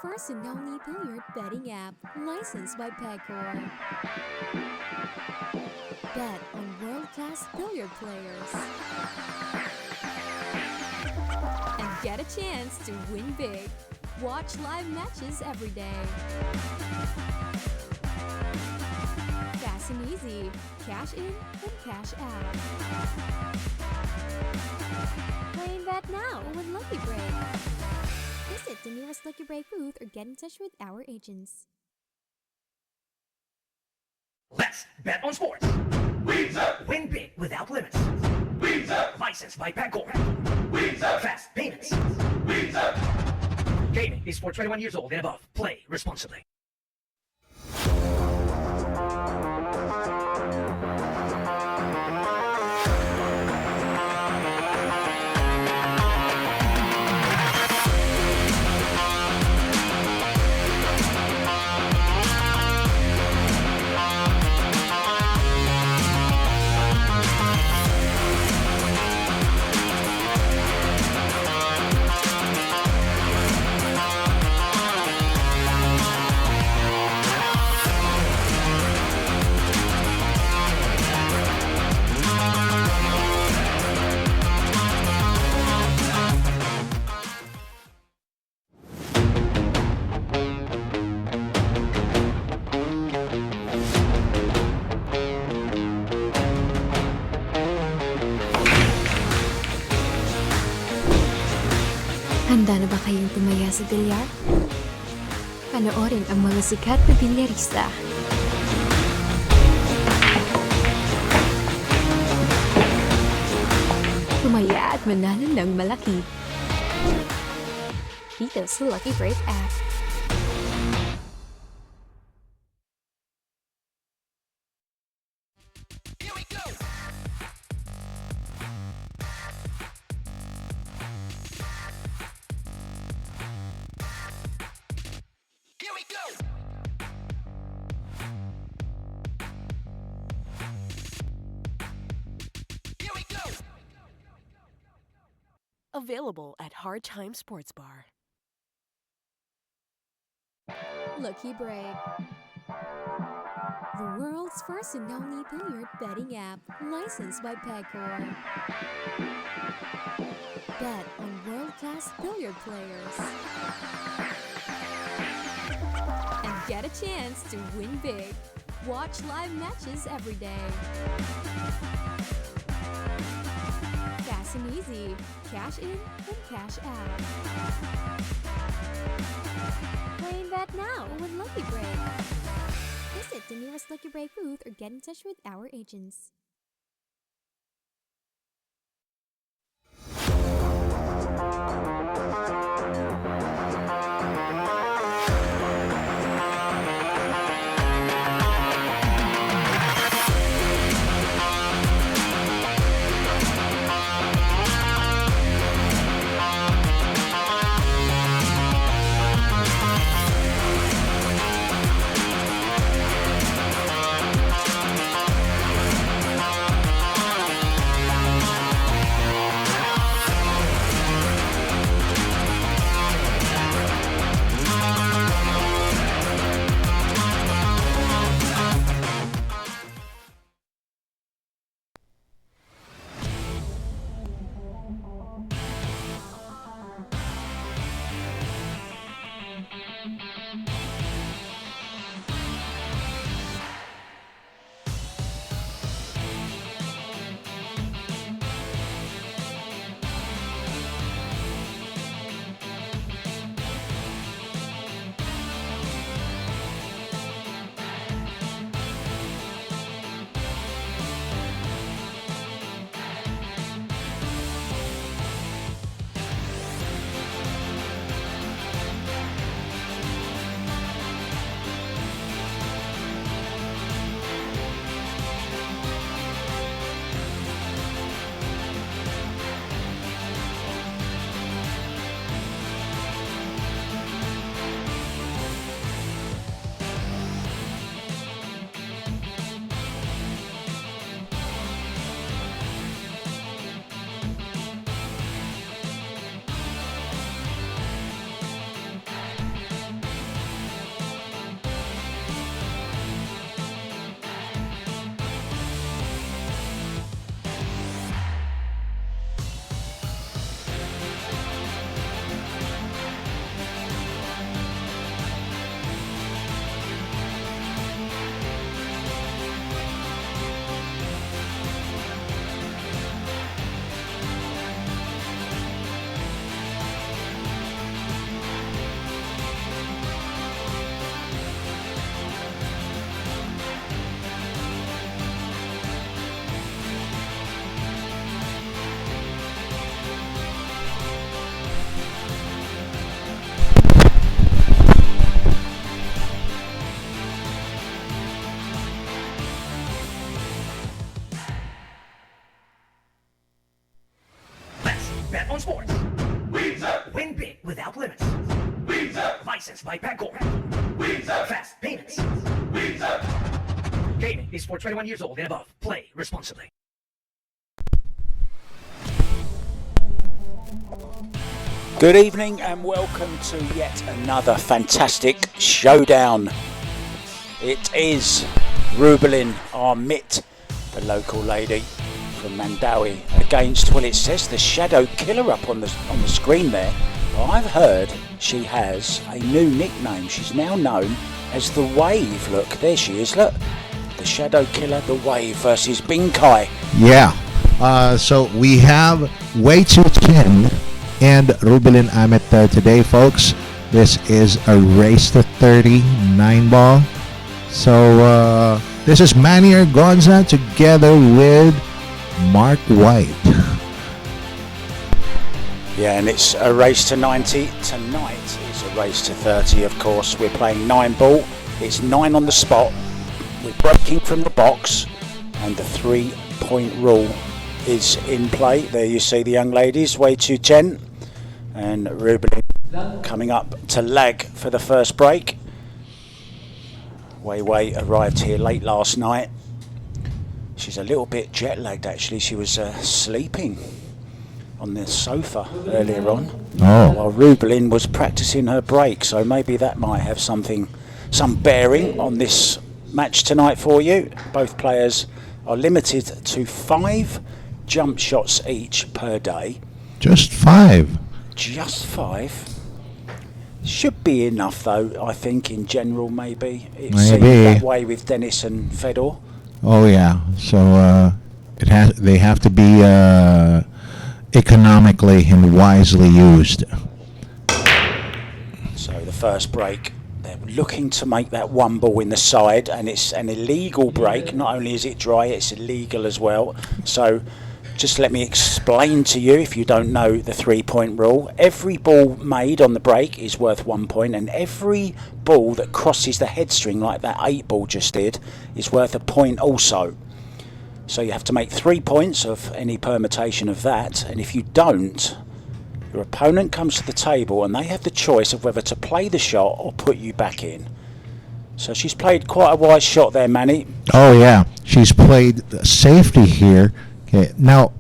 first and only billiard betting app, licensed by Pegcor. Bet on world-class billiard players. And get a chance to win big. Watch live matches every day. Fast and easy. Cash in and cash out. Play and bet now with Lucky Break. Visit the nearest Lucky Break booth or get in touch with our agents. Let's bet on sports. Win big without limits. Licensed by Pegcor. Fast payments. Gaming is for 21 years old and above. Play responsibly. Handa na ba kayong tumaya sa bilyar? Panoorin ang mga sikat na bilyarista. Tumaya at manalo ng malaki. Dito sa Lucky Break app. Available at Hard Time Sports Bar. Lucky Break. The world's first and only billiard betting app, licensed by Pegcor. Bet on world-class billiard players. And get a chance to win big. Watch live matches every day. Fast and easy. Cash in and cash out. Play and bet now with Lucky Break. Visit the nearest Lucky Break booth or get in touch with our agents. Licensed by Pagcor. Fast payments. Gaming is for 21 years old and above. Play responsibly. Good evening and welcome to yet another fantastic showdown. It is Rubilen, Amit, the local lady from Mandawi, against, well, it says the Shadow Killer up on the screen there. Well, I've heard she has a new nickname. She's now known as the Wave. Look, there she is, look. The Shadow Killer, the Wave versus Binkai. Yeah, so we have Wei Tzu-Chien and Rubilen Amit today, folks. This is a race to 30 9-ball. So this is Manny Argonza together with Mark White. Yeah, and it's a race to 90. Tonight it's a race to 30, of course. We're playing 9-ball. It's 9 on the spot. We're breaking from the box, and the 3-point rule is in play. There you see the young ladies, Wei Tzu-Chien and Rubilen, coming up to lag for the first break. Wei arrived here late last night. She's a little bit jet lagged actually. She was sleeping on the sofa earlier on while Rubilen was practicing her break, so maybe that might have some bearing on this match tonight for you. Both players are limited to 5 jump shots each per day. Just 5? Just 5. Should be enough though, I think, in general. Maybe it seemed that way with Dennis and Fedor. Oh yeah, so they have to be economically and wisely used. So the first break, they're looking to make that 1 ball in the side, and it's an illegal break. Not only is it dry, it's illegal as well. So just let me explain to you, if you don't know the 3-point rule. Every ball made on the break is worth 1 point, and every ball that crosses the head string, like that 8 ball just did, is worth a point also. So you have to make 3 points of any permutation of that, and if you don't, your opponent comes to the table and they have the choice of whether to play the shot or put you back in. So she's played quite a wise shot there, Manny. Oh yeah, she's played safety here. Okay, now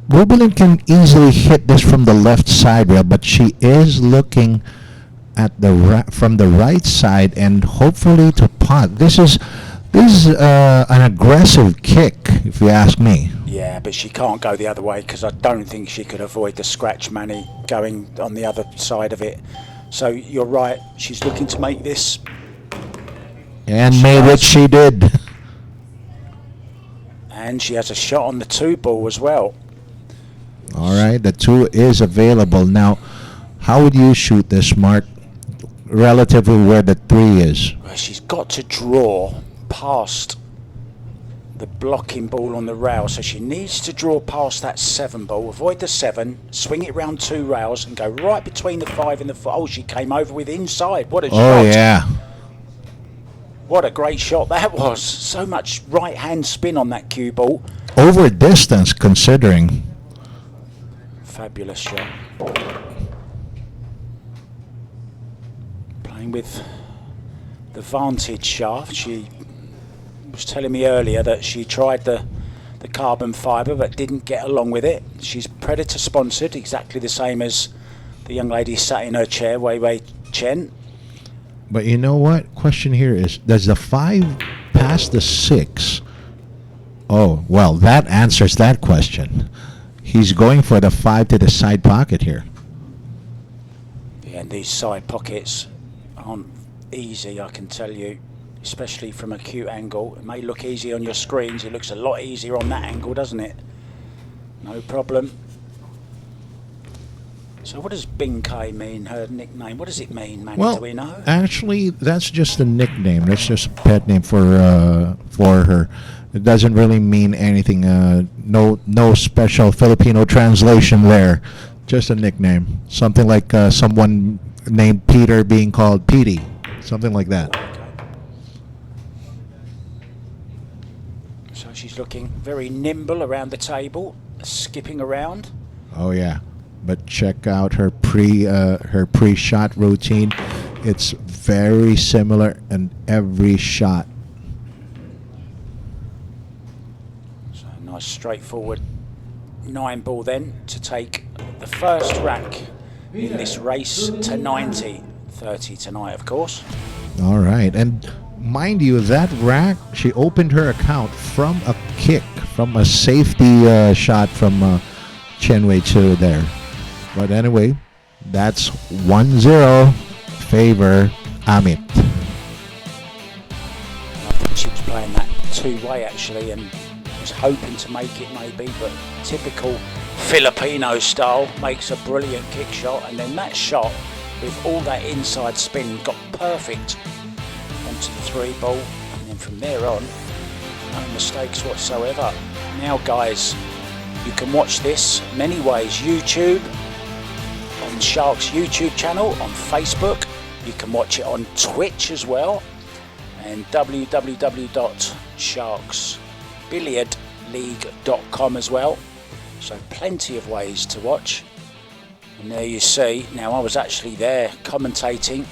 Rubilen can easily hit this from the left side rail, but she is looking at from the right side and hopefully to punt. This is an aggressive kick, if you ask me. Yeah, but she can't go the other way because I don't think she could avoid the scratch, Manny, going on the other side of it. So you're right, she's looking to make this. And made it, she did. And she has a shot on the 2 ball as well. All right, the 2 is available. Now, how would you shoot this, Mark, relatively where the 3 is? Well, she's got to draw past the blocking ball on the rail, so she needs to draw past that 7 ball, avoid the 7, swing it round 2 rails and go right between the 5 and the 4. Oh, she came over with inside. What a shot. Oh, yeah. What a great shot that was. So much right-hand spin on that cue ball. Over distance, considering. Fabulous shot. Playing with the Vantage shaft. She was telling me earlier that she tried the carbon fibre but didn't get along with it. She's Predator sponsored, exactly the same as the young lady sat in her chair, Wei Tzu-Chien. But you know what? Question here is, does the 5 pass the 6? Oh, well, that answers that question. He's going for the 5 to the side pocket here. Yeah, and these side pockets aren't easy, I can tell you, especially from a acute angle. It may look easy on your screens. It looks a lot easier on that angle, doesn't it? No problem. So what does Binkai mean, her nickname? What does it mean, Manny? Well, do we know? Actually, that's just a nickname. That's just a pet name for her. It doesn't really mean anything. No special Filipino translation there. Just a nickname. Something like someone named Peter being called Petey. Something like that. Okay. So she's looking very nimble around the table, skipping around. Oh yeah. But check out her pre-shot routine. It's very similar in every shot. So nice straightforward 9-ball then to take the first rack in this race to 90. 30 tonight, of course. All right. And mind you, that rack, she opened her account from a kick, from a safety shot from Wei Tzu there. But anyway, that's 1-0 favor Amit. I think she was playing that two-way actually and was hoping to make it maybe, but typical Filipino style, makes a brilliant kick shot, and then that shot with all that inside spin got perfect onto the 3-ball, and then from there on no mistakes whatsoever. Now guys, you can watch this many ways. YouTube, on Sharks YouTube channel, on Facebook, you can watch it on Twitch as well, and www.sharksbilliardleague.com as well. So plenty of ways to watch. And there you see, now I was actually there commentating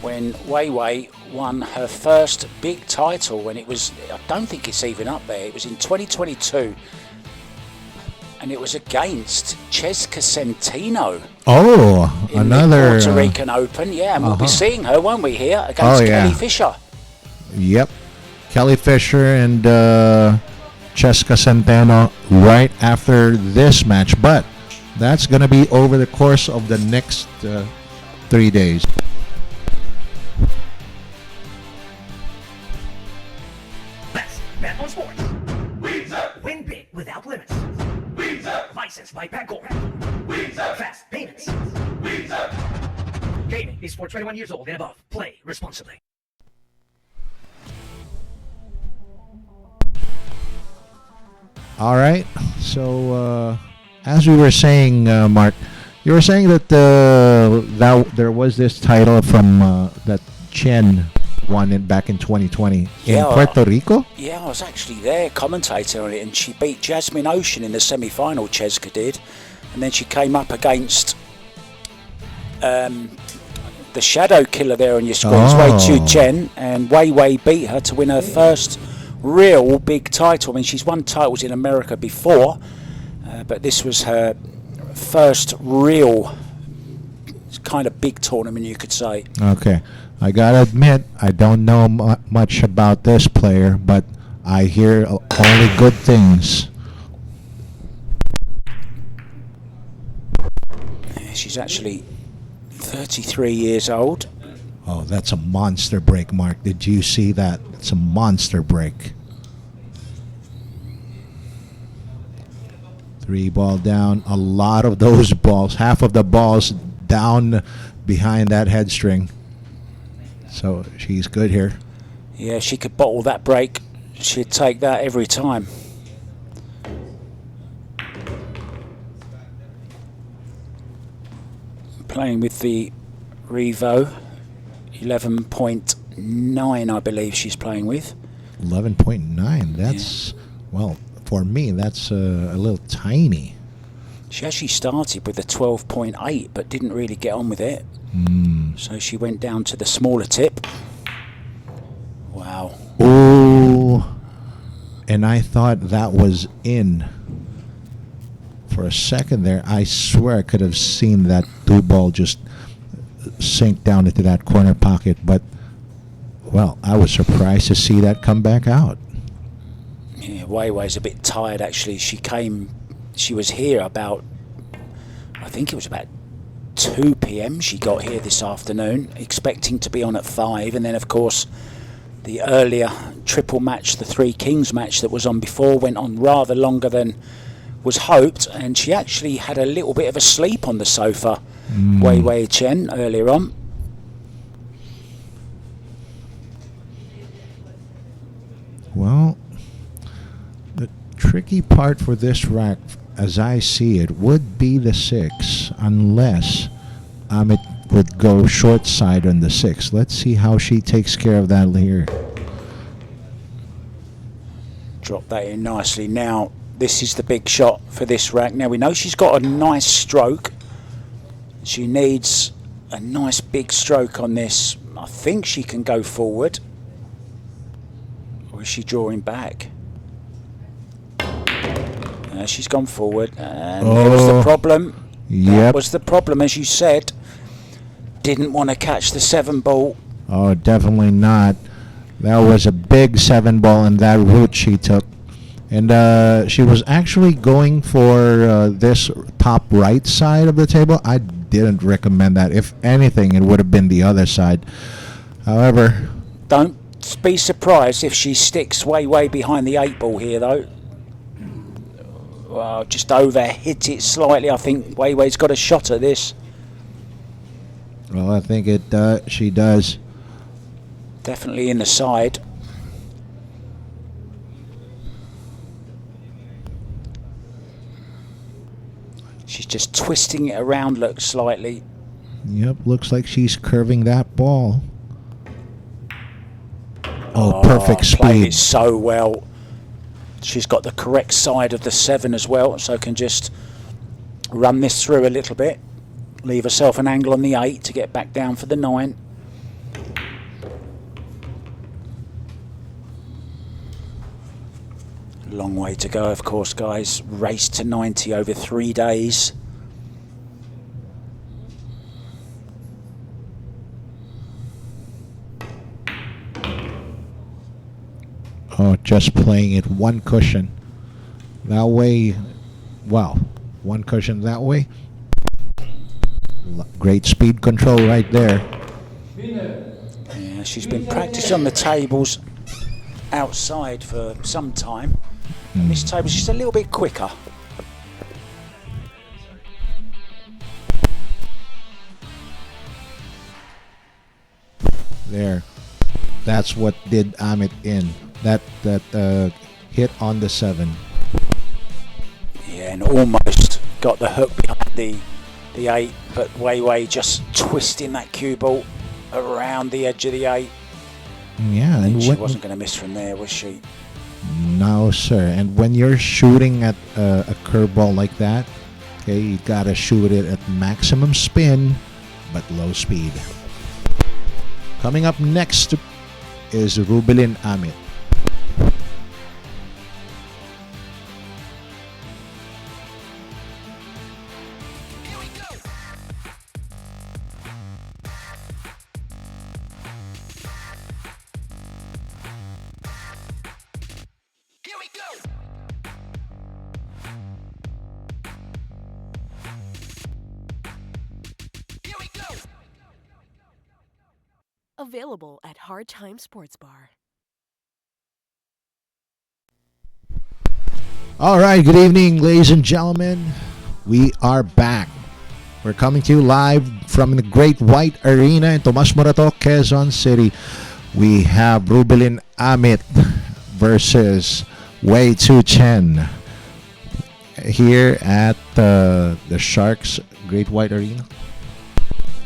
when Wei won her first big title, when it was, I don't think it's even up there, it was in 2022, and it was against Cheska Centino. Oh, in another the Puerto Rican Open, yeah, and we'll be seeing her, won't we, here against Kelly Fisher. Yep, Kelly Fisher and Cheska Centeno right after this match, but that's going to be over the course of the next 3 days. Let's bet on sports. Win big without limits. Licensed by Pagcor. Fast payments. Gaming is for 21 years old and above. Play responsibly. All right. So, as we were saying, Mark, you were saying that there was this title from that Chien won it back in 2020 in Puerto Rico. Yeah, I was actually there commentating on it, and she beat Jasmine Ocean in the semi-final. Cheska did, and then she came up against the shadow killer there on your screens, Wei Tzu-Chien, and Wei beat her to win her first real big title. I mean, she's won titles in America before, but this was her first real kind of big tournament, you could say. Okay. I gotta admit, I don't know much about this player, but I hear only good things. She's actually 33 years old. Oh, that's a monster break, Mark. Did you see that? It's a monster break. 3-ball down. A lot of those balls, half of the balls down behind that head string. So she's good here. Yeah, she could bottle that break. She'd take that every time. Playing with the Revo 11.9, I believe she's playing with. 11.9. That's, well, for me, that's a little tiny. She actually started with a 12.8, but didn't really get on with it. So she went down to the smaller tip. Wow. Ooh. And I thought that was in. For a second there, I swear I could have seen that 2-ball just sink down into that corner pocket. But, well, I was surprised to see that come back out. Yeah, Wei's a bit tired, actually. She was here about, I think it was about 2 p.m. she got here this afternoon, expecting to be on at 5, and then of course the earlier triple match, the Three Kings match that was on before, went on rather longer than was hoped, and she actually had a little bit of a sleep on the sofa, Wei Tzu-Chien, earlier on. Well, the tricky part for this rack, as I see it, would be the 6, unless Amit would go short side on the 6. Let's see how she takes care of that here. Drop that in nicely. Now, this is the big shot for this rack. Now, we know she's got a nice stroke. She needs a nice big stroke on this. I think she can go forward. Or is she drawing back? She's gone forward. And there was the problem. Yep. That was the problem, as you said. Didn't want to catch the 7 ball. Oh, definitely not. That was a big 7 ball, and that route she took. And she was actually going for this top right side of the table. I didn't recommend that. If anything, it would have been the other side. However, Don't be surprised if she sticks way behind the 8 ball here, though. Well, just over hit it slightly. I think Wei's got a shot at this. well, I think she does. Definitely in the side. She's just twisting it around, look, slightly. Yep, looks like she's curving that ball. Oh, perfect Played speed. it so well. She's got the correct side of the 7 as well, so can just run this through a little bit. Leave herself an angle on the 8 to get back down for the 9. Long way to go, of course, guys. Race to 90 over 3 days. Oh, just playing it one cushion. That way, wow, one cushion that way. Great speed control right there. Yeah, she's been practicing on the tables outside for some time. And this table's just a little bit quicker. There. That's what did Amit in. That hit on the 7. Yeah, and almost got the hook behind the 8, but Wei just twisting that cue ball around the edge of the 8. Yeah, and She wasn't going to miss from there, was she? No, sir. And when you're shooting at a curveball like that, okay, you gotta shoot it at maximum spin, but low speed. Coming up next is Rubilen Amit. Available at Hard Time Sports Bar. All right, good evening, ladies and gentlemen. We are back. We're coming to you live from the Great White Arena in Tomas Morato, Quezon City. We have Rubilen Amit versus Wei Tzu-Chien here at the Sharks Great White Arena.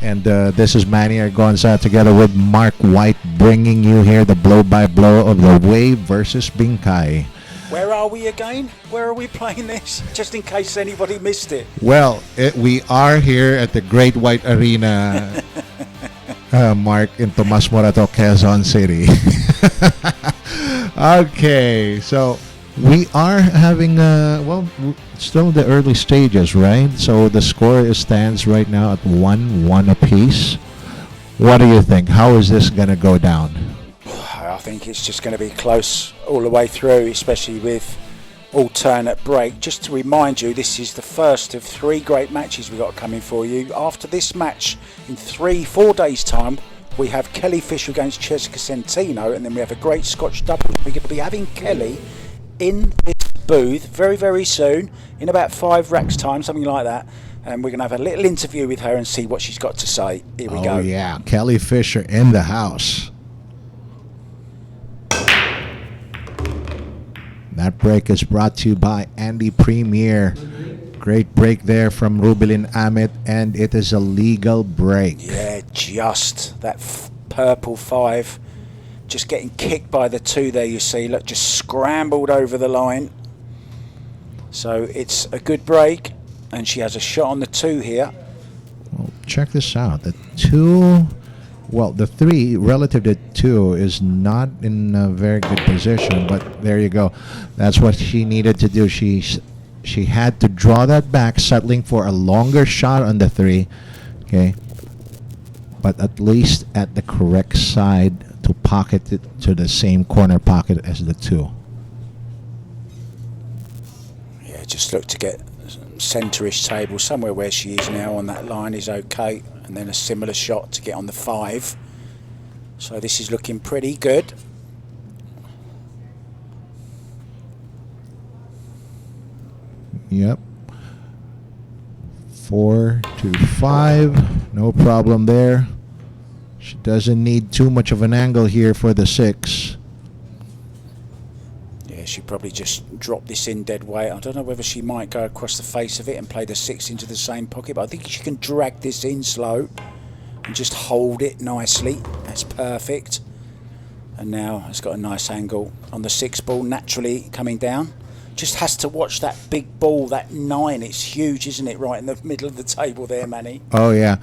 And this is Manny Argonza together with Mark White bringing you here the blow-by-blow of the Wei versus Binkai. Where are we again? Where are we playing this? Just in case anybody missed it. Well, we are here at the Great White Arena, Mark, in Tomas Morato, Quezon City. Okay, so we are having, still in the early stages, right? So the score stands right now at 1-1 apiece. What do you think? How is this going to go down? I think it's just going to be close all the way through, especially with alternate break. Just to remind you, this is the first of 3 great matches we've got coming for you. After this match, in 4 days' time, we have Kelly Fisher against Jessica Centino, and then we have a great Scotch double. We're going to be having Kelly in this booth very, very soon, in about 5 racks' time, something like that. And we're going to have a little interview with her and see what she's got to say. Here we go. Oh, yeah. Kelly Fisher in the house. That break is brought to you by Andy Premier. Great break there from Rubilen Amit, and it is a legal break. Yeah, just that purple 5. Just getting kicked by the 2 there, you see. Look, just scrambled over the line. So it's a good break, and she has a shot on the 2 here. Well, check this out. The 2, well, the 3 relative to 2 is not in a very good position, but there you go. That's what she needed to do. She had to draw that back, settling for a longer shot on the 3. Okay, but at least at the correct side to pocket it to the same corner pocket as the 2. Yeah, just look to get centre-ish table somewhere where she is now on that line is okay, and then a similar shot to get on the 5. So this is looking pretty good. Yep. 4 to 5, no problem there. She doesn't need too much of an angle here for the 6. Yeah, she probably just dropped this in dead weight. I don't know whether she might go across the face of it and play the 6 into the same pocket, but I think she can drag this in slow and just hold it nicely. That's perfect. And now it's got a nice angle on the 6 ball, naturally coming down. Just has to watch that big ball, that 9. It's huge, isn't it? Right in the middle of the table there, Manny. Oh yeah.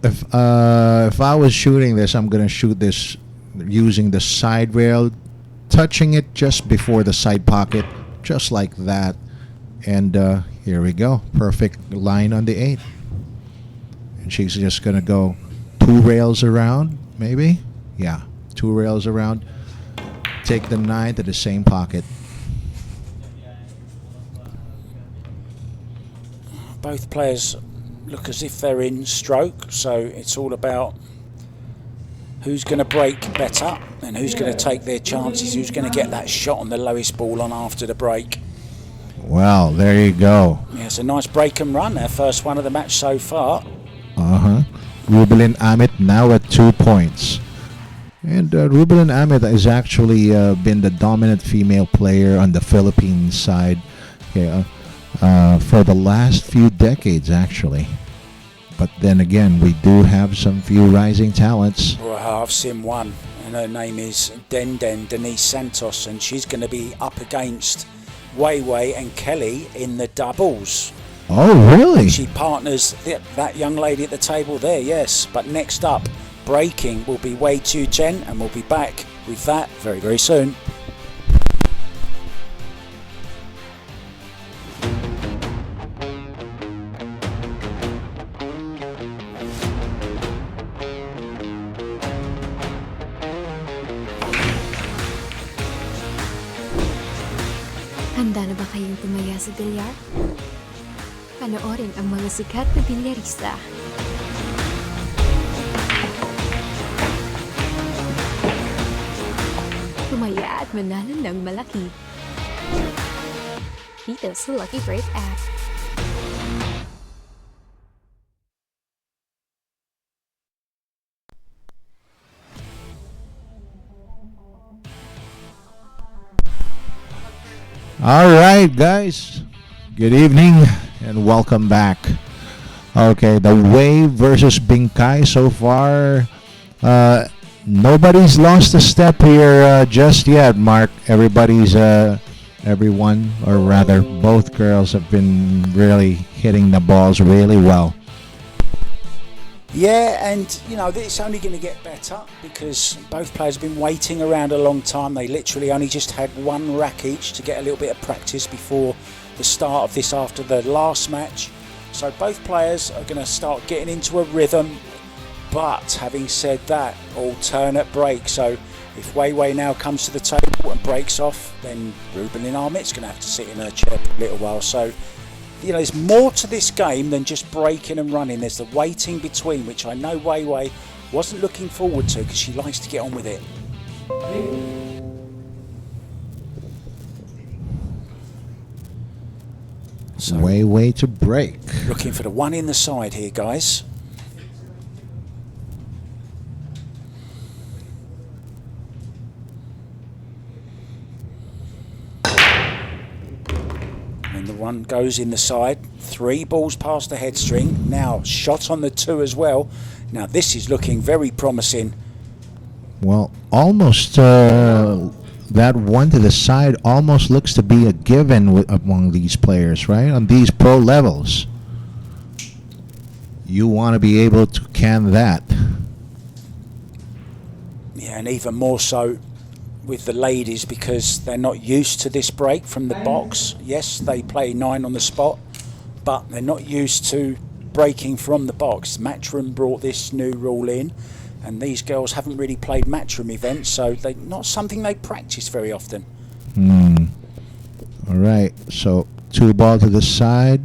If I was shooting this, I'm gonna shoot this using the side rail, touching it just before the side pocket, just like that. And here we go. Perfect line on the 8. And she's just gonna go 2 rails around, maybe. Yeah, 2 rails around. Take the 9 to the same pocket. Both players look as if they're in stroke, so it's all about who's going to break better and who's going to take their chances, who's going to get that shot on the lowest ball on after the break. Well, there you go. Yeah, it's a nice break and run, our first one of the match so far. Rubilen Amit now at 2 points. And Rubilen Amit has actually been the dominant female player on the Philippine side. Okay, for the last few decades, actually. But then again, we do have some few rising talents. Well, I've seen one, and her name is Denise Santos, and she's going to be up against Wei and Kelly in the doubles. Oh, really? She partners that young lady at the table there, yes. But next up, breaking, will be Wei Tzu-Chien, and we'll be back with that very, very soon. Handa na ba kayong tumaya sa bilyar? Panoorin ang mga sikat na bilyarista. Tumaya at manalo ng malaki. Dito sa Lucky Break app. All right, guys. Good evening and welcome back. Okay, the Wei versus Bingkai so far. Nobody's lost a step here just yet, Mark. Everyone, or rather, both girls have been really hitting the balls really well. Yeah, and you know, it's only going to get better because both players have been waiting around a long time. They literally only just had 1 rack each to get a little bit of practice before the start of this after the last match. So both players are going to start getting into a rhythm. But having said that, alternate break. So if Wei now comes to the table and breaks off, then Rubilen Amit's going to have to sit in her chair for a little while. So, you know, there's more to this game than just breaking and running. There's the waiting between, which I know Wei wasn't looking forward to because she likes to get on with it. So, Wei to break. Looking for the 1 in the side here, guys. And the 1 goes in the side. 3 balls past the head string. Now shot on the 2 as well. Now this is looking very promising. Well, almost that 1 to the side almost looks to be a given among these players, right? On these pro levels. you want to be able to can that. Yeah, and even more so with the ladies because they're not used to this break from the box. Yes, they play 9 on the spot, but they're not used to breaking from the box. Matchroom brought this new rule in, and these girls haven't really played matchroom events, so they not something they practice very often. All right, so 2 ball to the side.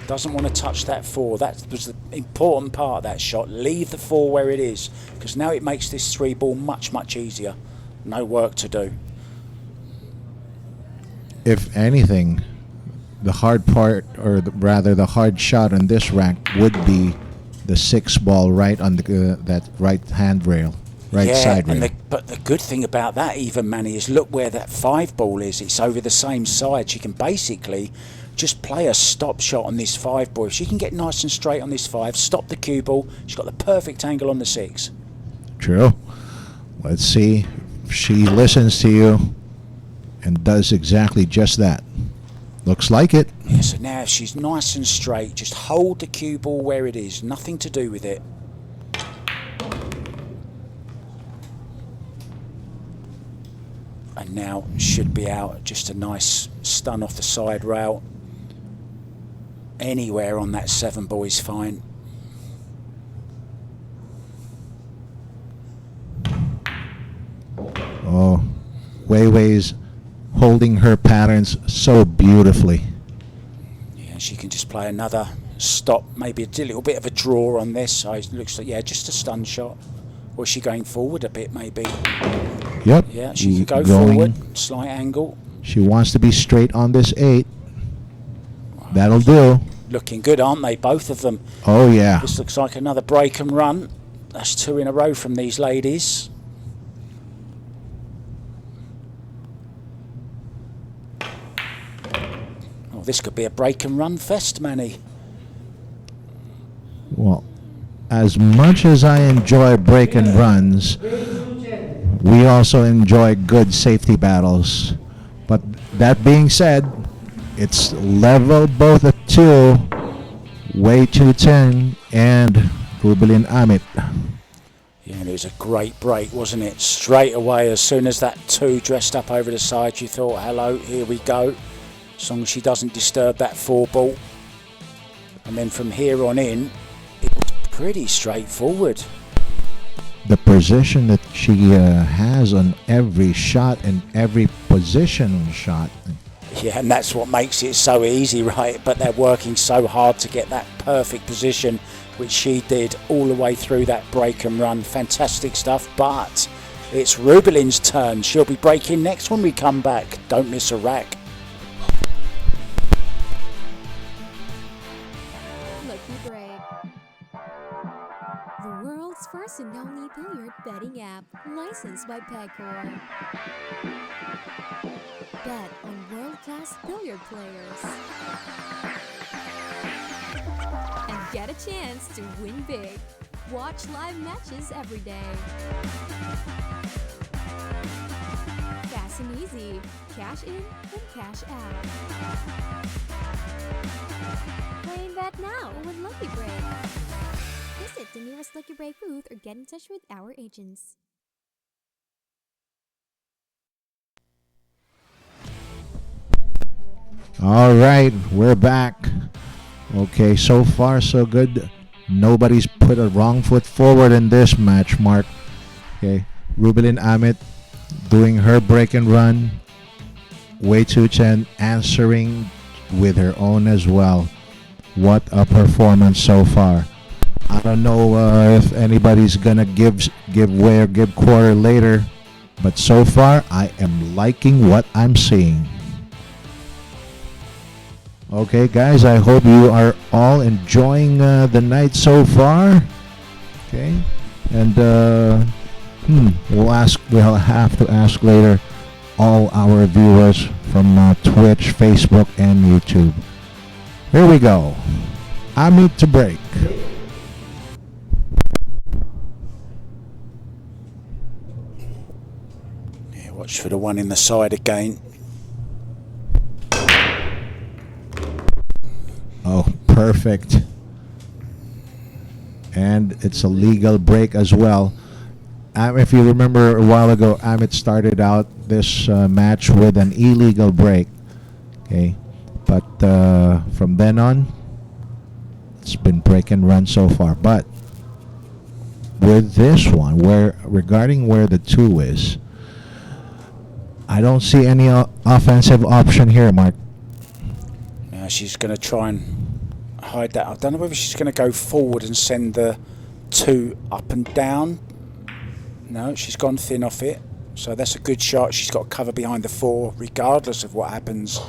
Doesn't want to touch that 4. That was the important part of that shot. Leave the 4 where it is, because now it makes this 3 ball much, much easier. No work to do. If anything, the hard part, or rather the hard shot on this rack would be the 6 ball right on the that right handrail, right side rail. But the good thing about that, even Manny, is look where that 5 ball is. It's over the same side. She can basically just play a stop shot on this 5 ball. If she can get nice and straight on this 5, stop the cue ball, she's got the perfect angle on the 6. True. Let's see if she listens to you and does exactly just that. Looks like it. Yeah, so now if she's nice and straight, just hold the cue ball where it is, nothing to do with it. And now should be out, just a nice stun off the side rail. Anywhere on that 7 ball is fine. Oh, Wei Wei's holding her patterns so beautifully. Yeah, she can just play another stop, maybe a little bit of a draw on this. So it looks like, yeah, just a stun shot. Or is she going forward a bit, maybe? Yep. Yeah, she can go forward, slight angle. She wants to be straight on this 8. That'll do. Looking good, aren't they, both of them? Oh, yeah. This looks like another break and run. That's 2 in a row from these ladies. Oh, this could be a break and run fest, Manny. Well, as much as I enjoy break and runs, we also enjoy good safety battles. But that being said, it's level both at 2, Wei Tzu-Chien and Rubilen Amit. Yeah, and it was a great break, wasn't it? Straight away, as soon as that 2 dressed up over the side, you thought, hello, here we go. As long as she doesn't disturb that 4 ball. And then from here on in, it was pretty straightforward. The position that she has on every shot and every position on shot. Yeah, and that's what makes it so easy, right? But they're working so hard to get that perfect position, which she did all the way through that break and run. Fantastic stuff, but it's Rubilen's turn. She'll be breaking next when we come back. Don't miss a rack. Lucky Break. The world's first and only billiard betting app, licensed by Pegcor. Bet on world-class billiard players. And get a chance to win big. Watch live matches every day. Fast and easy. Cash in and cash out. Play and bet now with Lucky Break. Visit the nearest Lucky Break booth or get in touch with our agents. All right, we're back. Okay, so far so good. Nobody's put a wrong foot forward in this match, Mark. Okay, Rubilen Amit doing her break and run. Wei Tzu-Chien answering with her own as well. What a performance so far. I don't know if anybody's gonna give way or give quarter later, but so far I am liking what I'm seeing. Okay, guys, I hope you are all enjoying the night so far. Okay, and we'll have to ask later all our viewers from Twitch, Facebook, and YouTube. Here we go. Amit to break. Yeah, watch for the one in the side again. Oh, perfect. And it's a legal break as well. If you remember a while ago, Amit started out this match with an illegal break. Okay, but from then on, it's been break and run so far. But with this one, regarding where the 2 is, I don't see any offensive option here, Mark. Now she's going to try and hide that. I don't know whether she's going to go forward and send the 2 up and down. No, she's gone thin off it. So that's a good shot. She's got cover behind the 4, regardless of what happens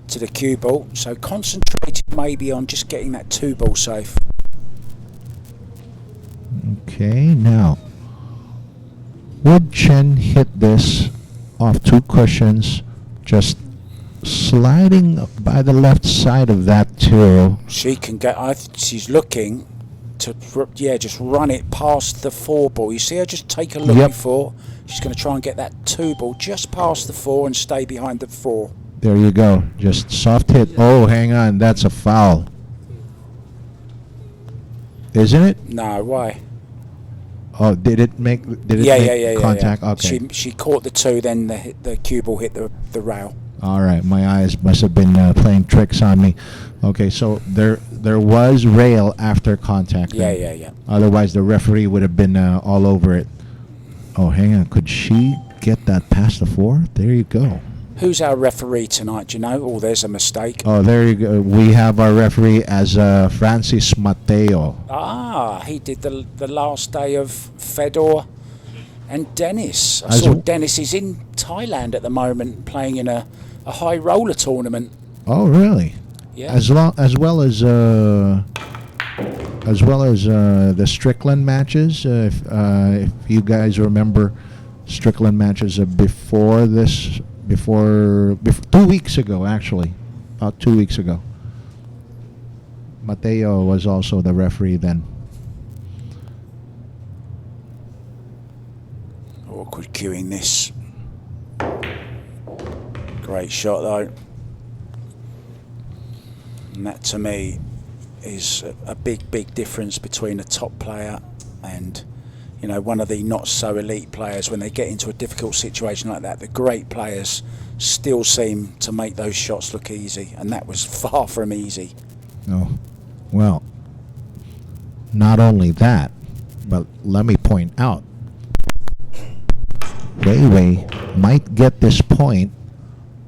to the cue ball. So concentrated maybe on just getting that 2 ball safe. Okay, now, would Chen hit this off 2 cushions, just sliding by the left side of that 2? She can get, she's looking to, just run it past the 4 ball. You see her just take a look before. She's going to try and get that 2 ball just past the 4 and stay behind the 4. There you go. Just soft hit. Oh, hang on. That's a foul. Isn't it? No, why? Oh, did it make contact? Yeah. Okay. She caught the 2, then the cue ball hit the rail. All right, my eyes must have been playing tricks on me. Okay, so there was rail after contact. Yeah. Otherwise, the referee would have been all over it. Oh, hang on. Could she get that past the 4? There you go. Who's our referee tonight? Do you know? Oh, there's a mistake. Oh, there you go. We have our referee as Francis Mateo. Ah, he did the last day of Fedor and Dennis. I saw Dennis is in Thailand at the moment playing in a high roller tournament. Oh, really? Yeah. As well as the Strickland matches. If you guys remember Strickland matches before this, before 2 weeks ago, actually, about 2 weeks ago. Mateo was also the referee then. Awkward cueing this. Great shot though. And that to me is a big difference between a top player and, you know, one of the not so elite players. When they get into a difficult situation like that, the great players still seem to make those shots look easy, and that was far from easy. Oh, well, not only that, but let me point out, Wei might get this point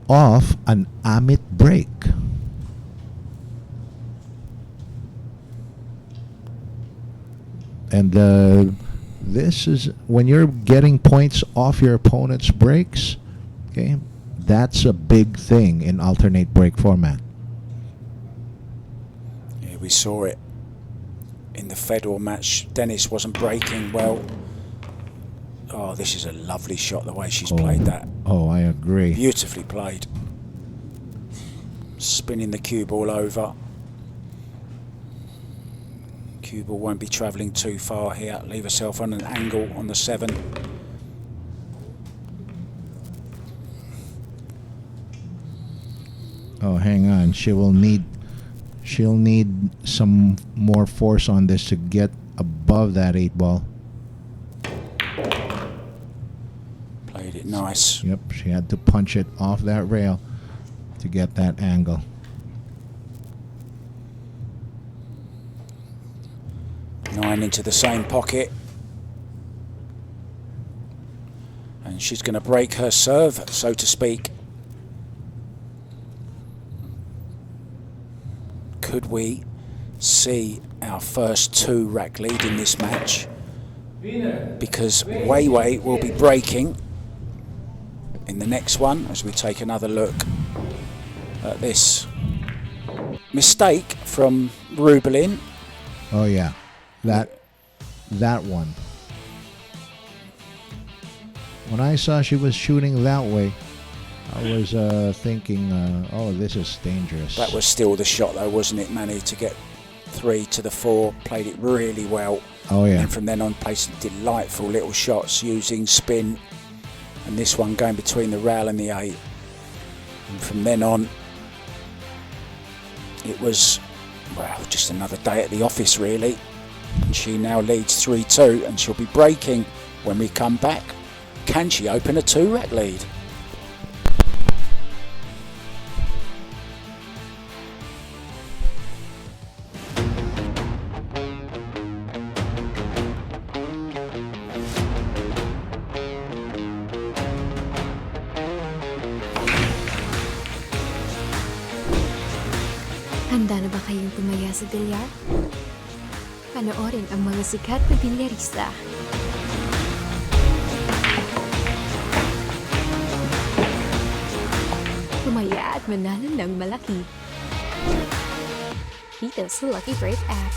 off an Amit break. And this is when you're getting points off your opponent's breaks, okay? That's a big thing in alternate break format. Yeah, we saw it in the Fedor match. Dennis wasn't breaking well. Oh, this is a lovely shot, the way she's played that. Oh, I agree. Beautifully played. Spinning the cue ball over. Cue ball won't be travelling too far here. Leave herself on an angle on the 7. Oh, hang on. She'll need some more force on this to get above that 8 ball. Played it nice. Yep, she had to punch it off that rail to get that angle. 9 into the same pocket. And she's going to break her serve, so to speak. Could we see our first 2 rack lead in this match? Because Wei will be breaking in the next one as we take another look at this mistake from Rubilen. Oh yeah, that one. When I saw she was shooting that way, I was thinking, oh, this is dangerous. That was still the shot though, wasn't it, Manny, to get 3 to the 4, played it really well. Oh yeah. And from then on played some delightful little shots using spin, and this one going between the rail and the 8. And from then on, it was, well, just another day at the office really. And she now leads 3-2, and she'll be breaking when we come back. Can she open a 2-rack lead? Handa na ba kayong tumaya sa bilyar? Panoorin ang mga sikat na bilyarista. Tumaya at manalo ng malaki. Dito sa Lucky Break app.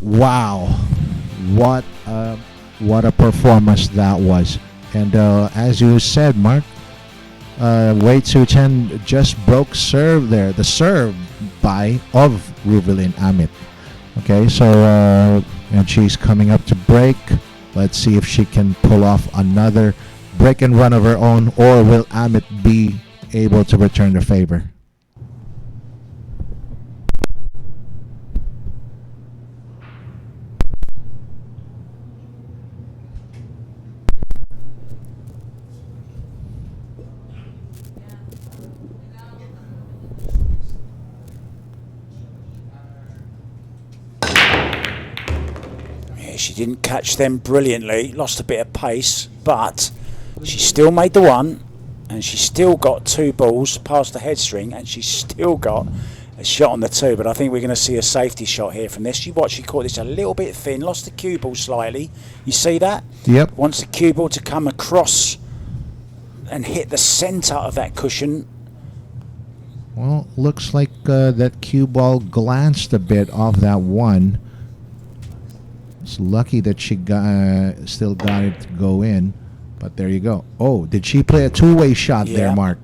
Wow, what a performance that was. And as you said, Mark, Wei Tzu-Chien just broke serve there, the serve of Rubilen Amit. Okay, so and she's coming up to break. Let's see if she can pull off another break and run of her own, or will Amit be able to return the favor? She didn't catch them brilliantly, lost a bit of pace, but she still made the one, and she still got 2 balls past the head string, and she still got a shot on the 2. But I think we're going to see a safety shot here from this. She caught this a little bit thin, lost the cue ball slightly. You see that? Yep. Wants the cue ball to come across and hit the centre of that cushion. Well, looks like that cue ball glanced a bit off that one. It's lucky that she still got it to go in, but there you go. Oh, did she play a 2-way shot there, Mark?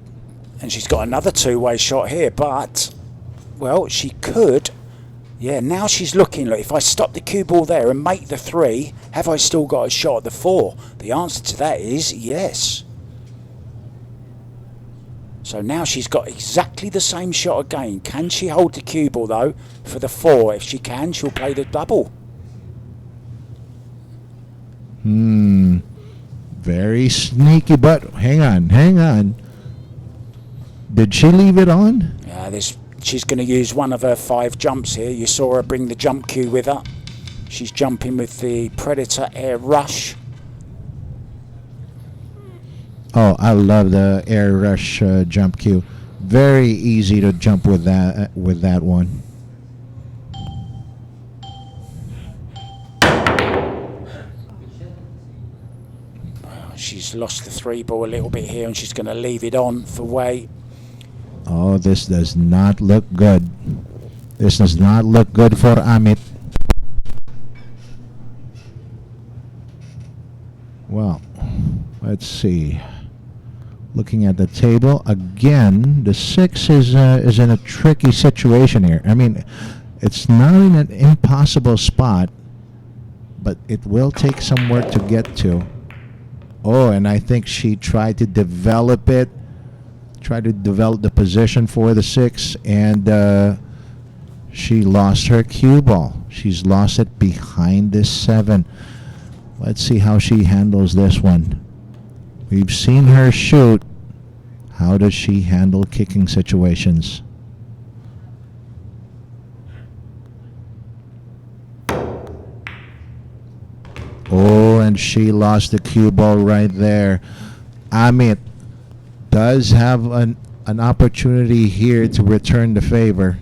And she's got another 2-way shot here, but, well, she could. Yeah, now she's looking. Look, if I stop the cue ball there and make the 3, have I still got a shot at the 4? The answer to that is yes. So now she's got exactly the same shot again. Can she hold the cue ball, though, for the 4? If she can, she'll play the double. Very sneaky, but hang on. Did she leave it on? Yeah, she's going to use one of her 5 jumps here. You saw her bring the jump cue with her. She's jumping with the Predator Air Rush. Oh, I love the Air Rush jump cue. Very easy to jump with that one. She's lost the 3 ball a little bit here, and she's going to leave it on for Wei. Oh, this does not look good. This does not look good for Amit. Well, let's see. Looking at the table again, the 6 is in a tricky situation here. I mean, it's not in an impossible spot, but it will take some work to get to. Oh, and I think she tried to develop the position for the 6, and she lost her cue ball. She's lost it behind this 7. Let's see how she handles this one. We've seen her shoot. How does she handle kicking situations? Oh, and she lost the cue ball right there. Amit does have an opportunity here to return the favor.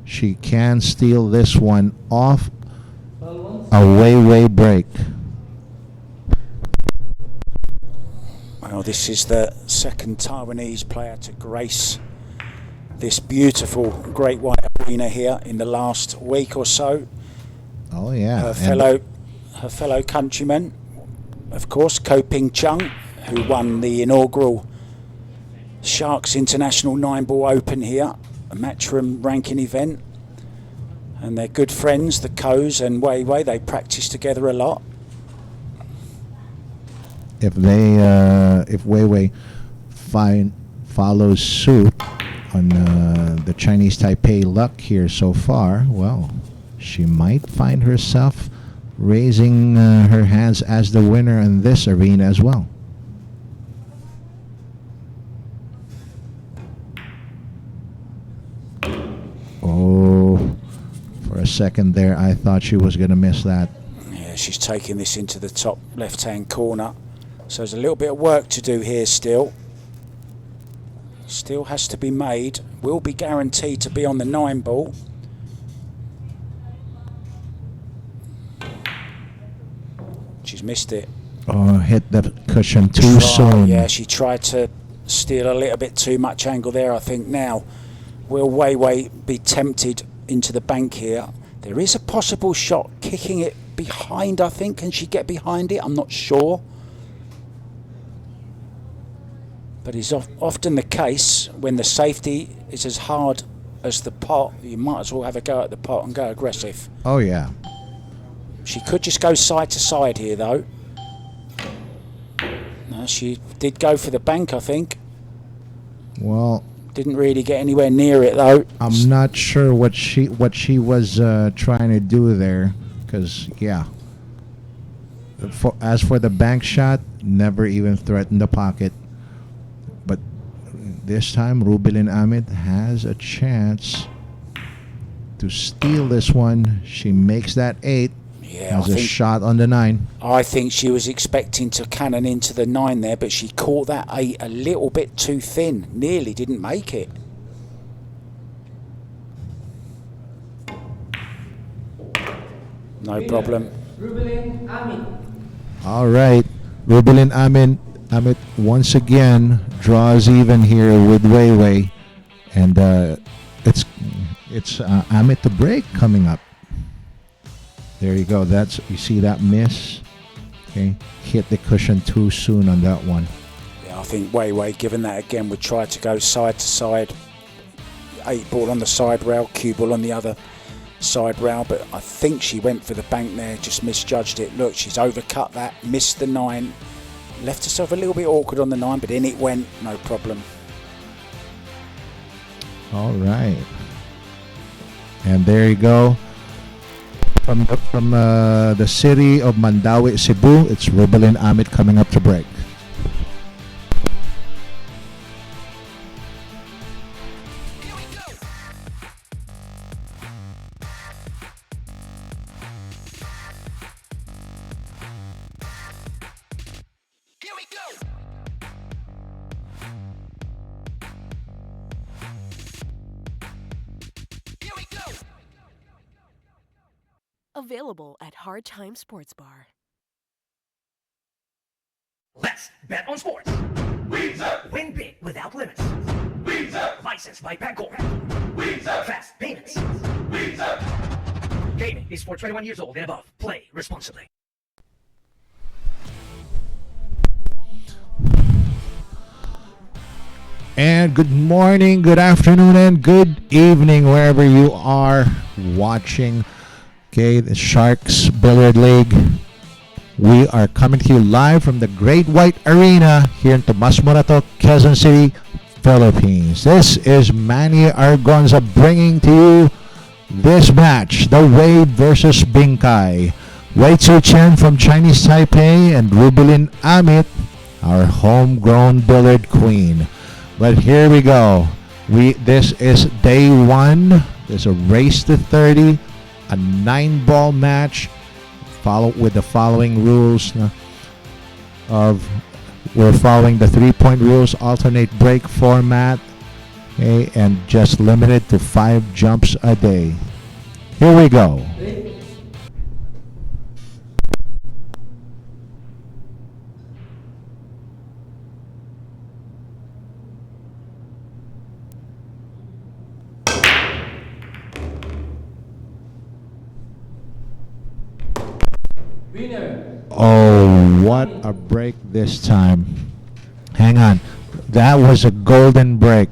She can steal this one off a way break. Well, this is the second Taiwanese player to grace this beautiful Great White Arena here in the last week or so. Oh yeah. Her fellow countryman, of course, Ko Ping Chung, who won the inaugural Sharks International 9-ball Open here, a matchroom ranking event. And they're good friends, the Ko's and Wei Wei. They practice together a lot. If Wei Wei follows suit on the Chinese Taipei luck here so far, well, she might find herself raising her hands as the winner in this arena as well. Oh, for a second there, I thought she was going to miss that. Yeah, she's taking this into the top left-hand corner. So there's a little bit of work to do here still. Still has to be made. Will be guaranteed to be on the 9-ball. She's missed it. Oh, hit the cushion too soon. Yeah, she tried to steal a little bit too much angle there, I think. Now, will Wei Wei be tempted into the bank here? There is a possible shot kicking it behind, I think. Can she get behind it? I'm not sure. But it's often the case when the safety is as hard as the pot, you might as well have a go at the pot and go aggressive. Oh, yeah. She could just go side to side here, though. No, she did go for the bank, I think. Well, didn't really get anywhere near it, though. I'm not sure what she was trying to do there, because yeah. As for the bank shot, never even threatened the pocket. But this time, Rubilen Amit has a chance to steal this one. She makes that 8. Yeah, has a shot on the 9. I think she was expecting to cannon into the 9 there, but she caught that 8 a little bit too thin. Nearly didn't make it. No problem. Rubilen Amit. All right, Rubilen Amit once again draws even here with Wei Wei, and it's Amit to break coming up. There you go. You see that miss? Okay, hit the cushion too soon on that one. Yeah, I think Wei Wei, given that again, would try to go side to side. 8-ball on the side rail, cue ball on the other side rail, but I think she went for the bank there, just misjudged it. Look, she's overcut that, missed the 9, left herself a little bit awkward on the 9, but in it went, no problem. All right, and there you go. From the city of Mandawi, Cebu, it's Rubilen Amit coming up to break. Available at Hard Time Sports Bar. Let's bet on sports. Win big without limits. Licensed by Pagcor. Fast payments. Gaming is for 21 years old and above. Play responsibly. And good morning, good afternoon, and good evening wherever you are watching. Okay, the Sharks Billiard League. We are coming to you live from the Great White Arena here in Tomas Morato, Quezon City, Philippines. This is Manny Argonza bringing to you this match, the Wade versus Binkai. Wei Tzu-Chien from Chinese Taipei and Rubilen Amit, our homegrown billiard queen. But here we go. This is day 1. There's a race to 30. A 9-ball match, with the following rules we're following the 3-point rules, alternate break format, okay, and just limited to 5 jumps a day. Here we go. Oh, what a break this time. Hang on. That was a golden break.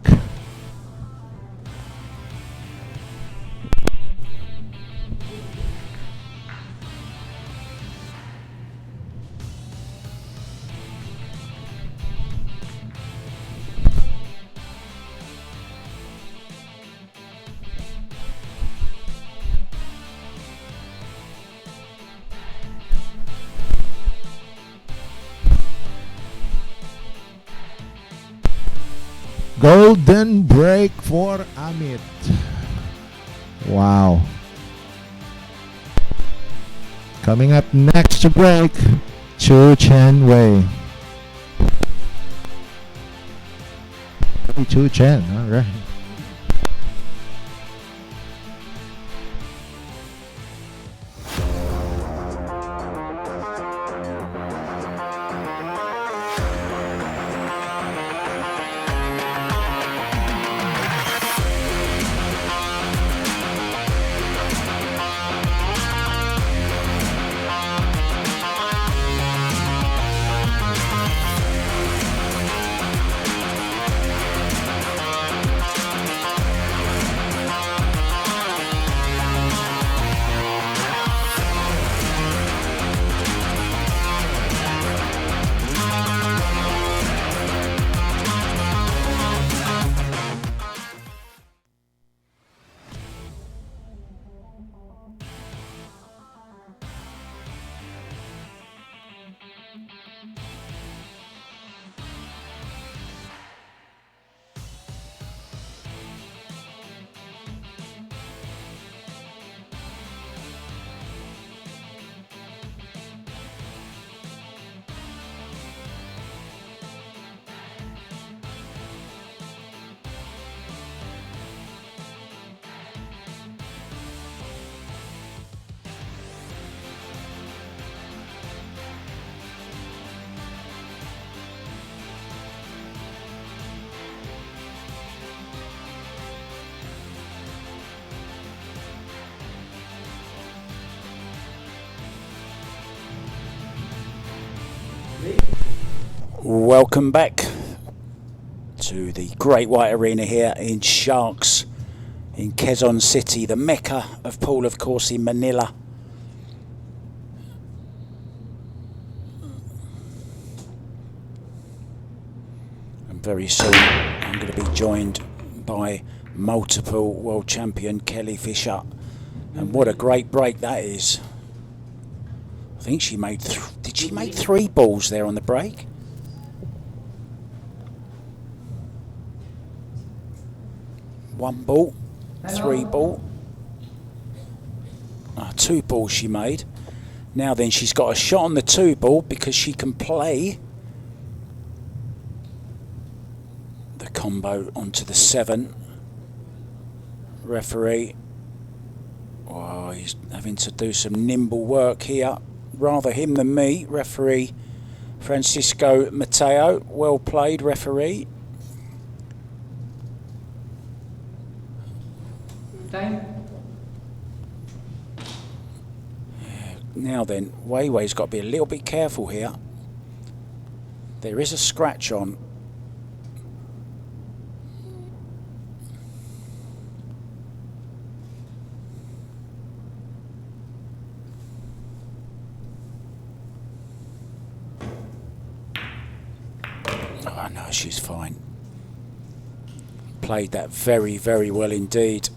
Golden break for Amit. Wow. Coming up next to break, Tzu-Chien Wei. Tzu-Chien, all right. Welcome back to the Great White Arena here in Sharks in Quezon City, the mecca of pool, of course, in Manila. And very soon I'm going to be joined by multiple world champion Kelly Fisher. And what a great break that is. I think she made, did she make 3 balls there on the break? One ball, 3 ball, 2 balls she made. Now then, she's got a shot on the 2 ball because she can play the combo onto the 7. Referee, oh, he's having to do some nimble work here. Rather him than me. Referee Francisco Mateo, well played, referee. Now then, Wei Wei's got to be a little bit careful here. There is a scratch on. Oh no, she's fine. Played that very, very well indeed.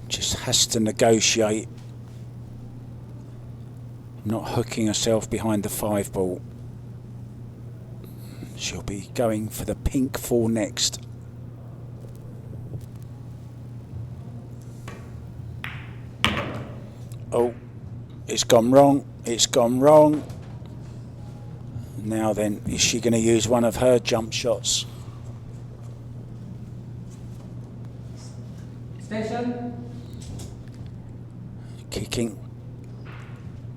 Just has to negotiate, not hooking herself behind the 5 ball. She'll be going for the pink 4 next. Oh, it's gone wrong. It's gone wrong. Now then, is she going to use one of her jump shots? Station. Kicking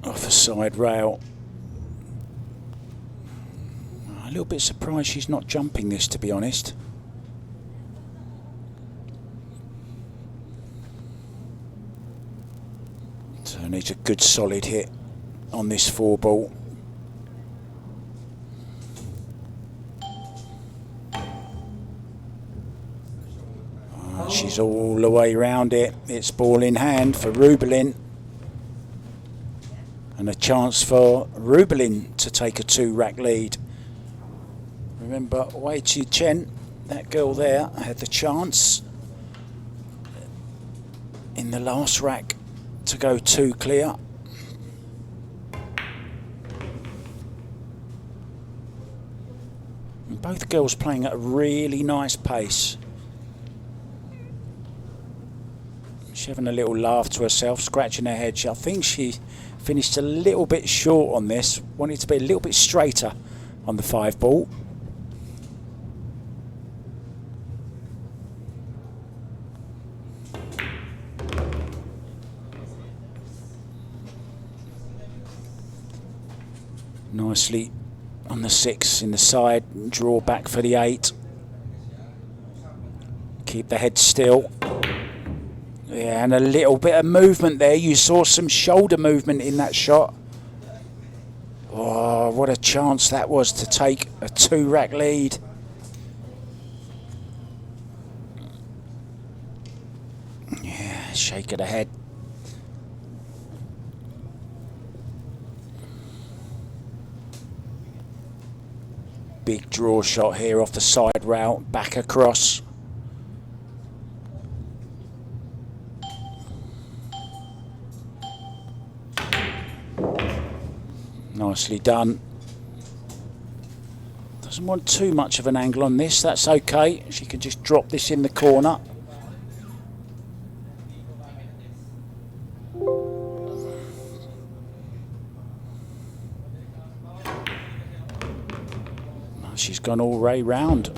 off a side rail. A little bit surprised she's not jumping this, to be honest. Needs a good solid hit on this 4 ball. She's all the way round it. It's ball in hand for Rubilen. And a chance for Rubilen to take a 2-rack lead. Remember, Wei Tzu-Chien, that girl there, had the chance in the last rack to go 2 clear. And both girls playing at a really nice pace. She's having a little laugh to herself, scratching her head. I think she finished a little bit short on this. Wanted to be a little bit straighter on the 5 ball. Nicely on the 6 in the side, draw back for the 8. Keep the head still. Yeah, and a little bit of movement there. You saw some shoulder movement in that shot. Oh, what a chance that was to take a 2-rack lead. Yeah, shake of the head. Big draw shot here off the side route, back across. Nicely done. Doesn't want too much of an angle on this, that's okay. She can just drop this in the corner. She's gone all way round.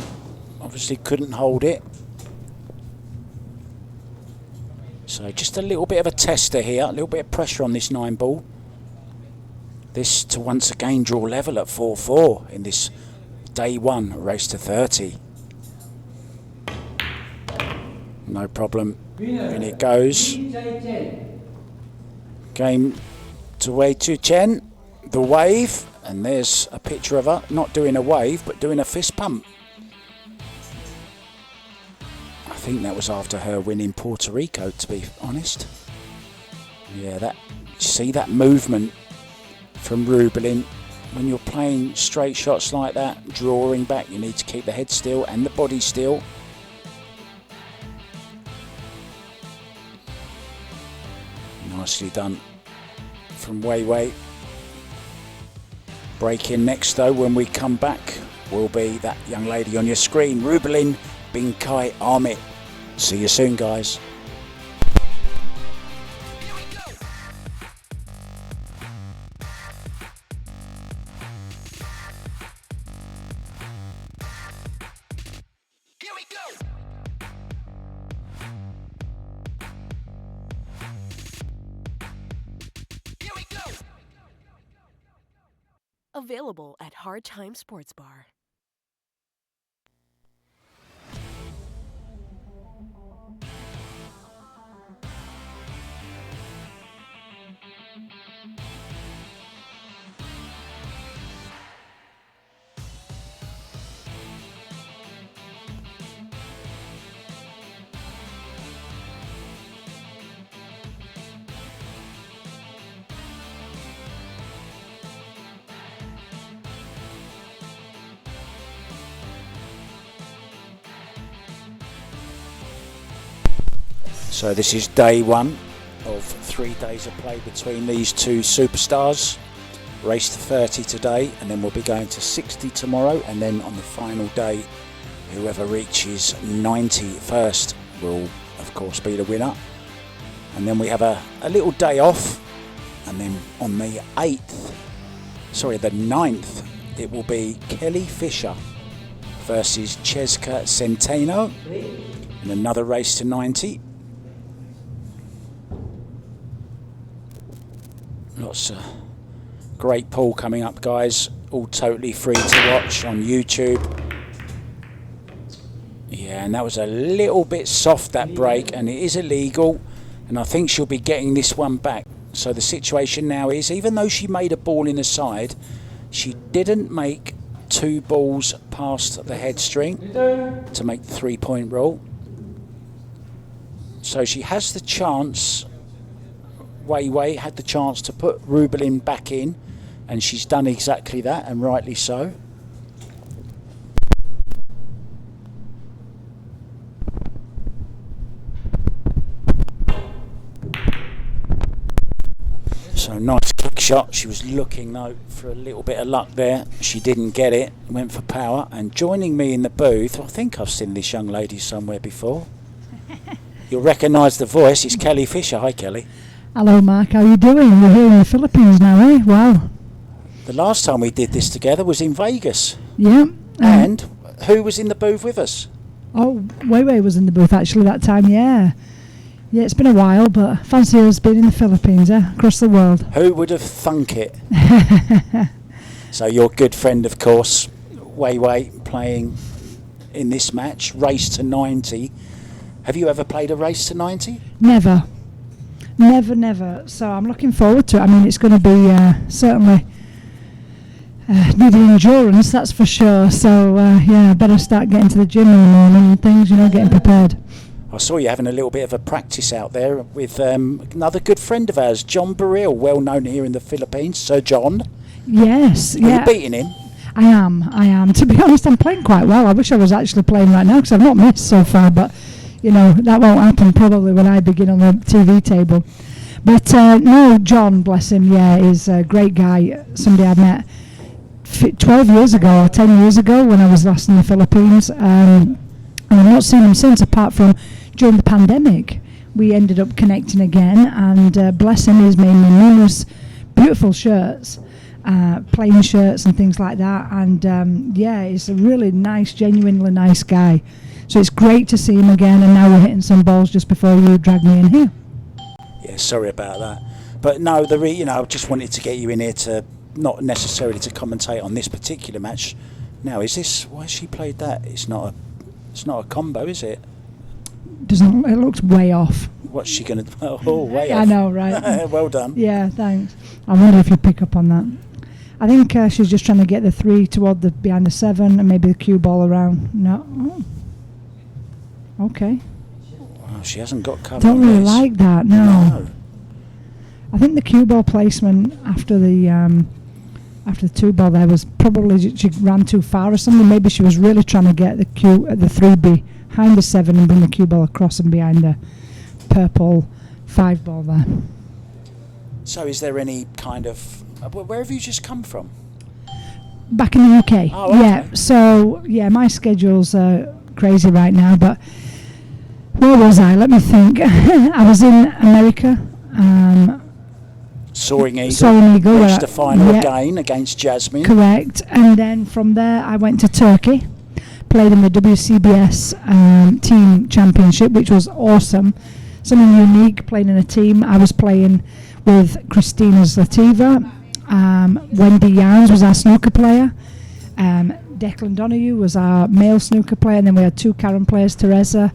Obviously couldn't hold it. So just a little bit of a tester here, a little bit of pressure on this 9 ball. This to once again draw level at 4-4 in this day 1 race to 30. No problem. In it goes. Game to Wei Tzu-Chien. The wave. And there's a picture of her, not doing a wave, but doing a fist pump. I think that was after her winning Puerto Rico, to be honest. Yeah, that, see that movement from Rubilen. When you're playing straight shots like that, drawing back, you need to keep the head still and the body still. Nicely done from Wei Wei. Break in next though when we come back will be that young lady on your screen, Rubilen Binkai Amit. See you soon, guys. Available at Hard Time Sports Bar. So this is day 1 of 3 days of play between these 2 superstars. Race to 30 today, and then we'll be going to 60 tomorrow, and then on the final day, whoever reaches 90 first will of course be the winner. And then we have a little day off, and then on the 9th, it will be Kelly Fisher versus Cheska Centeno in another race to 90. Lots of great pool coming up, guys. All totally free to watch on YouTube. Yeah, and that was a little bit soft, that break, and it is illegal. And I think she'll be getting this one back. So the situation now is, even though she made a ball in the side, she didn't make 2 balls past the head string to make the 3-point rule. So she has the chance, Wei had the chance to put Rubilen back in, and she's done exactly that, and rightly so. So nice kick shot. She was looking though for a little bit of luck there. She didn't get it. Went for power. And joining me in the booth, I think I've seen this young lady somewhere before. You'll recognise the voice. It's Kelly Fisher. Hi, Kelly. Hello, Mark. How are you doing? We're here in the Philippines now, eh? Wow. The last time we did this together was in Vegas. Yeah. And who was in the booth with us? Oh, Wei was in the booth actually that time. Yeah. Yeah, it's been a while, but fancy us being in the Philippines, across the world. Who would have thunk it? So your good friend, of course, Wei, playing in this match, race to 90. Have you ever played a race to 90? Never. So I'm looking forward to it. I mean, it's going to be certainly needing endurance, that's for sure. So, I better start getting to the gym in the morning and things, getting prepared. I saw you having a little bit of a practice out there with another good friend of ours, John Burrell, well known here in the Philippines. Sir John. Yes. Are you beating him? I am. To be honest, I'm playing quite well. I wish I was actually playing right now because I've not missed so far, but, that won't happen probably when I begin on the TV table. But, no, John, bless him, is a great guy, somebody I met 12 years ago or 10 years ago when I was last in the Philippines. And I've not seen him since, apart from during the pandemic. We ended up connecting again, and bless him, he's made me numerous beautiful shirts, plain shirts and things like that. And he's a really nice, genuinely nice guy. So it's great to see him again, and now we're hitting some balls just before you drag me in here. Yeah, sorry about that. But no, I just wanted to get you in here to, not necessarily to commentate on this particular match. Now, why has she played that? It's not a combo, is it? It looks way off. What's she going to... Oh, way off. I know, right? Well done. Yeah, thanks. I wonder if you pick up on that. I think she's just trying to get the 3 toward the behind the 7 and maybe the cue ball around. No. Oh. Okay. Well, she hasn't got cover. Don't really like that, no. I think the cue ball placement after the 2 ball there was probably she ran too far or something. Maybe she was really trying to get the 3 behind the 7 and bring the cue ball across and behind the purple 5 ball there. So is there any kind of... where have you just come from? Back in the UK. Oh, okay. Yeah. So, my schedule's crazy right now, but where was I? Let me think. I was in America. Soaring Eagle. Reached the final again against Jasmine. Correct. And then from there I went to Turkey, played in the WCBS team championship, which was awesome. Something unique, playing in a team. I was playing with Christina Zlativa. Wendy Yarns was our snooker player. Declan Donoghue was our male snooker player. And then we had 2 Karen players, Teresa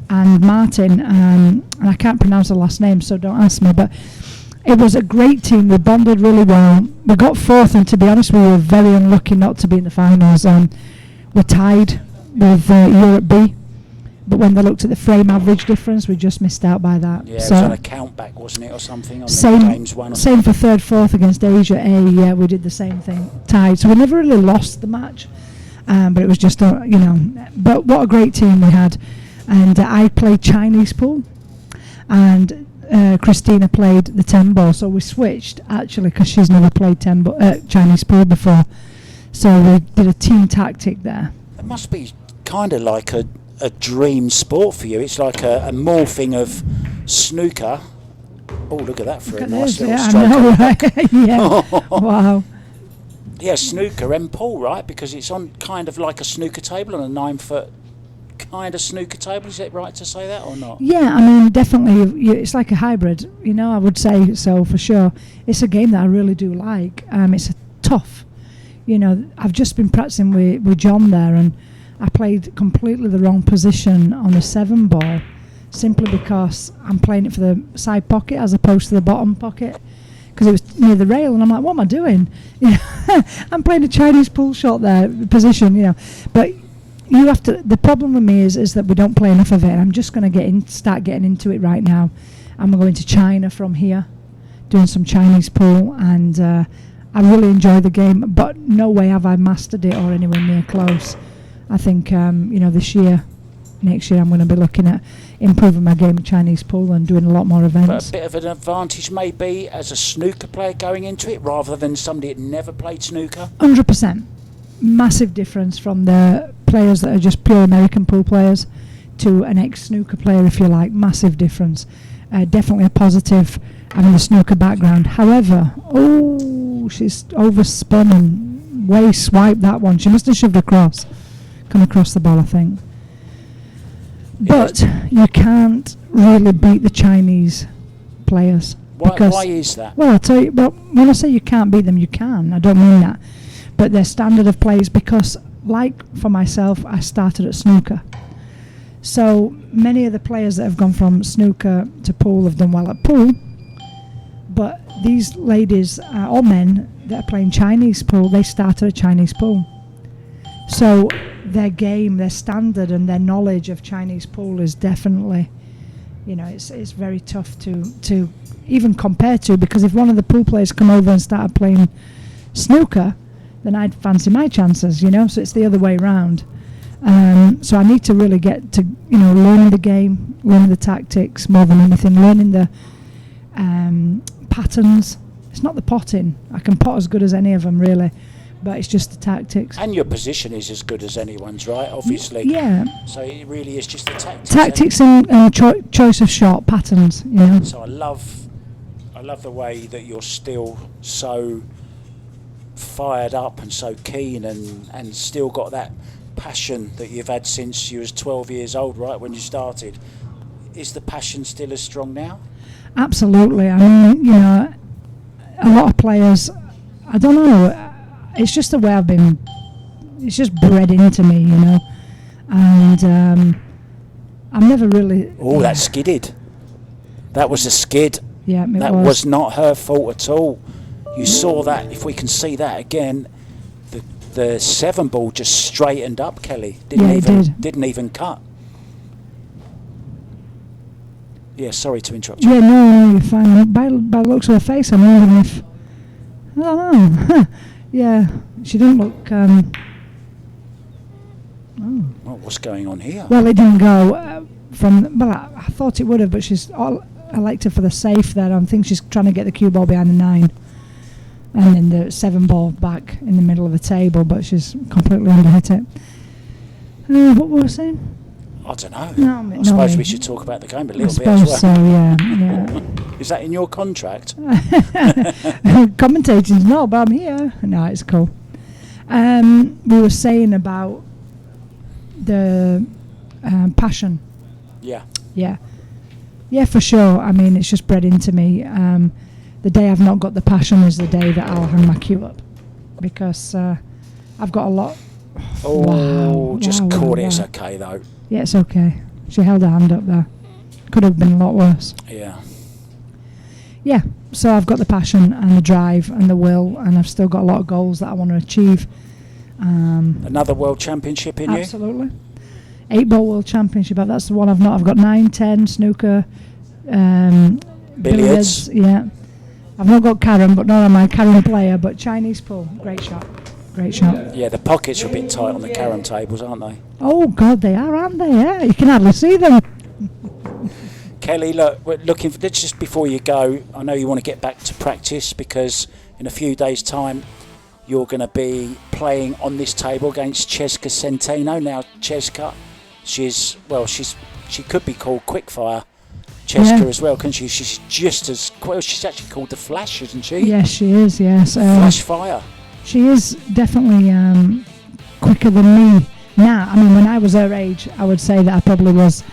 and Martin. And I can't pronounce the last name, so don't ask me. But it was a great team. We bonded really well. We got 4th, and to be honest, we were very unlucky not to be in the finals. We're tied with Europe B, but when they looked at the frame average difference, we just missed out by that. Yeah, so it was on a count back, wasn't it, or something? On Same for 3rd, 4th against Asia A. Yeah, we did the same thing, tied. So we never really lost the match, but it was just, But what a great team we had. And I played Chinese pool, and Christina played the 10 ball, so we switched actually because she's never played Chinese pool before, so we did a team tactic there. It must be kind of like a dream sport for you. It's like a morphing of snooker. Oh, look at that for a nice little stroke. I know, right? Yeah. Wow. Yeah, snooker and pool, right? Because it's on kind of like a snooker table on a 9-foot kind of snooker table. Is it right to say that or not? Yeah, I mean, definitely. It's like a hybrid, I would say so for sure. It's a game that I really do like. It's tough. I've just been practicing with John there, and I played completely the wrong position on the 7 ball, simply because I'm playing it for the side pocket as opposed to the bottom pocket. because it was near the rail, and I'm like, what am I doing? You know, I'm playing a Chinese pool shot there, position, you know. But you have to. The problem with me is that we don't play enough of it. I'm just going to start getting into it right now. I'm going to China from here, doing some Chinese pool, and I really enjoy the game. But no way have I mastered it or anywhere near close. I think this year, next year, I'm going to be looking at improving my game of Chinese pool and doing a lot more events. But a bit of an advantage maybe as a snooker player going into it rather than somebody that never played snooker? 100%. Massive difference from the players that are just pure American pool players to an ex-snooker player, if you like. Massive difference. Definitely a positive having a snooker background. However, she's overspun and way swiped that one. She must have shoved come across the ball, I think. But you can't really beat the Chinese players. Why is that? Well, I'll tell you. Well, when I say you can't beat them, you can. I don't mean that. But their standard of play is because, like for myself, I started at snooker. So many of the players that have gone from snooker to pool have done well at pool. But these ladies or men that are playing Chinese pool, they started at Chinese pool. So their game, their standard and their knowledge of Chinese pool is definitely, it's very tough to even compare to, because if one of the pool players come over and started playing snooker, then I'd fancy my chances, so it's the other way around. So I need to really get to, learning the game, learning the tactics more than anything, learning the patterns. It's not the potting. I can pot as good as any of them, really. But it's just the tactics. And your position is as good as anyone's, right? Obviously. Yeah. So it really is just the tactics. Tactics and choice of shot patterns, So I love the way that you're still so fired up and so keen and still got that passion that you've had since you was 12 years old, right, when you started. Is the passion still as strong now? Absolutely. I mean, a lot of players, I don't know, it's just the way it's just bred into me, and I'm never really... Oh, that skidded. That was a skid. Yeah, it that was not her fault at all. You saw that. If we can see that again, the 7 ball just straightened up, Kelly. Didn't even cut. Yeah, sorry to interrupt you. Yeah, no, you're fine. By the looks of her face, I'm wondering if... I don't know. Yeah, she didn't look... Well, what's going on here? Well, it didn't go from... Well, I thought it would have, but she's... I liked her for the safe there. I think she's trying to get the cue ball behind the 9. And then the 7 ball back in the middle of the table, but she's completely underhit it. What were we saying? I don't know. I suppose we should talk about the game a little bit as well. So, yeah. Is that in your contract? Commentating's not, but I'm here. No, it's cool. We were saying about the passion. Yeah. Yeah. Yeah, for sure. I mean, it's just bred into me. The day I've not got the passion is the day that I'll hang my cue up, because I've got a lot. Oh, caught it. It's okay, though. Yeah, it's okay. She held her hand up there. Could have been a lot worse. Yeah. Yeah, so I've got the passion and the drive and the will, and I've still got a lot of goals that I want to achieve. Another world championship in absolutely. 8 ball world championship, that's the one I've not. I've got 9, 10, snooker, billiards. Yeah. I've not got Karen, but not am I a Karen player, but Chinese pool, great shot. Yeah, the pockets are a bit tight on the carom tables, aren't they? Oh, God, they are, aren't they? Yeah, you can hardly see them. Kelly, look, we're looking for, just before you go, I know you want to get back to practice, because in a few days' time you're going to be playing on this table against Cheska Centeno. Now, Cheska, she could be called Quickfire Cheska as well, couldn't she? She's just as well. She's actually called the Flash, isn't she? Yes, she is. Yes, Flash Fire. She is definitely quicker than me now. I mean, when I was her age, I would say that I probably was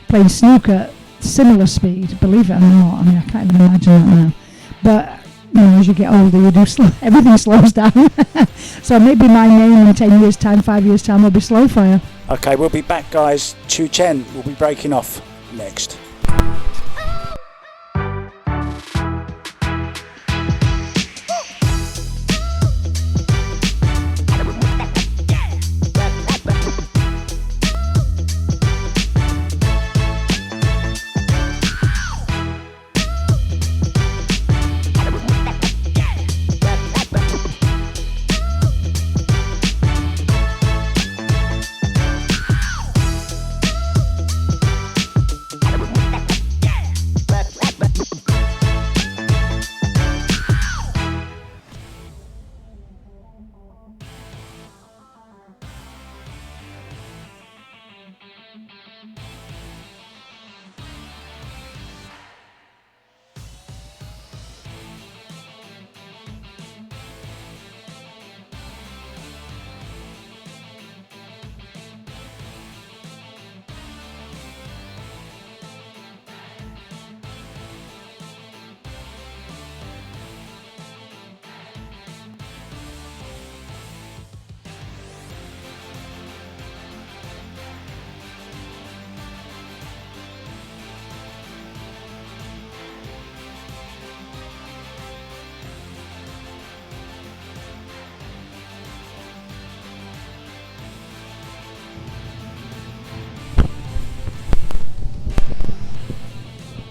playing snooker similar speed. Believe it or not, I mean, I can't even imagine that now. But as you get older, you do everything slows down. So maybe my name in 10 years' time, 5 years' time will be Slow Fire. Okay, we'll be back, guys. Tzu-Chien will be breaking off next.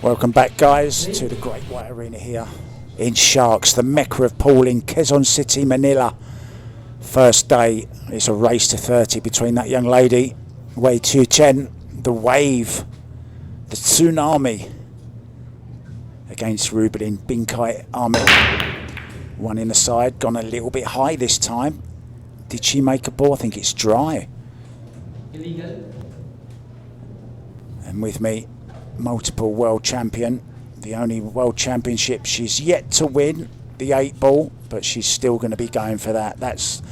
Welcome back, guys, to the Great White Arena here in Sharks, the Mecca of pool in Quezon City, Manila. First day, it's a race to 30 between that young lady, Wei Tzu-Chien, the wave, the tsunami, against Rubilen, Binkai, Amit. One in the side, gone a little bit high this time. Did she make a ball? I think it's dry. Illegal. And with me, multiple world champion, the only world championship she's yet to win, the 8 ball, but she's still going to be going for that. That's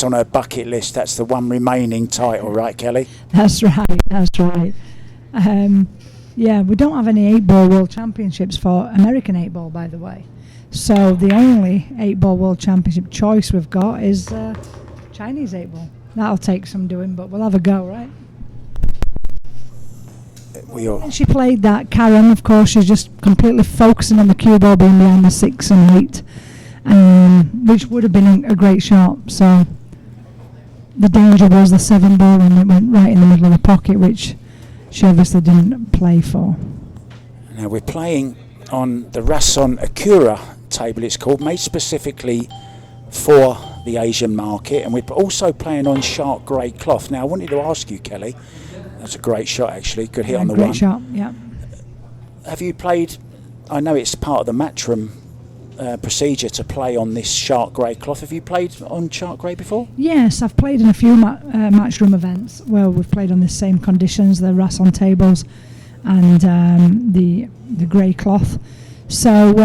on her bucket list. That's the one remaining title, right, Kelly? That's right. Yeah, we don't have any 8-ball world championships for American 8-ball, by the way. So the only 8-ball world championship choice we've got is Chinese 8-ball. That'll take some doing, but we'll have a go, right? And she played that Karen, of course. She's just completely focusing on the cue ball being behind the 6 and 8, which would have been a great shot. So the danger was the 7 ball, and it went right in the middle of the pocket, which she obviously didn't play for. Now we're playing on the Rason Akura table, it's called, made specifically for the Asian market, and we're also playing on shark grey cloth. Now I wanted to ask you, Kelly, that's a great shot actually, good hit on the one. Great shot, yeah. Have you played, I know it's part of the matchroom procedure to play on this shark grey cloth. Have you played on shark grey before? Yes, I've played in a few matchroom events where we've played on the same conditions, the Rason tables and the grey cloth. So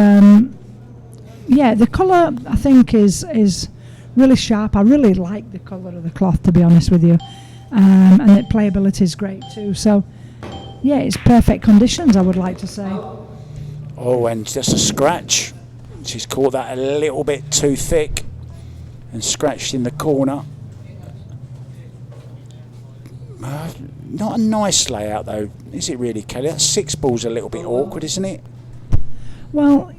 yeah, the colour I think is really sharp. I really like the colour of the cloth, to be honest with you, and the playability is great too. So yeah, it's perfect conditions, I would like to say. Oh, and just a scratch. She's caught that a little bit too thick and scratched in the corner. Not a nice layout though, is it really, Kelly? That 6 ball's a little bit awkward, isn't it? Well,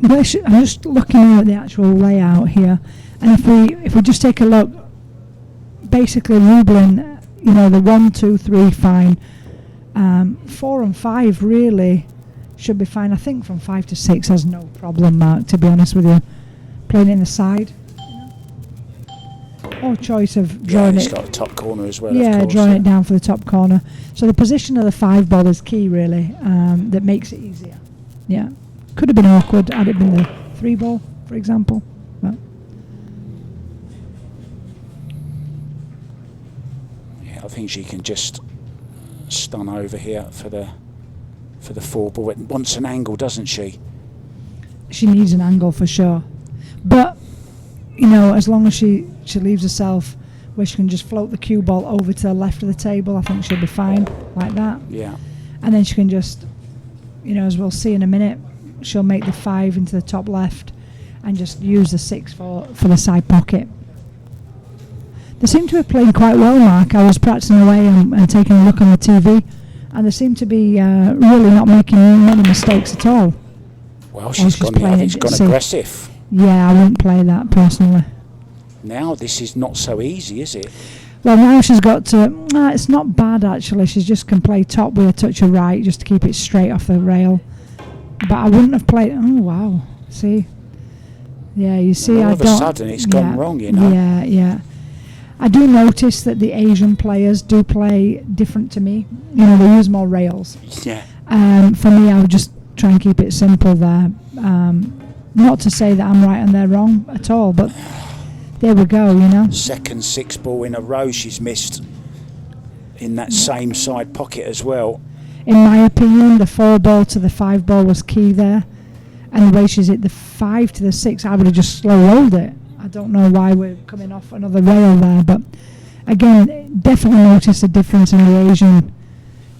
I'm just looking at the actual layout here, and if we just take a look, basically Rubilen, you know, the 1, 2, 3 fine, 4 and 5 really should be fine. I think from 5 to 6 has no problem, Mark, to be honest with you. Playing in the side, or choice of drawing it's got a top corner as well. Yeah, of course, drawing it down for the top corner. So the position of the 5 ball is key, really. That makes it easier. Yeah, could have been awkward had it been the 3 ball, for example. But yeah, I think she can just stun over here for the 4 ball. It wants an angle, doesn't she? She needs an angle for sure. But you know, as long as she leaves herself where she can just float the cue ball over to the left of the table, I think she'll be fine like that. Yeah. And then she can just, you know, as we'll see in a minute, she'll make the 5 into the top left and just use the 6 for the side pocket. They seem to be playing quite well, Mark. I was practicing away and taking a look on the TV, and they seem to be really not making many mistakes at all. Well, she's gone aggressive. Yeah, I wouldn't play that personally. Now this is not so easy, is it? Well, now she's got to... it's not bad, actually. She just can play top with a touch of right just to keep it straight off the rail. But I wouldn't have played... Oh, wow. See? Yeah, you see, all of a sudden it's gone wrong, you know? Yeah. I do notice that the Asian players do play different to me. You know, they use more rails. Yeah. For me, I would just try and keep it simple there. Not to say that I'm right and they're wrong at all, but there we go, you know. Second 6 ball in a row she's missed in that same side pocket as well. In my opinion, the 4 ball to the 5 ball was key there. And the way she's hit the 5 to the 6, I would have just slow rolled it. I don't know why we're coming off another rail there, but again, definitely notice the difference in the Asian.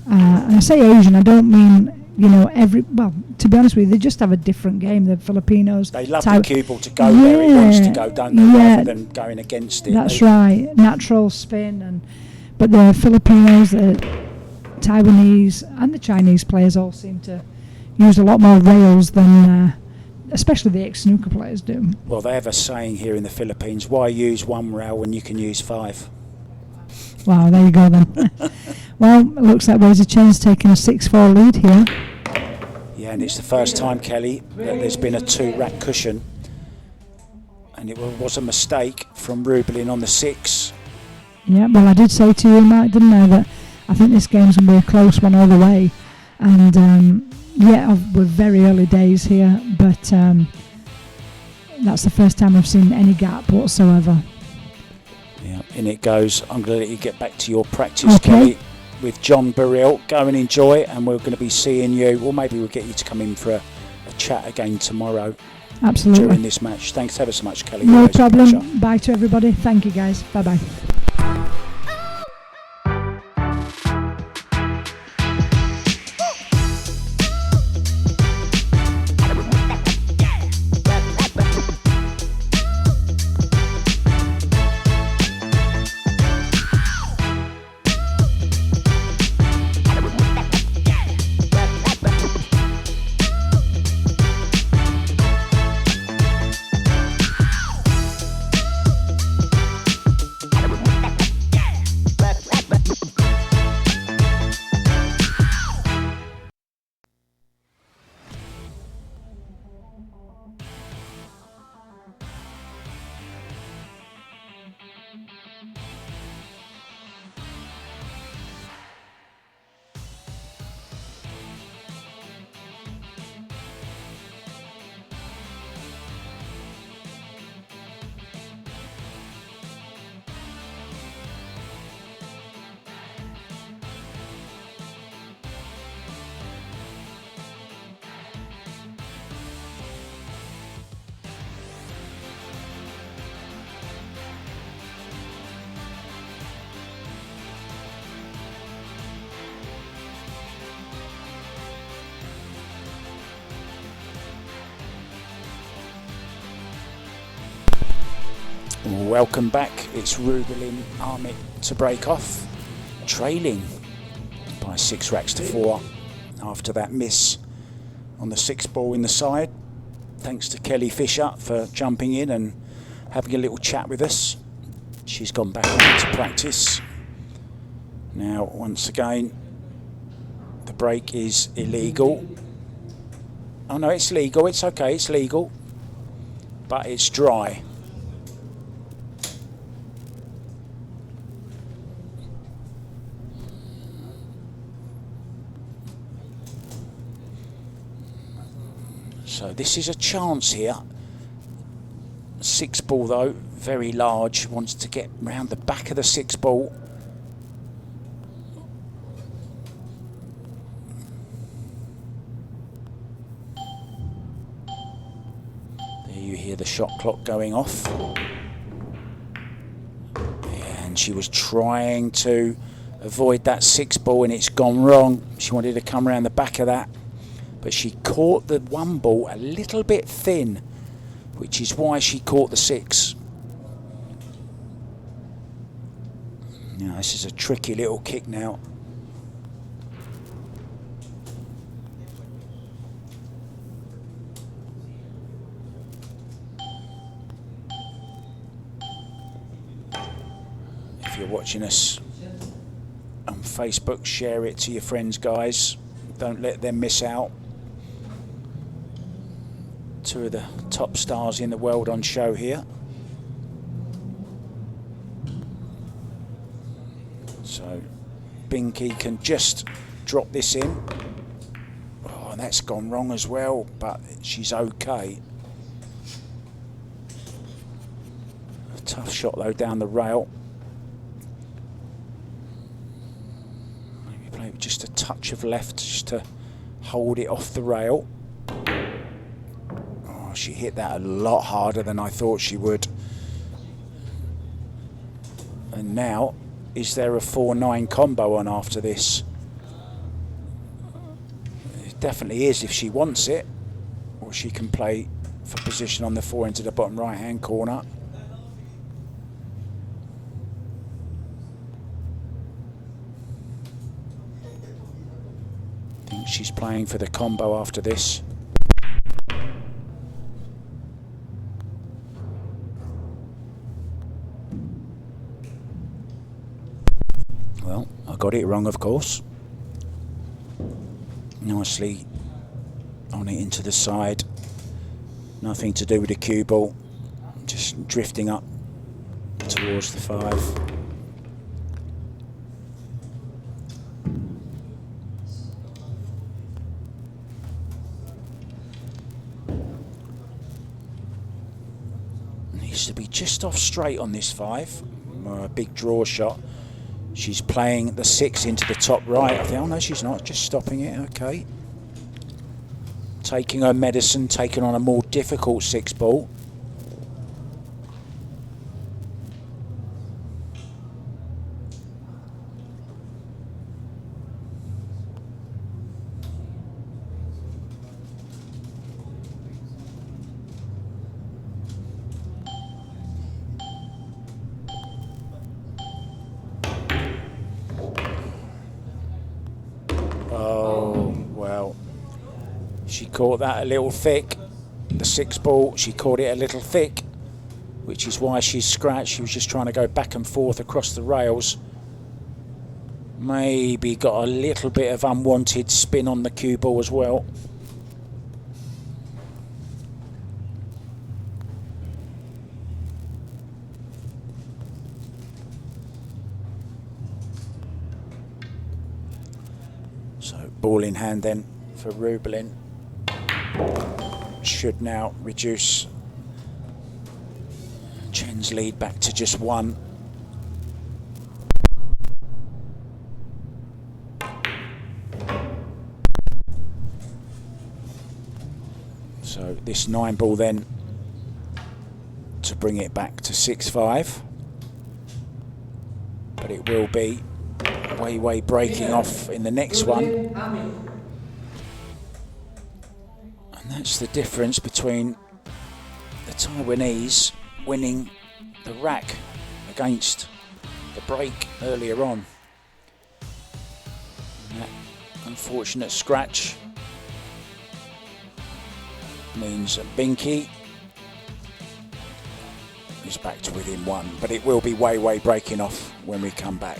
And I say Asian, I don't mean, you know, well, to be honest with you, they just have a different game. The Filipinos, they love the cue ball to go where it wants to go, don't they? Rather than going against it. That's right, natural spin. But the Filipinos, the Taiwanese, and the Chinese players all seem to use a lot more rails than, especially the ex-snooker players do. Well, they have a saying here in the Philippines: why use 1 rail when you can use 5? Wow, there you go then. Well, it looks like Wei Tzu-Chien's taking a 6-4 lead here. Yeah, and it's the first time, Kelly, that there's been a 2-rack cushion. And it was a mistake from Rubilen on the 6. Yeah, well, I did say to you, Mike, didn't I, that I think this game's going to be a close one all the way. And, we're very early days here, but that's the first time I've seen any gap whatsoever. Yeah, in it goes. I'm going to let you get back to your practice, Kelly, with John Burrell. Go and enjoy, and we're going to be seeing you. Well, maybe we'll get you to come in for a chat again tomorrow. Absolutely. During this match. Thanks ever so much, Kelly. No Always problem. Bye to everybody. Thank you, guys. Bye-bye. Welcome back. It's Rubilen Amit to break off, trailing by 6 racks to 4 after that miss on the 6th ball in the side. Thanks to Kelly Fisher for jumping in and having a little chat with us. She's gone back on to practice. Now, once again, the break is illegal. Oh no, it's legal. It's okay. It's legal, but it's dry. So this is a chance here. 6 ball though, very large, wants to get round the back of the 6 ball. There you hear the shot clock going off. And she was trying to avoid that 6 ball and it's gone wrong. She wanted to come around the back of that, but she caught the 1 ball a little bit thin, which is why she caught the 6. Now this is a tricky little kick now. If you're watching us on Facebook, share it to your friends, guys. Don't let them miss out. 2 of the top stars in the world on show here. So Binky can just drop this in. Oh, and that's gone wrong as well, but she's okay. A tough shot though down the rail. Maybe play with just a touch of left just to hold it off the rail. She hit that a lot harder than I thought she would. And now, is there a 4-9 combo on after this? It definitely is if she wants it. Or she can play for position on the 4 into the bottom right hand corner. I think she's playing for the combo after this. Well, I got it wrong, of course. Nicely on it into the side. Nothing to do with the cue ball. Just drifting up towards the 5. Needs to be just off straight on this 5. A big draw shot. She's playing the 6 into the top right. I think, oh no, she's not. Just stopping it. Okay. Taking her medicine, taking on a more difficult 6 ball. She caught that a little thick. The 6 ball, she caught it a little thick, which is why she's scratched. She was just trying to go back and forth across the rails. Maybe got a little bit of unwanted spin on the cue ball as well. So ball in hand then for Rubilen. Should now reduce Chien's lead back to just 1. So this 9 ball then to bring it back to 6-5. But it will be Wei breaking off in the next one. And that's the difference between the Taiwanese winning the rack against the break earlier on. And that unfortunate scratch means Binky is back to within 1, but it will be Wei breaking off when we come back.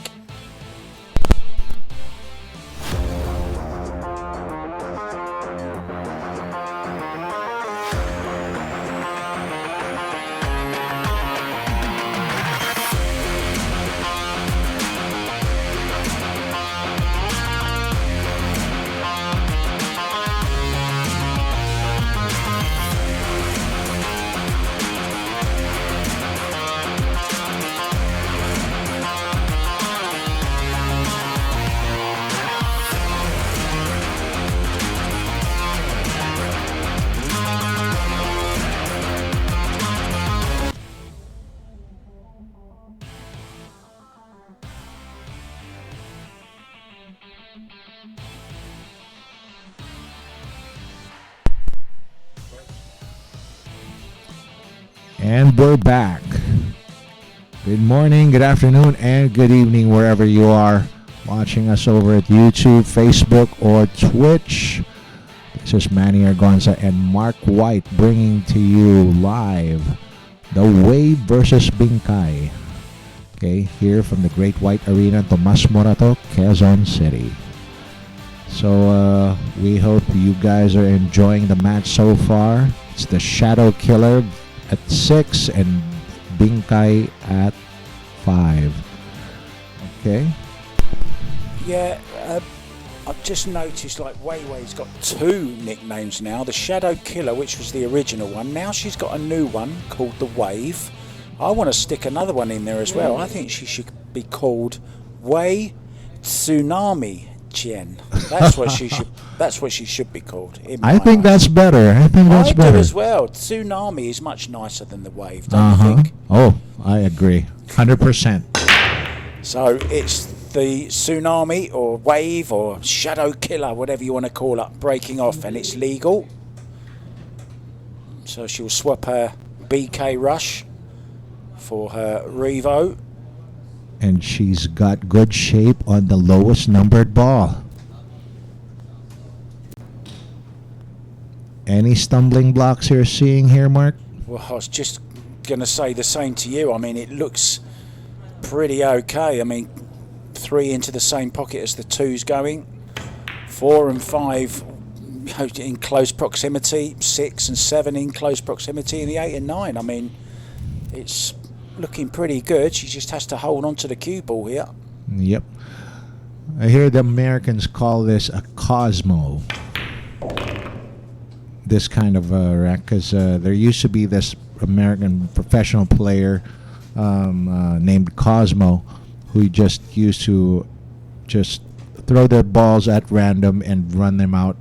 And we're back. Good morning, good afternoon, and good evening wherever you are watching us over at YouTube, Facebook, or Twitch. This is Manny Argonza and Mark White bringing to you live the Wei versus Binkai. Okay, here from the Great White Arena, Tomas Morato, Quezon City. So we hope you guys are enjoying the match so far. It's the Shadow Killer at 6 and Binkai at 5. Okay. Yeah, I've just noticed like Wei's got 2 nicknames now. The Shadow Killer, which was the original one. Now she's got a new one called the Wave. I want to stick another one in there as well. I think she should be called Wei Tzu-Chien. That's what she should. That's what she should be called. I think that's better. I think that's better. I do as well. Tsunami is much nicer than the Wave, don't you think? Oh, I agree. 100%. So it's the Tsunami or Wave or Shadow Killer, whatever you want to call it, breaking off, and it's legal. So she'll swap her BK Rush for her Revo. And she's got good shape on the lowest numbered ball. Any stumbling blocks you're seeing here, Mark? Well, I was just going to say the same to you. I mean, it looks pretty okay. I mean, 3 into the same pocket as the 2's going. 4 and 5, in close proximity, 6 and 7 in close proximity, and the 8 and 9. I mean, it's looking pretty good. She just has to hold on to the cue ball here. Yep. I hear the Americans call this a Cosmo. This kind of rack, because there used to be this American professional player named Cosmo, who just used to just throw their balls at random and run them out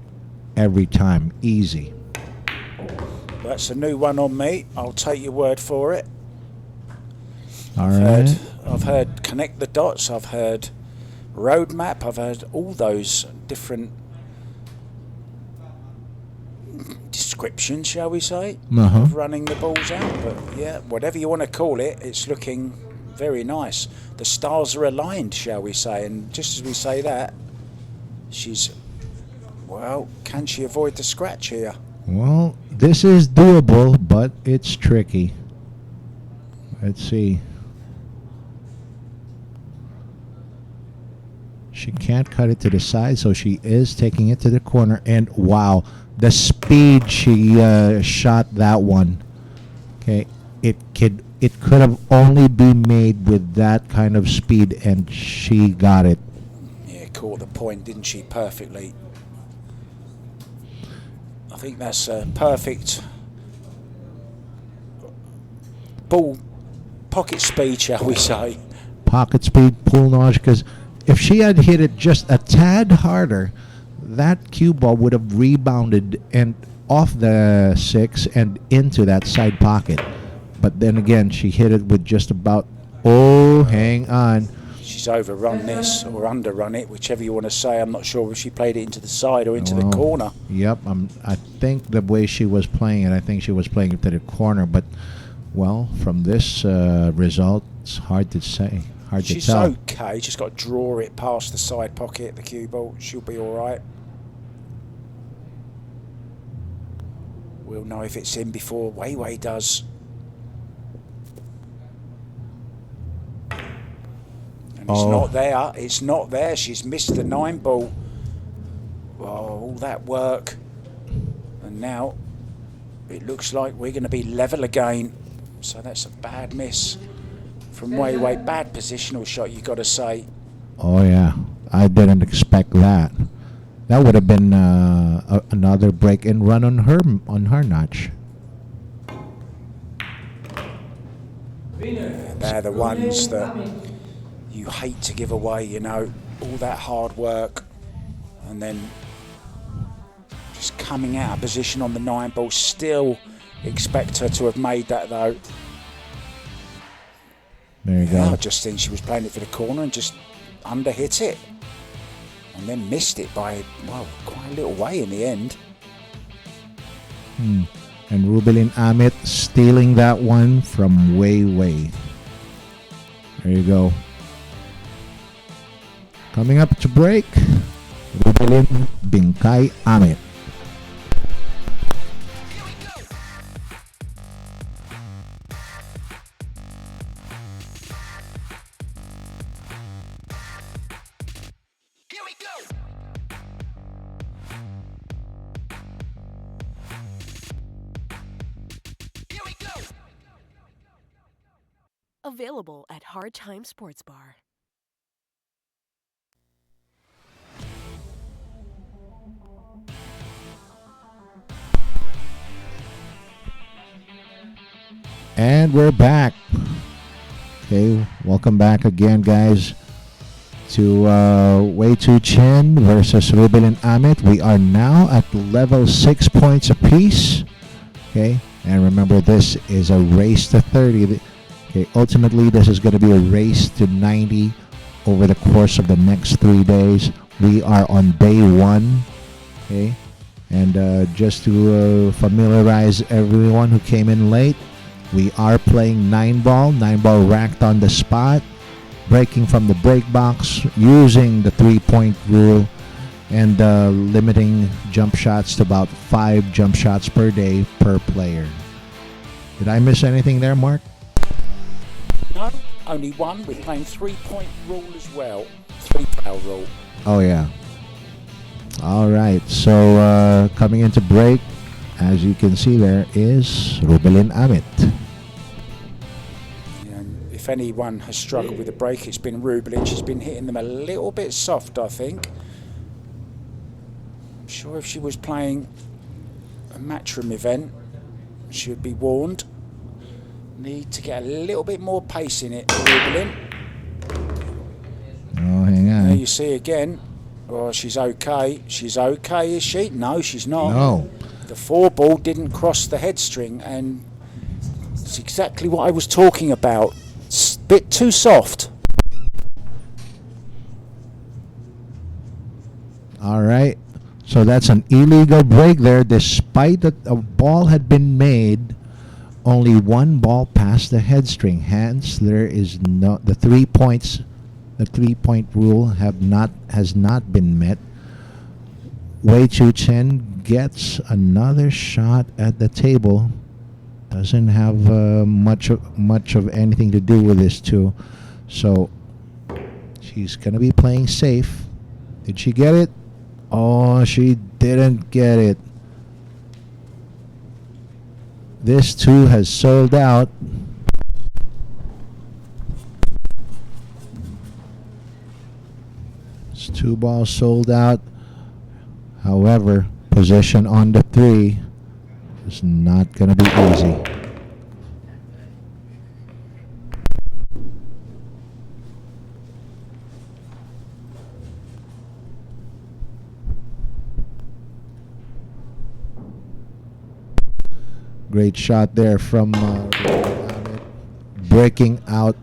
every time. Easy. That's a new one on me. I'll take your word for it. All right. I've heard connect the dots. I've heard roadmap. I've heard all those different descriptions, shall we say, of running the balls out. But yeah, whatever you want to call it, it's looking very nice. The stars are aligned, shall we say, and just as we say that, well, can she avoid the scratch here? Well, this is doable, but it's tricky. Let's see. She can't cut it to the side, so she is taking it to the corner. And wow, the speed she shot that one. Okay, it could have only been made with that kind of speed, and she got it. Yeah, caught the point, didn't she? Perfectly. I think that's a perfect ball pocket speed, shall we say? Pocket speed, pull notch, because if she had hit it just a tad harder, that cue ball would have rebounded and off the 6 and into that side pocket. But then again, she hit it with just about, hang on. She's overrun this or underrun it, whichever you want to say. I'm not sure if she played it into the side or into the corner. Yep, I think the way she was playing it, I think she was playing it to the corner. But, well, from this result, it's hard to say. She's okay. Just got to draw it past the side pocket, the cue ball. She'll be all right. We'll know if it's in before Wei does. And it's not there. It's not there. She's missed the 9 ball. Oh, all that work. And now it looks like we're going to be level again. So that's a bad miss from Wei. Bad positional shot, you got to say. Oh yeah, I didn't expect that. That would have been another break and run on her notch. They're the ones that you hate to give away, you know, all that hard work, and then just coming out of position on the 9 ball. Still expect her to have made that though. There you go. I just think she was playing it for the corner and just underhit it. And then missed it by, well, quite a little way in the end. And Rubilen Amit stealing that one from Wei. There you go. Coming up to break, Rubilen Bingkay Amit. Available at Hard Time Sports Bar. And we're back. Okay, welcome back again, guys, to Wei Tzu-Chien versus Rubilen Amit. We are now at level 6 points apiece. Okay, and remember, this is a race to 30. Okay, ultimately, this is going to be a race to 90 over the course of the next 3 days. We are on day 1. Okay, and just to familiarize everyone who came in late, we are playing 9-ball racked on the spot, breaking from the break box, using the 3-point rule, and limiting jump shots to about 5 jump shots per day per player. Did I miss anything there, Mark? No, only one. We're playing 3-point rule as well. 3-foul rule. Oh, yeah. All right, so coming into break, as you can see there is Rubilen Amit. And if anyone has struggled with the break, it's been Rubilen. She's been hitting them a little bit soft, I think. I'm sure if she was playing a matchroom event, she would be warned. Need to get a little bit more pace in it, Rubilen. Oh, hang on. There you see again. Oh, she's okay. She's okay, is she? No, she's not. No. The 4 ball didn't cross the head string, and it's exactly what I was talking about. It's a bit too soft. All right. So that's an illegal break there. Despite that a ball had been made, only 1 ball passed the head string. Hence, there is no the 3 points. The 3-point rule has not been met. Wei Tzu-Chien gets another shot at the table. Doesn't have much of anything to do with this too. So she's gonna be playing safe. Did she get it? Oh, she didn't get it. This too has sold out. It's 2 balls sold out. However, possession on the 3 is not going to be easy. Great shot there from Amit. Breaking out.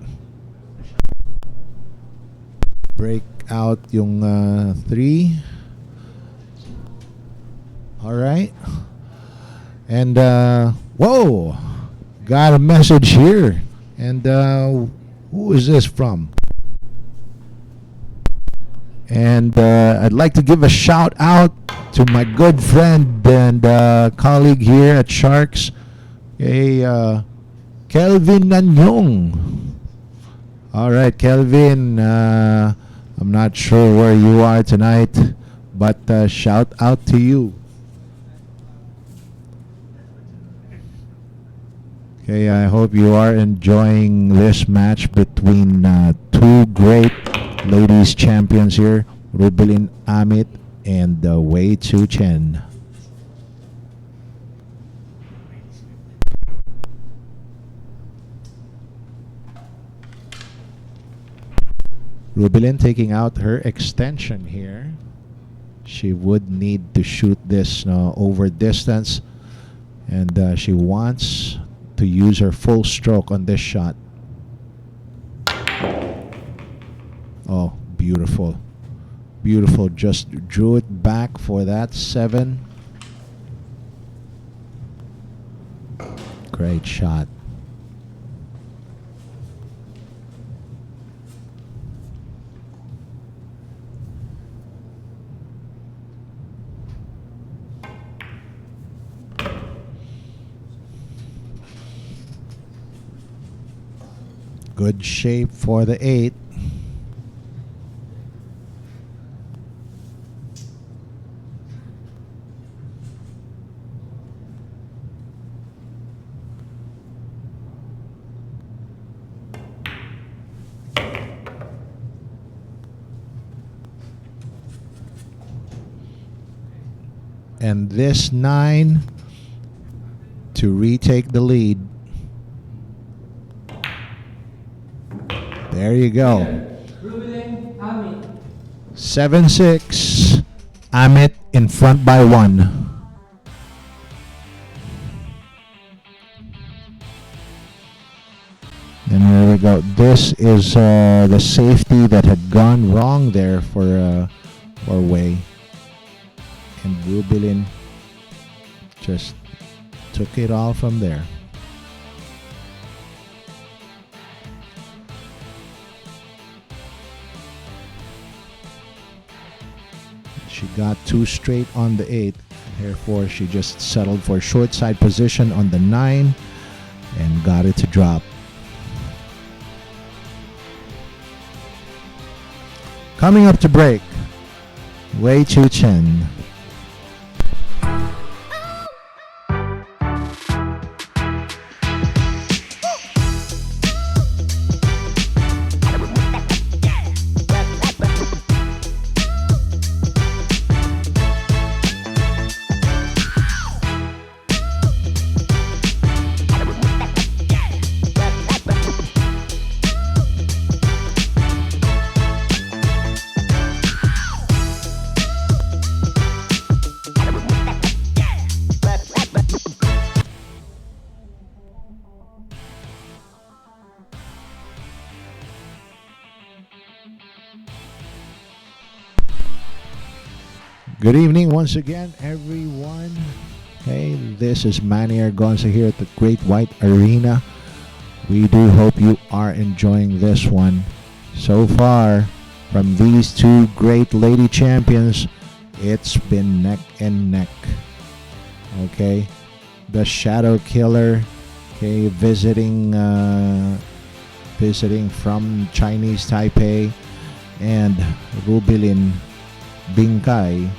Break out yung 3. All right. And whoa, got a message here. And who is this from? And I'd like to give a shout out to my good friend and colleague here at Sharks, Kelvin Nanyong. All right, Kelvin, I'm not sure where you are tonight, but shout out to you. Okay, I hope you are enjoying this match between 2 great ladies champions here, Rubilen Amit and Wei Tzu-Chien. Rubilen taking out her extension here. She would need to shoot this over distance, and she wants to use her full stroke on this shot. Oh, beautiful. Beautiful. Just drew it back for that 7. Great shot. Good shape for the 8. And this 9 to retake the lead. There you go. Rubilen, Amit. 7-6. Amit in front by 1. And here we go. This is the safety that had gone wrong there for Wei. And Rubilen just took it all from there. She got 2 straight on the 8. Therefore, she just settled for short side position on the 9 and got it to drop. Coming up to break, Wei Tzu-Chien. Good evening once again, everyone. Hey, this is Manny Argonza here at the Great White Arena. We do hope you are enjoying this one. So far, from these two great lady champions, it's been neck and neck. Okay, the Shadow Killer, okay, visiting from Chinese Taipei, and Rubilen Bingkai.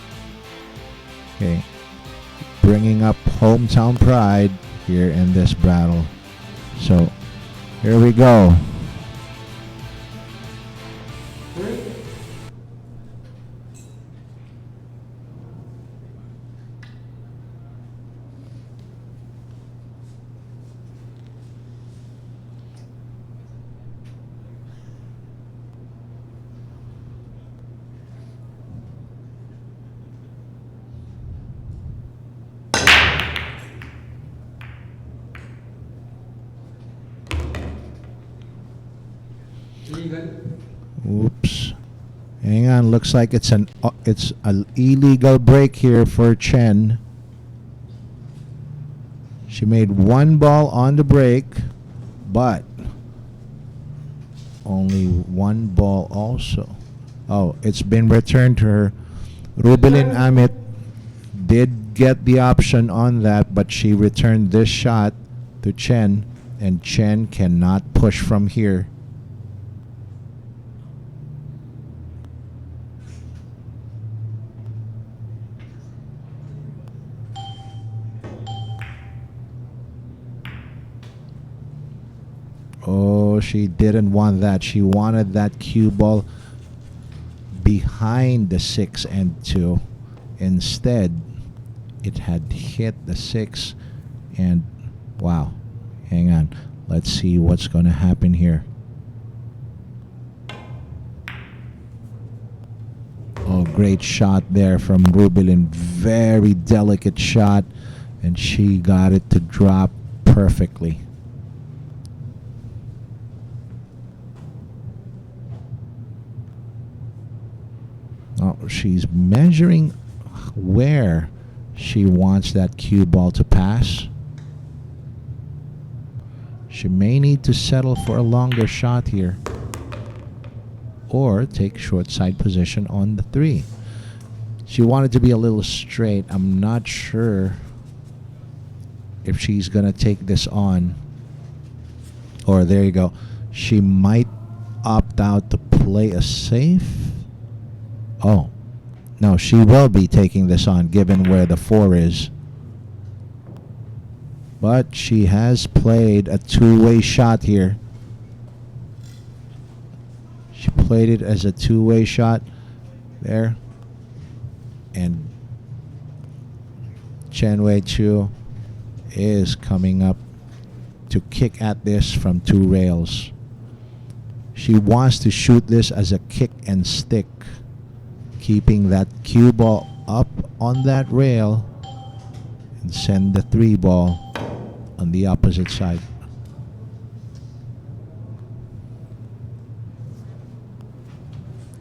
Okay, bringing up hometown pride here in this battle. So, here we go. Oops. Hang on, looks like it's an illegal break here for Chen. She made one ball on the break, but only one ball also. Oh, it's been returned to her. Rubilen Amit did get the option on that, but she returned this shot to Chen, and Chen cannot push from here. Oh, she didn't want that. She wanted that cue ball behind the 6 and 2. Instead, it had hit the 6, and wow. Hang on. Let's see what's going to happen here. Oh, great shot there from Rubilen. Very delicate shot, and she got it to drop perfectly. Oh, she's measuring where she wants that cue ball to pass. She may need to settle for a longer shot here, or take short side position on the 3. She wanted to be a little straight. I'm not sure if she's gonna take this on. Or there you go. She might opt out to play a safe. Oh, no, she will be taking this on given where the 4 is. But she has played a two-way shot here. She played it as a two-way shot there. And Chen Wei Chu is coming up to kick at this from 2 rails. She wants to shoot this as a kick and stick, keeping that cue ball up on that rail and send the 3 ball on the opposite side.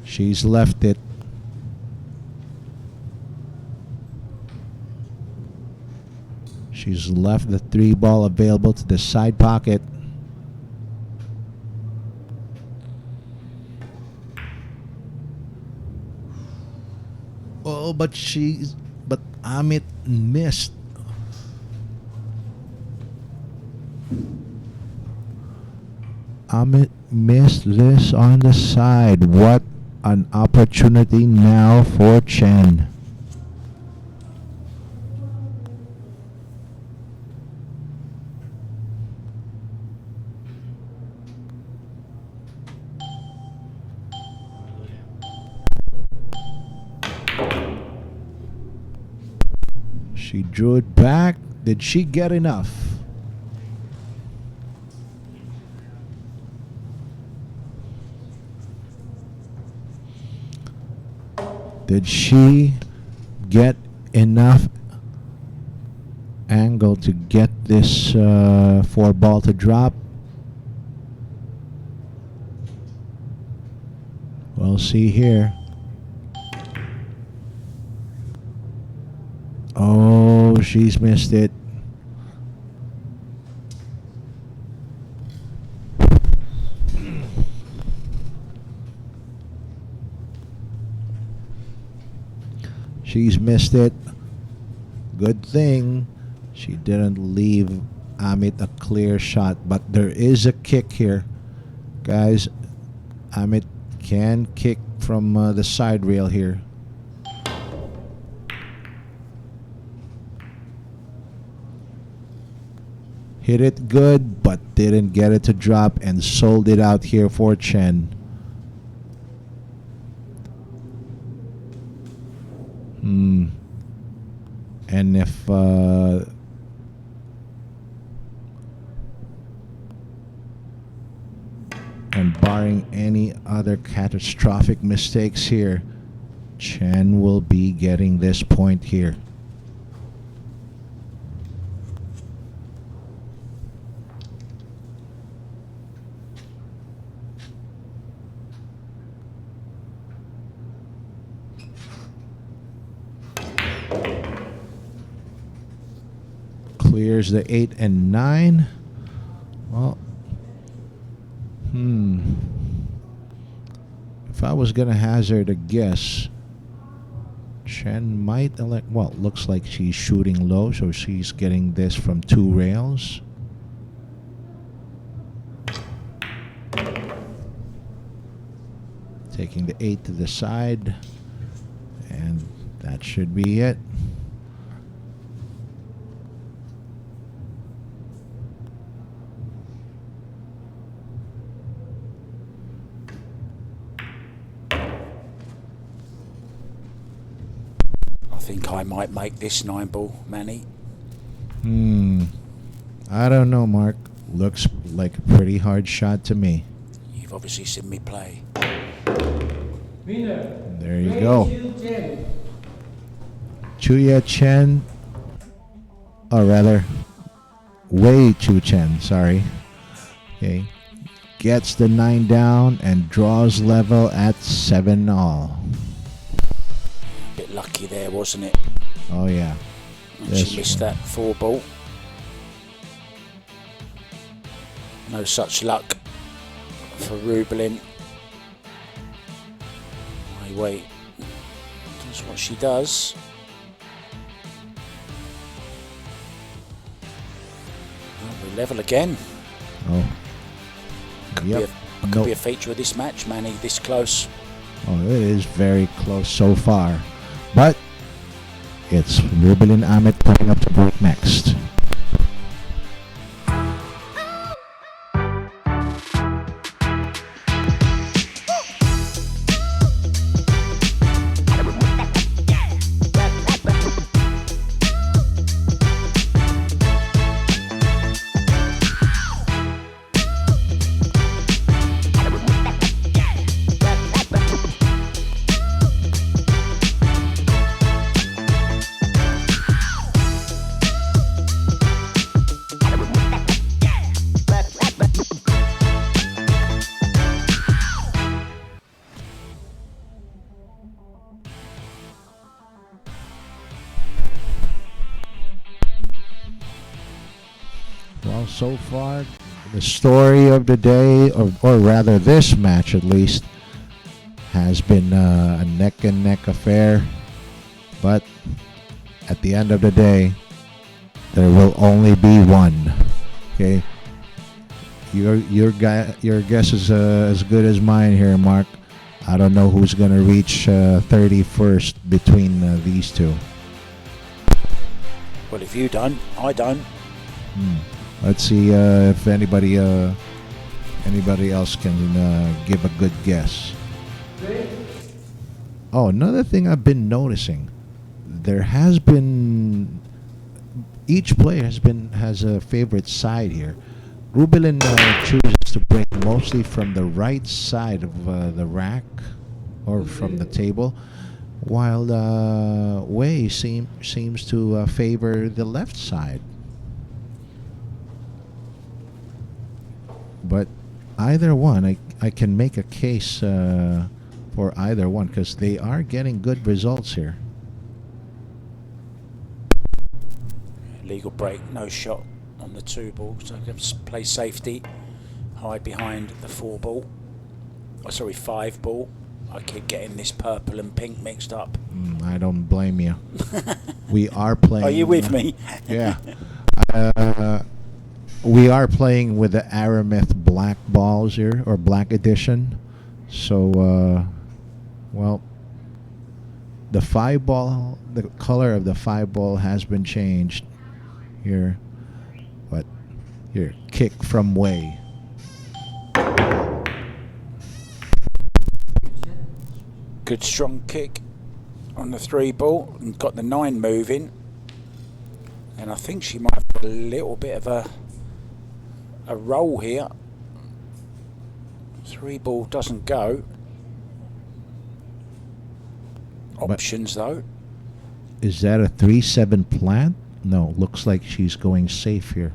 She's left it. She's left the 3 ball available to the side pocket. Oh, but Amit missed. Amit missed this on the side. What an opportunity now for Chen. She drew it back. Did she get enough? Did she get enough angle to get this 4-ball to drop? We'll see here. Oh, she's missed it. She's missed it. Good thing she didn't leave Amit a clear shot, but there is a kick here. Guys, Amit can kick from the side rail here. Hit it good, but didn't get it to drop and sold it out here for Chen. And if and barring any other catastrophic mistakes here, Chen will be getting this point here. Clears the 8 and 9. Well, if I was gonna hazard a guess, Chen might elect. Well, looks like she's shooting low, so she's getting this from 2 rails. Taking the 8 to the side, and that should be it. I think I might make this 9-ball, Manny. I don't know, Mark. Looks like a pretty hard shot to me. You've obviously seen me play. Winner. There you go. Wei Tzu-Chien, or rather, Wei Tzu-Chien, sorry. Okay. Gets the 9 down and draws level at 7-all. Bit lucky there, wasn't it? Oh, yeah. She missed that 4-ball. No such luck for Rubilen. Wait. That's what she does. Well, we level again. Oh. Could be a feature of this match, Manny, this close. Oh, it is very close so far. But it's Rubilen Amit coming up to break next. Well, so far, the story of the day, or rather this match at least, has been a neck-and-neck affair. But at the end of the day, there will only be one. Okay, your guess is as good as mine here, Mark. I don't know who's going to reach 31st between these two. Well, if you don't, I don't. Let's see if anybody else can give a good guess. Oh, another thing I've been noticing, there has been each player has a favorite side here. Rubilen chooses to break mostly from the right side of the rack or from the table, while Wei seems to favor the left side. But either one, I can make a case for either one because they are getting good results here. Legal break, no shot on the 2 ball, so I can play safety, hide behind the 4 ball. Oh, sorry, 5 ball. I keep getting this purple and pink mixed up. I don't blame you. We are playing. Are you with me? Yeah. We are playing with the Aramith black balls here, or black edition. So, well, the 5 ball, the color of the 5 ball has been changed here. But here, kick from Wei. Good strong kick on the 3 ball and got the 9 moving. And I think she might have a little bit of a roll here. 3 ball doesn't go. Options though. Is that a 3-7 plant? No, looks like she's going safe here.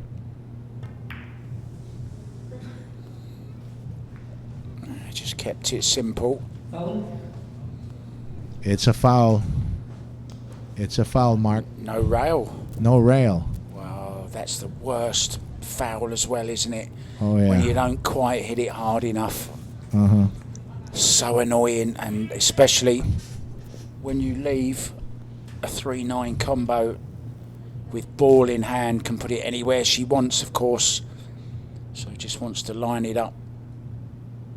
Just kept it simple. Foul. It's a foul. It's a foul, Mark. No rail. No rail. Wow, that's the worst foul as well, isn't it? Oh, yeah. When you don't quite hit it hard enough. Uh-huh. So annoying, and especially when you leave a 3-9 combo with ball in hand, can put it anywhere she wants, of course. So just wants to line it up.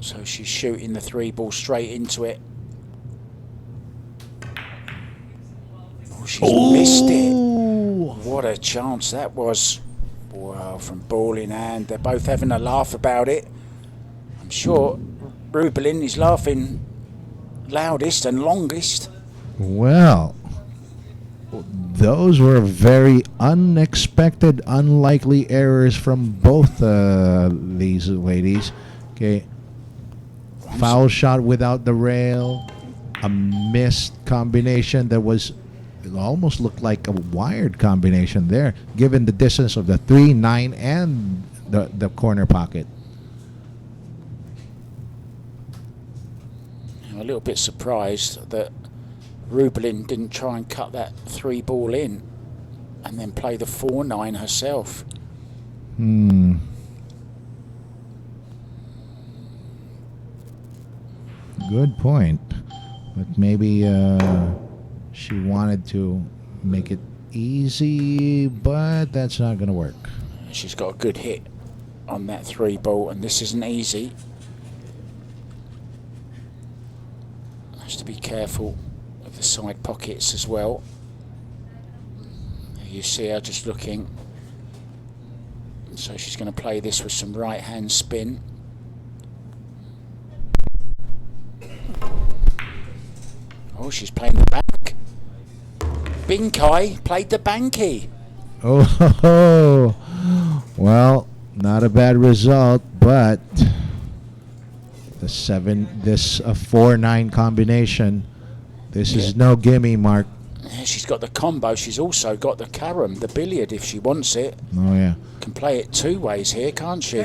So she's shooting the 3 ball straight into it. Oh, she's missed it. What a chance that was. Wow, from ball in hand. They're both having a laugh about it. I'm sure Rubilen is laughing loudest and longest. Well, those were very unexpected, unlikely errors from both these ladies. Okay, foul shot without the rail, a missed combination that was, it almost looked like a wired combination there, given the distance of the 3-9 and the corner pocket. I'm a little bit surprised that Rubilen didn't try and cut that 3 ball in and then play the 4-9 herself. Good point. But maybe she wanted to make it easy, but that's not going to work. She's got a good hit on that 3 ball, and this isn't easy. Has to be careful of the side pockets as well. You see her just looking. So she's going to play this with some right hand spin. Oh, she's playing the back. Binkai played the banky. Oh, well, not a bad result, but this 4-9 combination, this is no gimme, Mark. Yeah, she's got the combo. She's also got the carom, the billiard, if she wants it. Oh, yeah. Can play it 2 ways here, can't she?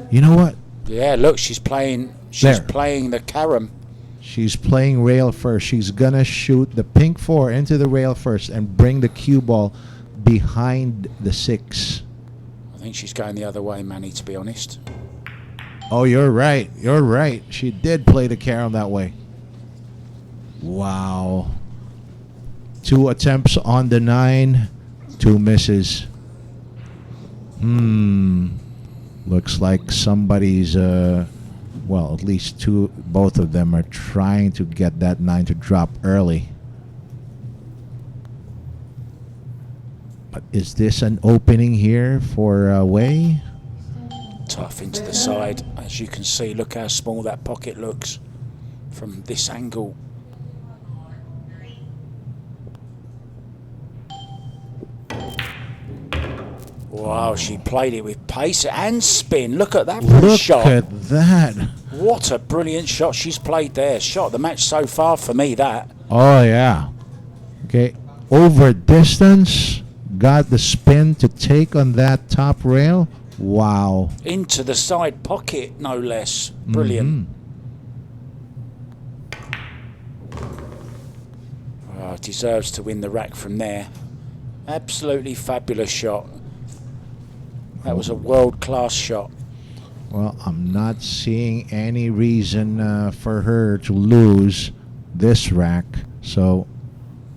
You know what? Yeah, look, she's playing the carom. She's playing rail first. She's going to shoot the pink 4 into the rail first and bring the cue ball behind the 6. I think she's going the other way, Manny, to be honest. Oh, you're right. You're right. She did play the carom that way. Wow. 2 attempts on the 9, 2 misses. Looks like somebody's well, at least both of them are trying to get that 9 to drop early. But is this an opening here for Wei? Tough into the side. As you can see, look how small that pocket looks from this angle. Wow, she played it with pace and spin. Look at that shot. Look at that. What a brilliant shot she's played there. Shot of the match so far for me, that. Oh, yeah. Okay. Over distance. Got the spin to take on that top rail. Wow. Into the side pocket, no less. Brilliant. Oh, deserves to win the rack from there. Absolutely fabulous shot. That was a world-class shot. Well, I'm not seeing any reason for her to lose this rack. So,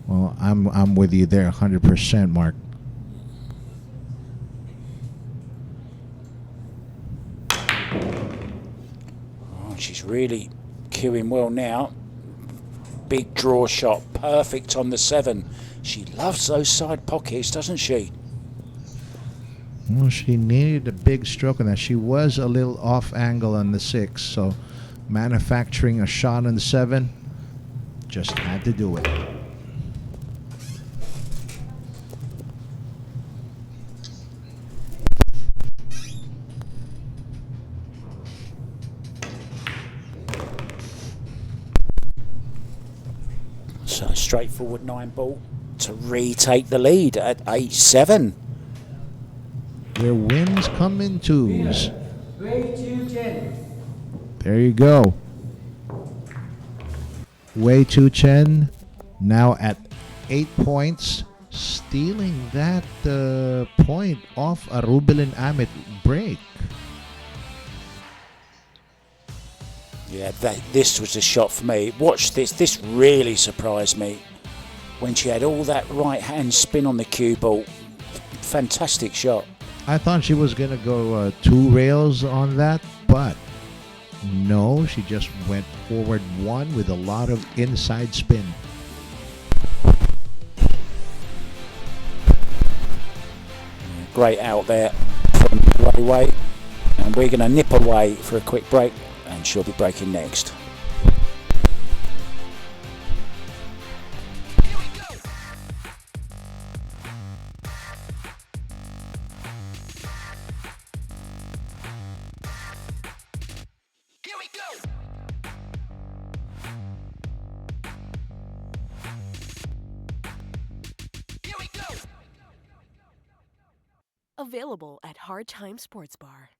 well, I'm with you there, 100%, Mark. Oh, she's really queuing well now. Big draw shot, perfect on the 7. She loves those side pockets, doesn't she? Well, she needed a big stroke on that. She was a little off angle on the 6, so manufacturing a shot on the 7, just had to do it. So straightforward 9 ball to retake the lead at 8-7. Their wins come in twos. Wei Tzu-Chien. There you go. Wei Tzu-Chien now at 8 points, stealing that point off a Rubilen Amit break. Yeah, this was a shot for me. Watch this. This really surprised me when she had all that right hand spin on the cue ball. Fantastic shot. I thought she was going to go 2 rails on that, but no, she just went forward 1 with a lot of inside spin. Great out there from Wei. And we're going to nip away for a quick break, and she'll be breaking next. Available at Hard Time Sports Bar.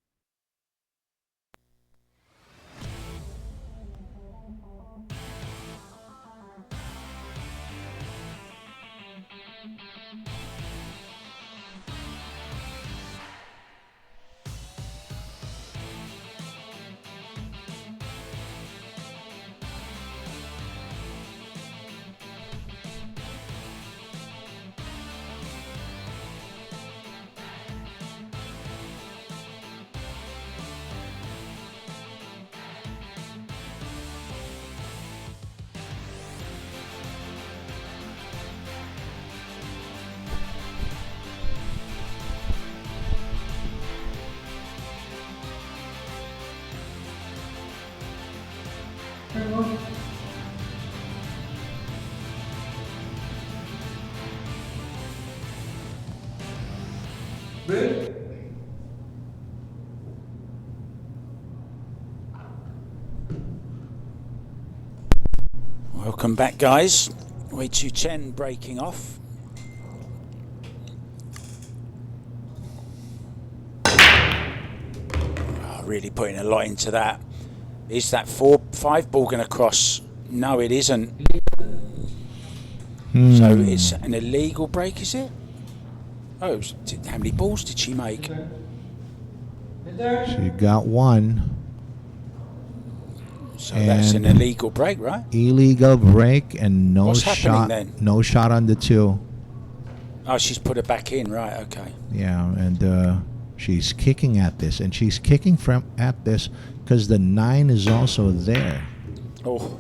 Break. Welcome back, guys. Wei Tzu-Chien breaking off. Oh, really putting a lot into that. Is that 4-5 ball going to cross? No, it isn't. So it's an illegal break, is it? Oh, how many balls did she make? She got 1. So that's an illegal break, right? Illegal break and no What's happening shot. then? No shot on the 2. Oh, she's put it back in, right? Okay. Yeah, and she's kicking at this, and she's kicking at this because the 9 is also there. Oh,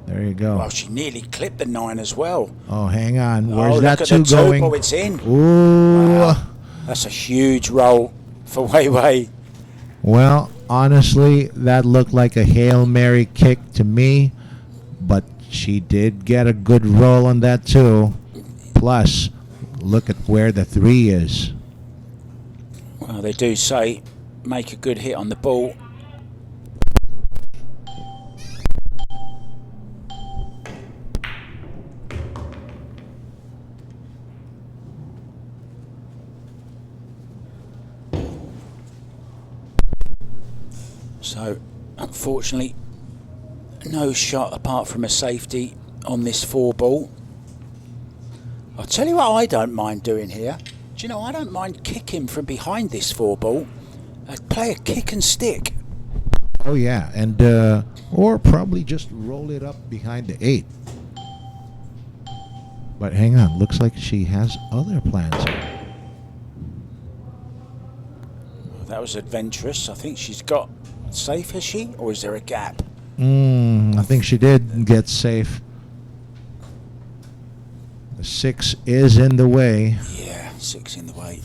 There you go. well, she nearly clipped the 9 as well. Oh, hang on. Where's Oh, that look at 2 the 2. going? Oh, it's in. Ooh. Wow. That's a huge roll for Wei Wei. Well, honestly, that looked like a Hail Mary kick to me, but she did get a good roll on that too. Plus, look at where the 3 is. Well, they do say make a good hit on the ball. So, unfortunately, no shot apart from a safety on this 4 ball. I'll tell you what I don't mind doing here. Do you know, I don't mind kicking from behind this 4 ball. I'd play a kick and stick. Oh yeah, and or probably just roll it up behind the 8. But hang on, looks like she has other plans here. Well, that was adventurous. I think she's got safe, has she? Or is there a gap? I think she did get safe. The 6 is in the way. Yeah, 6 in the way.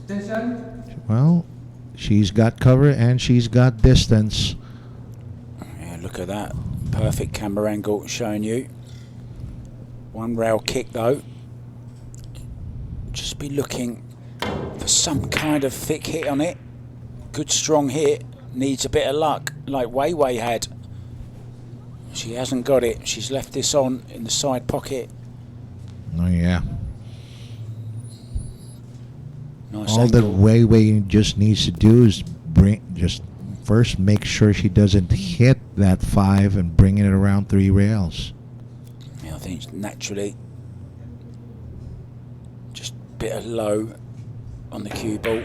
Attention. Well, she's got cover and she's got distance. Yeah, look at that. Perfect camera angle showing you. 1 rail kick though. Just be looking for some kind of thick hit on it. Good strong hit. Needs a bit of luck like Wei Wei had. She hasn't got it. She's left this on in the side pocket. Oh yeah. Nice All that angle. Wei Wei just needs to do is just first make sure she doesn't hit that 5 and bring it around 3 rails. Yeah, I think naturally just a bit of low on the cue ball.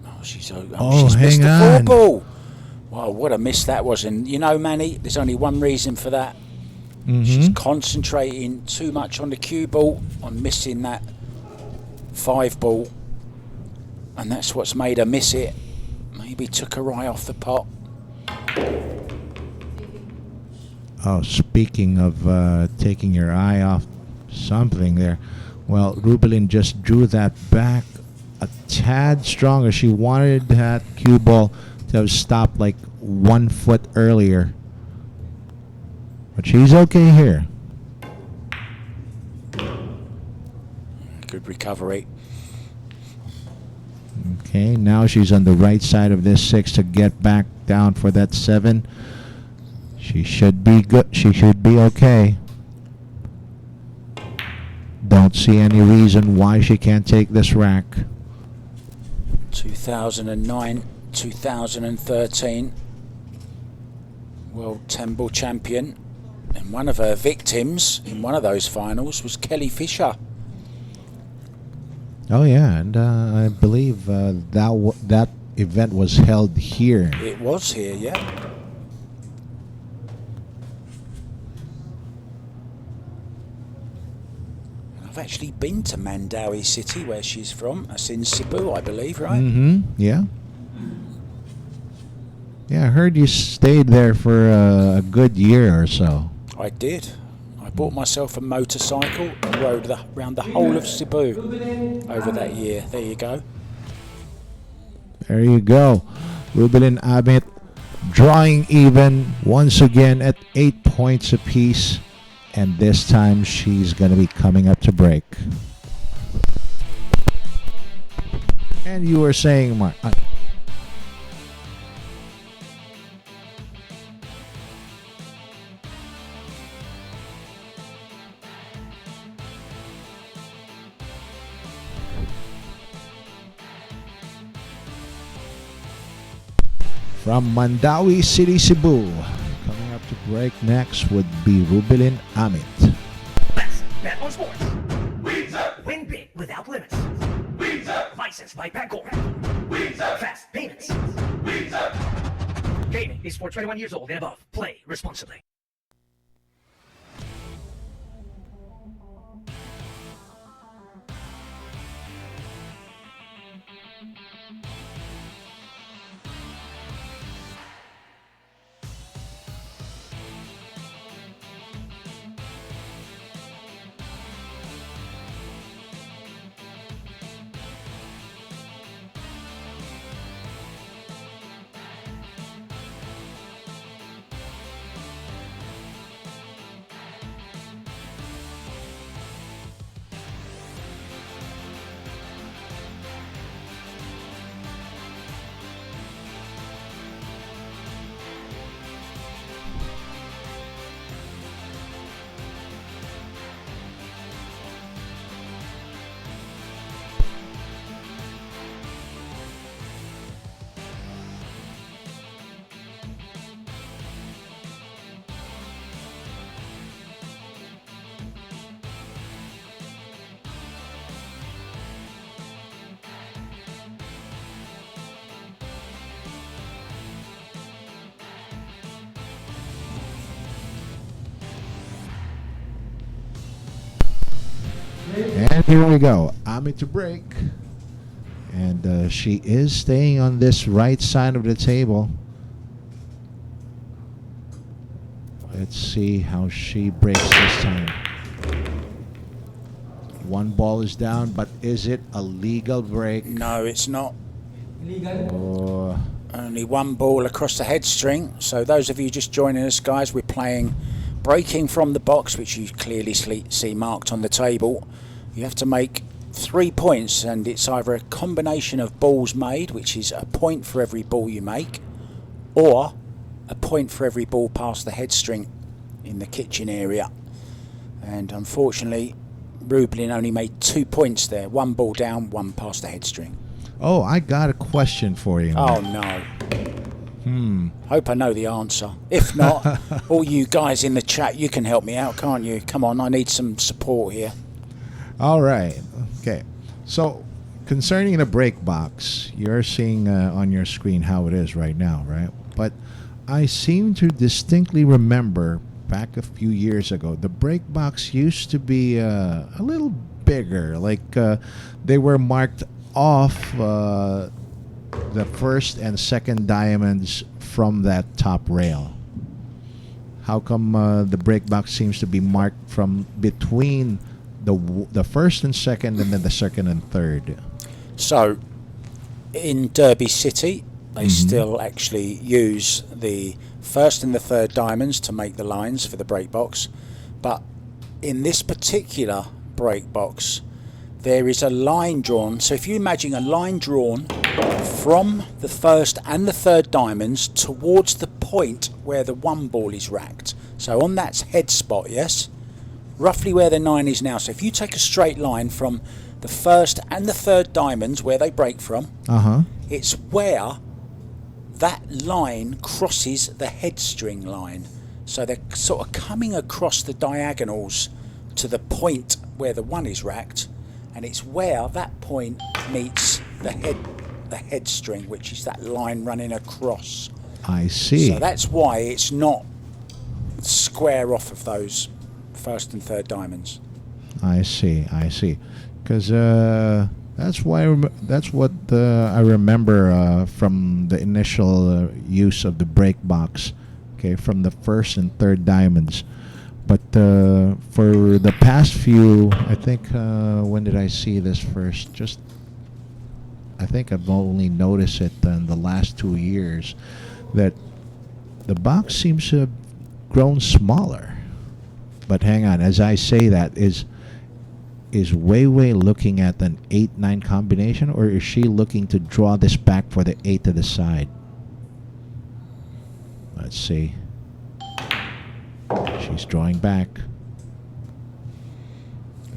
Oh, she's missed hang the 4 on. ball. Wow, what a miss that was. And you know, Manny, there's only one reason for that. She's concentrating too much on the cue ball, on missing that 5 ball. And that's what's made her miss it. Maybe took her eye off the pot. Oh, speaking of taking your eye off something there, well, Rubilen just drew that back a tad stronger. She wanted that cue ball to have stopped like 1 foot earlier. But she's okay here. Good recovery. Okay, now she's on the right side of this 6 to get back down for that 7. She should be good. She should be okay. Don't see any reason why she can't take this rack. 2009, 2013 World 10 ball champion. And one of her victims in one of those finals was Kelly Fisher. Oh yeah, and I believe that event was held here. It was here, yeah. I've actually been to Mandawi City, where she's from. That's in Cebu, I believe, right? Yeah. Yeah, I heard you stayed there for a good year or so. I did. I bought myself a motorcycle and rode around the whole of Cebu over that year. There you go. There you go. Rubilen Amit drawing even once again at 8 points apiece. And this time she's going to be coming up to break. And you were saying, Mark. From Mandawi City, Cebu. Coming up to break next would be Rubilen Amit. Let's bet on sports. Win big without limits. Licensed by Pagcor. Fast payments. Gaming is for 21 years old and above. Play responsibly. Here we go. Amit to break. And she is staying on this right side of the table. Let's see how she breaks this time. One ball is down, but is it a legal break? No, it's not. Legal. Oh, Only one ball across the head string. So those of you just joining us, guys, we're playing breaking from the box, which you clearly see marked on the table. You have to make 3 points, and it's either a combination of balls made, which is a point for every ball you make, or a point for every ball past the head string in the kitchen area. And unfortunately, Rubilen only made 2 points there. One ball down, one past the head string. oh, I got a question for you. Oh no. Hope I know the answer. If not, all you guys in the chat, you can help me out, can't you? Come on, I need some support here. All right. Okay. So, concerning the break box, you're seeing on your screen how it is right now, right? But I seem to distinctly remember back a few years ago, the break box used to be a little bigger. Like they were marked off the first and second diamonds from that top rail. How come the break box seems to be marked from between the first and second, and then the second and third? So, in Derby City, they still actually use the first and the third diamonds to make the lines for the break box. But in this particular break box, there is a line drawn. So if you imagine a line drawn from the first and the third diamonds towards the point where the one ball is racked. So on that head spot, yes? Roughly where the 9 is now. So if you take a straight line from the first and the third diamonds where they break from, it's where that line crosses the head string line. So they're sort of coming across the diagonals to the point where the 1 is racked, and it's where that point meets the head string, which is that line running across. I see. So that's why it's not square off of those first and third diamonds. I see. Because that's why that's what I remember from the initial use of the break box. Okay, from the first and third diamonds. But for the past few, I think when did I see this first? I think I've only noticed it in the last 2 years that the box seems to have grown smaller. But hang on, as I say that, is Wei Wei looking at an 8-9 combination, or is she looking to draw this back for the 8 to the side? Let's see. She's drawing back.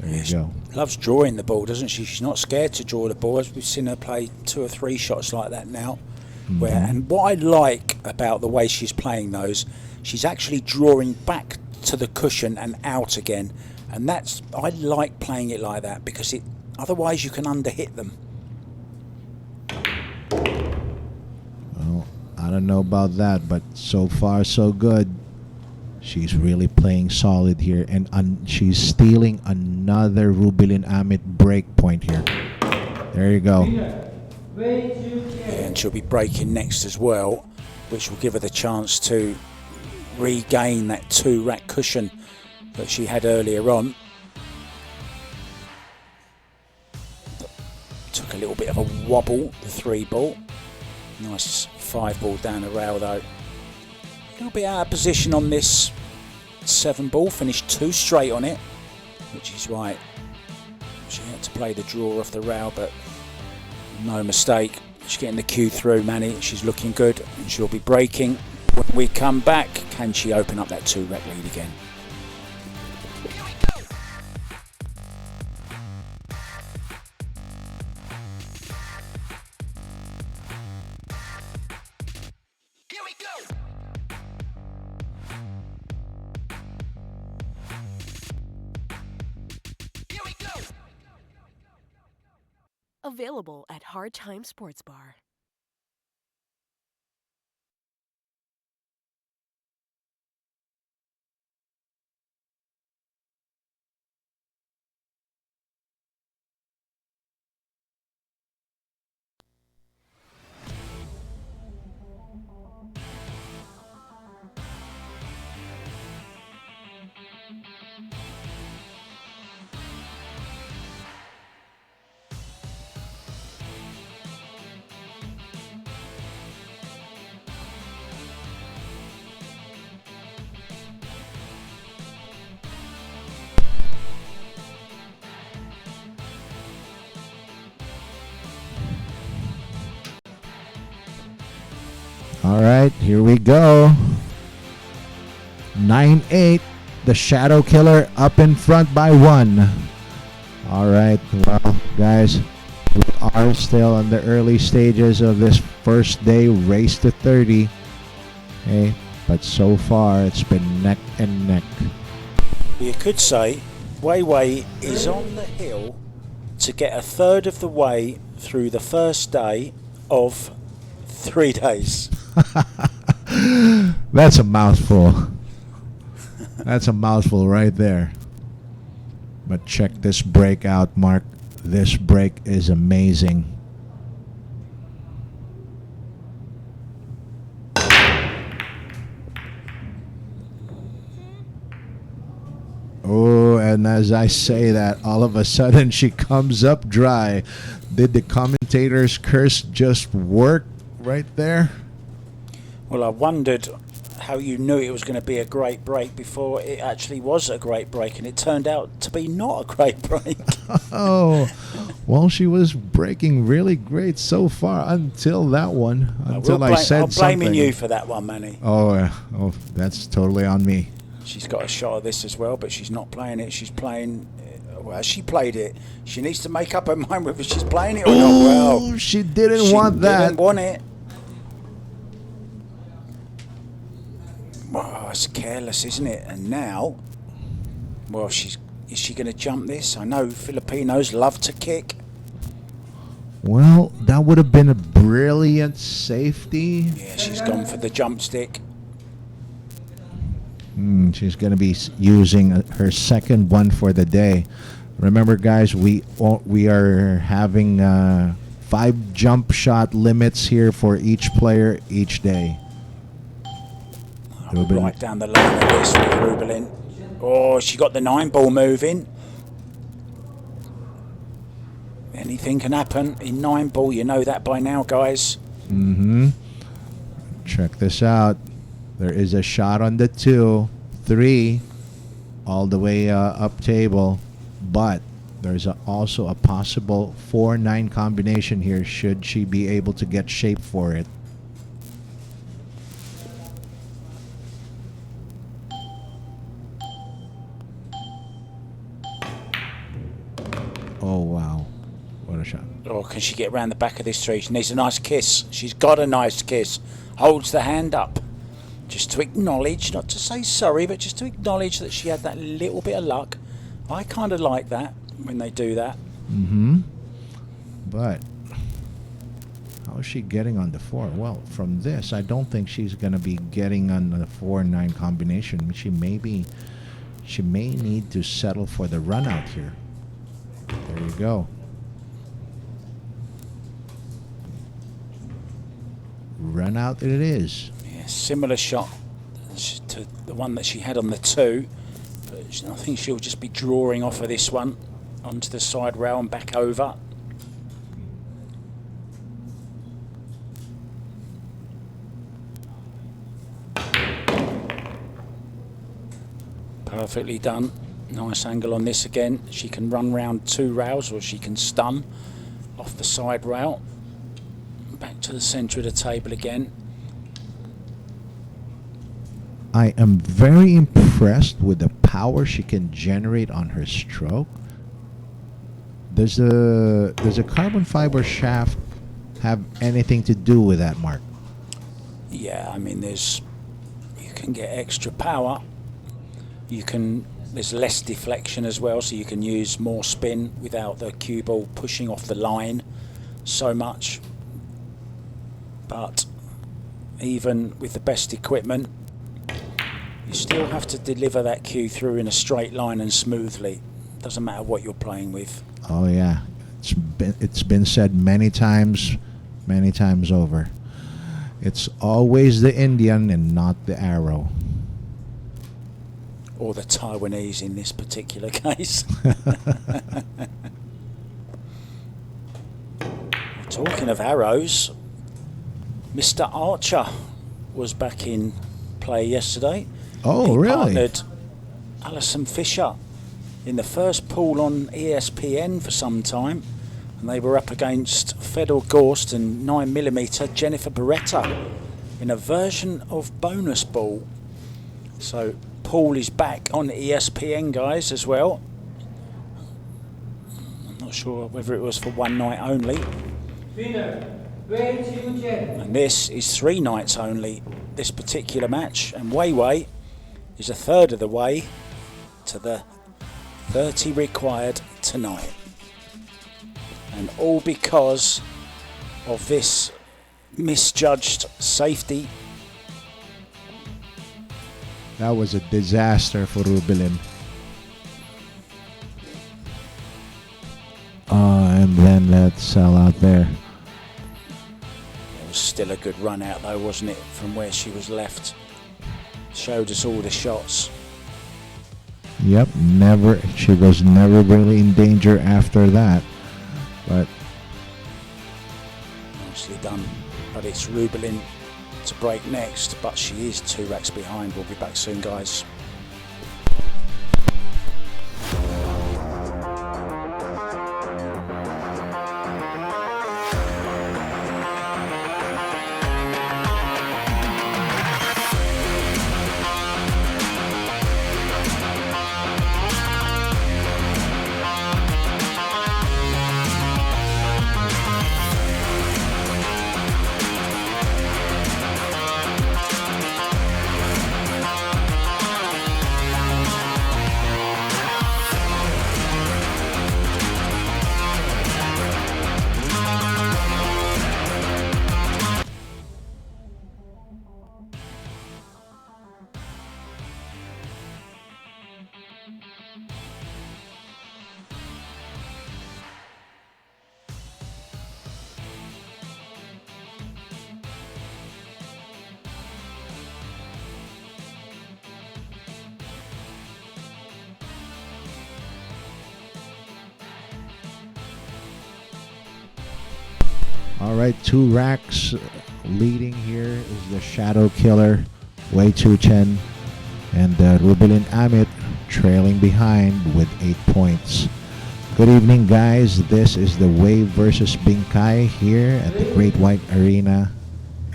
There you go. Loves drawing the ball, doesn't she? She's not scared to draw the ball. As we've seen her play 2 or 3 shots like that now. And what I like about the way she's playing those, she's actually drawing back to the cushion and out again. And I like playing it like that, because otherwise you can underhit them. Well, I don't know about that, but so far so good. She's really playing solid here, and she's stealing another Rubilen Amit break point here. There you go. Wei Tzu-Chien. And she'll be breaking next as well, which will give her the chance to regain that 2-rack cushion that she had earlier on. Took a little bit of a wobble, the 3 ball. Nice 5 ball down the rail though. A little bit out of position on this 7 ball, finished 2 straight on it, which is why she had to play the draw off the rail, but no mistake. She's getting the cue through, Manny. She's looking good, and she'll be breaking. When we come back, can she open up that 2-rack lead again? Available at Hard Time Sports Bar. All right, here we go. 9-8. The Shadow Killer up in front by 1. All right, well, guys, we are still in the early stages of this first day race to 30. Okay, but so far it's been neck and neck. You could say Wei is on the hill to get a third of the way through the first day of 3 days. That's a mouthful. That's a mouthful right there. But check this break out, Mark. This break is amazing. Oh, and as I say that, all of a sudden she comes up dry. Did the commentator's curse just work right there? Well, I wondered how you knew it was going to be a great break before it actually was a great break, and it turned out to be not a great break. Oh, well, she was breaking really great so far until that one. Until I said something. I'm blaming you for that one, Manny. Oh, that's totally on me. She's got a shot of this as well, but she's not playing it. She's playing. Well, she played it. She needs to make up her mind whether she's playing it or not. Well, she didn't want that. She didn't want it. Oh, it's careless, isn't it? And now, well, is she going to jump this? I know Filipinos love to kick. Well, that would have been a brilliant safety. Yeah, she's gone for the jump stick. She's going to be using her second one for the day. Remember, guys, we are having 5 jump shot limits here for each player each day. Right down the line of this with Rubilen. Oh, she got the 9-ball moving. Anything can happen in 9-ball. You know that by now, guys. Check this out. There is a shot on the 2, 3, all the way up table. But there's also a possible 4-9 combination here should she be able to get shape for it. Oh, wow. What a shot. Oh, can she get around the back of this tree? She needs a nice kiss. She's got a nice kiss. Holds the hand up. Just to acknowledge, not to say sorry, but just to acknowledge that she had that little bit of luck. I kind of like that when they do that. But how is she getting on the 4? Well, from this, I don't think she's going to be getting on the 4-9 combination. She may need to settle for the run out here. There you go. Run out it is. Yeah, similar shot to the one that she had on the 2. But I think she'll just be drawing off of this one onto the side rail and back over. Perfectly done. Nice angle on this again. She can run round 2 rails, or she can stun off the side rail. Back to the centre of the table again. I am very impressed with the power she can generate on her stroke. Does a carbon fiber shaft have anything to do with that, Mark? Yeah, I mean, you can get extra power. There's less deflection as well, so you can use more spin without the cue ball pushing off the line so much. But even with the best equipment, you still have to deliver that cue through in a straight line and smoothly. Doesn't matter what you're playing with. Oh yeah, it's been said many times over. It's always the Indian and not the arrow. Or the Taiwanese in this particular case. Talking of arrows, Mr. Archer was back in play yesterday. Oh, he really? Partnered Alison Fisher in the first pool on ESPN for some time, and they were up against Fedor Gorst and 9mm Jennifer Beretta in a version of bonus ball. So Paul is back on ESPN, guys, as well. I'm not sure whether it was for one night only. Winner, Wei Tzu-Chien. And this is 3 nights only, this particular match. And Wei is a third of the way to the 30 required tonight. And all because of this misjudged safety. That was a disaster for Rubilen. And then that sell out there. It was still a good run out though, wasn't it, from where she was left. Showed us all the shots. Yep, she was never really in danger after that. But Nicely done. But it's Rubilen to break next, but she is 2 racks behind. We'll be back soon, guys. all right, 2 racks leading here is the Shadow Killer, Wei Tzu-Chien, and Rubilen Amit trailing behind with 8 points. Good evening, guys. This is the Wave versus Bingkai here at the Great White Arena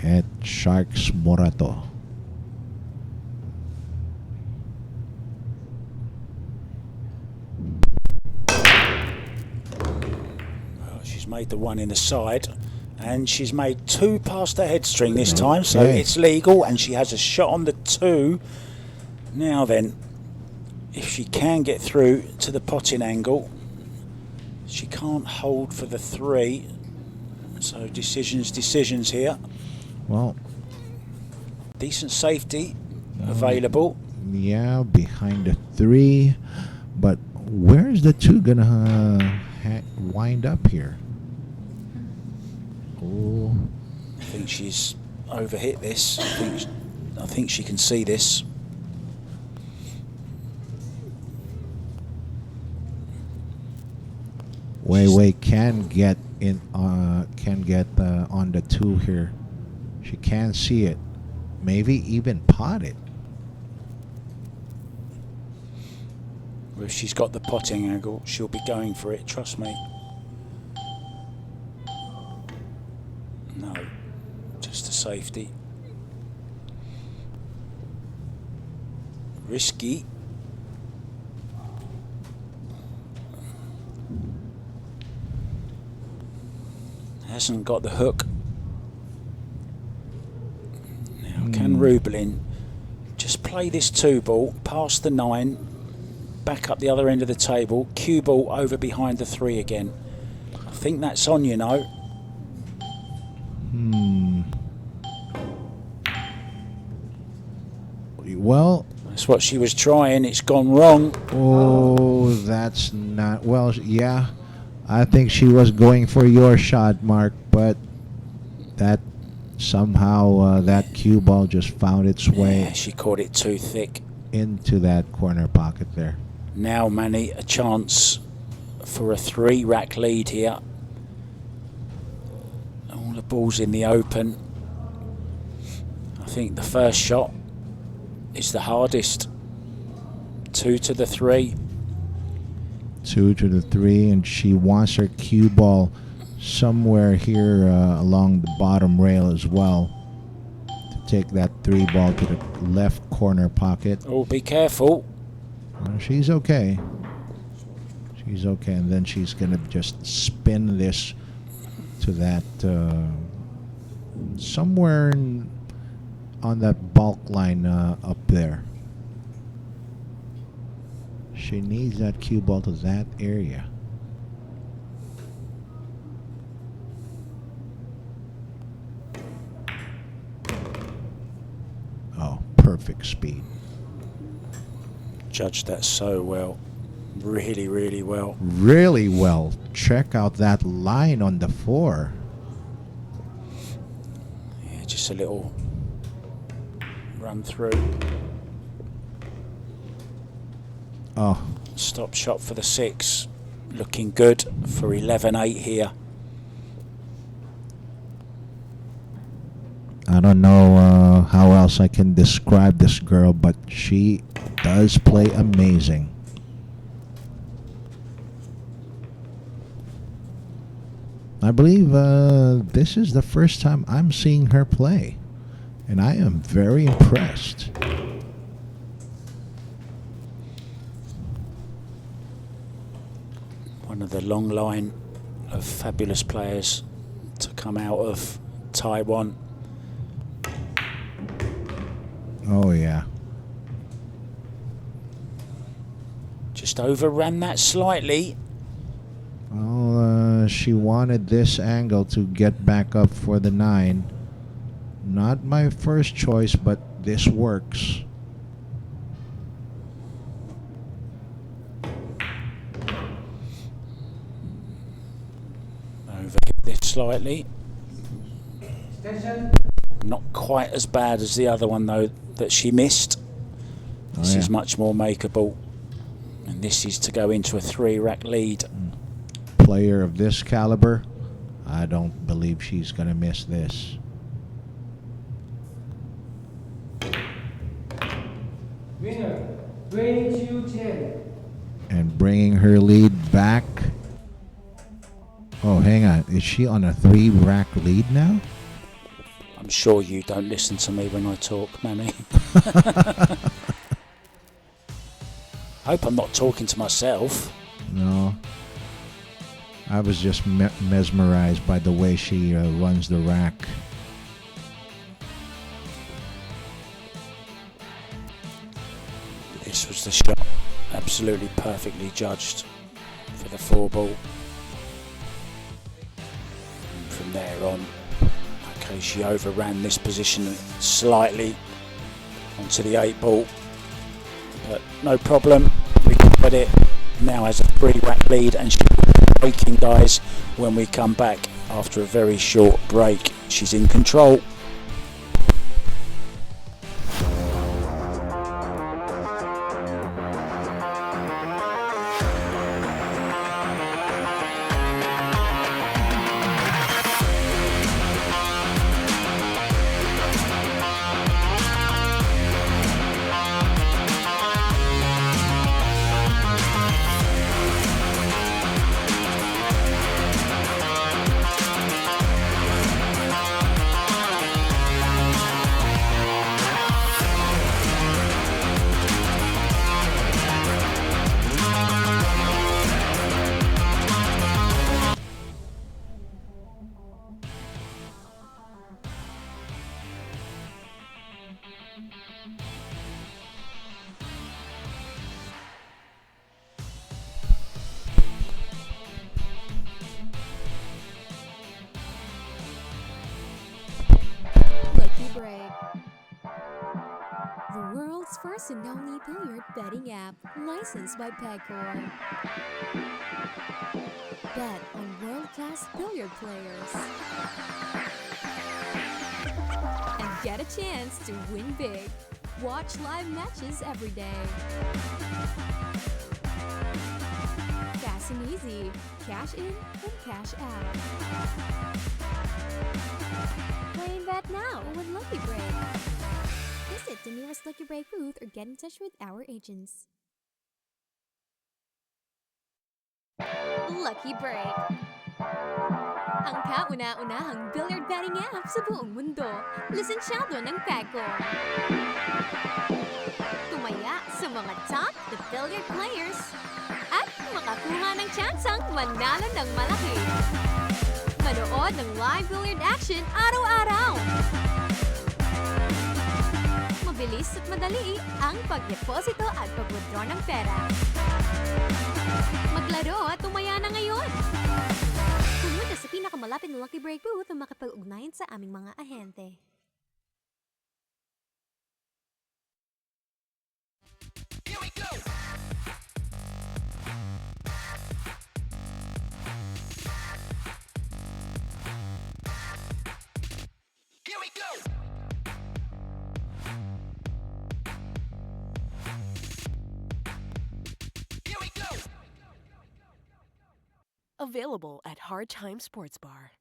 at Sharks Morato. Well, she's made the one in the side, and she's made 2 past the head string this time, so Okay. it's legal, and she has a shot on the 2. Now then, if she can get through to the potting angle, she can't hold for the 3. So decisions here. Well, Decent safety available. yeah, behind the 3, but where's the 2 gonna wind up here? Oh, I think she's overhit this. I think she can see this. Wei can get in. Can get on the 2 here. She can see it. Maybe even pot it. If she's got the potting angle, she'll be going for it, trust me. No, just a safety. Risky. Hasn't got the hook. Now can Rubilen just play this 2 ball past the 9, back up the other end of the table, cue ball over behind the 3 again. I think that's on, you know. Well, That's what she was trying. It's gone wrong. oh, that's not. Well, yeah, I think she was going for your shot, Mark, but that somehow that cue ball just found its way Yeah, she caught it too thick. into that corner pocket there. Now, Manny, a chance for a 3-rack lead here. All the balls in the open. I think the first shot is the hardest. 2 to the 3. 2 to the 3, and she wants her cue ball somewhere here along the bottom rail as well to take that 3 ball to the left corner pocket. Oh, be careful. She's okay. She's okay, and then she's gonna just spin this to that somewhere on that bulk line up there. She needs that cue ball to that area. Oh, perfect speed. Judged that so well. Really, really well. Really well. Check out that line on the 4. Yeah, just a little run through. Oh, Stop shot for the 6. Looking good for 11-8 here. I don't know how else I can describe this girl, but she does play amazing. I believe this is the first time I'm seeing her play, and I am very impressed. One of the long line of fabulous players to come out of Taiwan. Oh, yeah. Just overran that slightly. Well, she wanted this angle to get back up for the 9. Not my first choice, but this works. Overhit this slightly. Station. Not quite as bad as the other one, though, that she missed. This is much more makeable. And this is to go into a 3-rack lead. Player of this caliber, I don't believe she's going to miss this. Winner, Wei Tzu-Chien. And bringing her lead back. Oh, hang on. Is she on a 3-rack lead now? I'm sure you don't listen to me when I talk, Manny. I hope I'm not talking to myself. No. I was just mesmerized by the way she runs the rack. This was the shot. Absolutely perfectly judged for the 4 ball. And from there on, okay, she overran this position slightly onto the 8 ball. But no problem. We got it. Now has a 3-rack lead, and she's breaking, guys, when we come back after a very short break. She's in control. The world's first and only billiard betting app, licensed by Pegcor. Bet on world-class billiard players. And get a chance to win big. Watch live matches every day. Fast and easy. Cash in and cash out. Play and bet now with Lucky Break. Visit the nearest Lucky Break booth or get in touch with our agents. Lucky Break, ang kauna-unahang billiard bet nangyayaring app sa buong mundo. Lisensyado ng PECO. Tumaya sa mga top the billiard players at makakuha ng tsansang manalo ng malaki. Manood ng live billiard action araw-araw. Mabilis at madali ang pag-deposito at pag-withdraw ng pera. Maglaro at tumaya na ngayon! Pumunta sa pinakamalapit na Lucky Break booth o makipag-ugnayan sa aming mga ahente. Here we go! Here we go! Here we go! Available at Hard Time Sports Bar.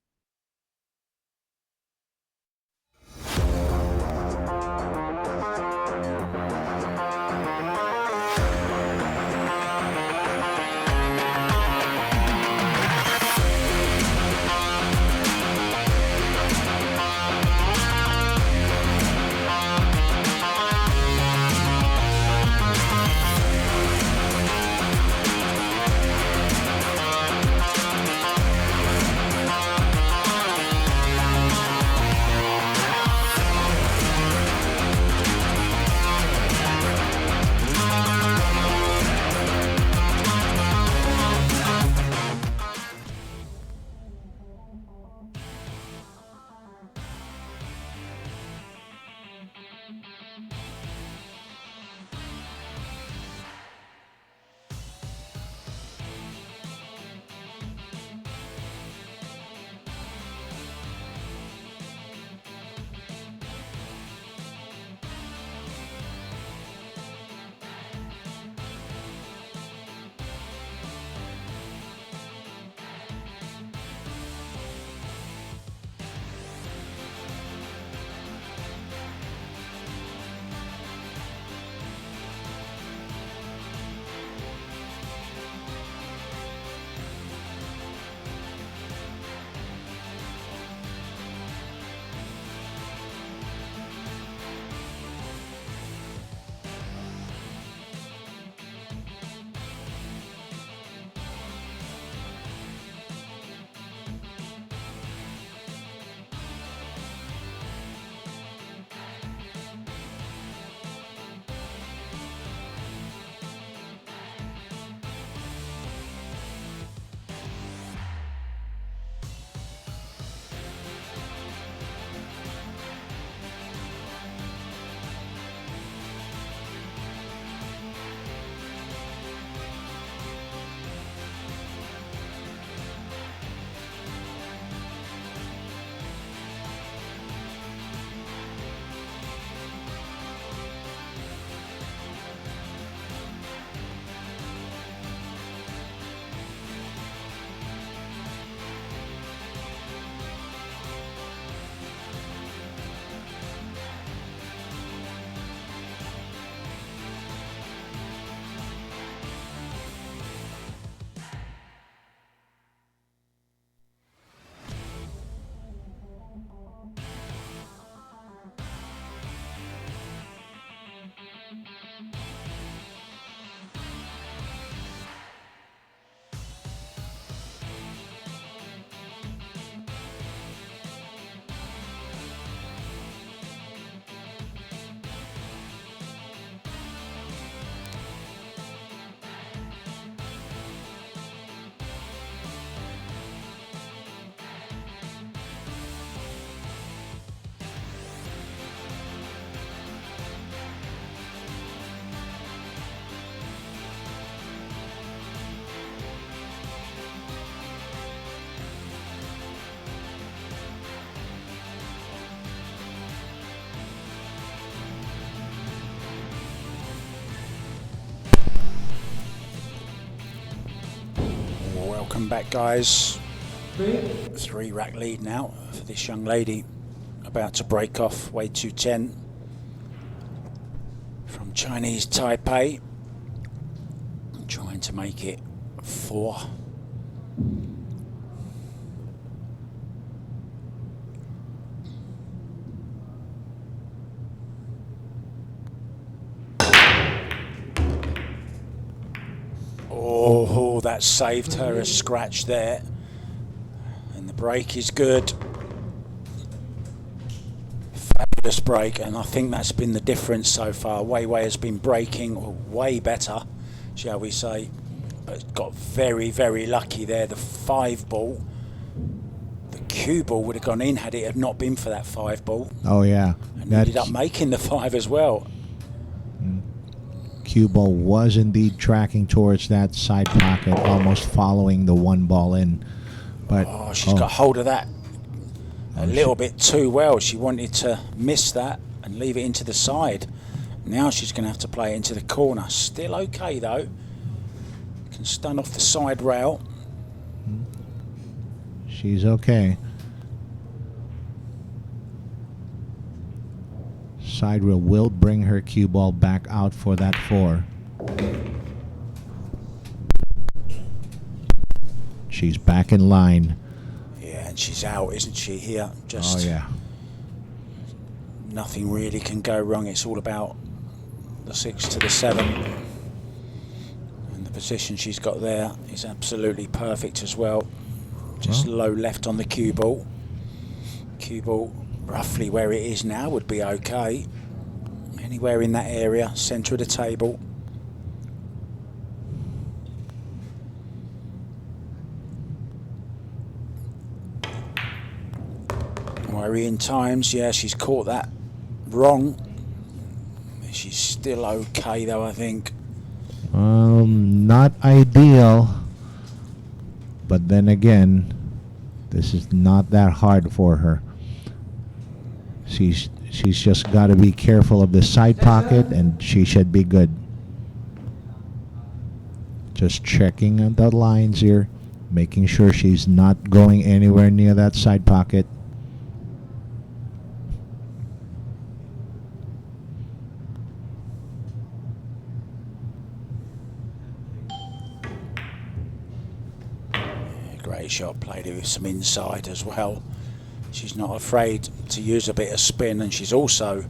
Welcome back, guys. 3-rack lead now for this young lady, about to break off Wei Tzu-Chien from Chinese Taipei, trying to make it 4. that saved her a scratch there. And the break is good. Fabulous break, and I think that's been the difference so far. Wei has been breaking way better, shall we say, but got very, very lucky there. The 5 ball, the cue ball would have gone in had it have not been for that 5 ball. Oh, yeah. And ended up making the 5 as well. Cue ball was indeed tracking towards that side pocket, almost following the 1 ball in. But she's got hold of that a little bit too well. She wanted to miss that and leave it into the side. Now she's going to have to play it into the corner. Still okay though. Can stun off the side rail. She's okay. Side rail will bring her cue ball back out for that 4. She's back in line. Yeah, and she's out, isn't she, here? Just oh, yeah. Nothing really can go wrong. It's all about the 6 to the 7. And the position she's got there is absolutely perfect as well. Just low left on the cue ball. Cue ball roughly where it is now would be okay. Anywhere in that area, centre of the table. Worrying times, yeah, she's caught that wrong. She's still okay though, I think. Not ideal. But then again, this is not that hard for her. She's just got to be careful of the side pocket, and she should be good. Just checking the lines here, making sure she's not going anywhere near that side pocket. Great shot, played it with some inside as well. She's not afraid to use a bit of spin, and she's also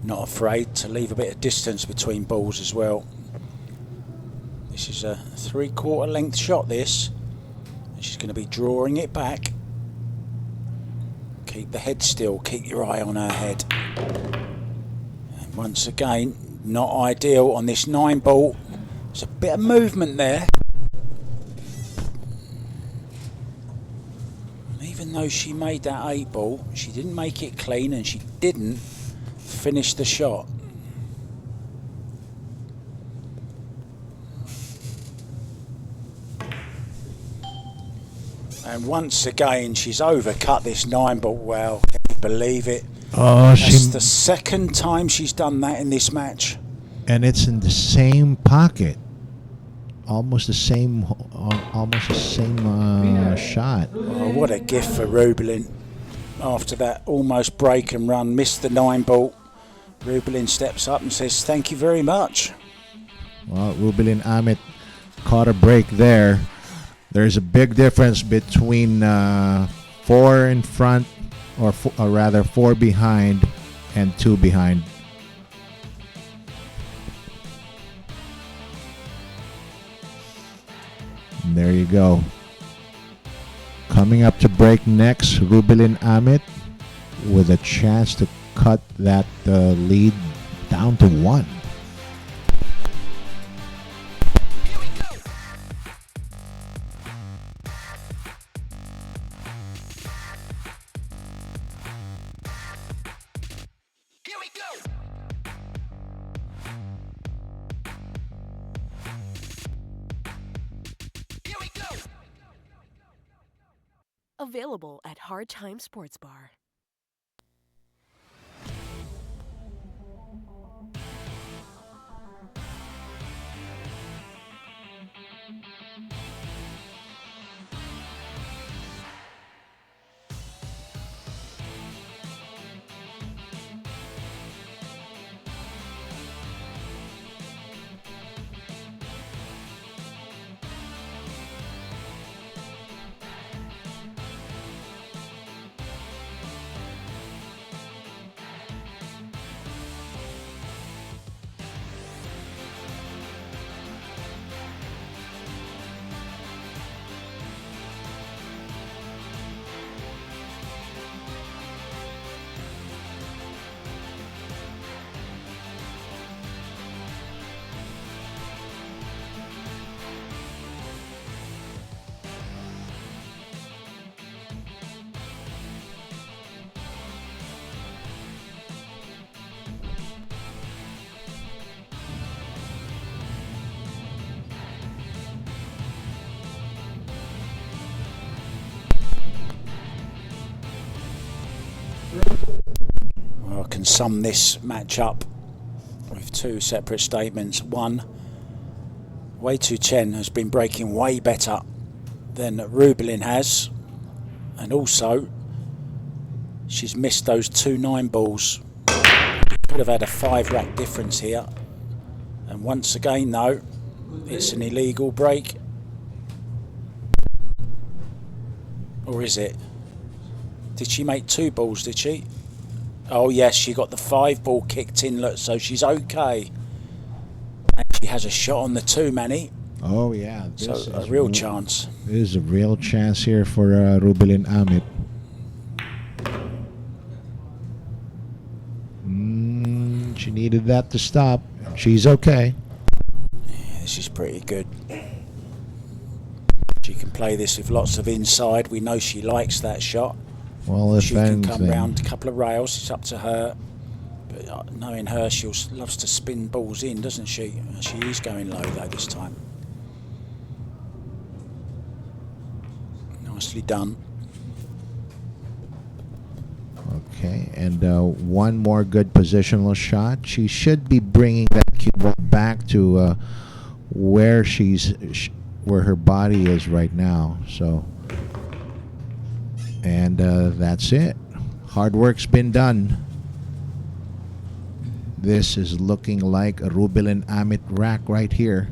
not afraid to leave a bit of distance between balls as well. This is a 3/4 length shot, this. And she's going to be drawing it back. Keep the head still, keep your eye on her head. And once again, not ideal on this 9 ball. There's a bit of movement there. Though she made that 8 ball, she didn't make it clean, and she didn't finish the shot. And once again, she's overcut this 9 ball. Well, can you believe it? Oh, That's the second time she's done that in this match. And it's in the same pocket. Almost the same shot. Oh, what a gift for Rubilen. After that almost break and run, missed the 9 ball. Rubilen steps up and says, "Thank you very much." Well, Rubilen Amit caught a break there. There's a big difference between 4 in front, or rather 4 behind, and 2 behind. And there you go. Coming up to break next, Rubilen Amit with a chance to cut that lead down to 1. Available at Hard Time Sports Bar. Well, I can sum this match up with two separate statements. One, Wei Tzu-Chien has been breaking way better than Rubilen has, and also she's missed those 2 9 balls. Could have had a 5 rack difference here, and once again though, it's an illegal break. Or is it? Did she make 2 balls, did she? Oh yes, she got the 5 ball kicked in, look, so she's okay. And she has a shot on the 2, Manny. Oh yeah, So a real chance. This is a real chance here for Rubilen Amit. She needed that to stop. She's okay. Yeah, this is pretty good. She can play this with lots of inside. We know she likes that shot. Well, if She can anything, come round a couple of rails. It's up to her. But knowing her, she loves to spin balls in, doesn't she? She is going low though this time. Nicely done. Okay, and one more good positional shot. She should be bringing that cue ball back to where where her body is right now. So, and that's it. Hard work's been done. This is looking like a Rubilen Amit rack right here.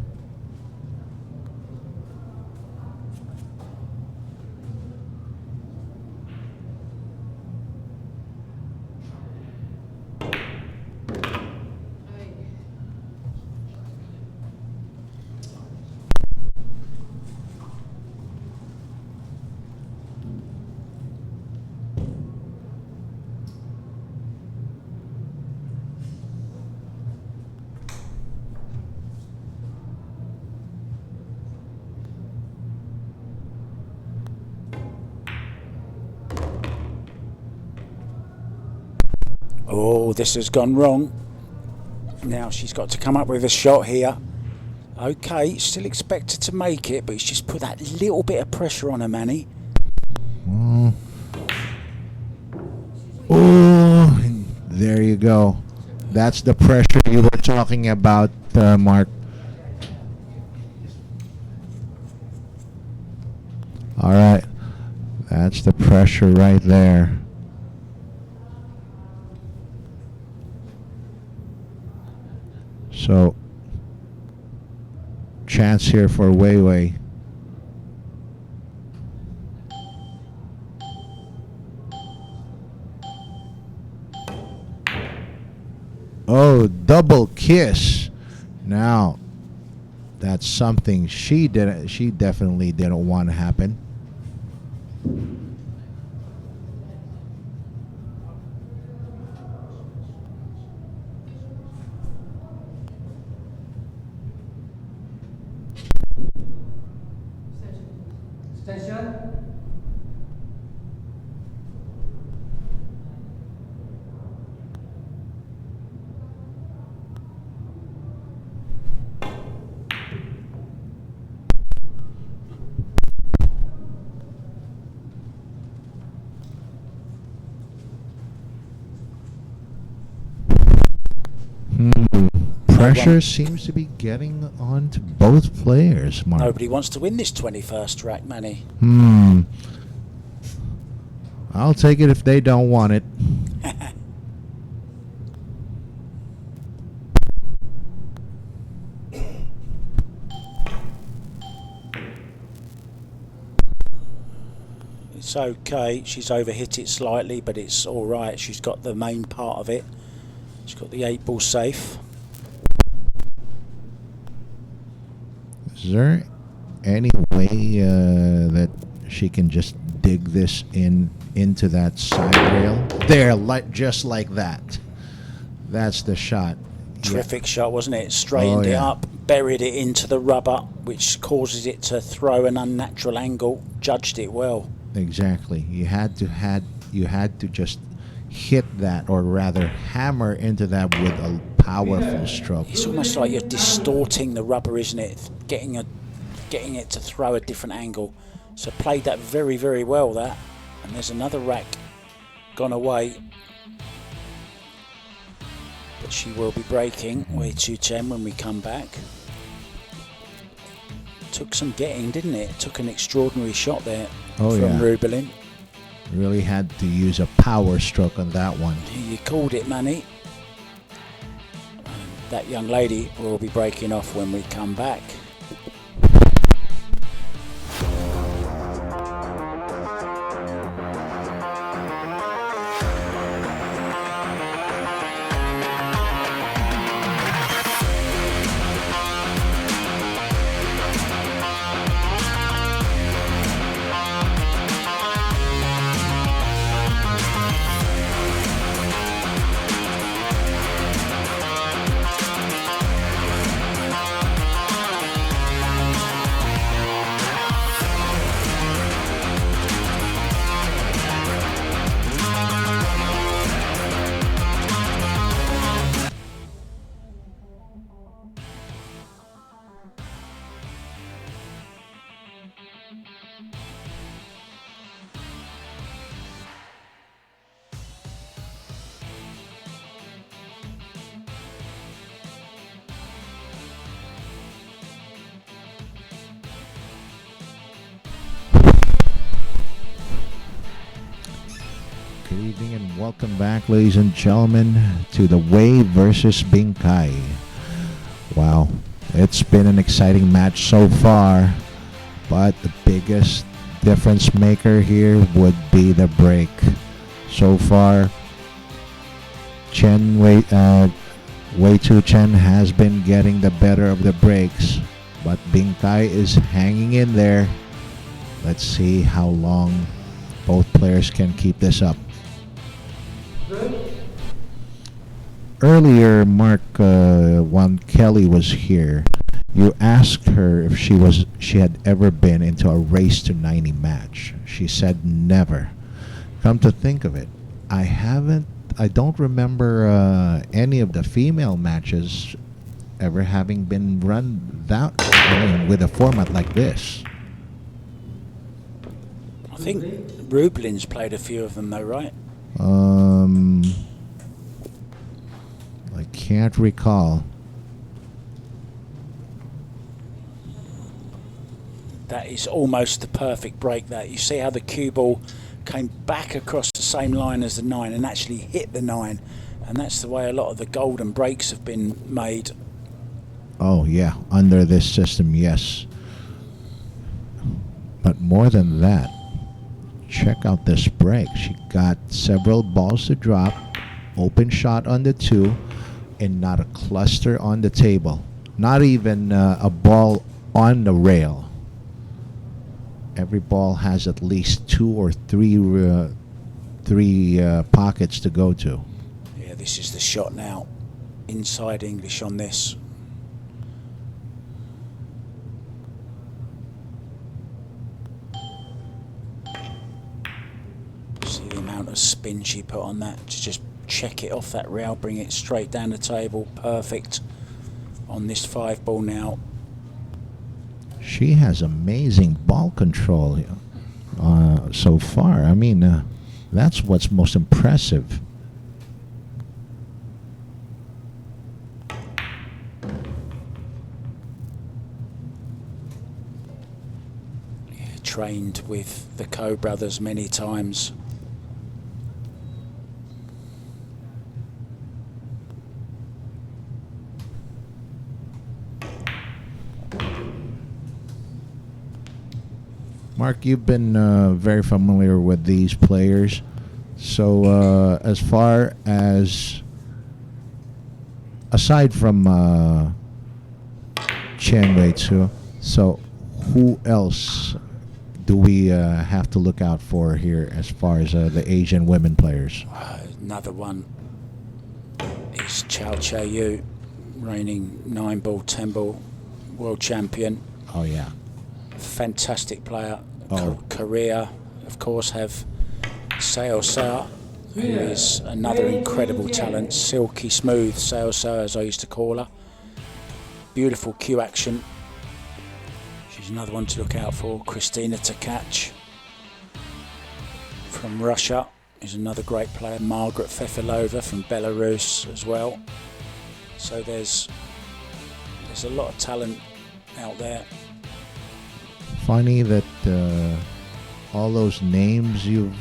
Oh, this has gone wrong. Now she's got to come up with a shot here. Okay, still expected to make it, but it's just put that little bit of pressure on her, Manny. Oh, there you go. That's the pressure you were talking about, Mark. All right. That's the pressure right there. So, chance here for Wei Wei. Oh, double kiss. Now, that's something she definitely didn't want to happen. Station. Pressure seems to be getting on to both players, Mark. Nobody wants to win this 21st rack, Manny. I'll take it if they don't want it. It's okay. She's overhit it slightly, but it's all right. She's got the main part of it. She's got the 8 ball safe. Is there any way that she can just dig this into that side rail? There, just like that. That's the shot. Terrific shot, wasn't it? Straightened it up, buried it into the rubber, which causes it to throw an unnatural angle. Judged it well. Exactly. You had to just hit that, or rather hammer into that with a powerful stroke. It's almost like you're distorting the rubber, isn't it? Getting it to throw a different angle. So played that very, very well, that. And there's another rack gone away. But she will be breaking Wei Tzu-Chien when we come back. Took some getting, didn't it? Took an extraordinary shot there from Rubilen. Really had to use a power stroke on that one. You called it, Manny. That young lady will be breaking off when we come back. Good evening and welcome back, ladies and gentlemen, to the Wei versus Bing Kai. Wow, it's been an exciting match so far, but the biggest difference maker here would be the break. So far, Wei Tzu-Chien has been getting the better of the breaks, but Bing Kai is hanging in there. Let's see how long both players can keep this up. Earlier, Mark, when Kelly was here, you asked her if she had ever been into a race to 90 match. She said never. Come to think of it, I don't remember any of the female matches ever having been run with a format like this. I think Rubilen's played a few of them though, right? I can't recall. That is almost the perfect break. That you see how the cue ball came back across the same line as the 9 and actually hit the 9, and that's the way a lot of the golden breaks have been made. Oh yeah, under this system, yes. But more than that, check out this break. She got several balls to drop, open shot on the 2, and not a cluster on the table. Not even a ball on the rail. Every ball has at least 2 or 3 pockets to go to. Yeah, this is the shot now. Inside English on this. See the amount of spin she put on that to just check it off that rail, bring it straight down the table. Perfect on this 5 ball now. She has amazing ball control so far. I mean, that's what's most impressive. Yeah, trained with the Coe brothers many times. Mark, you've been very familiar with these players. So as far as, aside from Chen Wei Tzu, so who else do we have to look out for here as far as the Asian women players? Another one is Chao Che-Yu, reigning 9-ball, 10-ball world champion. Oh, yeah. Fantastic player. Oh. Korea, of course, have Seo Sa, who is another incredible talent. Silky smooth Seo Sa, as I used to call her. Beautiful cue action. She's another one to look out for. Christina Tkach from Russia, is another great player. Margaret Fefilova from Belarus as well. So there's a lot of talent out there. Funny that all those names you've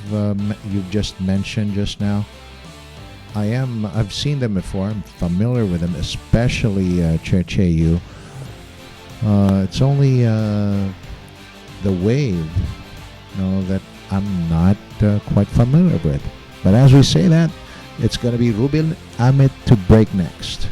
just mentioned just now, I've seen them before. I'm familiar with them, especially Checheyu. It's only the wave, that I'm not quite familiar with. But as we say that, it's going to be Rubilen Amit to break next.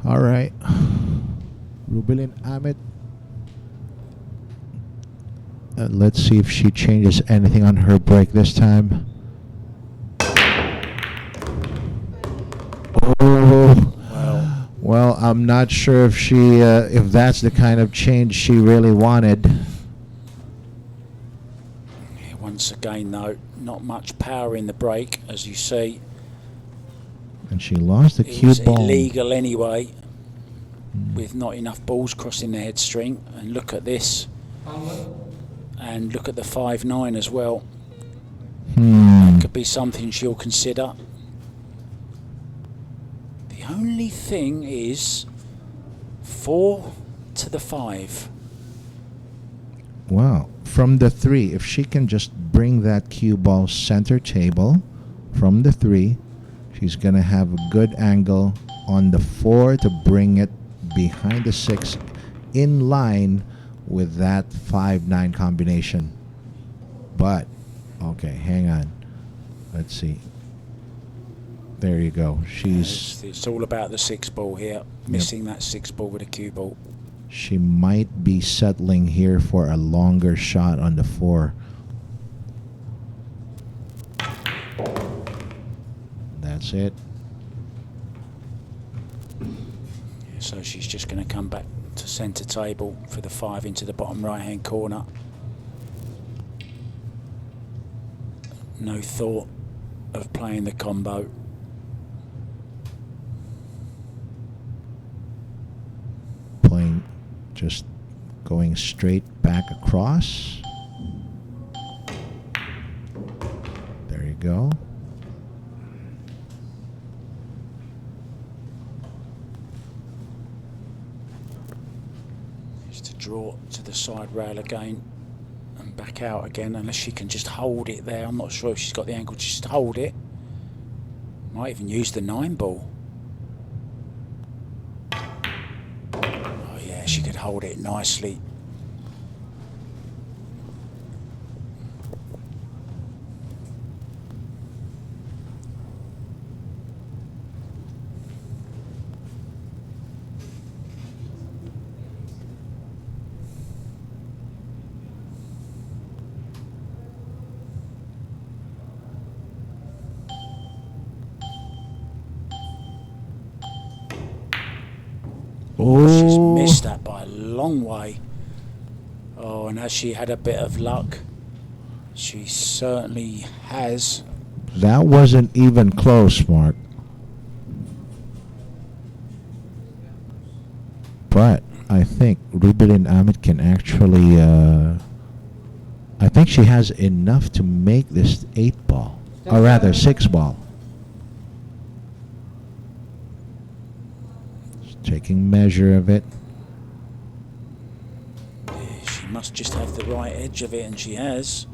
All right. Rubilen Amit. Let's see if she changes anything on her break this time. Oh. Well, I'm not sure if if that's the kind of change she really wanted. Once again, though, not much power in the break, as you see. And she lost the It cue was ball. illegal anyway, with not enough balls crossing the head string. And look at this. And look at the 5-9 as well. That could be something she'll consider. The only thing is 4 to the 5. Wow. From the 3, if she can just bring that cue ball center table from the 3, she's going to have a good angle on the 4 to bring it behind the 6 in line with that 5-9 combination. But, okay, hang on. Let's see. There you go. It's all about the 6 ball here. Missing that 6 ball with a cue ball. She might be settling here for a longer shot on the 4. That's it. So she's just going to come back to centre table for the 5 into the bottom right hand corner. No thought of playing the combo. Playing, just going straight back across. There you go. Draw to the side rail again and back out again, unless she can just hold it there. I'm not sure if she's got the angle to just hold it. Might even use the 9 ball. Oh yeah, she could hold it nicely. She's missed that by a long way. Oh, and has she had a bit of luck? She certainly has. That wasn't even close, Mark. But I think Rubilen Amit can actually. I think she has enough to make this 8-ball, or rather 6-ball. Just taking measure of it. She must just have the right edge of it, and she has.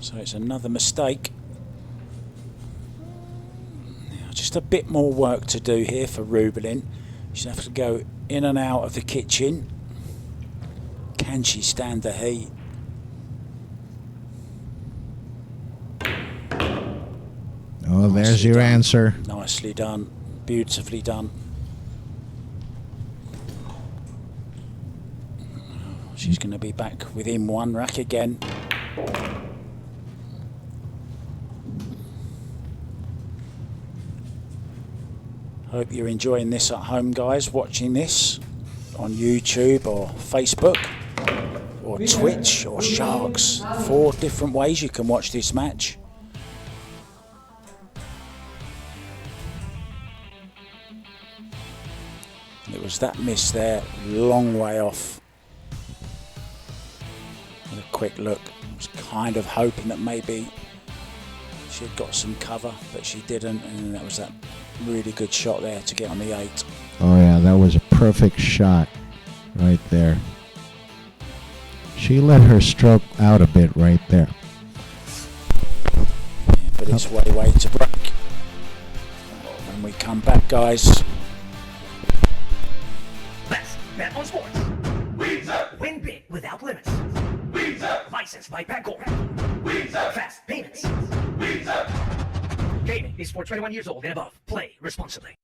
So it's another mistake. Now, just a bit more work to do here for Rubilen. She'll have to go in and out of the kitchen. Can she stand the heat? Oh, there's your answer. Nicely done. Beautifully done. She's going to be back within one rack again. Hope you're enjoying this at home, guys, watching this on YouTube or Facebook or Twitch or Sharks. 4 different ways you can watch this match. It was that miss there, long way off. With a quick look, I was kind of hoping that maybe she had got some cover, but she didn't, and that was that really good shot there to get on the 8. Oh yeah, that was a perfect shot right there. She let her stroke out a bit right there. Yeah, but it's way to break. When we come back, guys. Let's bet on sports. Win big without limits. Licensed by Pagcor. Fast payments. Gaming is for 21 years old and above. Play responsibly.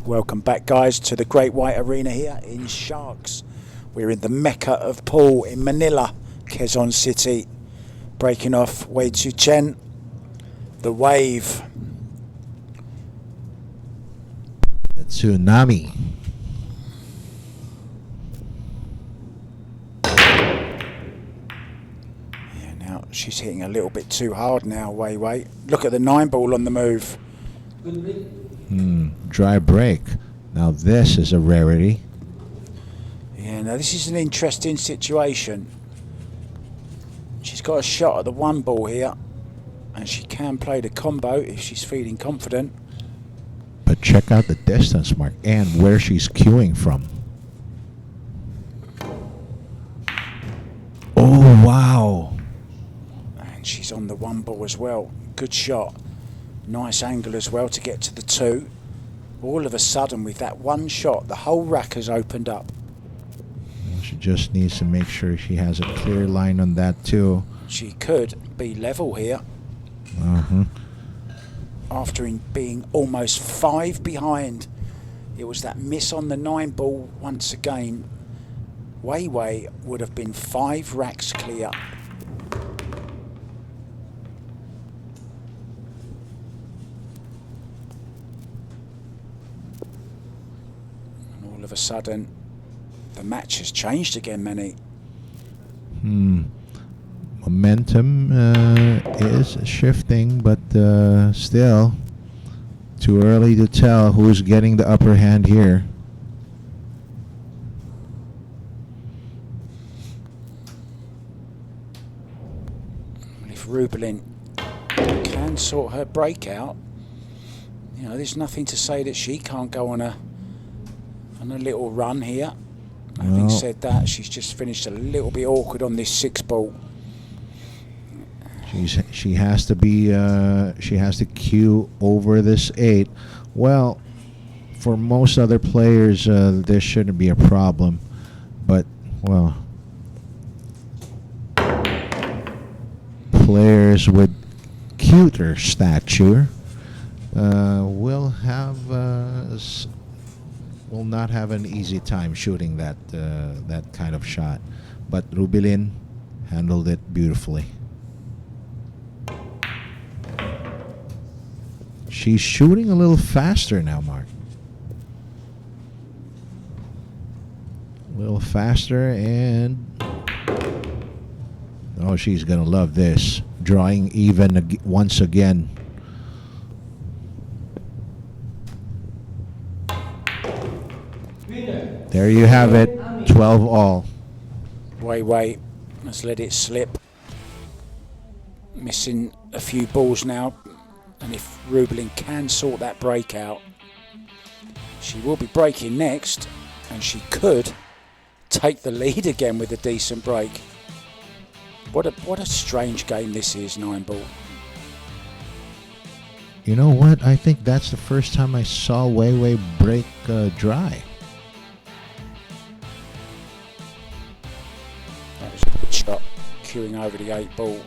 Welcome back, guys, to the Great White Arena here in Sharks. We're in the Mecca of pool in Manila, Quezon City. Breaking off Wei Tzu-Chien, the wave. The tsunami. Yeah, now she's hitting a little bit too hard now, Wei. Look at the 9-ball on the move. Dry break. Now this is a rarity. Yeah, now this is an interesting situation. She's got a shot at the 1-ball here, and she can play the combo if she's feeling confident. But check out the distance mark and where she's cueing from. Oh, wow. And she's on the 1-ball as well. Good shot. Nice angle as well to get to the 2. All of a sudden, with that one shot, the whole rack has opened up. She just needs to make sure she has a clear line on that too. She could be level here. After being almost 5 behind. It was that miss on the 9-ball once again. Wei would have been 5 racks clear. All of a sudden, the match has changed again, Manny. Momentum is shifting, but still, Too early to tell who's getting the upper hand here. If Rubilen can sort her breakout, you know, there's nothing to say that she can't go on a little run here. Having said that, she's just finished a little bit awkward on this 6 ball. She has to be she has to cue over this 8. Well, for most other players, this shouldn't be a problem, but well, players with cuter stature will have will not have an easy time shooting that that kind of shot. But Rubilen handled it beautifully. She's shooting a little faster now, Mark. A little faster, and oh, she's gonna love this. Drawing even once again. Winner. There you have it, 12 all. Wei, let's let it slip. Missing a few balls now, and if Rubilen can sort that break out, she will be breaking next, and she could take the lead again with a decent break. What a strange game this is, 9 ball. You know what? I think that's the first time I saw Wei break dry. That was a good shot, queuing over the 8 ball,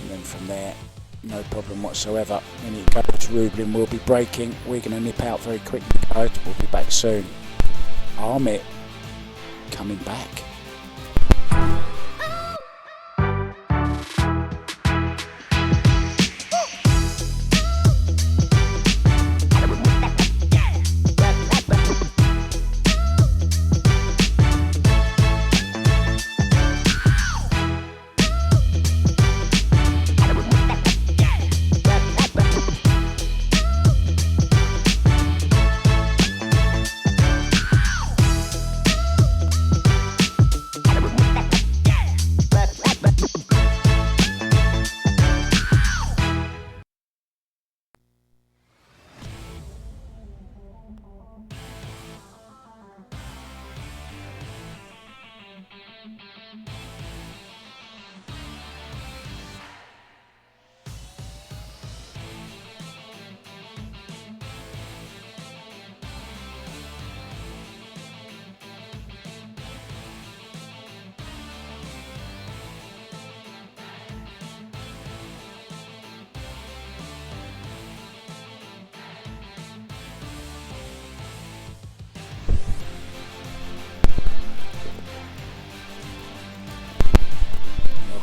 and then from there, no problem whatsoever. When it goes, Rubilen will be breaking. We're going to nip out very quickly, guys. We'll be back soon. Amit coming back.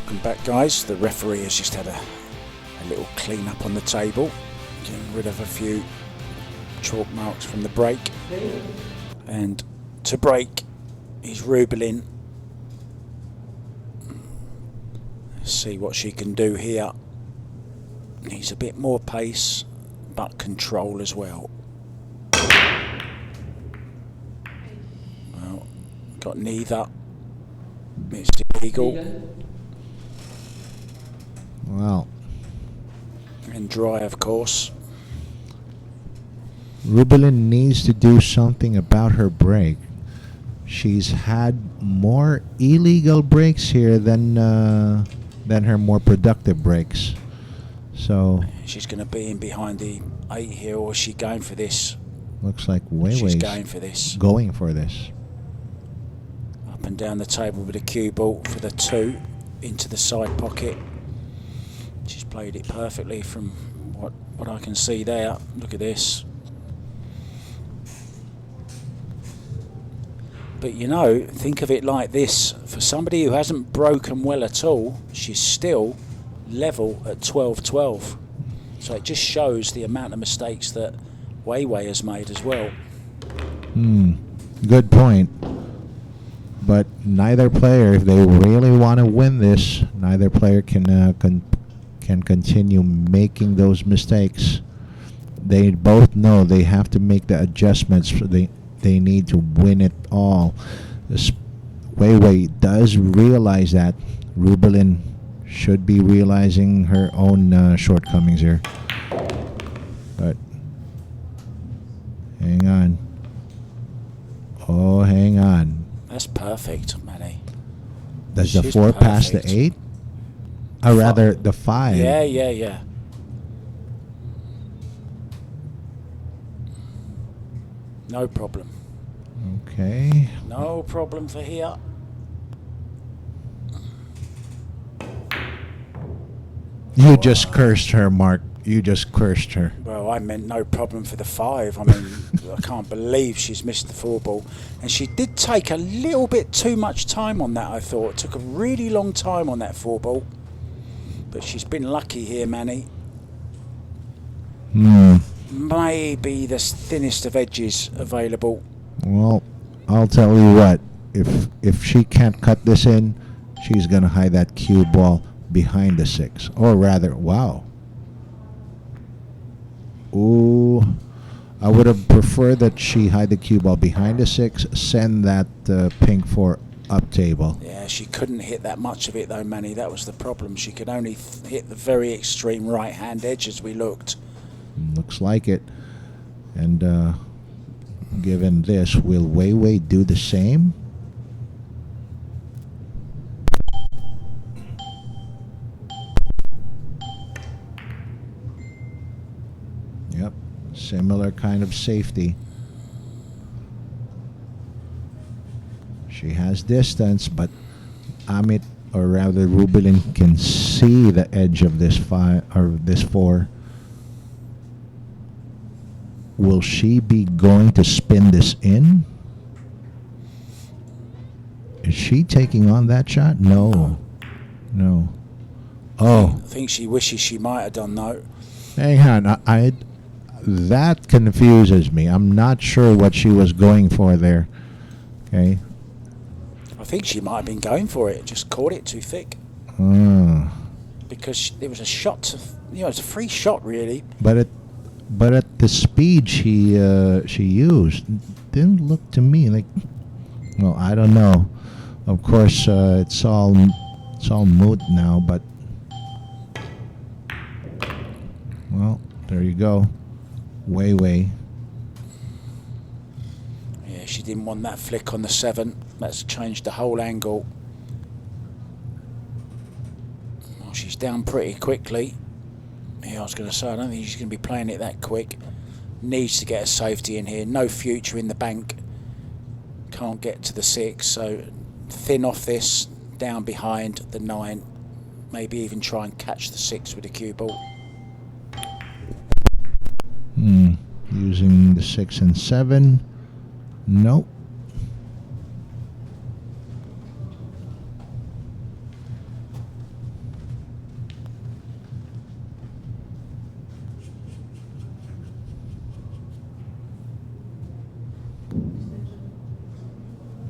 Welcome back, guys. The referee has just had a little clean up on the table, getting rid of a few chalk marks from the break. And to break is Rubilen. Let's see what she can do here. Needs a bit more pace, but control as well. Well, got neither. It's illegal. Well, And dry, of course. Rubilen needs to do something about her break. She's had more illegal breaks here than her more productive breaks. So She's going to be in behind the 8 here, or is she going for this? looks like She's Weiwei's going for this. going for this. Up and down the table with a cue ball for the 2 into the side pocket. She's played it perfectly from what I can see there. Look at this. But you know, think of it like this. For somebody who hasn't broken well at all, she's still level at 12-12. So it just shows the amount of mistakes that Wei has made as well. Good point. But neither player, if they really want to win this, neither player can continue making those mistakes. they both know they have to make the adjustments. They need to win it all. Wei Wei does realize that. Rubilen should be realizing her own shortcomings here. But hang on. Oh, hang on. That's perfect, Manny. Does the She's 4 pass the perfect. 8? Or rather, the 5. Yeah. No problem. Okay. No problem for here. You just cursed her, Mark. You just cursed her. Well, I meant no problem for the 5. I mean, I can't believe she's missed the 4 ball. And she did take a little bit too much time on that, I thought. It took a really long time on that 4 ball. But she's been lucky here, Manny. Maybe the thinnest of edges available. Well, I'll tell you what. If she can't cut this in, she's going to hide that cue ball behind the 6. Or rather, wow. Ooh, I would have preferred that she hide the cue ball behind the 6, send that pink 4 up table. Yeah, she couldn't hit that much of it though, Manny. That was the problem. She could only hit the very extreme right-hand edge as we looked. Looks like it. And given this, will Wei Wei do the same? Yep, similar kind of safety. She has distance, but Amit, or rather Rubilen, can see the edge of this 5 or this 4. Will she be going to spin this in? Is she taking on that shot? No. Oh, I think she wishes she might have done though. hang on. That confuses me. I'm not sure what she was going for there. Okay. I think she might have been going for it, just caught it too thick. Because it was a shot, it's a free shot really. But at the speed she used, didn't look to me like. Well, I don't know. Of course, it's all moot now. But well, there you go. Wei Wei. Yeah, she didn't want that flick on the 7. That's changed the whole angle. Well, she's down pretty quickly. Yeah, I was going to say, I don't think she's going to be playing it that quick. Needs to get a safety in here. No future in the bank. Can't get to the 6, so thin off this, down behind the 9. Maybe even try and catch the 6 with a cue ball. Using the 6 and 7. Nope.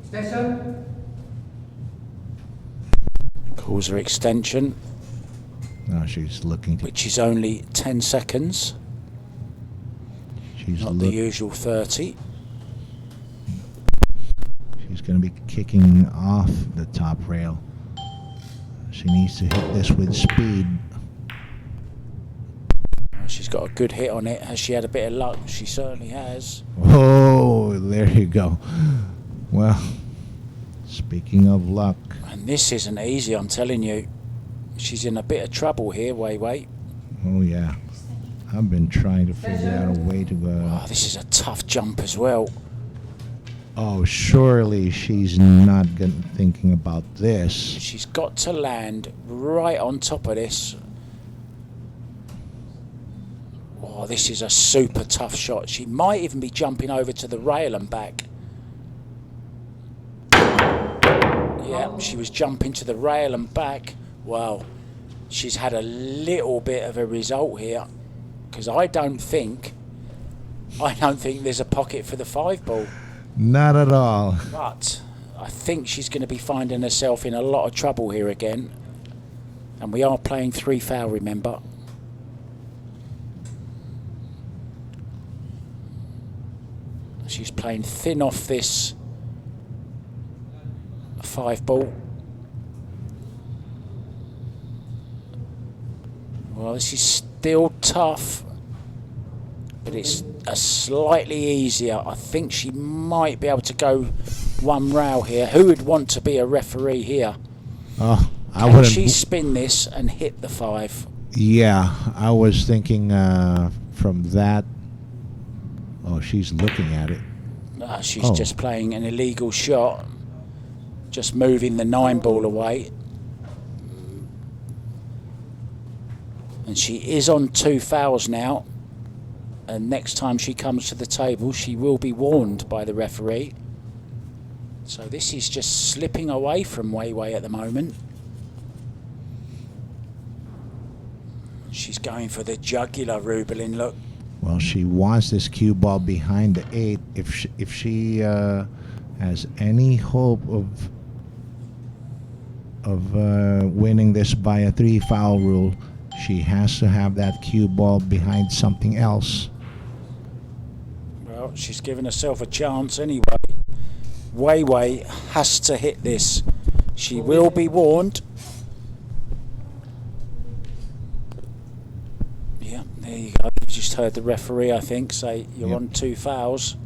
Station. Calls her extension, Now she's looking to. which is only 10 seconds. She's Not the usual 30. She's going to be kicking off the top rail. She needs to hit this with speed. She's got a good hit on it. Has she had a bit of luck? She certainly has. Oh, there you go. Well, speaking of luck. And this isn't easy, I'm telling you. She's in a bit of trouble here, Wei Wei. Oh, yeah. I've been trying to figure out a way to go. Oh, this is a tough jump as well. Oh, surely she's not thinking about this. She's got to land right on top of this. Oh, this is a super tough shot. She might even be jumping over to the rail and back. Yeah, she was jumping to the rail and back. Well, she's had a little bit of a result here. Because I don't think there's a pocket for the 5 ball. Not at all. But I think she's going to be finding herself in a lot of trouble here again. And we are playing 3 foul, remember. She's playing thin off this 5 ball. Well, this is still tough, but it's a slightly easier. I think she might be able to go one rail here. Who would want to be a referee here? Oh, I Can wouldn't. she spin this and hit the 5? Yeah, I was thinking from that. Oh, she's looking at it. She's just playing an illegal shot, just moving the 9 ball away. And she is on 2 fouls now. And next time she comes to the table, she will be warned by the referee. So this is just slipping away from Wei Wei at the moment. She's going for the jugular, Rubilen, look. Well, she wants this cue ball behind the 8. If she has any hope of winning this by a 3 foul rule, she has to have that cue ball behind something else. Well, she's given herself a chance anyway. Wei Wei has to hit this. She will be warned. Yeah, there you go. You just heard the referee, I think, say you're on 2 fouls.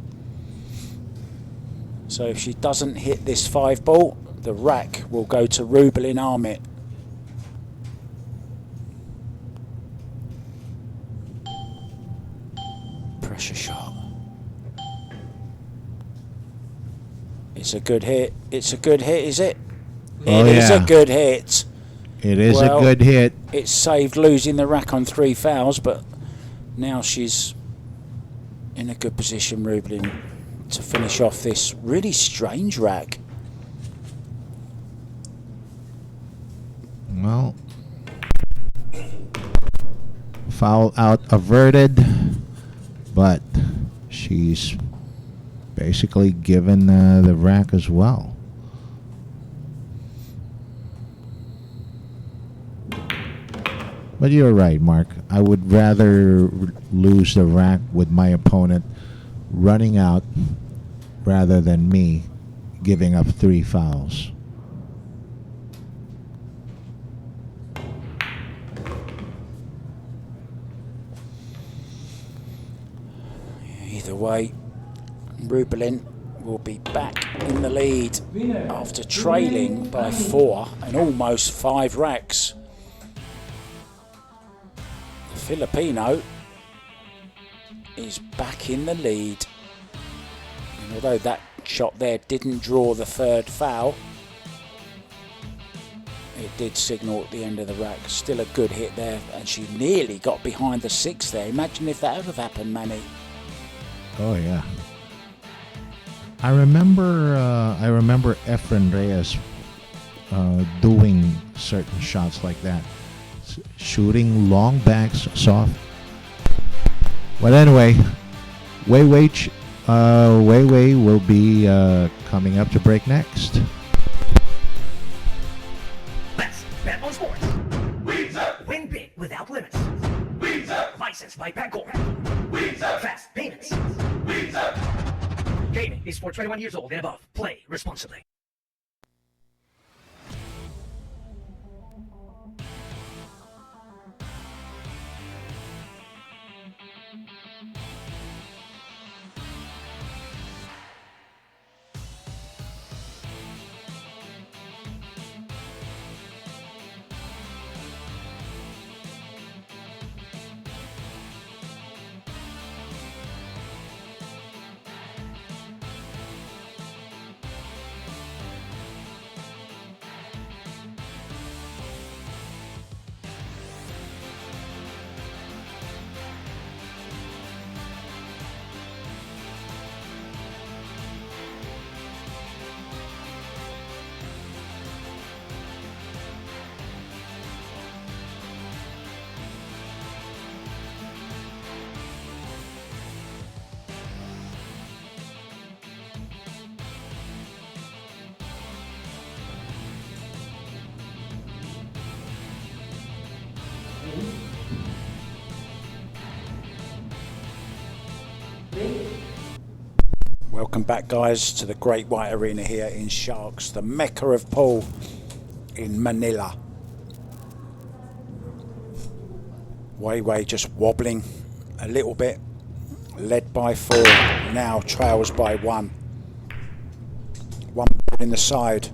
So if she doesn't hit this 5 ball, the rack will go to Rubilen Amit. Pressure shot. It's a good hit. It's a good hit, is it? Oh, It is yeah. a good hit. It is Well, a good hit. It saved losing the rack on 3 fouls, but now she's in a good position, Rubilen, to finish off this really strange rack. Well, foul out averted, but she's basically given the rack as well. But you're right, Mark. I would rather lose the rack with my opponent running out rather than me giving up 3 fouls. Either way, Rubilen will be back in the lead after trailing by 4 and almost 5 racks. The Filipino is back in the lead. And although that shot there didn't draw the 3rd foul, it did signal at the end of the rack. Still a good hit there, and she nearly got behind the 6 there. Imagine if that would have happened, Manny. Oh yeah. I remember Efren Reyes doing certain shots like that, shooting long backs soft. But anyway, Wei Wei will be coming up to break next. Let's bet on sports. Win big without limits. Licensed by Pagcor. Fast payments. Gaming is for 21 years old and above. Play responsibly. Welcome back, guys, to the Great White Arena here in Sharks, the Mecca of pool in Manila. Wei just wobbling a little bit, led by 4, now trails by 1. 1 ball in the side,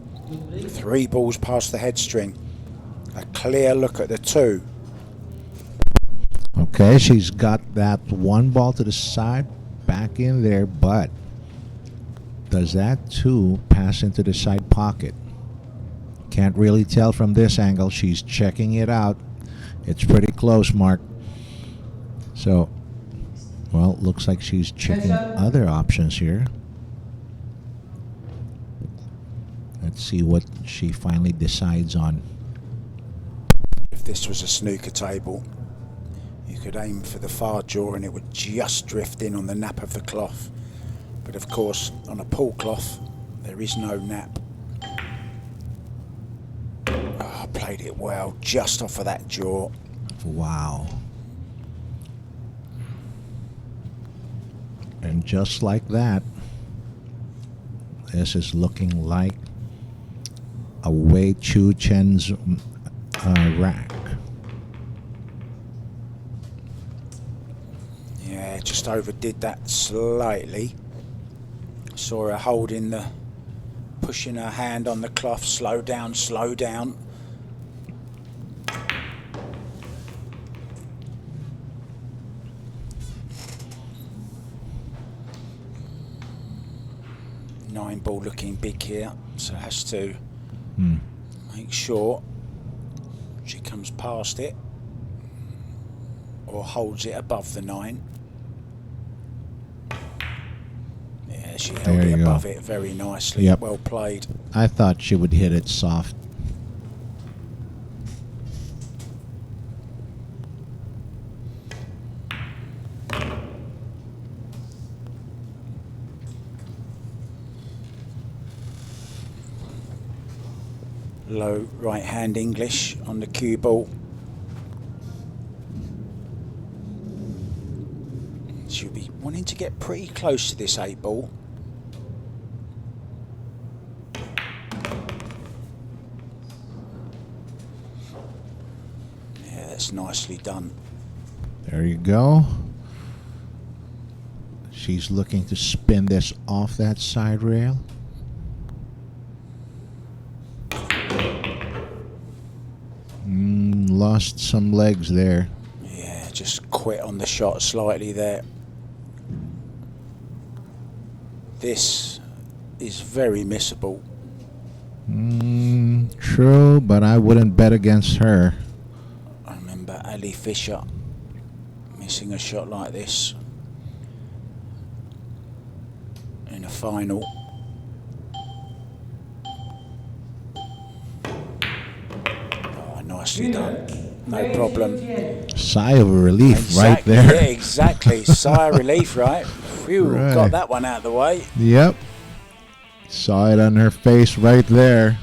3 balls past the head string. A clear look at the 2. Okay, she's got that 1 ball to the side, back in there, but does that 2 pass into the side pocket? Can't really tell from this angle. She's checking it out. It's pretty close, Mark. So, well, looks like she's checking other options here. Let's see what she finally decides on. If this was a snooker table, you could aim for the far jaw and it would just drift in on the nap of the cloth. But of course, on a pool cloth, there is no nap. Oh, played it well, just off of that jaw. Wow. And just like that, this is looking like a Wei Tzu-Chien's rack. Yeah, just overdid that slightly. Saw her holding the, pushing her hand on the cloth. Slow down, slow down. Nine ball looking big here, so has to make sure she comes past it or holds it above the 9. Yeah, she held it above it very nicely. Yep. Well played. I thought she would hit it soft. Low right hand English on the cue ball. She'll be wanting to get pretty close to this 8 ball. Yeah, that's nicely done. There you go. She's looking to spin this off that side rail. Lost some legs there. Yeah, just quit on the shot slightly there. This is very missable. True, but I wouldn't bet against her. I remember Ali Fisher missing a shot like this in a final. Oh, nicely done. No problem. Sigh of relief Exactly, right there. Yeah, exactly. Sigh of relief, right? Phew, Right. got that one out of the way. Yep. Saw it on her face right there.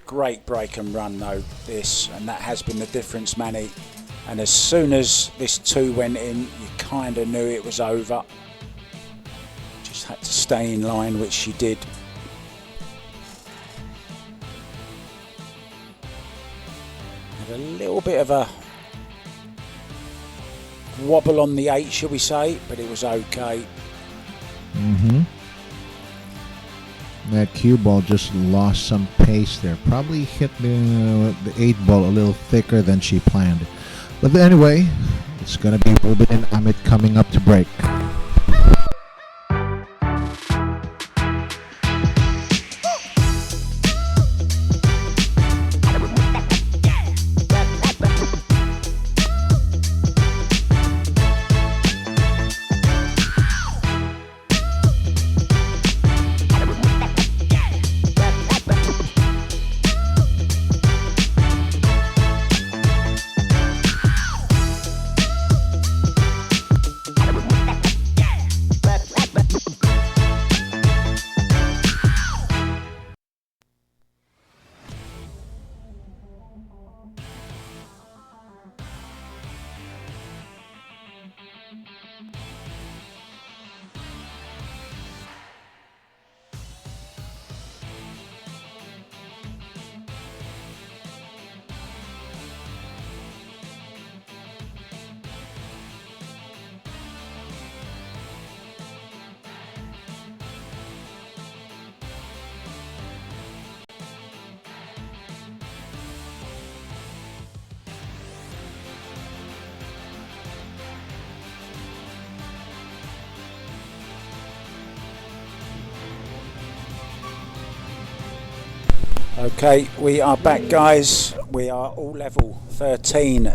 Great break and run though, this, and that has been the difference, Manny. And as soon as this 2 went in, you kind of knew it was over. Just had to stay in line, which she did. Had a little bit of a wobble on the 8, shall we say, but it was okay. That cue ball just lost some pace there. Probably hit the 8 ball a little thicker than she planned. But anyway, it's going to be Rubilen and Amit coming up to break. Okay, we are back, guys. We are all level 13.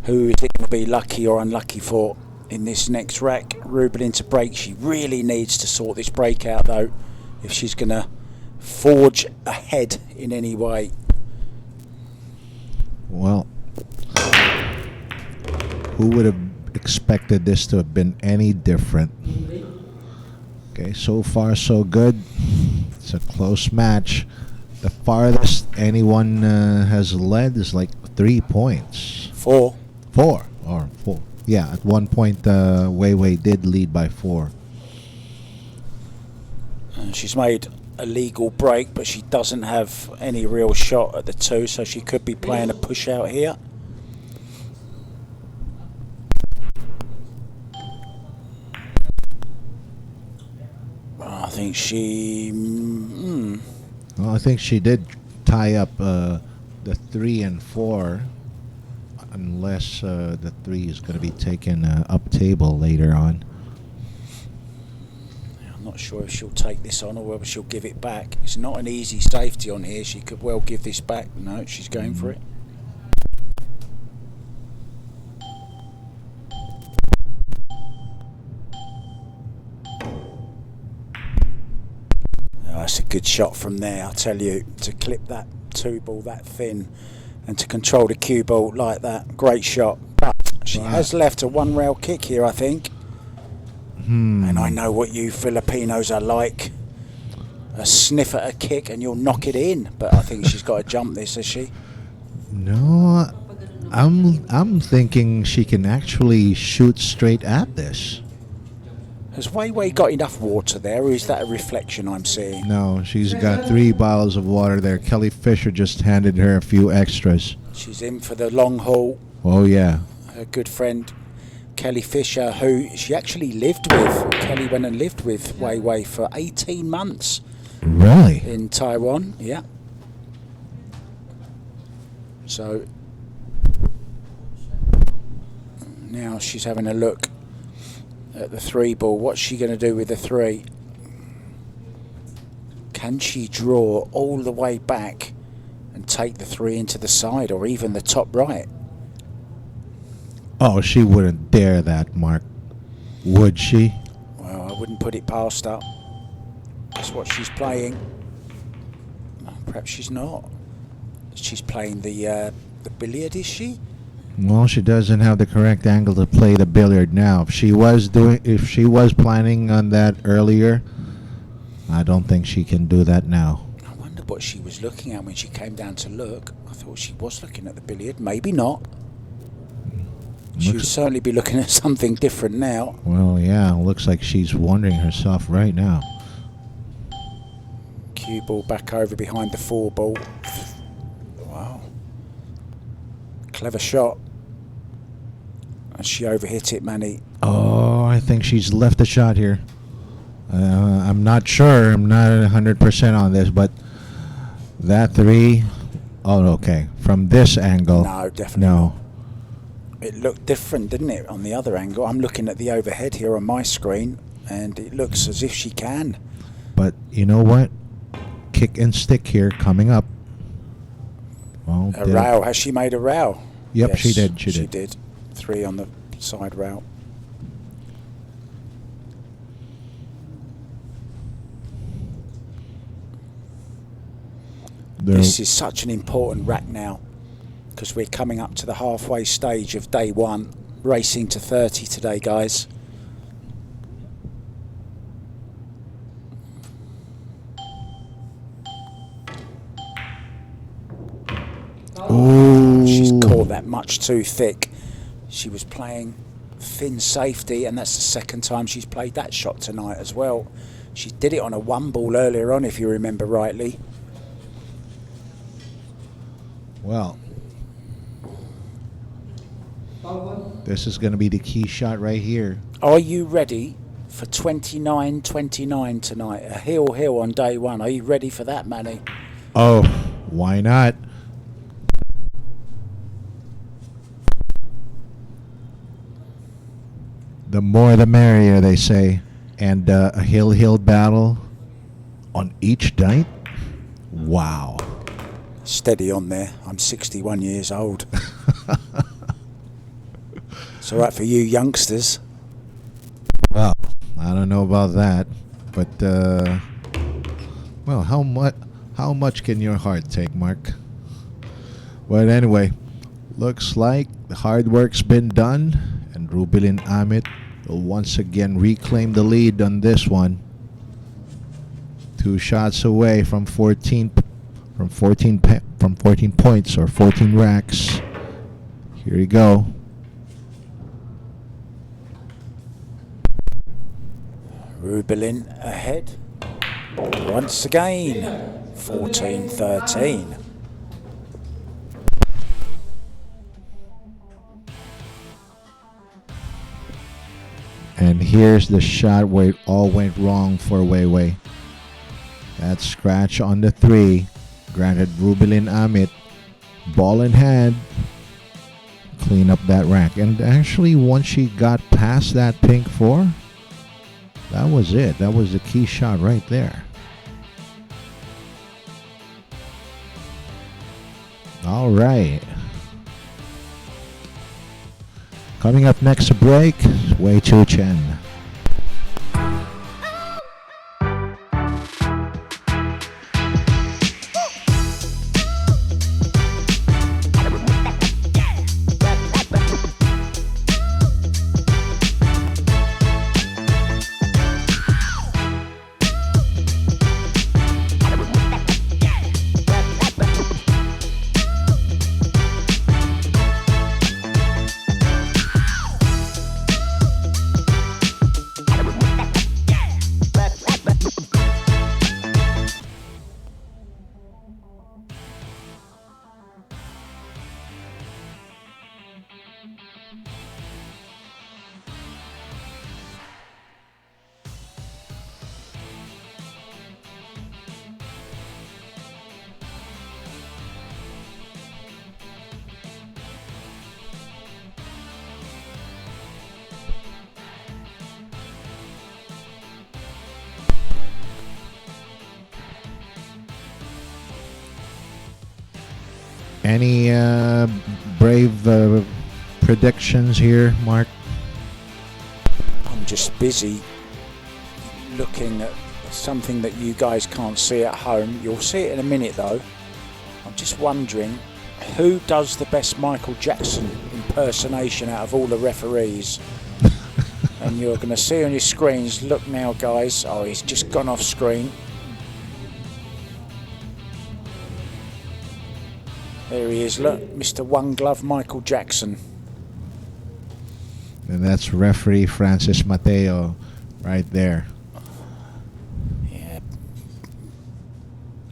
Who is it going to be lucky or unlucky for in this next rack? Rubilen to break. She really needs to sort this break out, though, if she's going to forge ahead in any way. Well, who would have expected this to have been any different? Okay, so far so good. It's a close match. The farthest anyone has led is like 3 points. 4. 4 or 4. Yeah, at one point Wei did lead by 4. She's made a legal break, but she doesn't have any real shot at the 2, so she could be playing a push out here. I think she... Well, I think she did tie up the 3 and 4, unless the 3 is going to be taken up table later on. I'm not sure if she'll take this on or whether she'll give it back. It's not an easy safety on here. She could well give this back. No, she's going for it. That's a good shot from there, I tell you, to clip that 2 ball that thin and to control the cue ball like that. Great shot. But she has left a 1 rail kick here, I think. And I know what you Filipinos are like. A sniff at a kick and you'll knock it in. But I think she's got to jump this, has she? No, I'm thinking she can actually shoot straight at this. Has Wei got enough water there, or is that a reflection I'm seeing? No, she's got 3 bottles of water there. Kelly Fisher just handed her a few extras. She's in for the long haul. Oh, yeah. Her good friend, Kelly Fisher, who she actually lived with. Kelly went and lived with Wei for 18 months. Really? In Taiwan, yeah. So now she's having a look at the 3 ball. What's she going to do with the 3? Can she draw all the way back and take the 3 into the side or even the top right? Oh, she wouldn't dare that, Mark. Would she? Well, I wouldn't put it past her. That's what she's playing. Perhaps she's not. She's playing the billiard, is she? Well, she doesn't have the correct angle to play the billiard now. If she was planning on that earlier, I don't think she can do that now. I wonder what she was looking at when she came down to look. I thought she was looking at the billiard. Maybe not. She would certainly be looking at something different now. Well, yeah, looks like she's wondering herself right now. Cue ball back over behind the 4 ball. Wow. Clever shot. And she overhit it, Manny. Oh, I think she's left the shot here. I'm not sure. I'm not 100% on this, but that 3... Oh, okay. From this angle... No, definitely not. It looked different, didn't it, on the other angle? I'm looking at the overhead here on my screen, and it looks as if she can. But you know what? Kick and stick here coming up. Well, a rail. Has she made a rail? Yep, yes, she did. She did. 3 on the side rail. This is such an important rack now, because we're coming up to the halfway stage of day 1, racing to 30 today, guys. Ooh. She's caught that much too thick. She was playing thin safety, and that's the second time she's played that shot tonight as well. She did it on a 1 ball earlier on, if you remember rightly. Well, this is going to be the key shot right here. Are you ready for 29-29 tonight? A hill on day 1. Are you ready for that, Manny? Oh, why not? The more the merrier, they say. And a hill battle on each night? Wow. Steady on there. I'm 61 years old. It's all right for you youngsters. Well, I don't know about that, but well, how much can your heart take, Mark? Well, anyway, looks like the hard work's been done, and Rubilen Amit will once again reclaim the lead on this one. 2 shots away from 14 points or 14 racks. Here you go. Rubilen ahead. Once again. 14-13. And here's the shot where it all went wrong for Wei Wei. That scratch on the 3 granted Rubilen Amit ball in hand, clean up that rack. And actually, once she got past that pink 4, that was it. That was the key shot right there. All right. Coming up next, a break. Wei Tzu-Chien. Any brave predictions here, Mark? I'm just busy looking at something that you guys can't see at home. You'll see it in a minute though. I'm just wondering who does the best Michael Jackson impersonation out of all the referees. And you're going to see on your screens, look now guys, oh he's just gone off screen. There he is, look, Mr. One Glove Michael Jackson. And that's referee Francis Mateo right there. Yeah.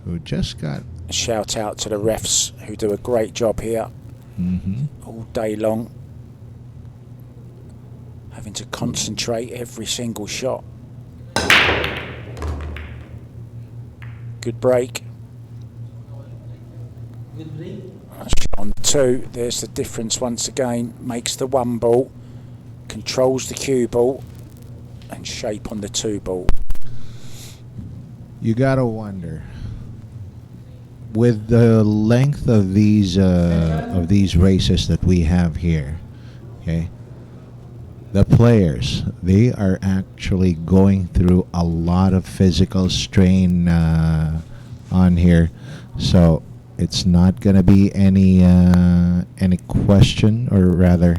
Who just got... A shout out to the refs who do a great job here. All day long. Having to concentrate every single shot. Good break. On 2, there's the difference once again. Makes the 1 ball, controls the cue ball, and shape on the 2 ball. You gotta wonder, with the length of these races that we have here, okay, the players, they are actually going through a lot of physical strain on here, so it's not going to be any question, or rather,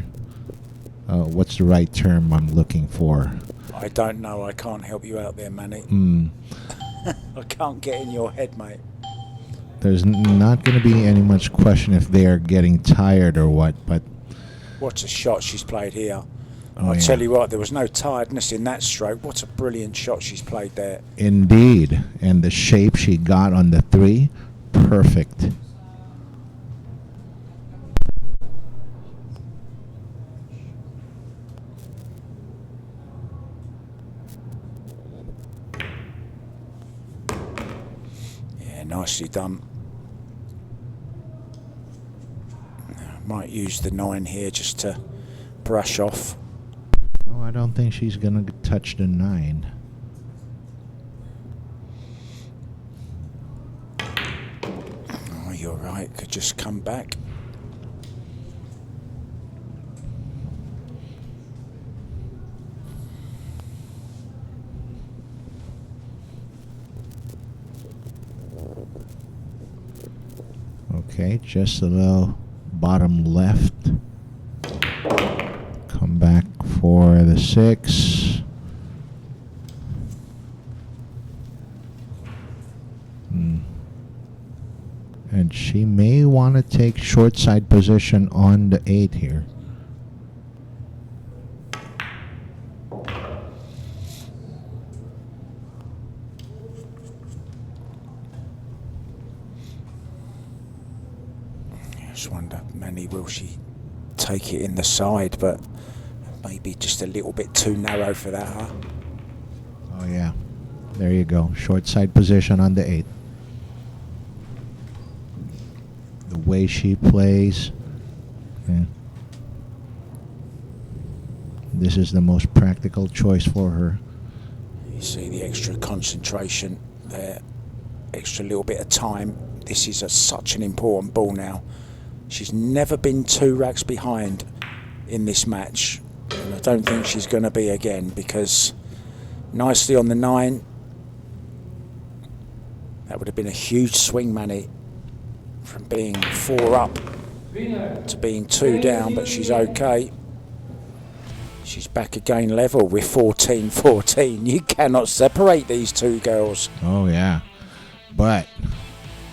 what's the right term I'm looking for? I don't know. I can't help you out there, Manny. I can't get in your head, mate. There's not going to be any much question if they are getting tired or what, but... What a shot she's played here. Oh, I'll yeah. tell you what, there was no tiredness in that stroke. What a brilliant shot she's played there. Indeed. And the shape she got on the 3, perfect. Yeah, nicely done. Might use the 9 here just to brush off. No, I don't think she's going to touch the 9. just come back. Okay, just a little bottom left. Come back for the 6. And she may want to take short side position on the 8 here. I just wonder, Manny, will she take it in the side, but maybe just a little bit too narrow for that, huh? Oh yeah, there you go. Short side position on the 8. The way she plays, yeah. This is the most practical choice for her. You see the extra concentration there, extra little bit of time. This is such an important ball now. She's never been 2 racks behind in this match. And I don't think she's going to be again, because nicely on the 9. That would have been a huge swing, Manny, from being 4 up to being 2 down, but she's okay. She's back again level with 14-14. You cannot separate these two girls. Oh yeah, but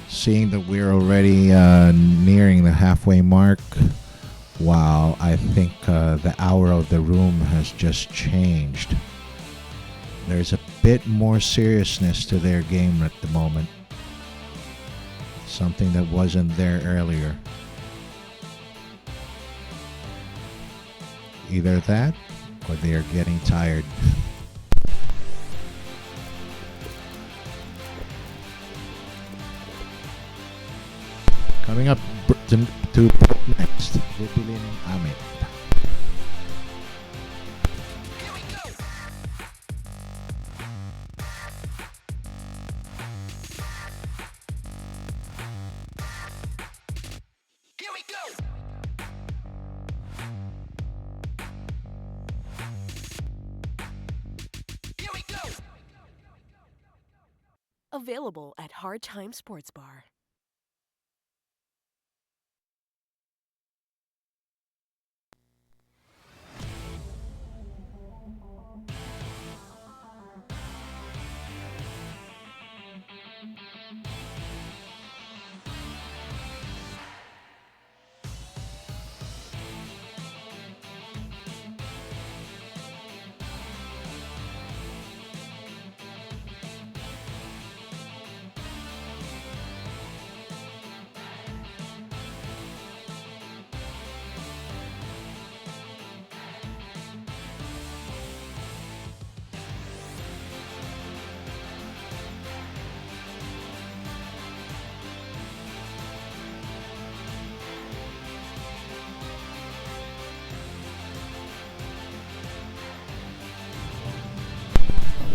seeing that we're already nearing the halfway mark, wow, I think the hour of the room has just changed. There's a bit more seriousness to their game at the moment. Something that wasn't there earlier. Either that, or they are getting tired. Coming up to next, Rubilen and Amit. Available at Hard Time Sports Bar.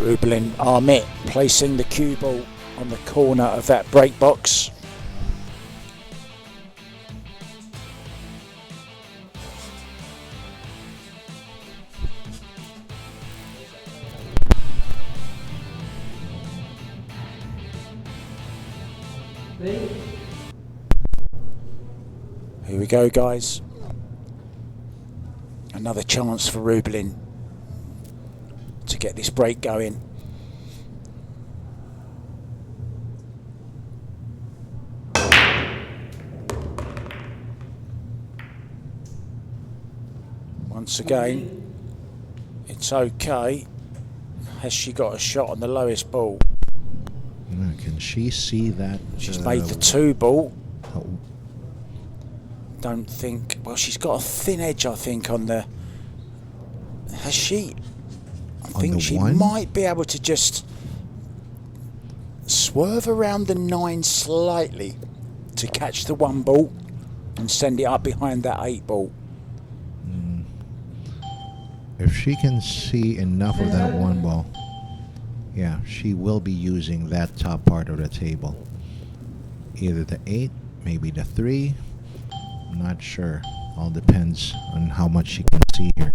Rubilen Amit placing the cue ball on the corner of that break box. Here we go, guys. Another chance for Rubilen to get this break going. Once again, it's okay. Has she got a shot on the lowest ball? Can she see that? She's made the 2 ball. Oh. Don't think. Well, she's got a thin edge, I think, on the. Has she? I think she 1? might be able to just swerve around the 9 slightly to catch the 1 ball and send it up behind that 8 ball. If she can see enough of that 1 ball, yeah, she will be using that top part of the table. Either the 8 Maybe the 3. I'm not sure. All depends on how much she can see here.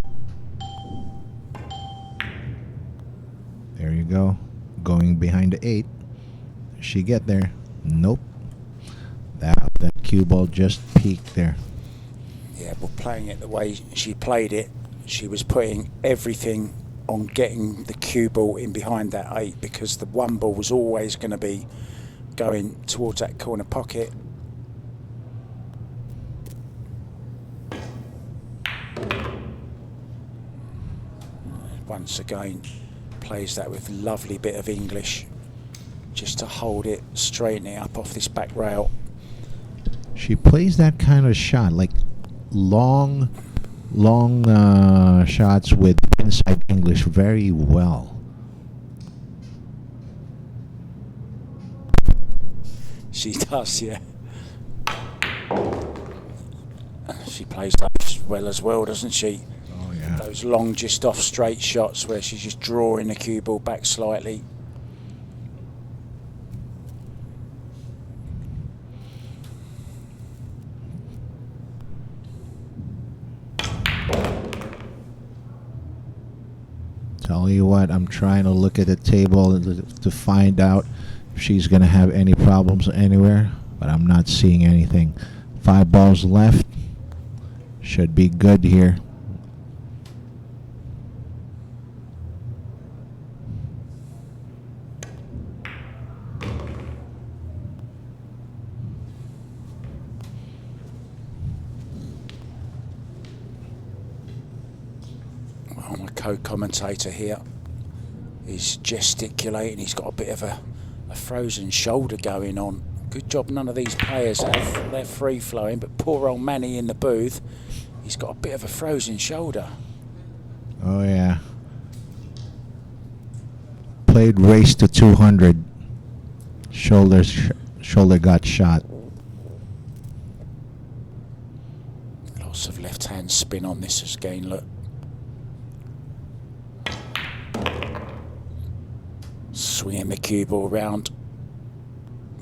There you go. Going behind the 8. Does she get there? Nope. That cue ball just peaked there. Yeah, but playing it the way she played it, she was putting everything on getting the cue ball in behind that 8, because the 1 ball was always going to be going towards that corner pocket. Once again, plays that with lovely bit of English, just to hold it, straighten it up off this back rail. She plays that kind of shot, like long shots with inside English very well. She does, yeah. She plays those well as well, doesn't she? Oh yeah. Those long, just off straight shots where she's just drawing the cue ball back slightly. Tell you what, I'm trying to look at the table to find out if she's going to have any problems anywhere, but I'm not seeing anything. 5 balls left. Should be good here. Well, my co-commentator here is gesticulating. He's got a bit of a frozen shoulder going on. Good job none of these players have. They're free-flowing, but poor old Manny in the booth, he's got a bit of a frozen shoulder. Oh yeah. Played race to 200. Shoulder got shot. Lots of left-hand spin on this again, look. Swinging the cue ball round.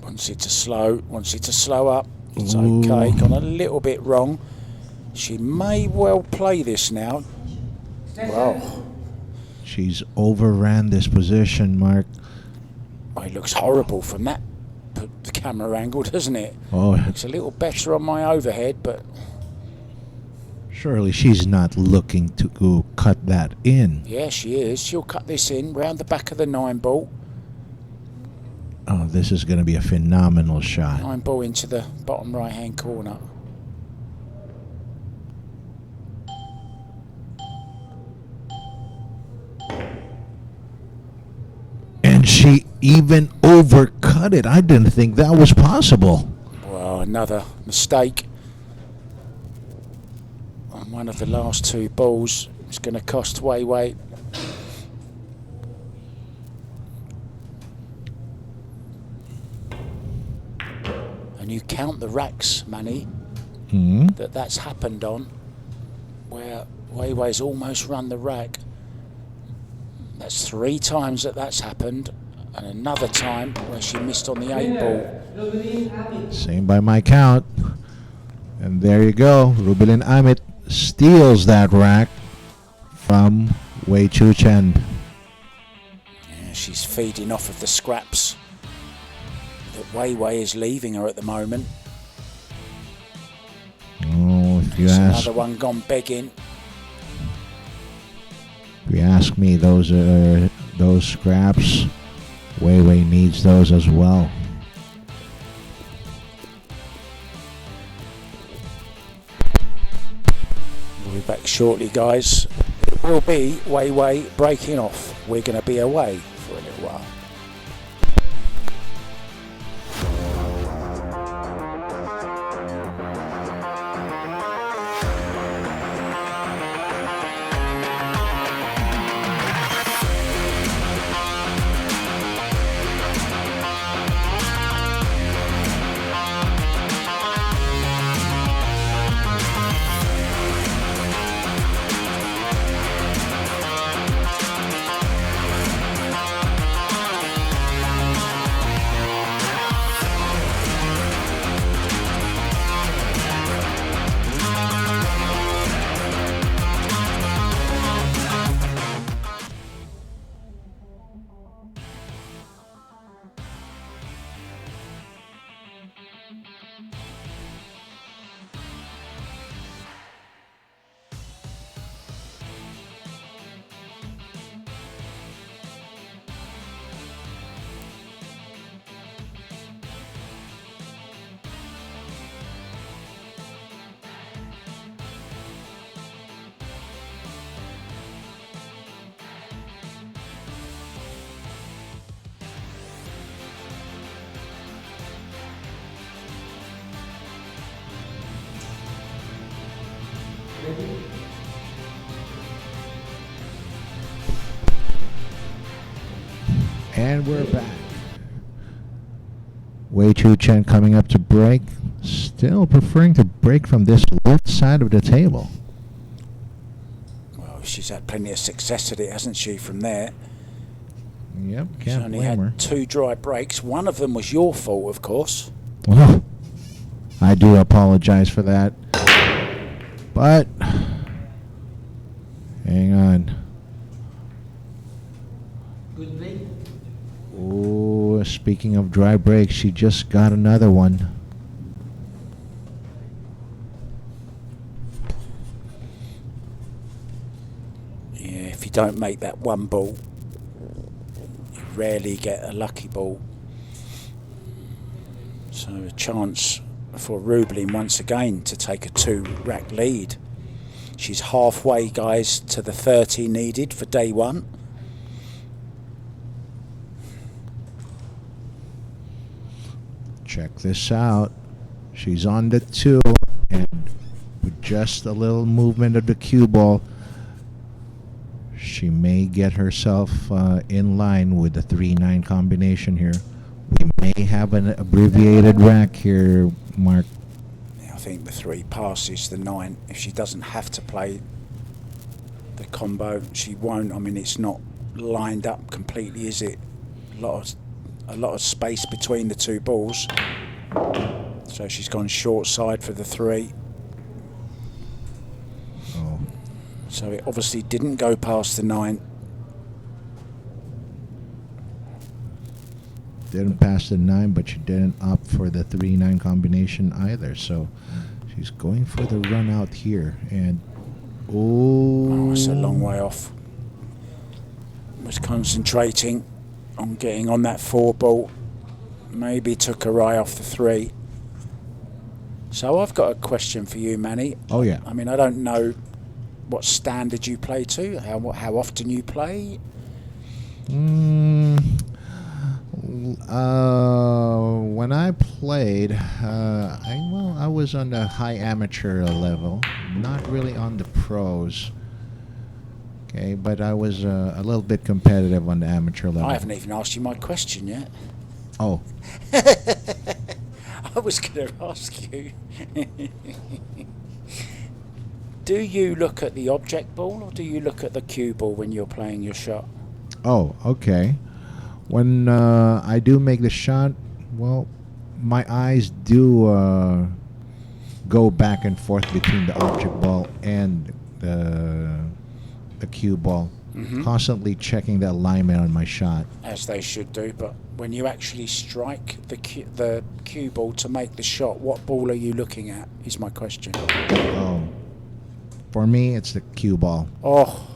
Wants it to slow up. It's okay. Gone a little bit wrong. She may well play this now. Wow. She's overran this position, Mark. Oh, it looks horrible from that the camera angle, doesn't it? Oh, Looks a little better on my overhead, but surely she's not looking to go cut that in. yeah, she is. She'll cut this in round the back of the 9 ball. Oh, this is going to be a phenomenal shot. 9 ball into the bottom right-hand corner. And she even overcut it. I didn't think that was possible. Well, another mistake on one of the last 2 balls. It's going to cost Wei. And you count the racks, Manny, that's happened on, where Wei's almost run the rack. That's 3 times that's happened, and another time where she missed on the 8 ball. Rubilen Amit. Same by my count. And there you go. Rubilen Amit steals that rack from Wei Tzu-Chien. Yeah, she's feeding off of the scraps that Wei is leaving her at the moment. Oh, if you There's ask, another one gone begging. if you ask me, those scraps, Wei needs those as well. We'll be back shortly, guys. It will be Wei breaking off. We're going to be away for a little while. And we're back. Wei Tzu-Chien coming up to break. Still preferring to break from this left side of the table. Well, she's had plenty of success at it, hasn't she, from there? Yep, She's can't only blame her. had 2 dry breaks. One of them was your fault, of course. Oh, I do apologize for that. But, hang on. Good break. Oh, speaking of dry breaks, she just got another one. Yeah, if you don't make that one ball, you rarely get a lucky ball. So a chance for Rubilen once again to take a 2-rack lead. She's halfway, guys, to the 30 needed for day 1. Check this out. She's on the 2, and with just a little movement of the cue ball, she may get herself in line with the 3-9 combination here. We may have an abbreviated rack here, Mark. I think the 3 passes the 9. If she doesn't have to play the combo, she won't. I mean, it's not lined up completely, is it? A lot of space between the 2 balls. So she's gone short side for the 3. Oh. So it obviously didn't go past the 9. Didn't pass the 9, but she didn't opt for the 3-9 combination either. So she's going for the run out here. And Oh, it's a long way off. Was concentrating on getting on that 4 ball. Maybe took her eye off the 3. So I've got a question for you, Manny. Oh, yeah. I mean, I don't know what standard you play to, how often you play. When I played, I was on the high amateur level, not really on the pros. Okay, but I was a little bit competitive on the amateur level. I haven't even asked you my question yet. Oh. I was going to ask you. Do you look at the object ball or do you look at the cue ball when you're playing your shot? Oh, okay. When I do make the shot, well, my eyes do go back and forth between the object ball and the cue ball, constantly checking the alignment on my shot. As they should do, but when you actually strike the cue ball to make the shot, what ball are you looking at, is my question. Oh, for me, it's the cue ball. Oh,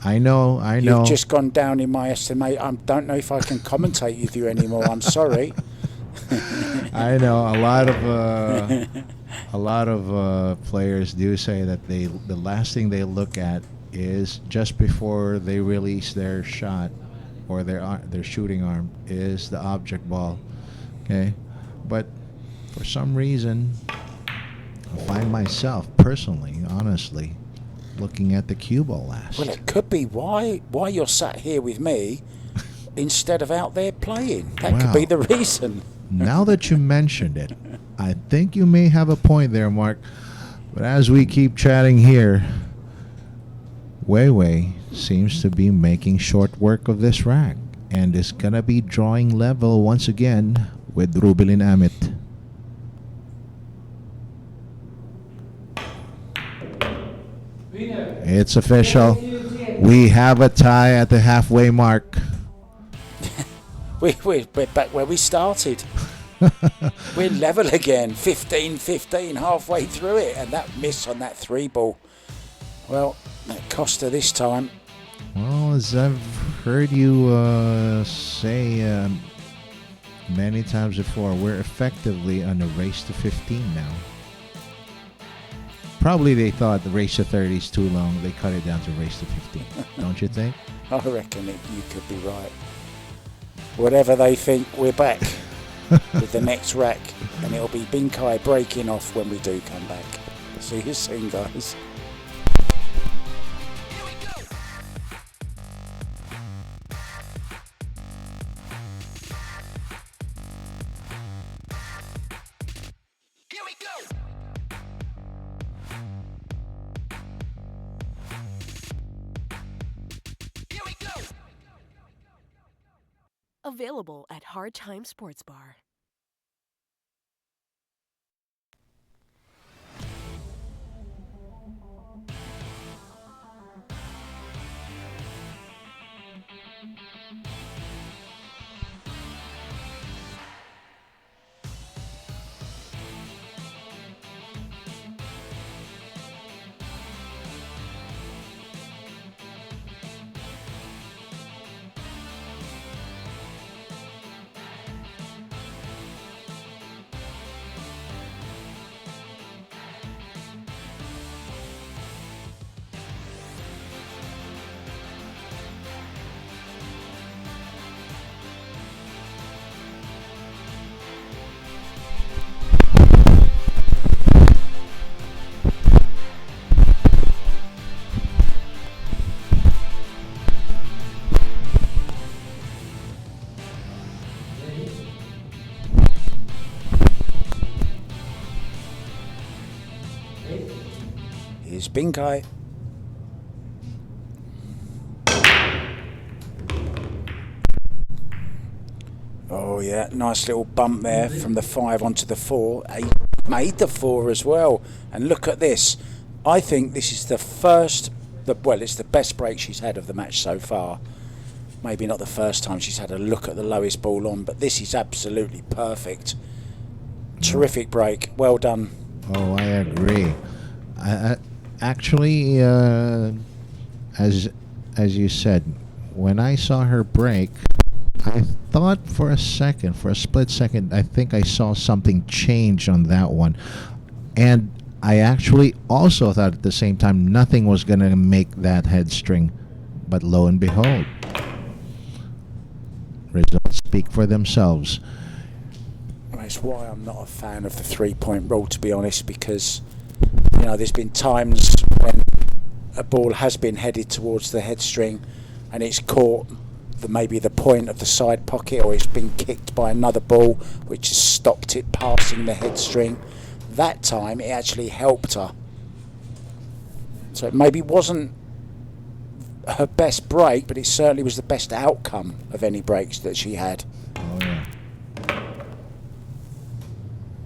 I know. you've just gone down in my estimate. I don't know if I can commentate with you anymore. I'm sorry. I know a lot of players do say that the last thing they look at is just before they release their shot or their shooting arm is the object ball. Okay, but for some reason, I find myself personally, honestly, looking at the cue ball last. Well, it could be why you're sat here with me instead of out there playing. That could be the reason. Now that you mentioned it, I think you may have a point there, Mark. But as we keep chatting here, Wei seems to be making short work of this rack and is going to be drawing level once again with Rubilen Amit. Winner. It's official. Wei Tzu-Chien. We have a tie at the halfway mark. We're back where we started. We're level again, 15-15, halfway through it, and that miss on that 3 ball. Well, that cost her this time. Well, as I've heard you say many times before, we're effectively on a race to 15 now. Probably they thought the race to 30 is too long. They cut it down to race to 15. Don't you think? I reckon you could be right. Whatever they think, we're back with the next rack, and it'll be Binkai breaking off when we do come back. See you soon, guys. Available at Hard Time Sports Bar. Here's Binkai. Oh yeah, nice little bump there from the 5 onto the 4. He made the 4 as well. And look at this. I think this is the first, well, it's the best break she's had of the match so far. Maybe not the first time she's had a look at the lowest ball on, but this is absolutely perfect. Terrific break. Well done. Oh, I agree. Actually, as you said, when I saw her break, I thought for a split second, I think I saw something change on that one. And I actually also thought at the same time nothing was going to make that head string. But lo and behold, results speak for themselves. That's why I'm not a fan of the 3-point rule, to be honest, because you know there's been times when a ball has been headed towards the head string and it's caught maybe the point of the side pocket, or it's been kicked by another ball which has stopped it passing the head string. That time it actually helped her. So it maybe wasn't her best break, but it certainly was the best outcome of any breaks that she had. Oh, yeah.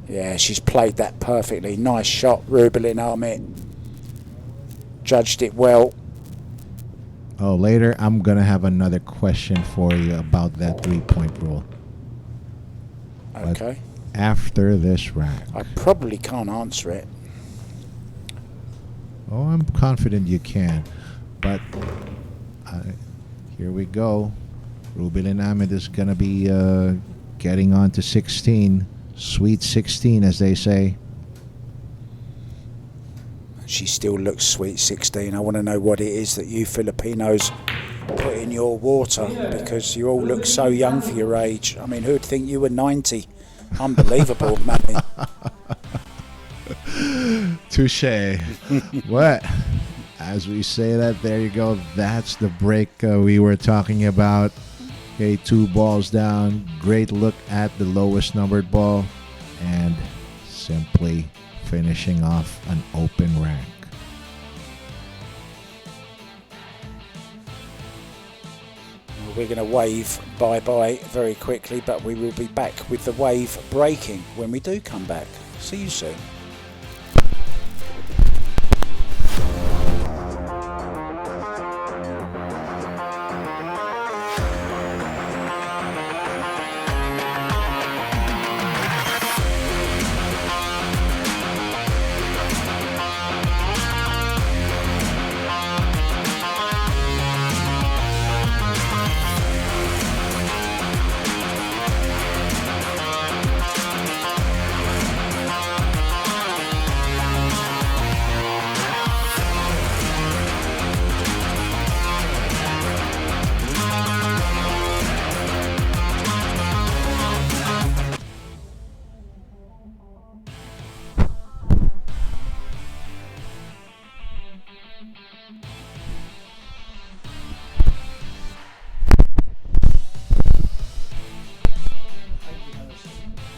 Yeah, she's played that perfectly. Nice shot, Rubilen, Amit. Judged it well. Oh, later I'm going to have another question for you about that 3-point rule. Okay. But after this rack. I probably can't answer it. Oh, I'm confident you can. But here we go. Rubilen Amit is going to be getting on to 16. Sweet 16, as they say. She still looks sweet 16. I want to know what it is that you Filipinos put in your water, because you all look so young for your age. I mean, who'd think you were 90? Unbelievable, Manny. Touche. What? As we say that, there you go. That's the break we were talking about. Okay, 2 balls down. Great look at the lowest numbered ball. And simply finishing off an open rank. We're going to wave bye-bye very quickly, but we will be back with the wave breaking when we do come back. See you soon.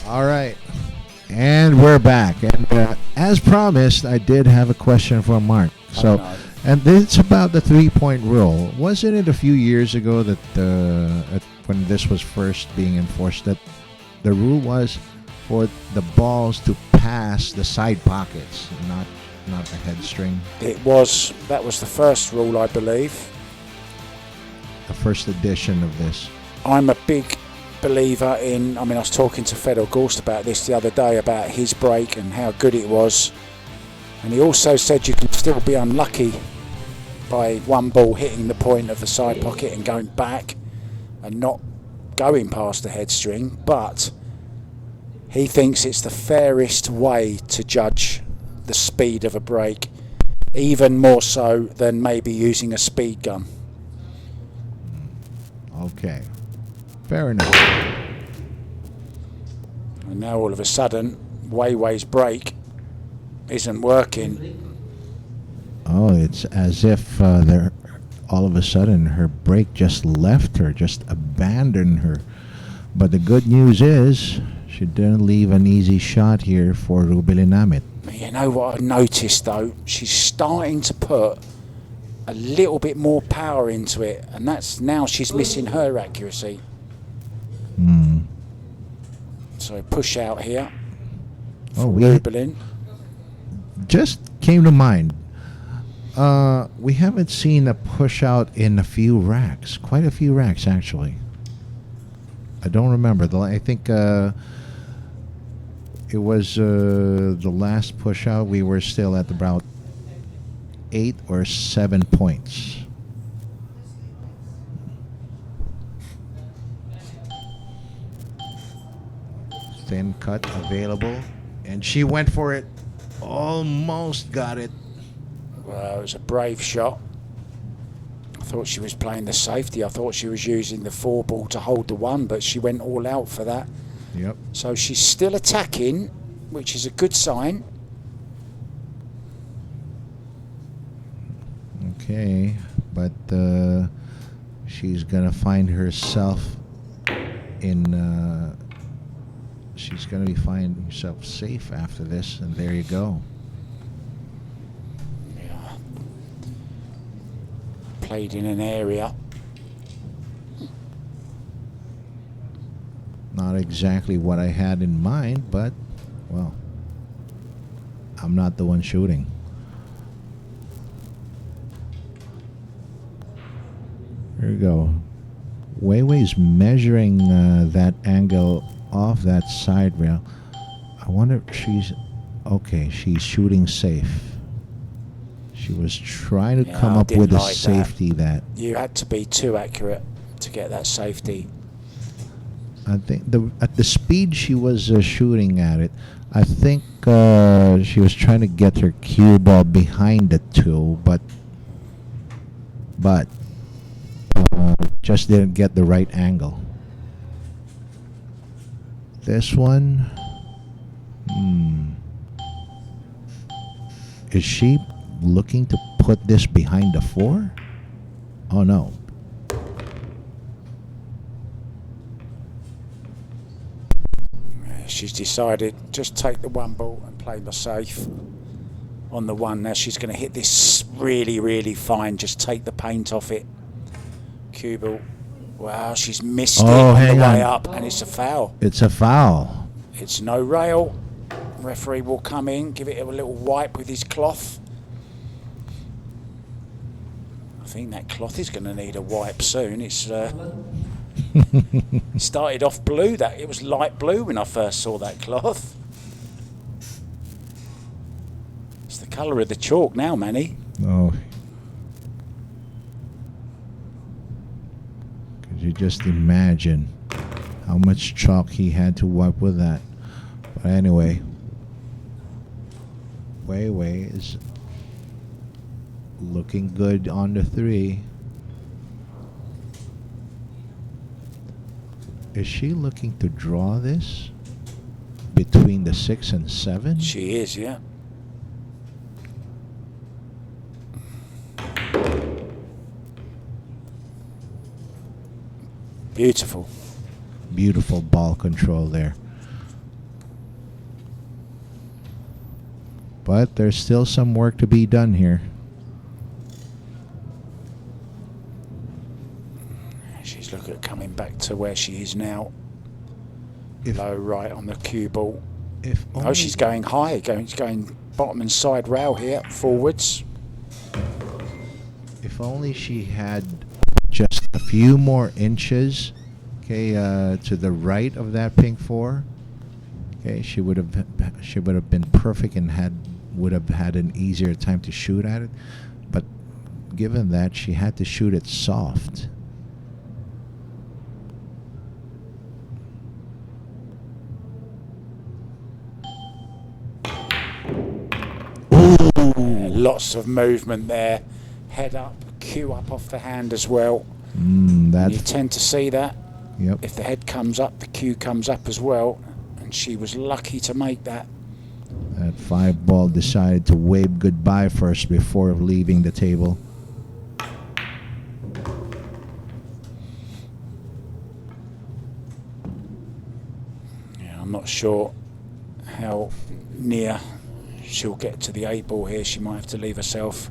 All right. And we're back. And as promised, I did have a question for Mark. So, and it's about the 3-point rule. Wasn't it a few years ago that when this was first being enforced, that the rule was for the balls to pass the side pockets, not the head string. That was the first rule, I believe. The first edition of this. I'm a big believer in, I was talking to Fedor Gorst about this the other day, about his break and how good it was. And he also said you can still be unlucky by one ball hitting the point of the side pocket and going back and not going past the head string, but he thinks it's the fairest way to judge the speed of a break, even more so than maybe using a speed gun. Okay, fair enough. And now all of a sudden, Wei Wei's break isn't working. Oh, it's as if all of a sudden her break just left her, just abandoned her. But the good news is she didn't leave an easy shot here for Rubilen Amit. You know what I noticed though? She's starting to put a little bit more power into it, and that's now she's missing her accuracy. So push out here for Rubilen. Just came to mind. We haven't seen a push out in a few racks, quite a few racks actually. I don't remember. I think it was the last push out. We were still at about 8 or 7 points. Thin cut available, and she went for it. Almost got it. Well, it was a brave shot. I thought she was playing the safety. I thought she was using the 4 ball to hold the 1, but she went all out for that. Yep. So she's still attacking, which is a good sign. Okay, but she's gonna find herself in. She's gonna be finding herself safe after this, and there you go. Yeah. Played in an area. Not exactly what I had in mind, but well, I'm not the one shooting. There you go. Wei Wei's measuring that angle off that side rail. I wonder if she's okay. She's shooting safe. She was trying to come up with a safety that you had to be too accurate to get that safety. I think at the speed she was shooting at it, I think she was trying to get her cue ball behind the 2, but just didn't get the right angle. This one, is she looking to put this behind the 4? Oh no. She's decided just take the 1 ball and play the safe on the 1. Now she's going to hit this really, really fine. Just take the paint off it. Cue ball. Wow, she's missed it on the way up, and it's a foul. It's a foul. It's no rail. Referee will come in, give it a little wipe with his cloth. I think that cloth is going to need a wipe soon. It's started off blue. It was light blue when I first saw that cloth. It's the colour of the chalk now, Manny. Oh. Could you just imagine how much chalk he had to wipe with that? But anyway, Wei Wei is looking good on the 3. Is she looking to draw this between the 6 and 7? She is, yeah. Beautiful. Beautiful ball control there. But there's still some work to be done here. She's looking at coming back to where she is now. If, Low right on the cue ball. if Oh, only, she's going high. She's going bottom and side rail here, forwards. if only she had just a few more inches, okay, to the right of that pink 4, okay, she would have been perfect and would have had an easier time to shoot at it. But given that, she had to shoot it soft. Lots of movement there. Head up, cue up off the hand as well. Mm, And you that. tend to see that. Yep. If the head comes up, the cue comes up as well. And she was lucky to make that. That 5 ball decided to wave goodbye first before leaving the table. Yeah, I'm not sure how near she'll get to the 8 ball here. She might have to leave herself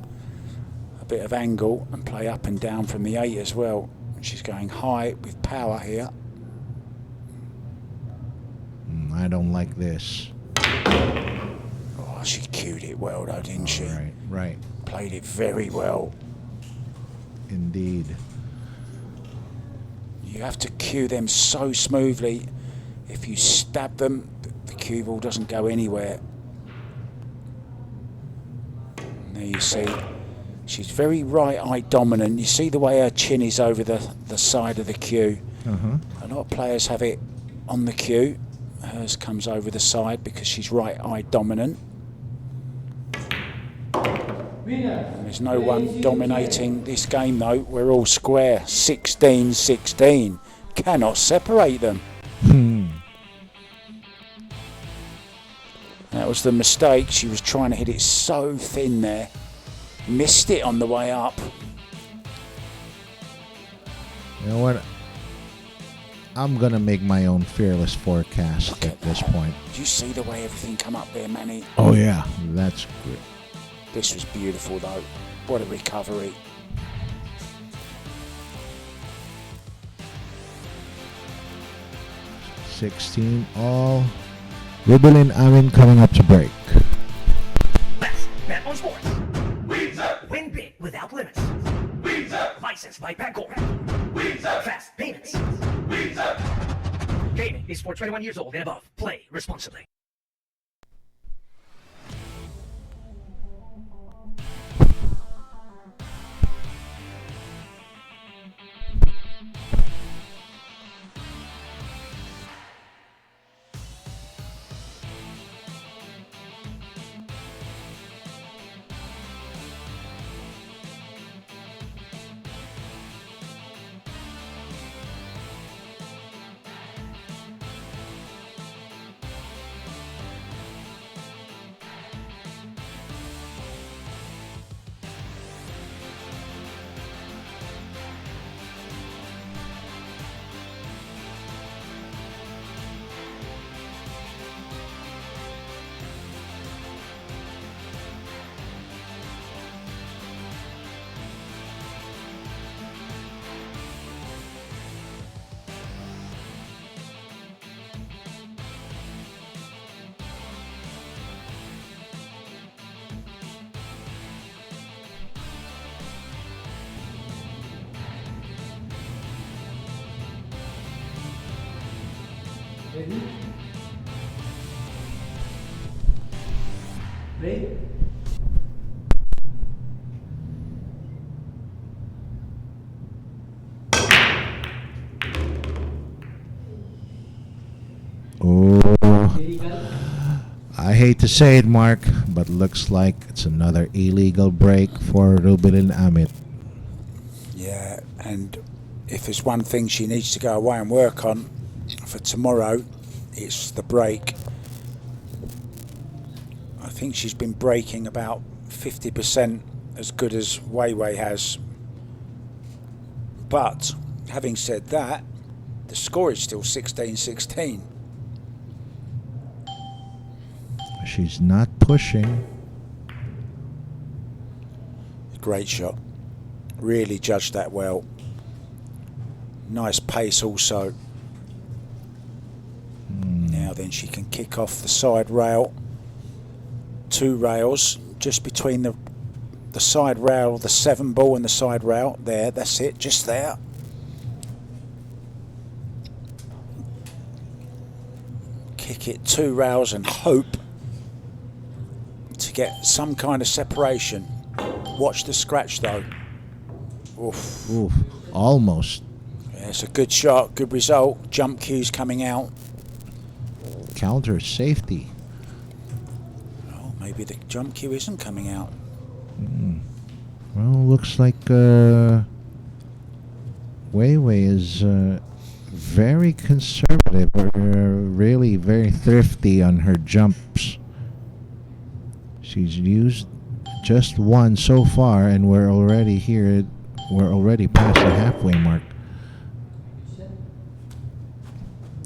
a bit of angle and play up and down from the 8 as well. She's going high with power here. I don't like this. Oh, she cued it well though, didn't she? Right, right. Played it very well. Indeed. You have to cue them so smoothly. If you stab them, the cue ball doesn't go anywhere. And there you see, she's very right eye dominant. You see the way her chin is over the side of the cue. Uh-huh. A lot of players have it on the cue. Hers comes over the side because she's right eye dominant. And there's no one dominating this game though. We're all square. 16-16. Cannot separate them. That was the mistake. She was trying to hit it so thin there. Missed it on the way up. You know what? I'm going to make my own fearless forecast at this point. Do you see the way everything come up there, Manny? Oh, yeah. That's good. This was beautiful, though. What a recovery. $16 all. Rubilen, Amit coming up to break. Let's bet on sports. Win big without limits. Licensed by Pagcor. Fast payments. Gaming is for 21 years old and above. Play responsibly. Ready? Break. Oh, Illegal. I hate to say it, Mark, but looks like it's another illegal break for Rubilen Amit. Yeah, and if there's one thing she needs to go away and work on for tomorrow, it's the break. I think she's been breaking about 50% as good as Wei has. But having said that, the score is still 16-16. She's not pushing. Great shot. Really judged that well. Nice pace also. Now then she can kick off the side rail. 2 rails just between the side rail, the 7 ball and the side rail. There, that's it, just there. Kick it 2 rails and hope to get some kind of separation. Watch the scratch though. Oof. Oof, almost. Yeah, it's a good shot, good result. Jump cues coming out. Counter safety. Oh, maybe the jump cue isn't coming out. Well, looks like Wei Wei is very conservative, or really very thrifty on her jumps. She's used just 1 so far, and we're already here. We're already past the halfway mark.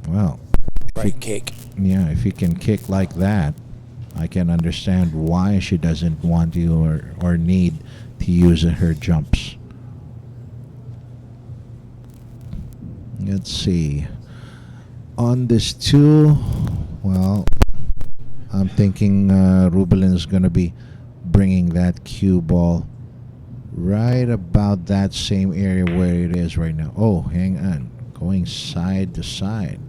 Well, Great kick. yeah, if you can kick like that, I can understand why she doesn't want you or need to use her jumps. Let's see. On this 2, well, I'm thinking Rubilen is going to be bringing that cue ball right about that same area where it is right now. Oh, hang on. Going side to side.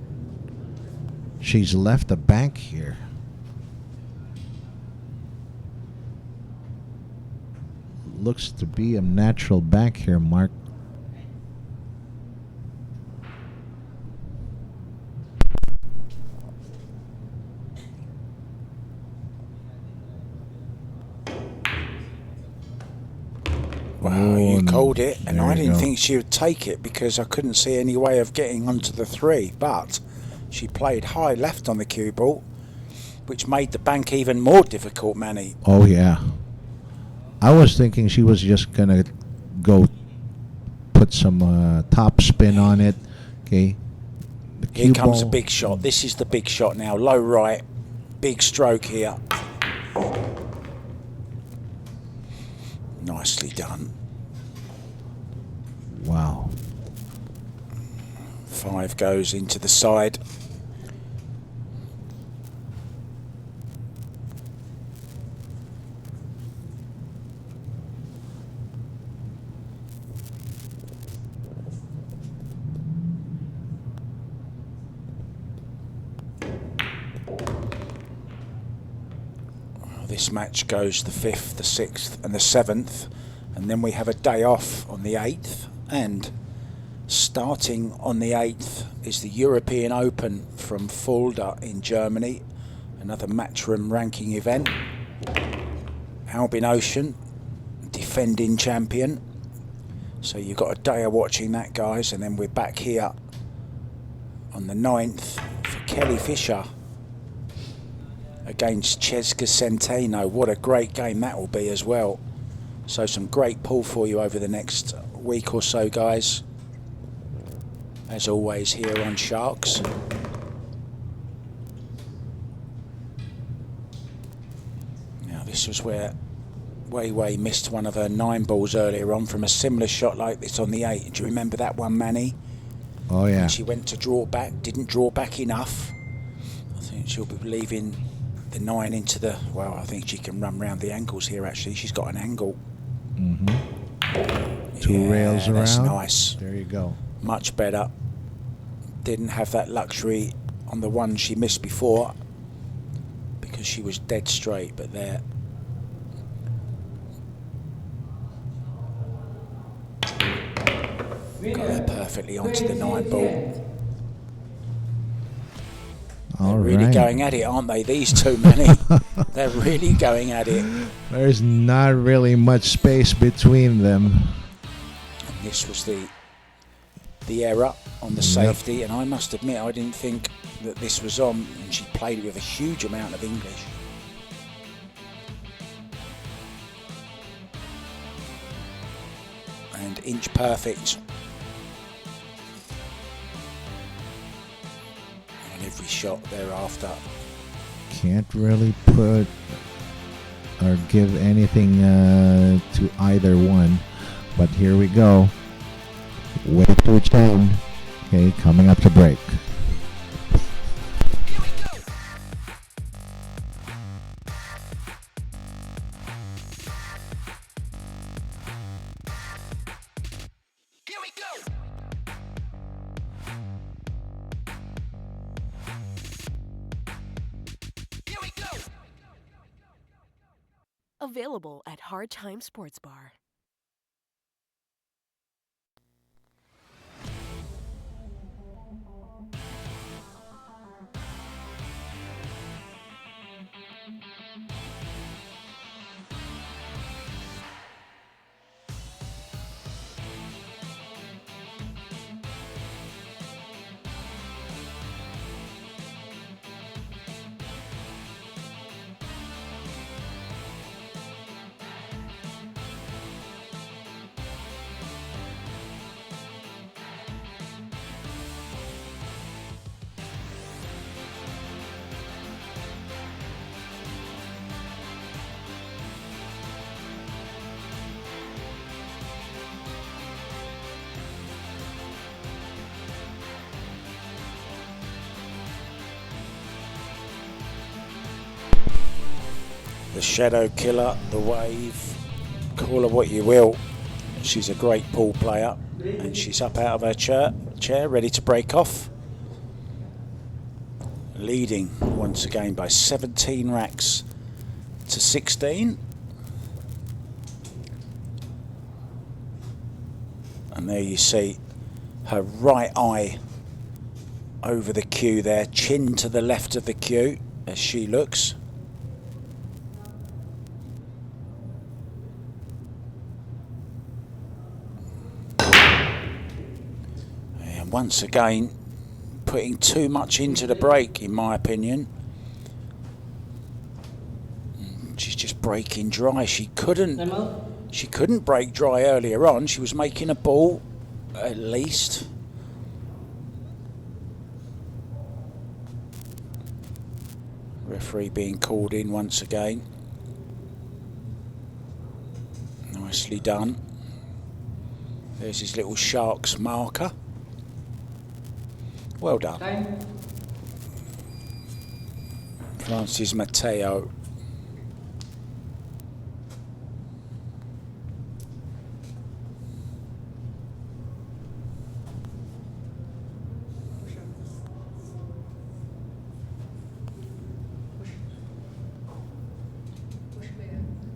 She's left a bank here. Looks to be a natural bank here, Mark. Wow, you and called it, and there I you didn't go. think she would take it because I couldn't see any way of getting onto the 3. But she played high left on the cue ball, which made the bank even more difficult, Manny. Oh, yeah. I was thinking she was just going to go put some top spin on it. Okay. The Here cue comes a ball- big shot. This is the big shot now. Low right, big stroke here. Nicely done. Wow. 5 goes into the side. This match goes the 5th, the 6th and the 7th, and then we have a day off on the 8th, and starting on the 8th is the European Open from Fulda in Germany, another matchroom ranking event. Albin Ocean, defending champion, so you've got a day of watching that, guys, and then we're back here on the 9th for Kelly Fisher against Cesca Centeno. What a great game that will be as well. So some great pull for you over the next week or so, guys. As always here on Sharks. Now this was where Wei Wei missed one of her 9 balls earlier on from a similar shot like this on the 8. Do you remember that one, Manny? Oh, yeah. She went to draw back, didn't draw back enough. I think she'll be leaving the 9 into the... Well, I think she can run round the ankles here, actually. She's got an angle. Mm-hmm. 2 rails around. That's nice. There you go. Much better. Didn't have that luxury on the one she missed before because she was dead straight, but there. Got her perfectly onto the 9 ball. All They're really right. going at it, aren't they, these two, Manny? They're really going at it. There's not really much space between them. And this was the error on the safety, and I must admit I didn't think that this was on, and she played it with a huge amount of English. And inch perfect on every shot thereafter. Can't really put or give anything to either one. But here we go. Wei Tzu-Chien, okay, coming up to break. Available at Hard Time Sports Bar. The Shadow Killer, the Wave, call her what you will. She's a great pool player, and she's up out of her chair ready to break off. Leading once again by 17 racks to 16. And there you see her right eye over the cue there, chin to the left of the cue as she looks. And once again, putting too much into the break, in my opinion. She's just breaking dry. She couldn't break dry earlier on. She was making a ball, at least. Referee being called in once again. Nicely done. There's his little Sharks marker. Well done. Time. Francis Matteo.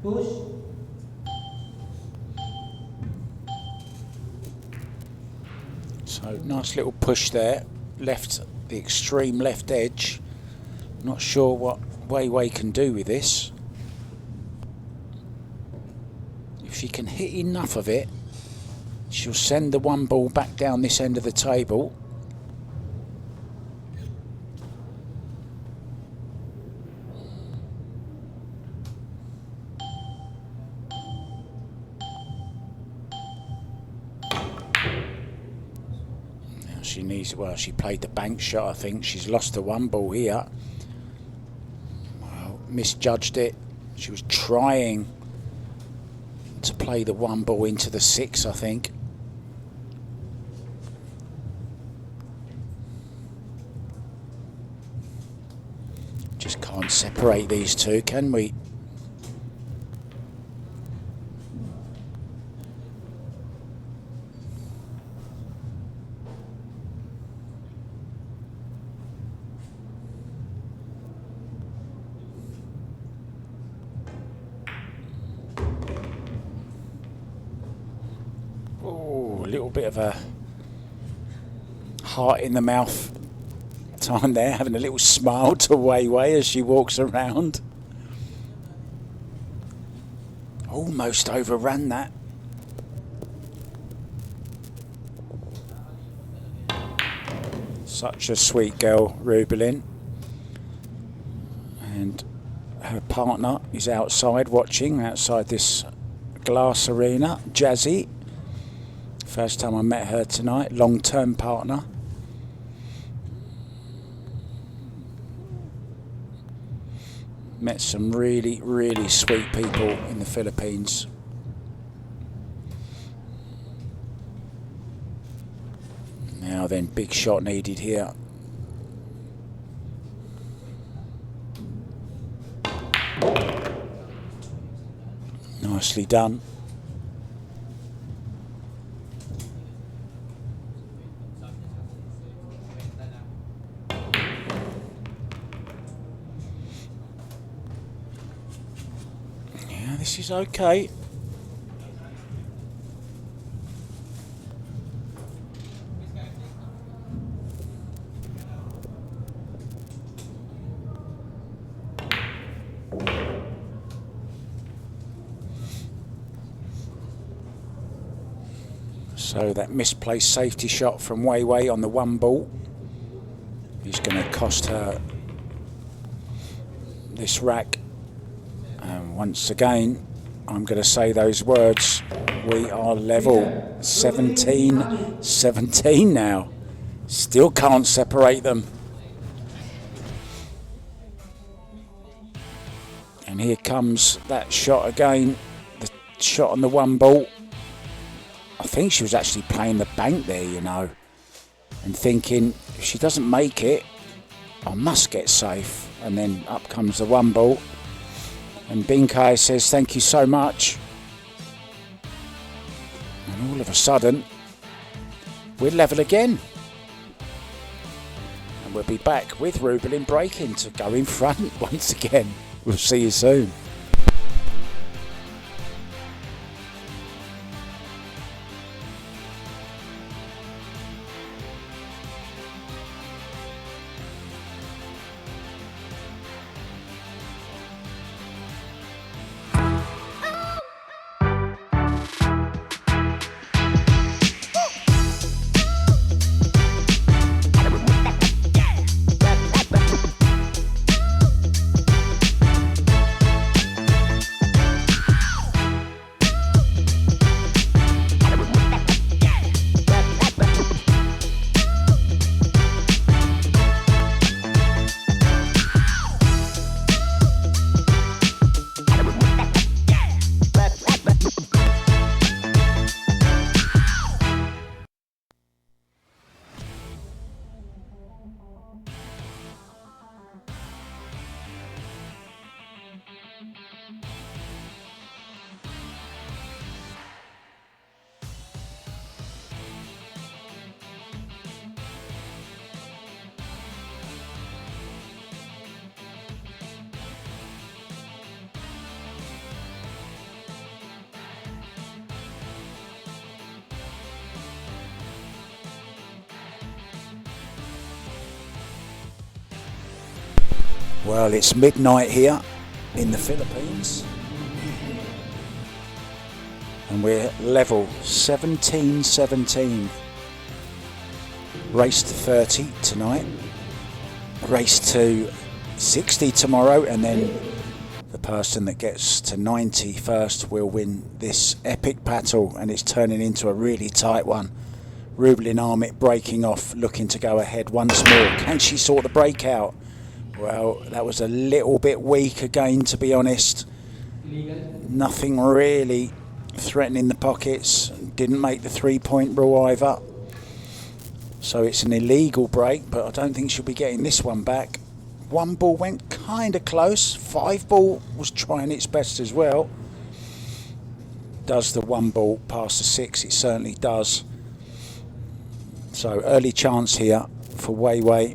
Push. So nice little push there. Left, the extreme left edge. Not sure what Wei can do with this. If she can hit enough of it, she'll send the one ball back down this end of the table. She needs, well, she played the bank shot, I think. She's lost the one ball here. Well, misjudged it. She was trying to play the one ball into the six, I think. Just can't separate these two, can we? A little bit of a heart in the mouth time there, having a little smile to Wei as she walks around. Almost overran that. Such a sweet girl, Rubilen. And her partner is outside watching, outside this glass arena. Jazzy. First time I met her tonight, long-term partner. Met some really, really sweet people in the Philippines. then big shot needed here. Nicely done. Yeah, this is okay. So that misplaced safety shot from Wei Wei on the one ball is going to cost her this rack. And once again, I'm going to say those words. We are level 17-17 now. Still can't separate them. And here comes that shot again. The shot on the one ball. I think she was actually playing the bank there, you know, and thinking, if she doesn't make it, I must get safe. And then up comes the one ball. And Binkai says, thank you so much. And all of a sudden, we're level again. And we'll be back with Rubilen breaking to go in front once again. We'll see you soon. Well, it's midnight here in the Philippines. And we're level 17-17. Race to 30 tonight. Race to 60 tomorrow. And then the person that gets to 90 first will win this epic battle. And it's turning into a really tight one. Rubilen Amit breaking off, looking to go ahead once more. Can she sort the breakout? Well, that was a little bit weak again, to be honest. Nothing really threatening the pockets. Didn't make the 3-point rule either. So it's an illegal break, but I don't think she'll be getting this one back. One ball went kind of close. 5 ball was trying its best as well. Does the one ball pass the 6? It certainly does. So early chance here for Wei Wei.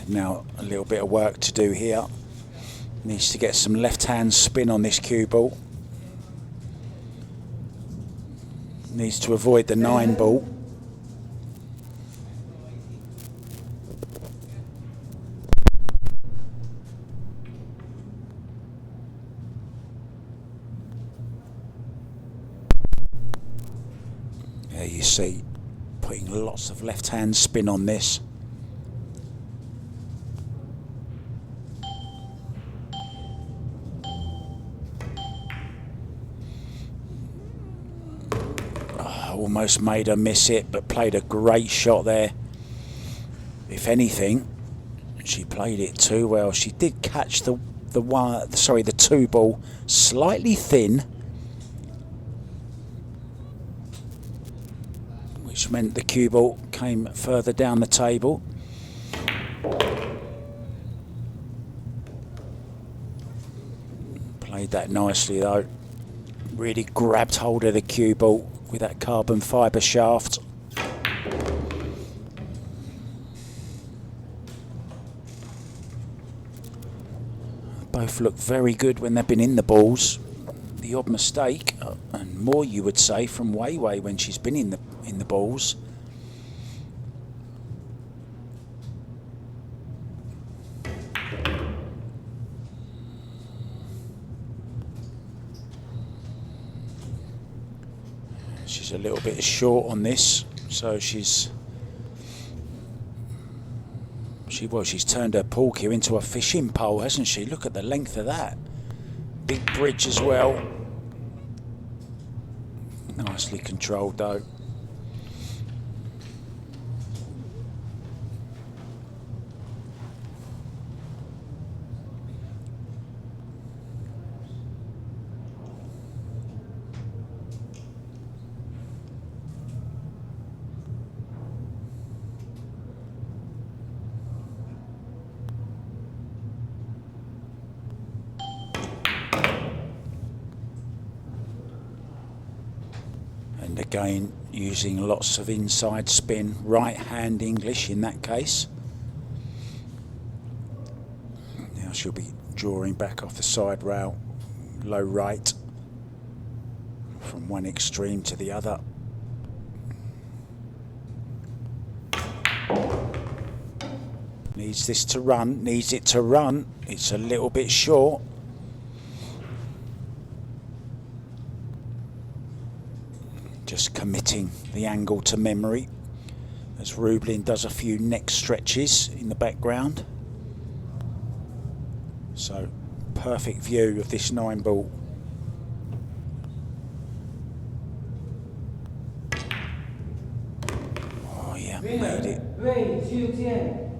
Now a little bit of work to do here. Needs to get some left hand spin on this cue ball. Needs to avoid the 9 ball. There you see, putting lots of left hand spin on this. Almost made her miss it, but played a great shot there. If anything, She played it too well. She did catch the two ball slightly thin, which meant the cue ball came further down the table. Played that nicely though. Really grabbed hold of the cue ball with that carbon fibre shaft. Both look very good when they've been in the balls. The odd mistake, and more you would say, from Wei Wei when she's been in the balls. She's a little bit short on this, so she's turned her pool cue into a fishing pole, hasn't she? Look at the length of that. Big bridge as well. Nicely controlled though. And again, using lots of inside spin, right hand English in that case. Now she'll be drawing back off the side rail, low right, from one extreme to the other. Needs this to run, needs it to run. It's a little bit short. Just committing the angle to memory as Rubilen does a few neck stretches in the background. So perfect view of this 9 ball. Oh yeah, made it. Wei Tzu-Chien.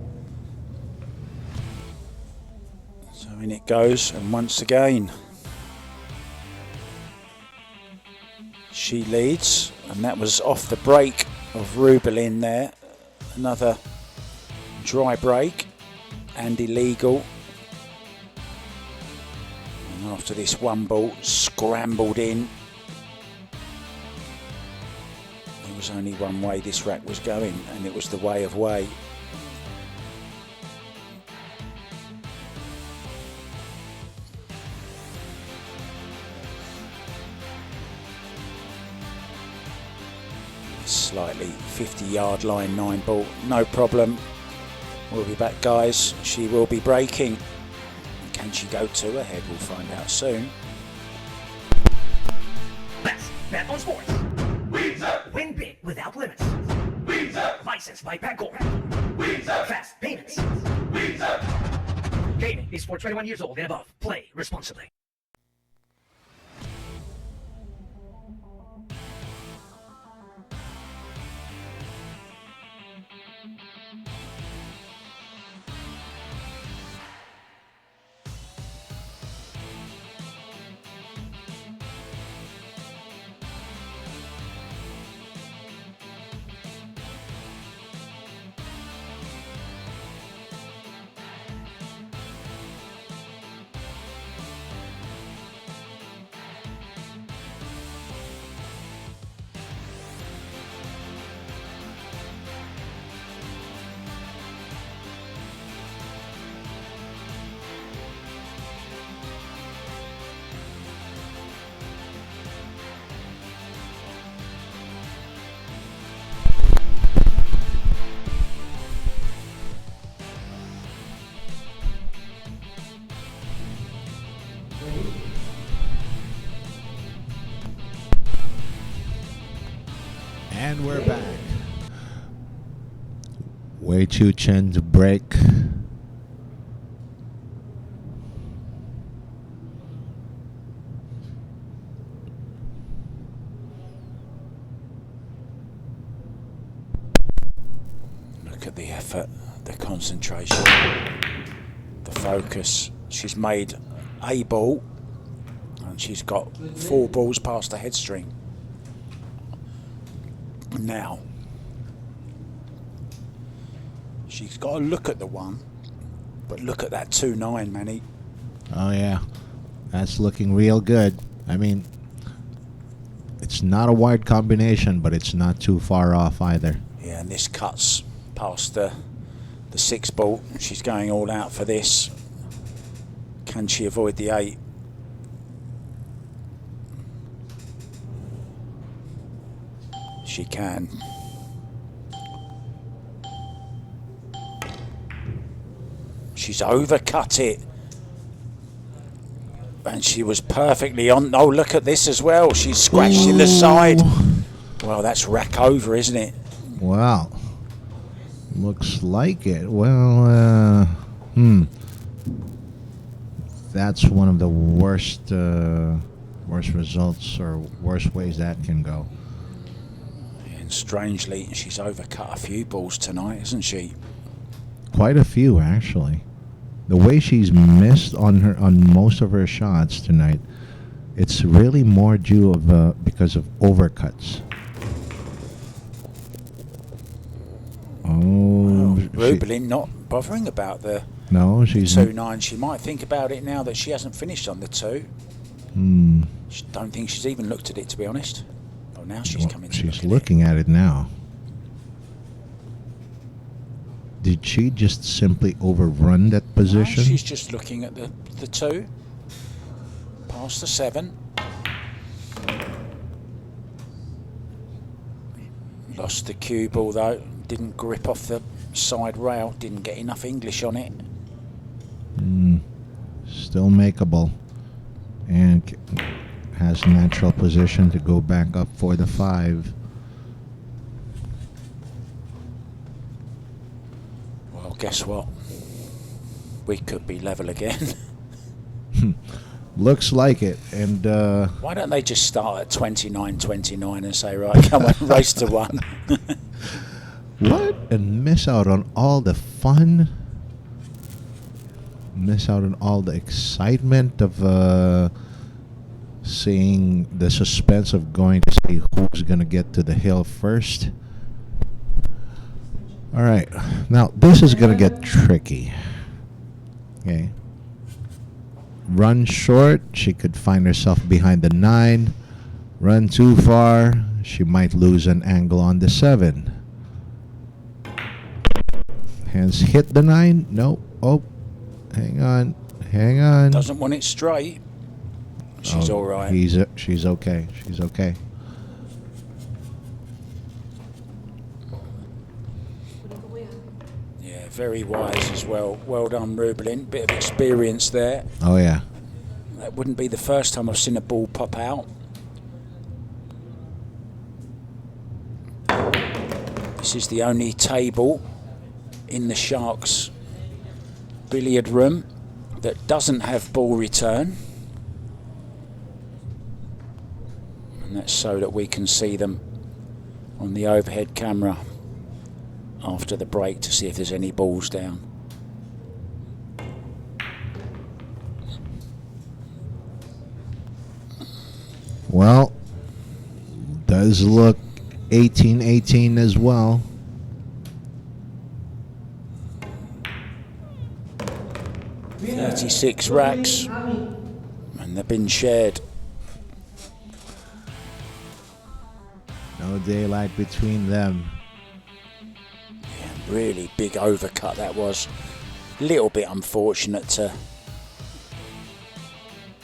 So in it goes, and once again she leads, and that was off the break of Rubilen there. Another dry break and illegal. And after this 1 ball scrambled in, there was only one way this rack was going, and it was the way of Wei. Slightly 50-yard line 9 ball, no problem. We'll be back, guys. She will be breaking. Can she go 2 ahead? We'll find out soon. Let's bet on sports. Win big without limits. Licensed by Pagcor. Fast payments. Gaming is for 21 years old and above. Play responsibly. And we're back. Wei Tzu-Chien's break. Look at the effort The concentration, the focus. She's made a ball, and she's got 4 balls past the head string. Now, she's got to look at the 1, but look at that 2-9, Manny. Oh yeah, that's looking real good. I mean, it's not a wide combination, but it's not too far off either. Yeah, and this cuts past the 6 ball. She's going all out for this. Can she avoid the 8? She can. She's overcut it. And she was perfectly on. Oh, look at this as well. She's scratched in the side. Well, that's rack over, isn't it? Wow. Looks like it. Well, that's one of the worst results or worst ways that can go. And strangely, she's overcut a few balls tonight, isn't she? Quite a few, actually. The way she's missed on most of her shots tonight, it's really more due of because of overcuts. Oh, Rubilen not bothering about the she's 2-9. She might think about it now that she hasn't finished on the 2. Don't think she's even looked at it, to be honest. Oh, now she's coming to she's looking at it now. Did she just simply overrun that position? No, she's just looking at the 2. Past the 7. Lost the cue ball though. Didn't grip off the side rail. Didn't get enough English on it. Still makeable. And has natural position to go back up for the 5. Well, guess what? We could be level again. Looks like it. And why don't they just start at 29-29 and say, right, come on, race to 1. what? And miss out on all the fun. Miss out on all the excitement of seeing the suspense of going to see who's going to get to the hill first. All right. Now, this is going to get tricky. Okay. Run short, she could find herself behind the 9. Run too far, she might lose an angle on the 7. Hands hit the 9. No. Oh, hang on. Hang on. Doesn't want it straight. She's all right. She's okay. She's okay. Yeah, very wise as well. Well done, Rubilen. Bit of experience there. Oh, yeah. That wouldn't be the first time I've seen a ball pop out. This is the only table in the Sharks billiard room that doesn't have ball return. And that's so that we can see them on the overhead camera after the break to see if there's any balls down. Well, does look 18-18 as well. Winner, 36 racks, Amit. and they've been shared. No daylight between them. Yeah, really big overcut that was. Little bit unfortunate to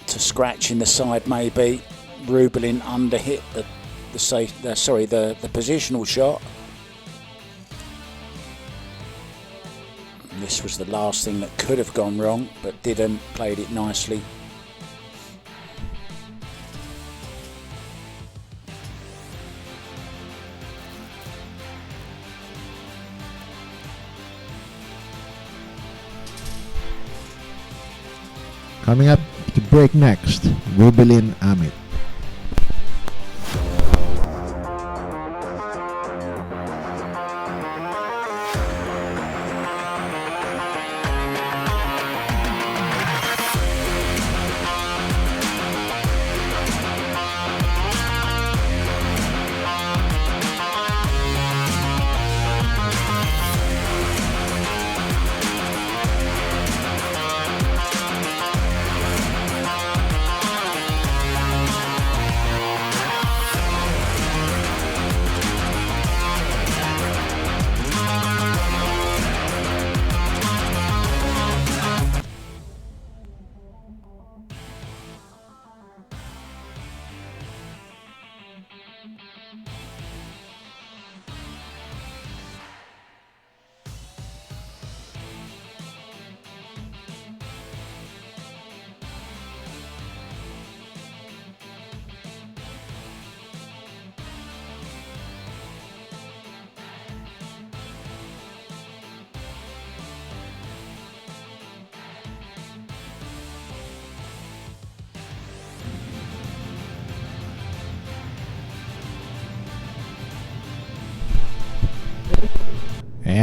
scratch in the side maybe. Rubilen underhit the positional shot. And this was the last thing that could have gone wrong, but didn't. Played it nicely. Coming up to break next, Rubilen Amit.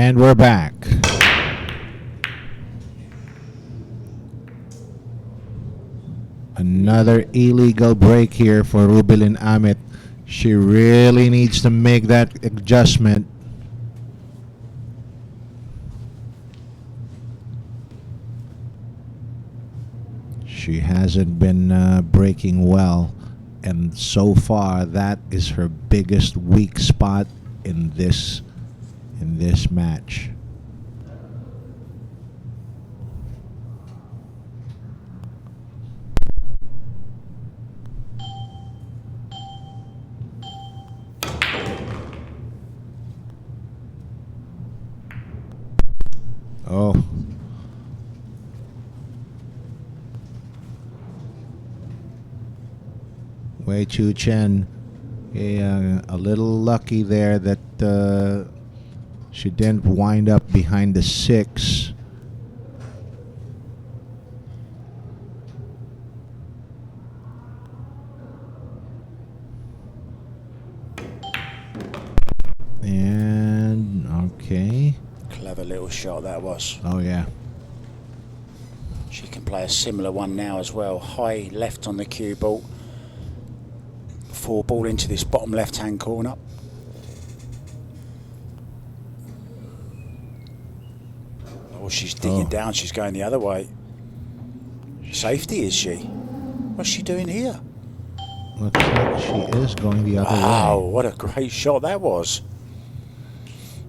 And we're back. Another illegal break here for Rubilen Amit. She really needs to make that adjustment. She hasn't been breaking well, and so far that is her biggest weak spot in this match. Oh. Wei Tzu-Chien, a little lucky there that she didn't wind up behind the 6. And okay. Clever little shot that was. Oh yeah. She can play a similar one now as well. High left on the cue ball. 4 ball into this bottom left hand corner. Oh, she's digging down. She's going the other way. Safety, is she? What's she doing here? Looks like she is going the other way. Wow, what a great shot that was.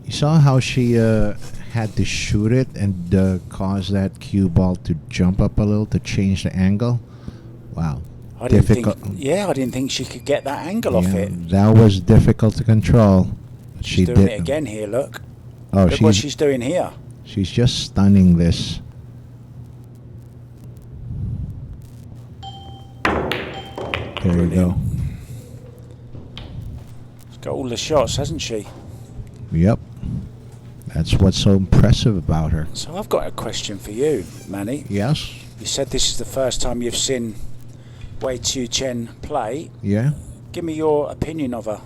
You saw how she had to shoot it and cause that cue ball to jump up a little to change the angle. Wow. I didn't think she could get that angle off it. That was difficult to control. She's doing it again here, look. Oh, look what she's doing here. She's just stunning this. There you go. She's got all the shots, hasn't she? Yep. That's what's so impressive about her. So I've got a question for you, Manny. Yes? You said this is the first time you've seen Wei Tzu-Chien play. Yeah? Give me your opinion of her.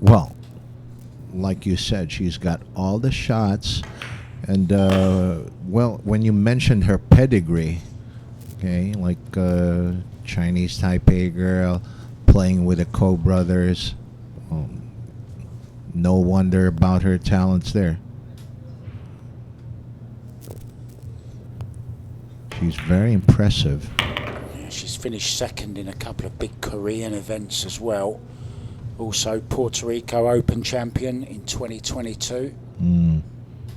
Well, like you said, she's got all the shots. And, well, when you mentioned her pedigree, okay, like Chinese Taipei girl, playing with the Ko brothers, no wonder about her talents there. She's very impressive. Yeah, she's finished second in a couple of big Korean events as well. Also Puerto Rico Open champion in 2022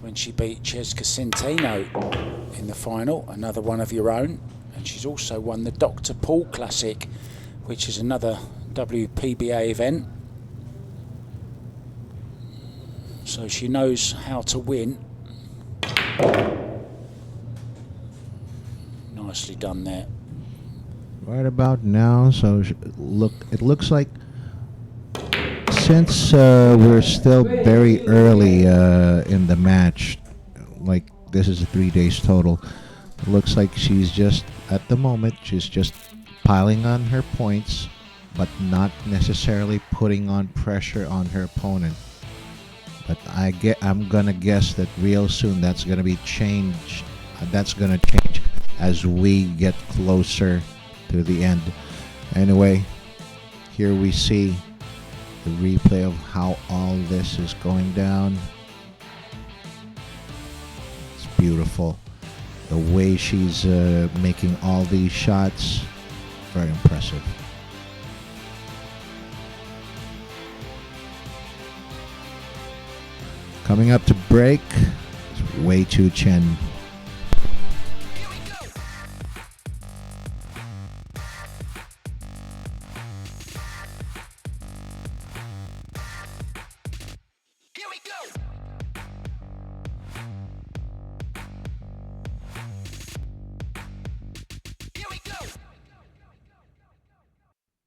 when she beat Cheska Centeno in the final, another one of your own. And she's also won the Dr. Paul Classic, which is another WPBA event. So she knows how to win. Nicely done there. Right about now, so it looks like since we're still very early in the match, like this is 3 days total, it looks like she's just, at the moment, she's just piling on her points, but not necessarily putting on pressure on her opponent. But I'm gonna guess that real soon that's gonna be changed. That's gonna change as we get closer to the end. Anyway, here we see the replay of how all this is going down. It's beautiful. The way she's making all these shots, very impressive. Coming up to break, it's Wei Tzu-Chien.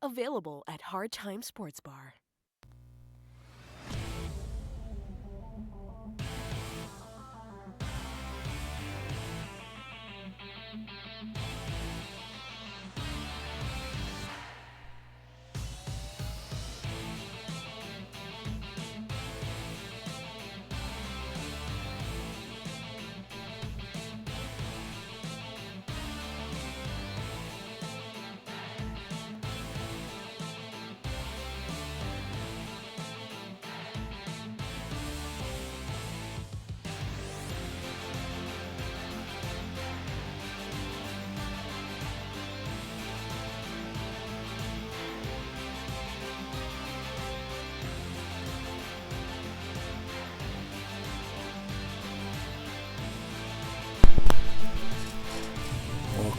Available at Hard Time Sports Bar.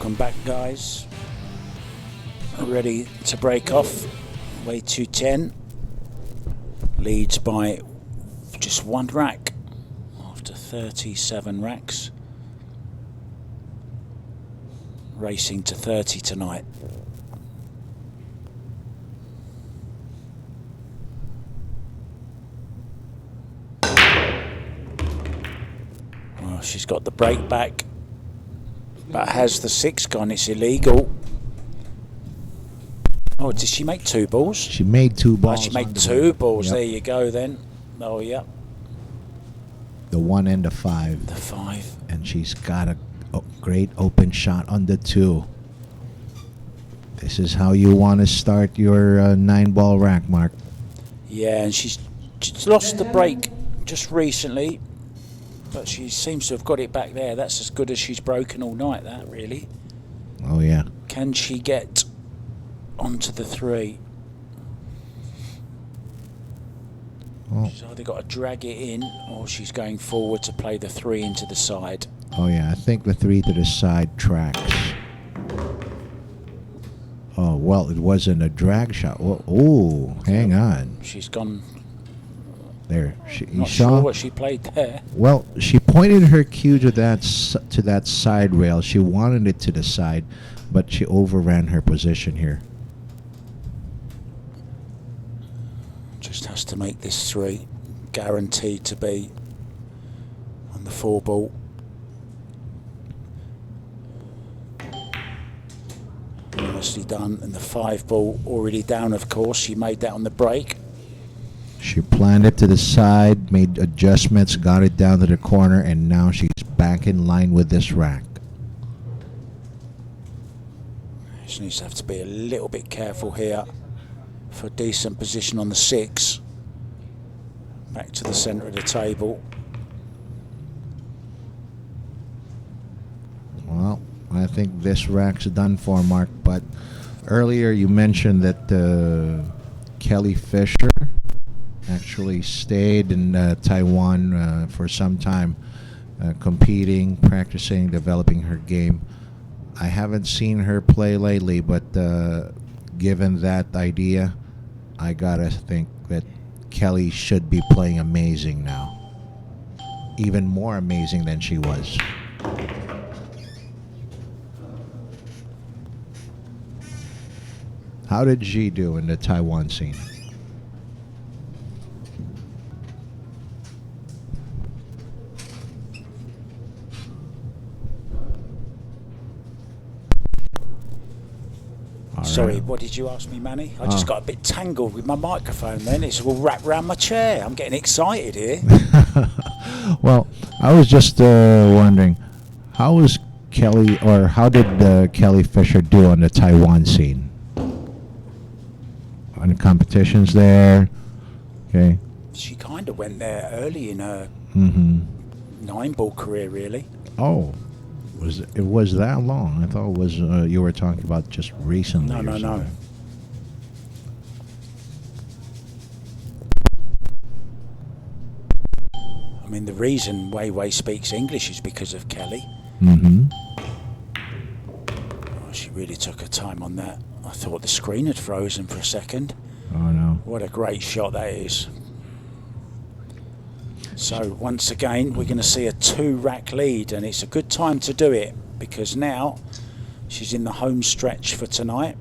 Welcome back, guys. Ready to break off. Wei Tzu-Chien leads by just one rack after 37 racks. Racing to 30 tonight. Well, she's got the break back, but has the 6 gone? It's illegal. Oh, did she make 2 balls? She made 2 balls. Oh, she made 2 balls. Yep. There you go then. Oh, yeah. The 1 and the 5. The 5. And she's got a great open shot on the 2. This is how you want to start your 9-ball rack, Mark. Yeah, and she's lost the break just recently, but she seems to have got it back there. That's as good as she's broken all night, that, really. Oh, yeah. Can she get onto the 3? Oh. She's either got to drag it in, or she's going forward to play the 3 into the side. Oh, yeah. I think the 3 to the side tracks. Oh, well, it wasn't a drag shot. Oh, hang on. She's gone. There. You Not saw? sure what she played there. Well, she pointed her cue to that side rail. She wanted it to the side, but she overran her position here. Just has to make this 3 guaranteed to be on the 4 ball. Nicely done. And the 5 ball already down, of course. She made that on the break. She planned it to the side, made adjustments, got it down to the corner, and now she's back in line with this rack. She needs to have to be a little bit careful here for a decent position on the 6. Back to the centre of the table. Well, I think this rack's done for, Mark, but earlier you mentioned that Kelly Fisher actually stayed in Taiwan for some time, competing, practicing, developing her game. I haven't seen her play lately, but given that idea, I gotta think that Kelly should be playing amazing now. Even more amazing than she was. How did she do in the Taiwan scene? Sorry, what did you ask me, Manny? I just got a bit tangled with my microphone then. It's all wrapped around my chair. I'm getting excited here. Well, I was just wondering, how was Kelly, or how did Kelly Fisher do on the Taiwan scene? On the competitions there? Okay. She kind of went there early in her 9-ball career, really. Oh. It was that long? I thought it was you were talking about just recently. No. I mean, the reason Wei speaks English is because of Kelly. Oh, she really took her time on that. I thought the screen had frozen for a second. Oh, no. What a great shot that is. So once again, we're going to see a 2-rack lead, and it's a good time to do it because now she's in the home stretch for tonight.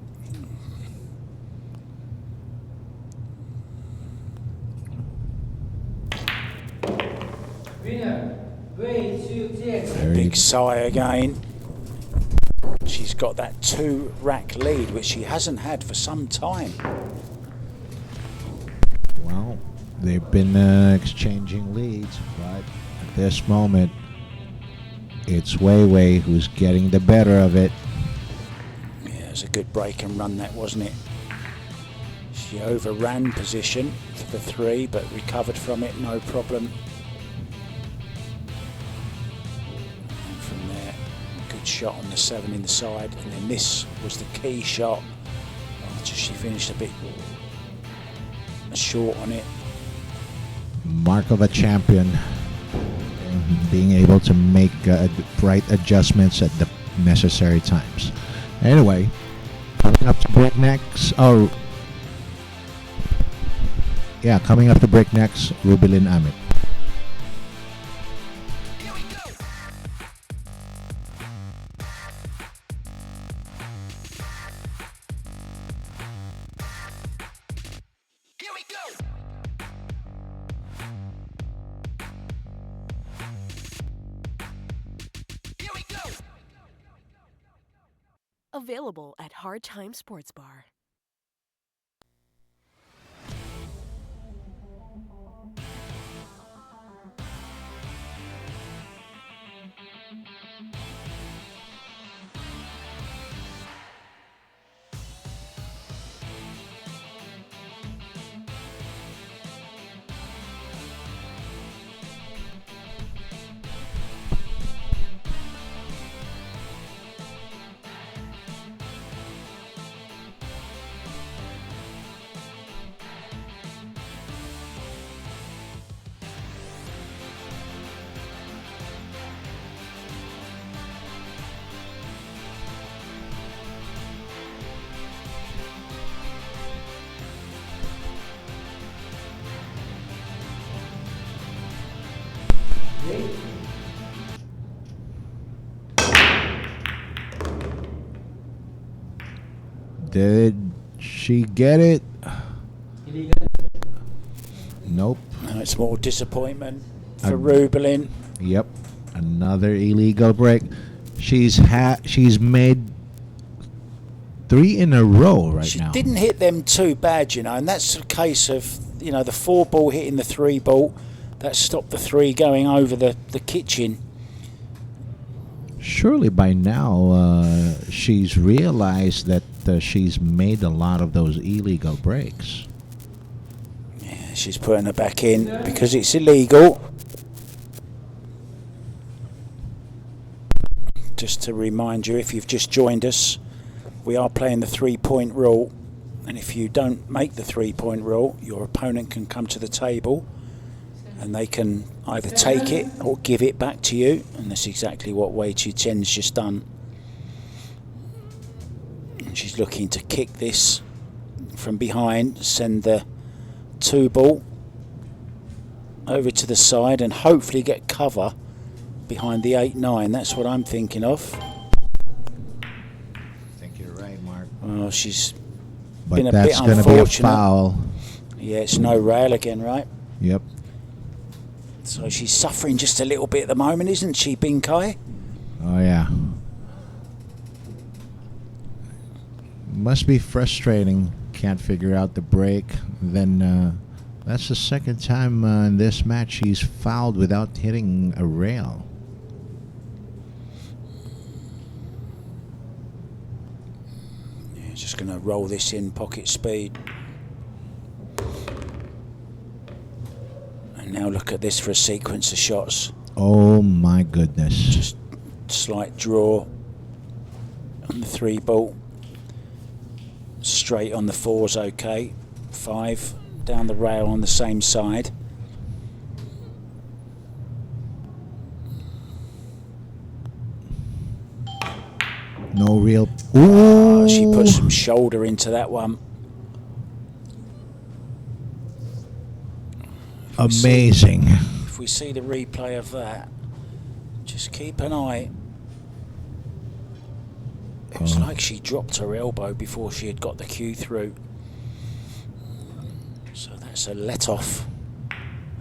Winner, Wei Tzu-Chien. Big sigh again. She's got that 2-rack lead, which she hasn't had for some time. Well, they've been exchanging leads, but at this moment, it's Wei who's getting the better of it. Yeah, it was a good break and run, that, wasn't it? She overran position for the 3, but recovered from it, no problem. And from there, good shot on the 7 in the side, and then this was the key shot. She finished a bit short on it. Mark of a champion. Being able to make right adjustments at the necessary times. Anyway, coming up to break next. Oh, yeah, coming up to break next, Rubilen Amit. Available at Hard Time Sports Bar. Did she get it? Nope. No, it's more disappointment for Rubilen. Yep. Another illegal break. She's made 3 in a row right She now. didn't hit them too bad, you know, and that's a case of, you know, the 4 ball hitting the 3 ball. That stopped the 3 going over the kitchen. Surely by now she's realized that she's made a lot of those illegal breaks. Yeah, she's putting her back in because it's illegal. Just to remind you, if you've just joined us, we are playing the 3-point rule, and if you don't make the 3-point rule, your opponent can come to the table and they can either take it or give it back to you, and that's exactly what Wei Tzu-Chien's just done. And she's looking to kick this from behind, send the 2 ball over to the side and hopefully get cover behind the 8-9. That's what I'm thinking of. I think you're right, Mark. Well, she's But been a that's bit going to be a unfortunate. foul. Yeah, it's no rail again, right? Yep. So she's suffering just a little bit at the moment, isn't she, Binkai? Oh, yeah. Must be frustrating. Can't figure out the break. Then that's the second time in this match she's fouled without hitting a rail. Yeah, just going to roll this in pocket speed. And now look at this for a sequence of shots. Oh, my goodness. Just slight draw on the 3 ball. Straight on the 4's okay. 5 down the rail on the same side. No real... Ooh! She put some shoulder into that one. Amazing. If we see the replay of that, just keep an eye. It was like she dropped her elbow before she had got the cue through. So that's a let off.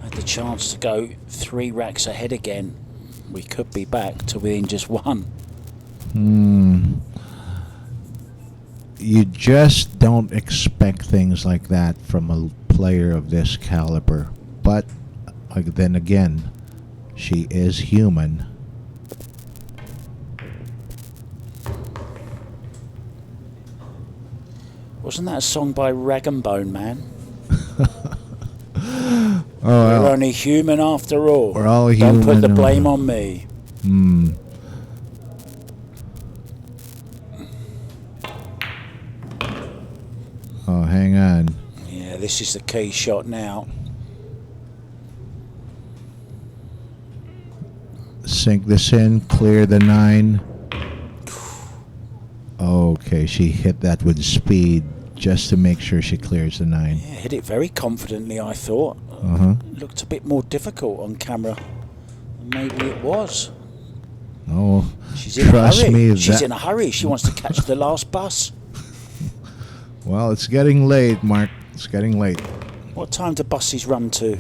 Had the chance to go 3 racks ahead again. We could be back to within just 1. You just don't expect things like that from a player of this caliber. But then again, she is human. Wasn't that a song by Rag and Bone Man? Oh, We're well, only human after all. we're all Don't put the human. blame on me. Oh, hang on. Yeah, this is the key shot now. Sink this in, clear the 9. say she hit that with speed just to make sure she clears the 9. Yeah, hit it very confidently, I thought. Looked a bit more difficult on camera. Maybe it was. Oh, She's in trust a hurry. me. She's in a hurry. She wants to catch the last bus. Well, it's getting late, Mark. It's getting late. What time do buses run to?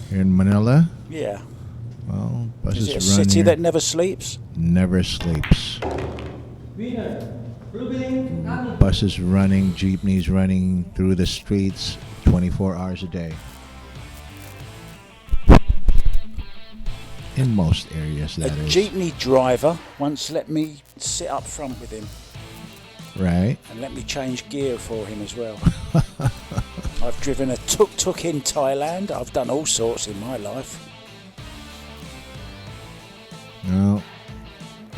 Here in Manila? Yeah. Well, Is buses it a run city here. that never sleeps? Never sleeps. Winner, Rubilen, Amit. Buses running, jeepneys running through the streets 24 hours a day. In most areas, A that is. jeepney driver once let me sit up front with him Right? and let me change gear for him as well. I've driven a tuk-tuk in Thailand. I've done all sorts in my life. No.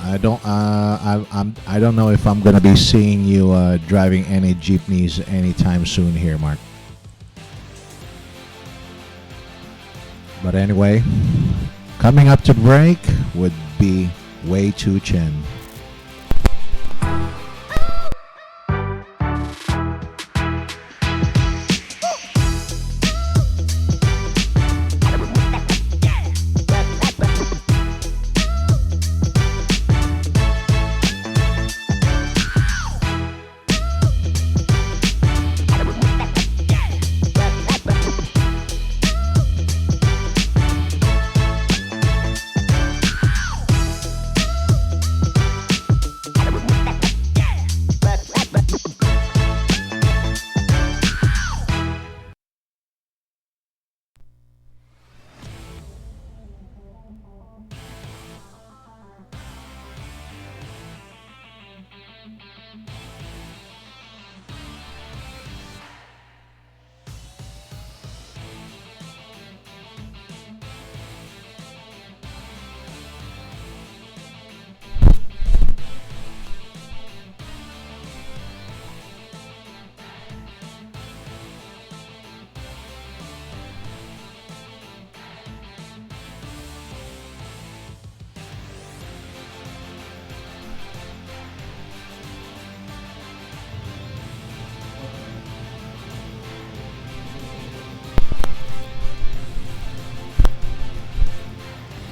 I don't. I don't know if I'm gonna be seeing you driving any jeepneys anytime soon here, Mark. But anyway, coming up to break would be Wei Tzu-Chien.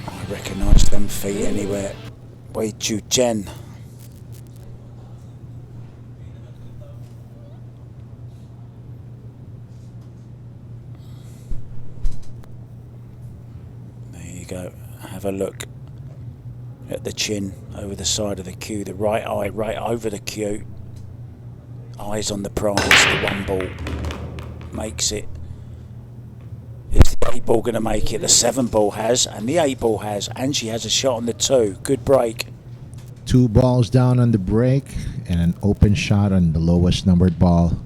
I recognise them feet anywhere. Wei Tzu-Chien. There you go. Have a look at the chin over the side of the cue. The right eye right over the cue. Eyes on the prize. The 1 ball makes it. Is the 8 ball going to make it? The 7 ball has, and the 8 ball has, and she has a shot on the 2. Good break. 2 balls down on the break and an open shot on the lowest numbered ball.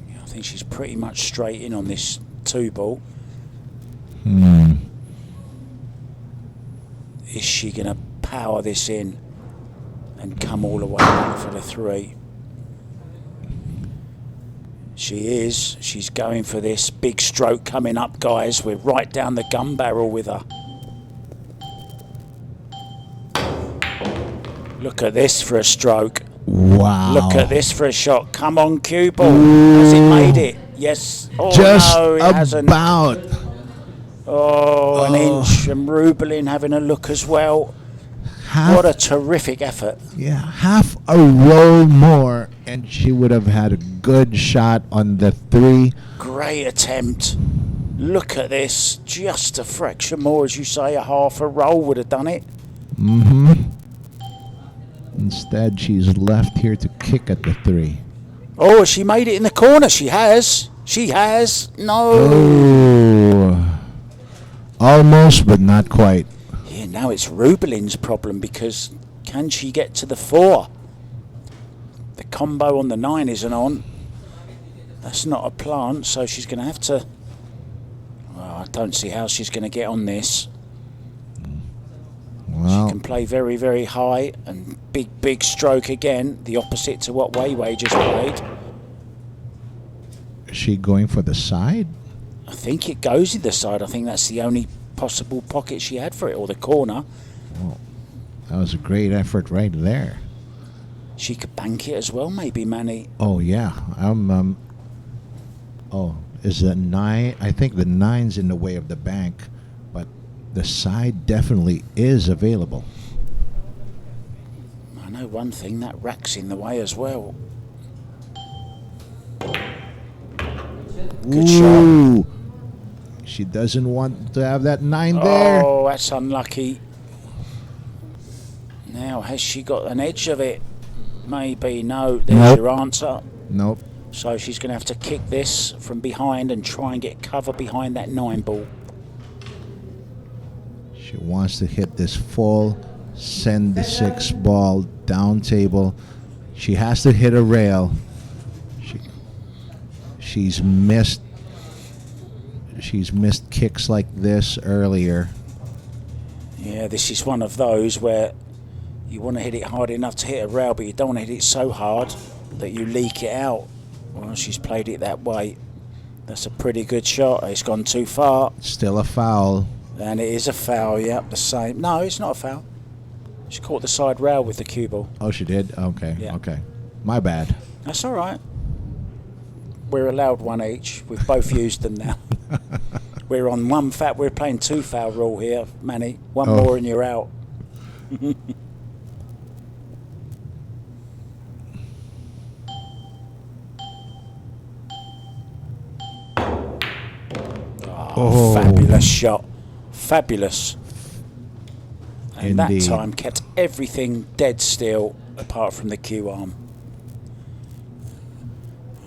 Yeah, I think she's pretty much straight in on this 2 ball. Is she going to power this in and come all the way back for the 3? She is. She's going for this. Big stroke coming up, guys. We're right down the gun barrel with her. Look at this for a stroke. Wow. Look at this for a shot. Come on, cue ball. Has it made it? Yes. Oh, Just no, it hasn't. about. Oh, an inch. And Rubilen having a look as well. What a terrific effort. Yeah, half a roll more, and she would have had a good shot on the 3. Great attempt. Look at this. Just a fraction more, as you say. A half a roll would have done it. Instead, she's left here to kick at the 3. Oh, she made it in the corner. She has. She has. No. Oh. Almost, but not quite. Yeah, now it's Rubilen's problem, because can she get to the 4? The combo on the 9 isn't on. That's not a plant, so she's going to have to... Well, I don't see how she's going to get on this. Well, She can play very, very high and big stroke again, the opposite to what Wei just played. is she going for the side? I think it goes in the side. I think that's the only possible pocket she had for it, or the corner. That was a great effort right there. She could bank it as well, maybe, Manny. Oh yeah. Oh, is the 9? I think the 9's in the way of the bank, but the side definitely is available. I know one thing, that rack's in the way as well. Good shot. She doesn't want to have that 9 there. Oh, that's unlucky. Now, has she got an edge of it? Maybe. No, there's Nope. your answer. Nope. So she's going to have to kick this from behind and try and get cover behind that 9 ball. She wants to hit this full, send the 6 ball down table. She has to hit a rail. She's missed kicks like this earlier. Yeah, this is one of those where you want to hit it hard enough to hit a rail, but you don't want to hit it so hard that you leak it out. Well, she's played it that way. That's a pretty good shot. It's gone too far. Still a foul. And it is a foul, yep, the same. No, it's not a foul. She caught the side rail with the cue ball. Oh, she did? Okay, Yeah. okay. My bad. That's all right. We're allowed one each. We've both used them now. We're on we're playing 2 foul rule here, Manny. One Oh. more and you're out. Oh. Fabulous shot. Fabulous. And Indeed. that time kept everything dead still apart from the cue arm.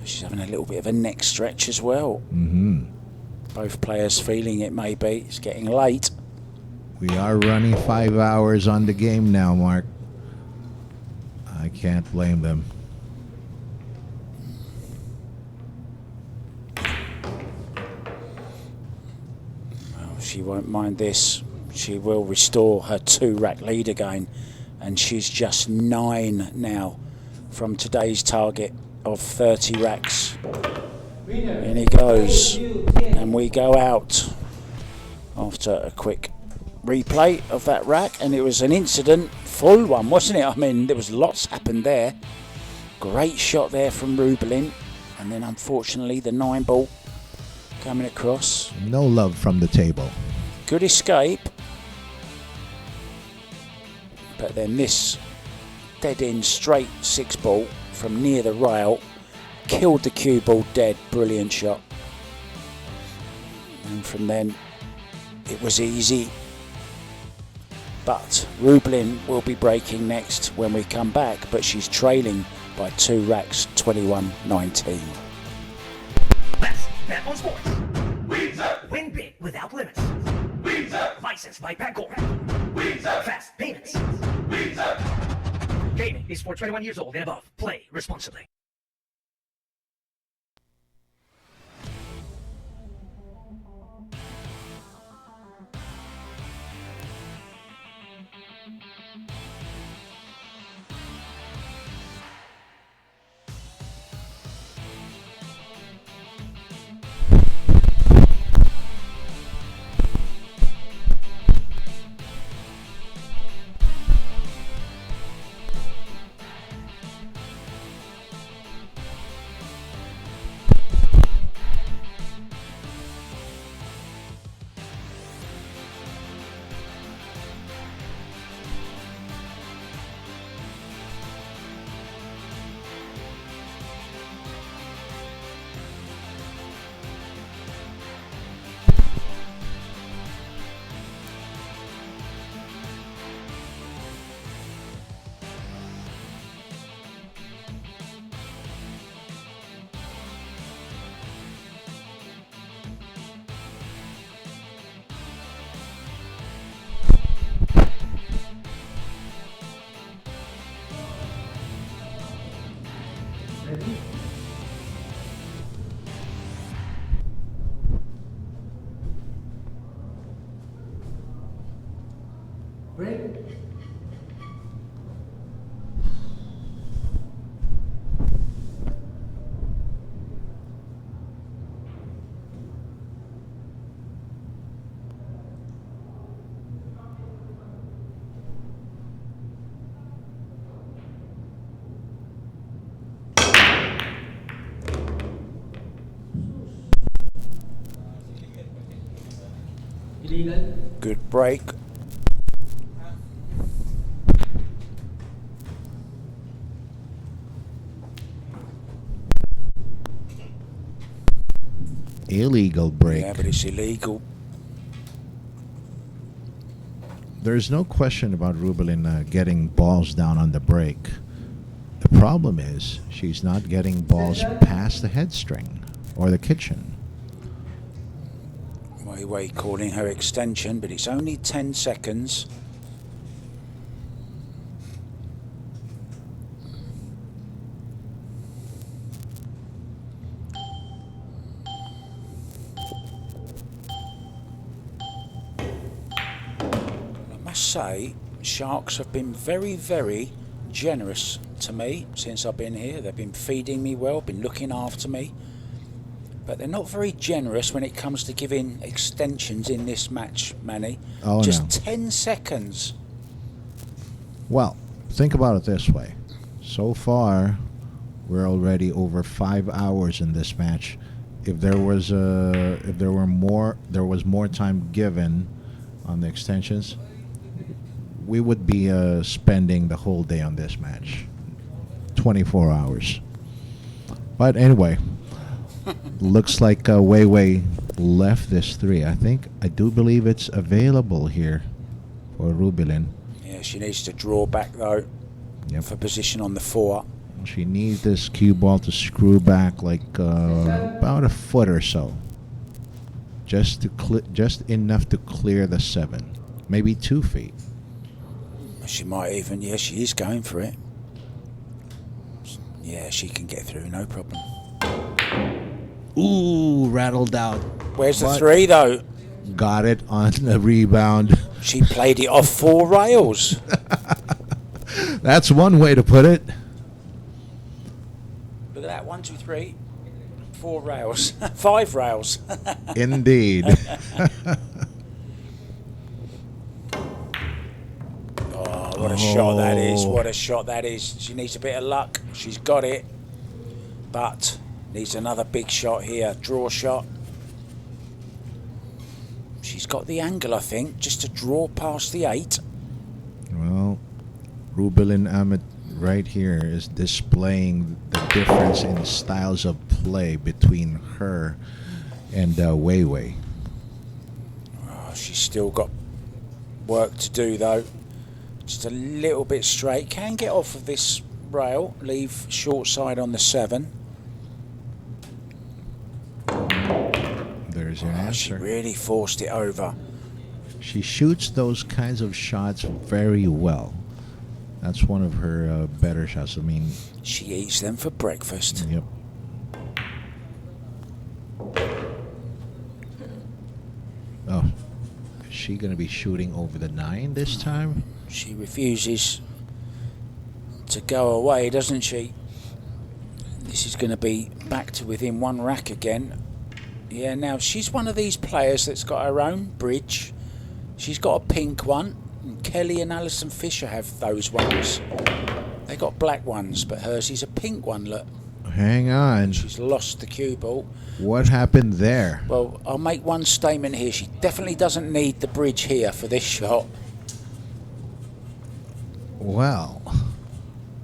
She's having a little bit of a neck stretch as well. Mm-hmm. Both players feeling it maybe. It's getting late. We are running 5 hours on the game now, Mark. I can't blame them. Well, she won't mind this. She will restore her 2-rack lead again. And she's just 9 now from today's target of 30 racks. In he goes. And we go out after a quick replay of that rack. And it was an incident, full one, wasn't it? I mean, there was lots happened there. Great shot there from Rubilen. And then unfortunately the 9 ball coming across. No love from the table. Good escape. But then this dead in straight 6 ball from near the rail killed the cue ball dead. Brilliant shot. And from then it was easy. But Rubilen will be breaking next when we come back, but she's trailing by 2 racks, 21-19. Let's bet on sports. Win big without limits. Licensed by Pagcor. Fast payments. Gaming is for 21 years old and above. Play responsibly. Break. Rubilen. Good break. Illegal break. Yeah, but it's illegal. There's no question about Rubilen getting balls down on the break. The problem is she's not getting balls past the head string or the kitchen. Wei calling her extension, but it's only 10 seconds. I must say, Sharks have been very, very generous to me since I've been here. They've been feeding me well, been looking after me. But they're not very generous when it comes to giving extensions in this match, Manny. Oh, Just no. 10 seconds. Well, think about it this way. So far, we're already over 5 hours in this match. If there was more time given on the extensions, we would be spending the whole day on this match. 24 hours. But anyway, looks like Wei left this 3. I do believe it's available here for Rubilen. Yeah, she needs to draw back though. Yep. For position on the 4. She needs this cue ball to screw back like about a foot or so, just enough to clear the 7, maybe 2 feet. She might even, yeah, she is going for it. Yeah, she can get through, no problem. Ooh, rattled out. Where's the But 3 though? got it on the rebound. She played it off 4 rails. That's one way to put it. Look at that, 1, 2, 3, 4 rails, 5 rails. Indeed. Oh, what a shot that is! What a shot that is! She needs a bit of luck. She's got it, but needs another big shot here. Draw shot. She's got the angle, I think, just to draw past the 8. Well, Rubilen Amit right here is displaying the difference in styles of play between her and Wei. Oh, she's still got work to do though. Just a little bit straight. Can get off of this rail. Leave short side on the 7. There's your She answer. really forced it over. She shoots those kinds of shots very well. That's one of her better shots. I mean, She eats them for breakfast. yep. Oh, is she going to be shooting over the 9 this time? She refuses to go away, doesn't she? This is going to be back to within 1 rack again. Yeah, now she's one of these players that's got her own bridge. She's got a pink one. And Kelly and Alison Fisher have those ones. They got black ones, but hers is a pink one, look. Hang on. She's lost the cue ball. What happened there? Well, I'll make one statement here. She definitely doesn't need the bridge here for this shot. Well,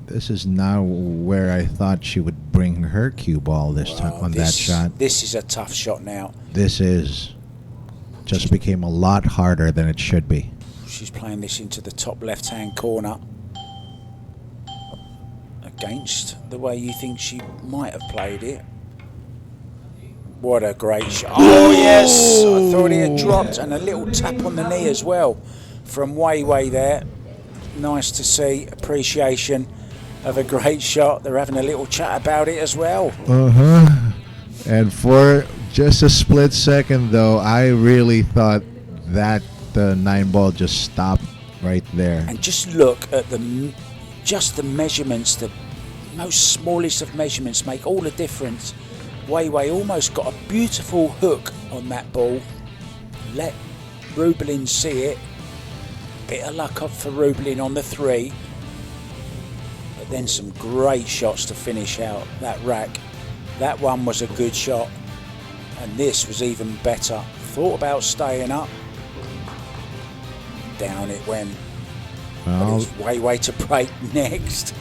this is now where I thought she would bring her cue ball this time on that shot. This is a tough shot now. This is just became a lot harder than it should be. She's playing this into the top left-hand corner. Against the way you think she might have played it. What a great shot. Oh, yes! I thought it had dropped. And a little tap on the knee as well from Wei there. Nice to see. Appreciation of a great shot. They're having a little chat about it as well. Uh-huh. And for just a split second, though, I really thought that the 9 ball just stopped right there. And just look at the measurements, the most smallest of measurements make all the difference. Wei almost got a beautiful hook on that ball. Let Rubilen see it. Bit of luck up for Rubilen on the 3. But then some great shots to finish out that rack. That one was a good shot. And this was even better. Thought about staying up. down it went. Well, But it's way to break next.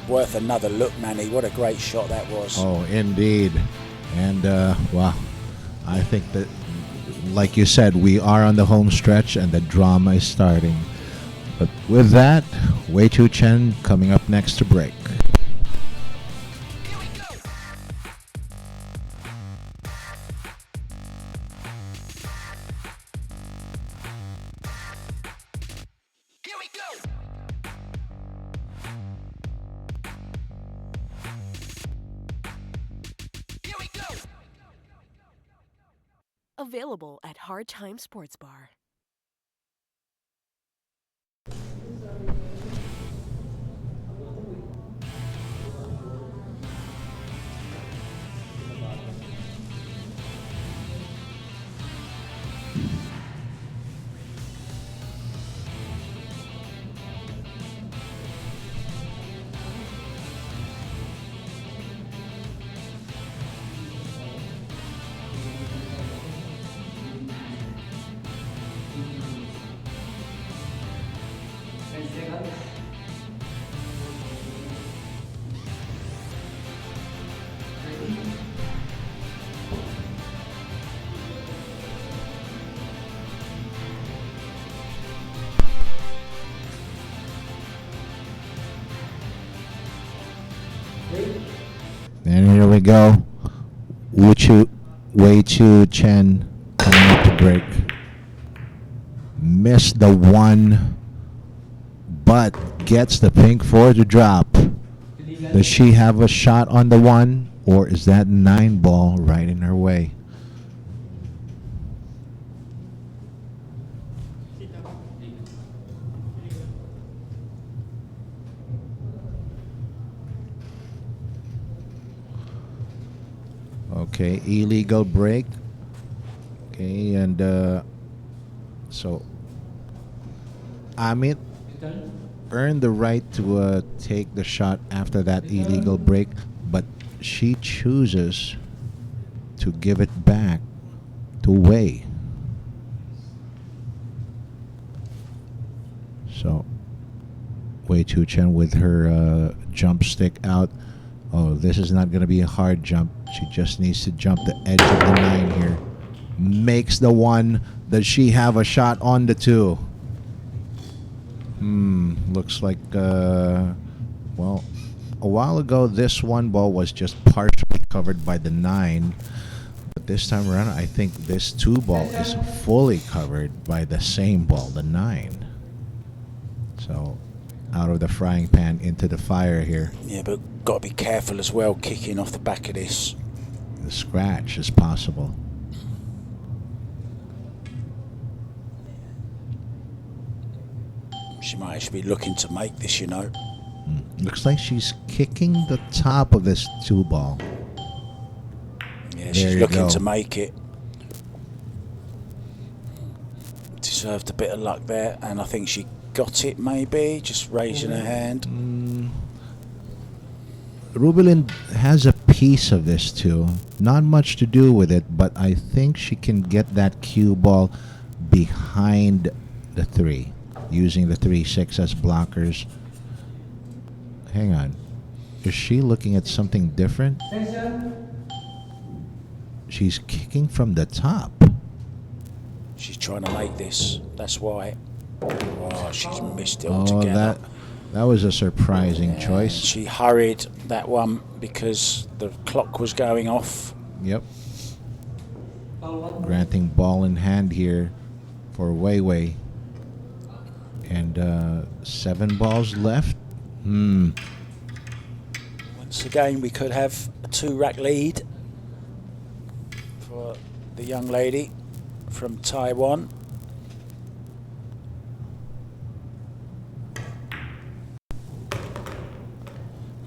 Worth another look, Manny. What a great shot that was. oh, indeed. And, well, I think that, like you said, we are on the home stretch and the drama is starting. But with that, Wei Tzu-Chien coming up next to break. Available at Hard Time Sports Bar. And here we go. Wei Tzu-Chien coming up to break. Missed the one, but gets the pink 4 to drop. Does she have a shot on the one, or is that 9 ball right in her way? Okay, illegal break. Okay, and so Amit earned the right to take the shot after that illegal break, but she chooses to give it back to Wei. So Wei Tzu-Chien with her jump stick out. Oh, this is not going to be a hard jump. She just needs to jump the edge of the 9 here. Makes the 1. Does she have a shot on the 2? Looks like, well, a while ago this 1 ball was just partially covered by the 9. But this time around, I think this 2 ball is fully covered by the same ball, the 9. So, out of the frying pan into the fire here. Yeah, but got to be careful as well, kicking off the back of this. The scratch is possible. She might actually be looking to make this, you know. Looks like she's kicking the top of this 2 ball. Yeah, There she's you looking go. to make it. Deserved a bit of luck there, and I think she got it maybe, just raising her hand. Rubilen has a piece of this too. Not much to do with it, but I think she can get that cue ball behind the 3, using the 3-6 as blockers. Hang on. Is she looking at something different? She's kicking from the top. She's trying to make this, that's why. Oh, she's missed it Oh, altogether. that was a surprising choice. She hurried that one because the clock was going off. Yep. Granting ball in hand here for Wei Wei. And 7 balls left. Once again, we could have a 2-rack lead for the young lady from Taiwan.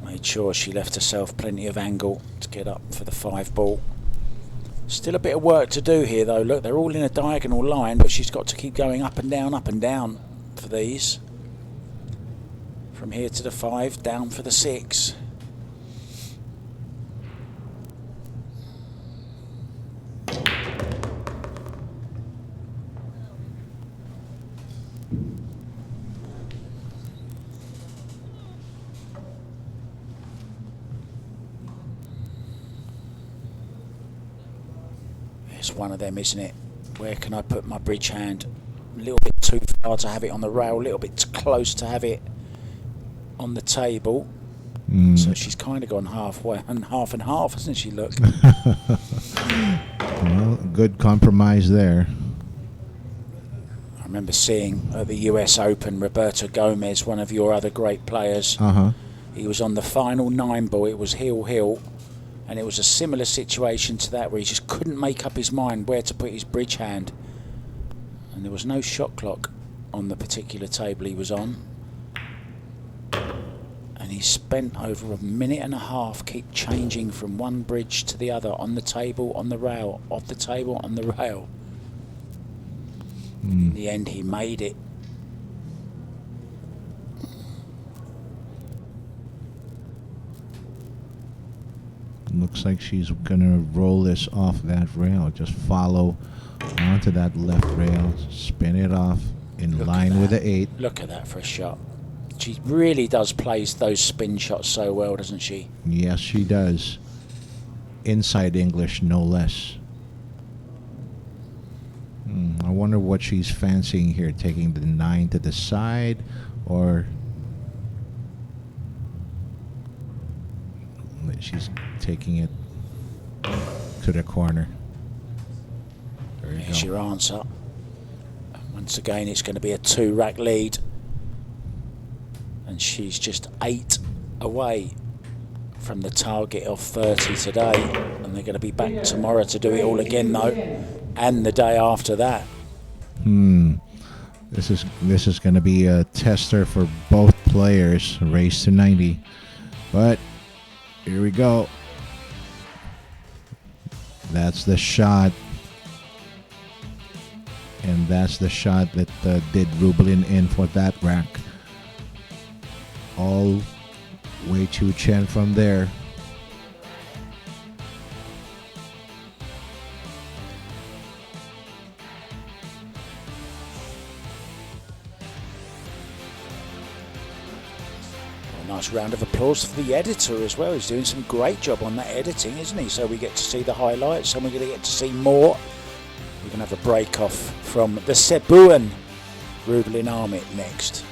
Made sure she left herself plenty of angle to get up for the 5 ball. Still a bit of work to do here though. Look, they're all in a diagonal line, but she's got to keep going up and down for these. From here to the 5, down for the 6. It's one of them, isn't it? Where can I put my bridge hand? A little bit too far to have it on the rail, a little bit too close to have it on the table. So she's kind of gone halfway and half, hasn't she? Look. Well, good compromise there. I remember seeing at the US Open, Roberto Gomez, one of your other great players. He was on the final 9-ball. It was heel, and it was a similar situation to that where he just couldn't make up his mind where to put his bridge hand. And there was no shot clock on the particular table he was on. And he spent over a minute and a half keep changing from one bridge to the other, on the table, on the rail, off the table, on the rail. In the end, he made it. Looks like she's gonna roll this off that rail. Just follow onto that left rail, spin it off in line with the 8. Look at that for a shot. She really does play those spin shots so well, doesn't she? Yes, she does. Inside English, no less. I wonder what she's fancying here, taking the 9 to the side, or she's taking it to the corner. There's your answer. Once again, it's going to be a 2-rack lead. And she's just 8 away from the target of 30 today. And they're going to be back tomorrow to do it all again, though. And the day after that. This is going to be a tester for both players. A race to 90. But here we go. That's the shot. And that's the shot that did Rubilen in for that rack. All Wei Tzu-Chien from there. A nice round of applause for the editor as well. He's doing some great job on that editing, isn't he? So we get to see the highlights and we're going to get to see more. We're going to have a break off from the Cebuan Rubilen Amit next.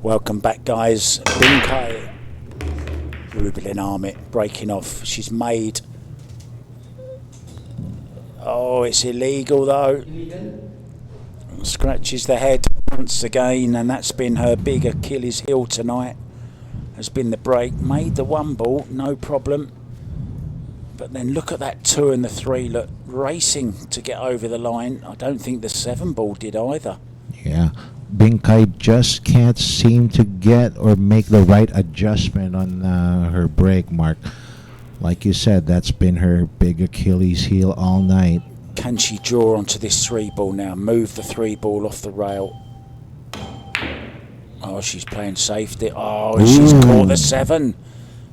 Welcome back, guys. Binkai Rubilen Amit breaking off. She's made... Oh, it's illegal though. Scratches the head once again, and that's been her big Achilles heel tonight. Has been the break. Made the 1-ball, no problem. But then look at that 2 and the 3, look, racing to get over the line. I don't think the 7-ball did either. Yeah. Binkai just can't seem to get or make the right adjustment on her break, Mark. Like you said, that's been her big Achilles heel all night. Can she draw onto this 3-ball now? Move the 3-ball off the rail. Oh, she's playing safety. Oh, she's caught the 7.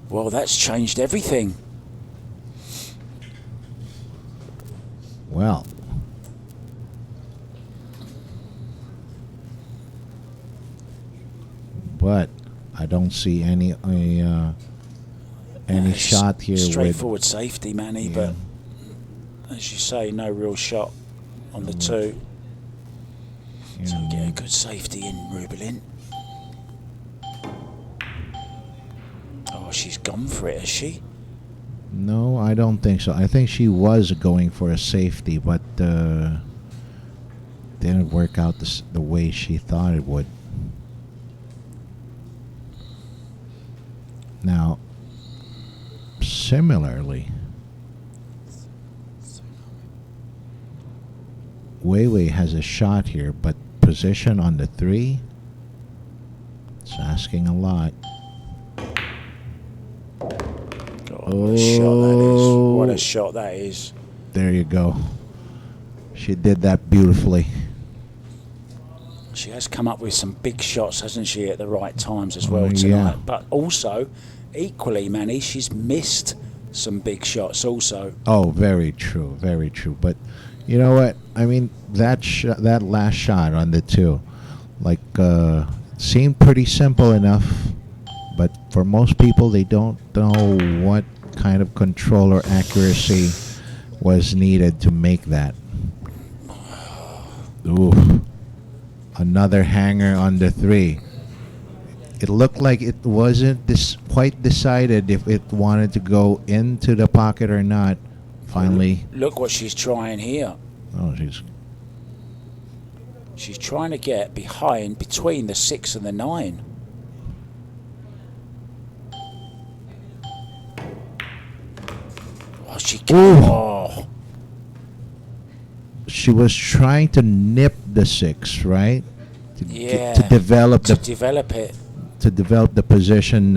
Well, that's changed everything. Well. But I don't see any shot here. Straightforward safety, Manny, Yeah. but as you say, no real shot on the two. So we get a good safety in Rubilen. Oh, she's gone for it, has she? No, I don't think so. I think she was going for a safety, but didn't work out the way she thought it would. Now, similarly, Wei has a shot here, but position on the 3, it's asking a lot. God, what a shot that is. What a shot that is. There you go. She did that beautifully. She has come up with some big shots, hasn't she, at the right times as well Oh, tonight. yeah. But also, equally, Manny, she's missed some big shots also. Oh, very true, very true. But you know what? I mean, that last shot on the 2, like, seemed pretty simple enough. But for most people, they don't know what kind of control or accuracy was needed to make that. Ooh. Another hanger on the 3. It looked like it wasn't quite decided if it wanted to go into the pocket or not. Finally. Look what she's trying here. Oh, She's trying to get between the 6 and the 9. Oh, she can. Oh. She was trying to nip the 6, right? Yeah. To develop develop it. To develop the position.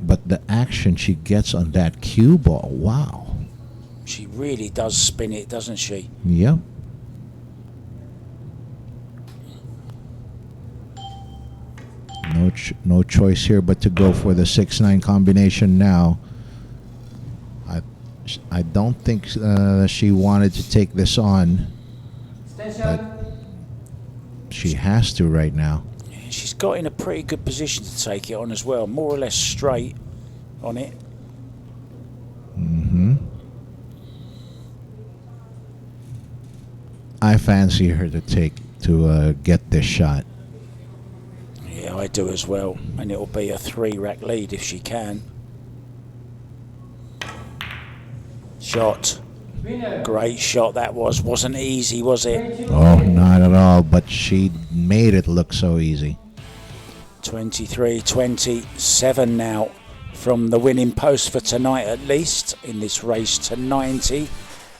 But the action she gets on that cue ball, wow. She really does spin it, doesn't she? Yep. No choice here but to go for the 6-9 combination now. I don't think she wanted to take this on, but she has to right now. Yeah, she's got in a pretty good position to take it on as well, more or less straight on it. Mm-hmm. I fancy her to get this shot. Yeah, I do as well, and it'll be a 3-rack lead if she can. Shot. Great shot that was. Wasn't easy, was it? Oh, not at all, but she made it look so easy. 23-27 now from the winning post for tonight, at least, in this race to 90.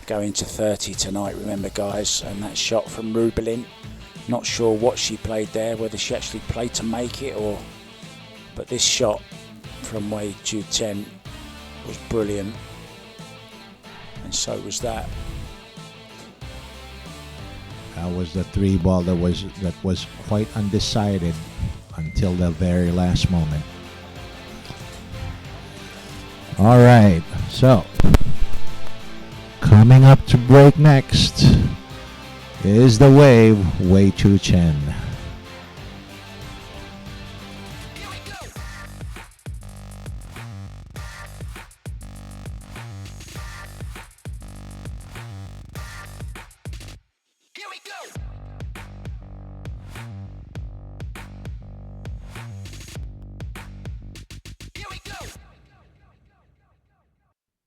Going to 30 tonight, remember, guys, and that shot from Rubilen. Not sure what she played there, whether she actually played to make it or... But this shot from Wei Tzu-Chien was brilliant. And so was that. That was the 3 ball that was quite undecided until the very last moment. All right, so coming up to break next is the wave, Wei Tzu-Chien.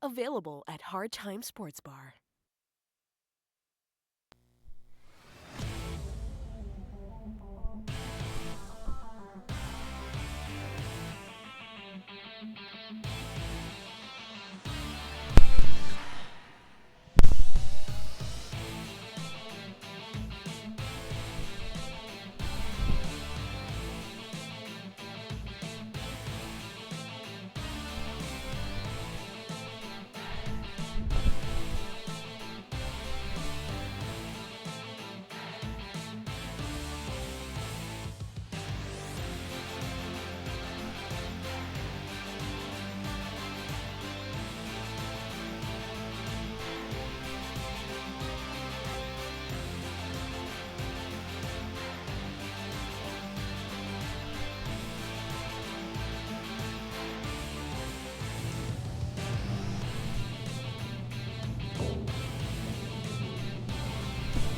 Available at Hard Time Sports Bar.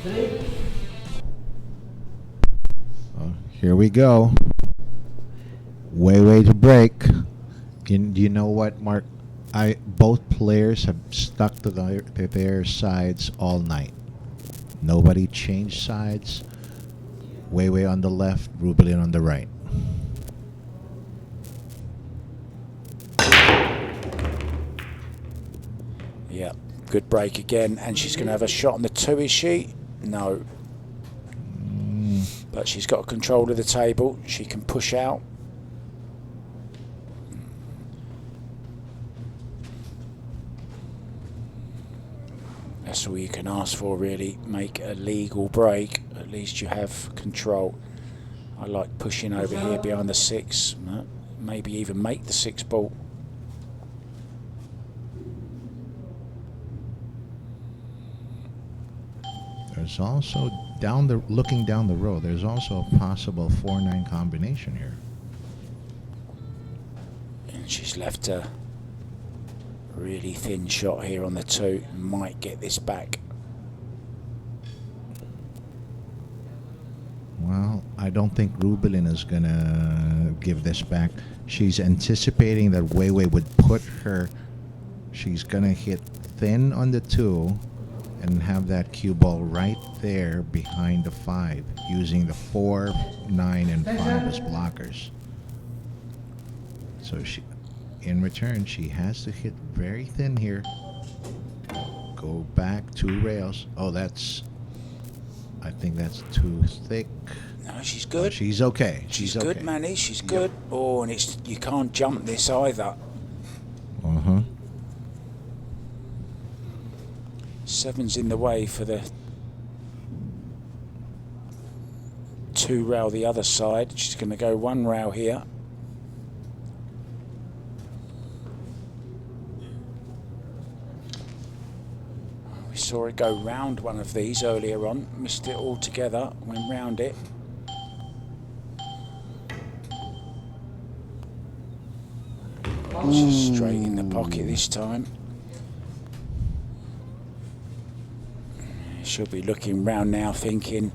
Break. Here we go. Way to break. You know what, Mark? Both players have stuck to their sides all night. Nobody changed sides. Wei on the left, Rubilen on the right. Yeah, good break again, and she's going to have a shot on the 2, is she? No. But she's got control of the table. She can push out. That's all you can ask for, really. Make a legal break. At least you have control. I like pushing over here behind the 6. Maybe even make the 6 ball. There's also looking down the road. There's also a possible 4-9 combination here. And she's left a really thin shot here on the 2. Might get this back. Well, I don't think Rubilen is gonna give this back. She's anticipating that Wei would put her. She's gonna hit thin on the 2 and have that cue ball right there behind the 5, using the 4, 9, and 5 as blockers. So in return, she has to hit very thin here. Go back 2 rails. Oh, I think that's too thick. No, she's good. Oh, she's okay. She's okay. good, Manny. She's good. Oh, and you can't jump this either. 7's in the way for the 2 rail the other side. She's going to go 1 rail here. We saw it go round one of these earlier on. Missed it altogether. Went round it. She's straight in the pocket this time. She'll be looking round now thinking,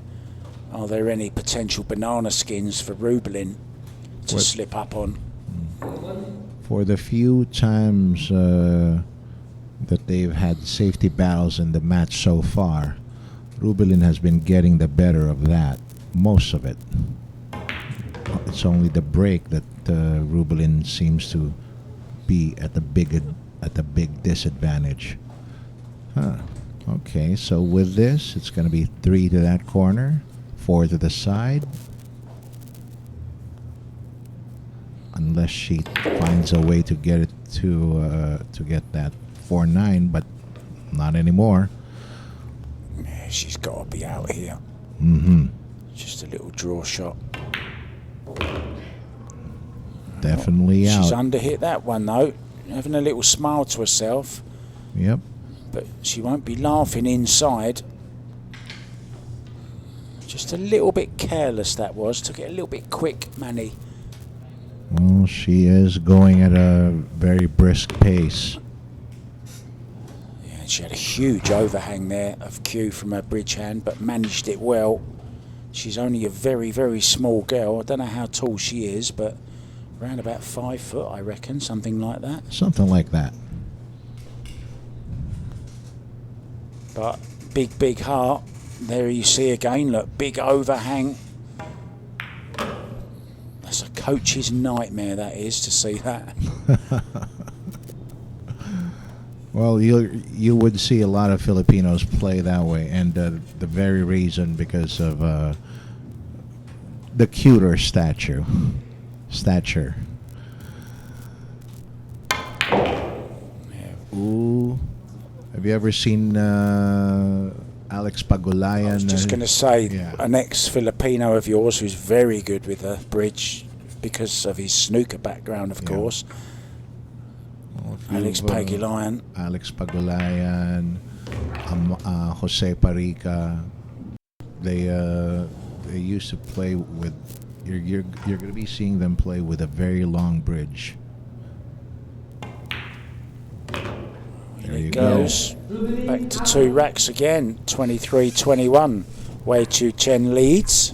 are there any potential banana skins for Rubilen to slip up on? For the few times that they've had safety battles in the match so far, Rubilen has been getting the better of that, most of it. It's only the break that Rubilen seems to be at the big disadvantage. Okay, so with this, it's going to be 3 to that corner, 4 to the side. Unless she finds a way to get it to get that 4-9, but not anymore. Yeah, she's got to be out here. Just a little draw shot. Definitely out. She's underhit that one though, having a little smile to herself. Yep. But she won't be laughing inside. Just a little bit careless that was. Took it a little bit quick, Manny. Well, she is going at a very brisk pace. Yeah, she had a huge overhang there of cue from her bridge hand, but managed it well. She's only a very, very small girl. I don't know how tall she is, but around about 5 foot, I reckon, something like that. Something like that. But big heart. There you see again, look, big overhang. That's a coach's nightmare, that is, to see that. Well, you would see a lot of Filipinos play that way, and the very reason because of the cuter stature. Ooh, have you ever seen Alex Pagulayan? I was just going to say, yeah. An ex-Filipino of yours who's very good with the bridge because of his snooker background, of course. Well, Alex Pagulayan. Alex Pagulayan, Jose Parica. They used to play with. You're going to be seeing them play with a very long bridge. There you Goes back to 2 racks again. 23-21. Wei Tzu-Chien leads.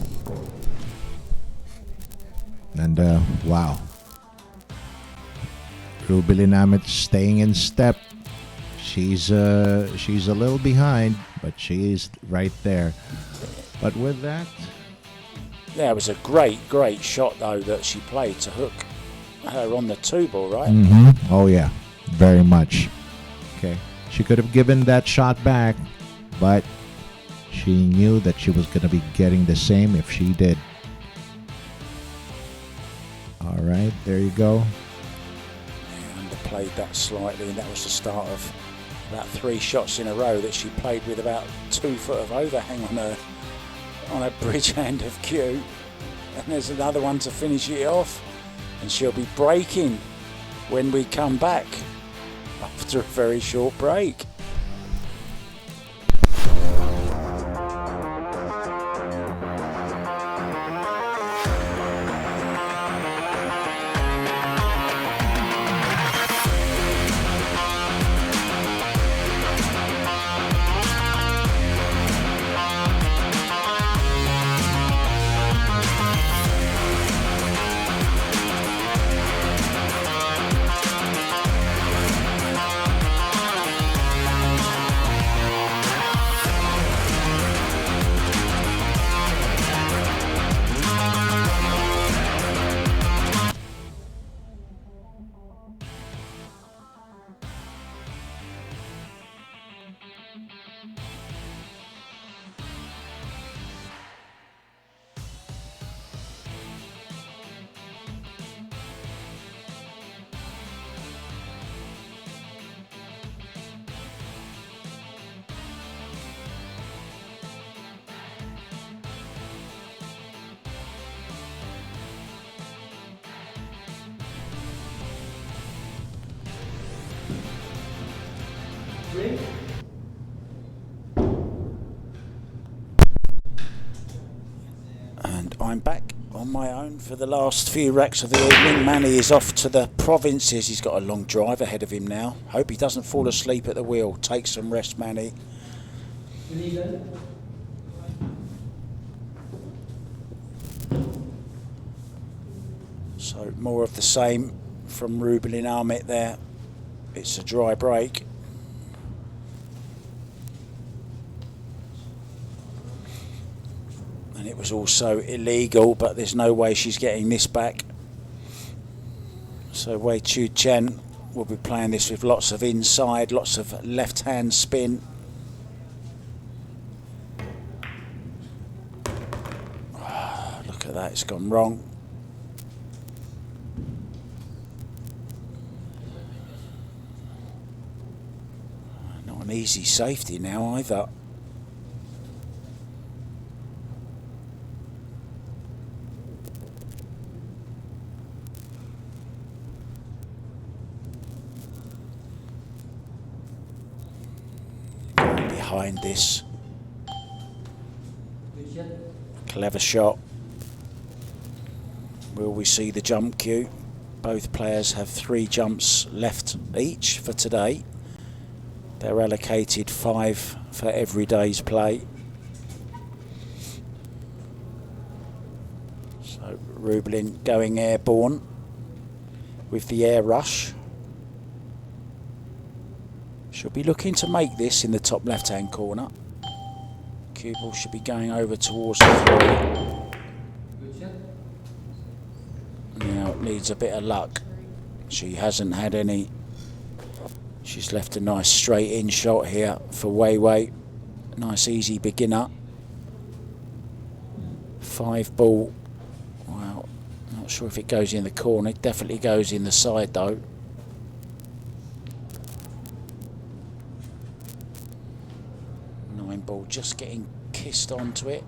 And wow. Rubilen Amit staying in step. She's a little behind, but she's right there. But with that, Yeah, it was a great shot though that she played to hook her on the 2 ball, right? oh yeah, very much. Okay, she could have given that shot back, but she knew that she was going to be getting the same if she did. All right, there you go. Underplayed that slightly, and that was the start of about 3 shots in a row that she played with about 2 foot of overhang on her bridge hand of cue. And there's another one to finish it off, and she'll be breaking when we come back after a very short break. And I'm back on my own for the last few racks of the evening. Manny is off to the provinces. He's got a long drive ahead of him now. Hope he doesn't fall asleep at the wheel. Take some rest, Manny. Rubilen. So more of the same from Rubilen Amit there. It's a dry break. And it was also illegal, but there's no way she's getting this back. So Wei Tzu-Chien will be playing this with lots of inside, lots of left-hand spin. Look at that, it's gone wrong. Not an easy safety now either. Behind this. Clever shot. Will we see the jump cue? Both players have 3 jumps left each for today. They're allocated 5 for every day's play. So Rubilen going airborne with the air rush. She'll be looking to make this in the top left-hand corner. Cue ball should be going over towards the 3. Now it needs a bit of luck. She hasn't had any. She's left a nice straight in shot here for Wei Wei. Nice easy beginner. 5 ball. Well, not sure if it goes in the corner. It definitely goes in the side though. Ball just getting kissed onto it.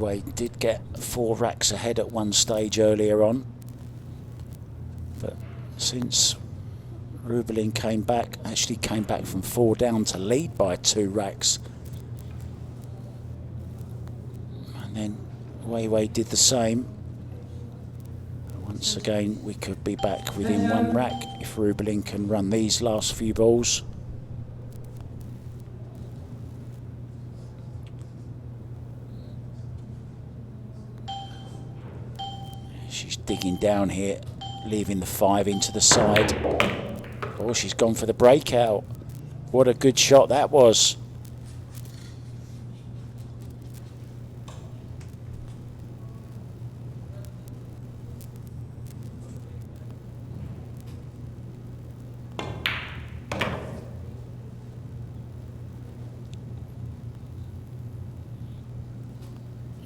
Wei did get 4 racks ahead at one stage earlier on, but since Rubilen came back from 4 down to lead by 2 racks, and then Wei did the same. Once again, we could be back within 1 rack if Rubilen can run these last few balls. She's digging down here, leaving the 5 into the side. Oh, she's gone for the breakout. What a good shot that was.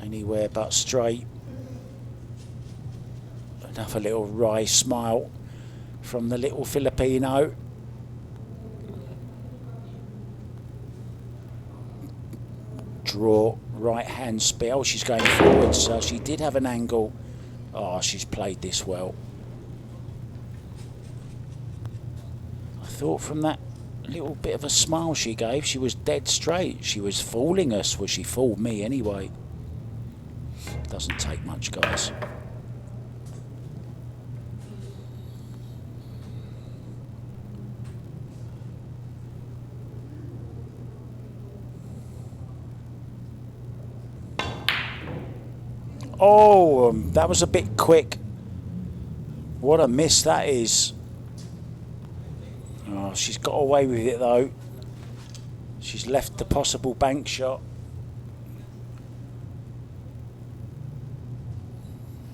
Anywhere but straight. Another little wry smile from the little Filipino. Draw, right hand spell. She's going forward, so she did have an angle. Oh, she's played this well. I thought from that little bit of a smile she gave, she was dead straight. She was fooling us. Well, she fooled me anyway. Doesn't take much, guys. Oh, that was a bit quick. What a miss that is. Oh, she's got away with it though. She's left the possible bank shot.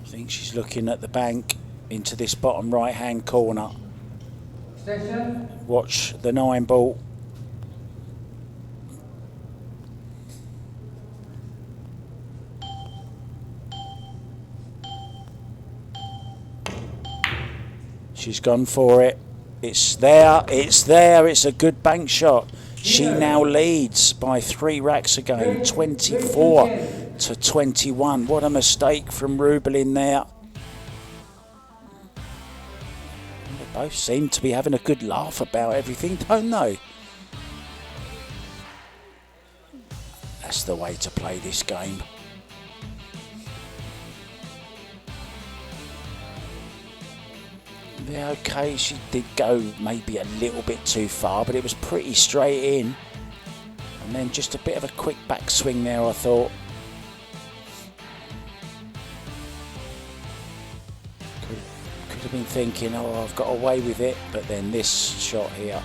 I think she's looking at the bank into this bottom right hand corner. Watch the 9 ball. She's gone for it. It's there, it's there, it's a good bank shot. She now leads by 3 racks again, 24 to 21. What a mistake from Rubilen there. They both seem to be having a good laugh about everything, don't they? That's the way to play this game. Yeah, okay, she did go maybe a little bit too far, but it was pretty straight in. And then just a bit of a quick backswing there, I thought. Could have been thinking, oh, I've got away with it, but then this shot here.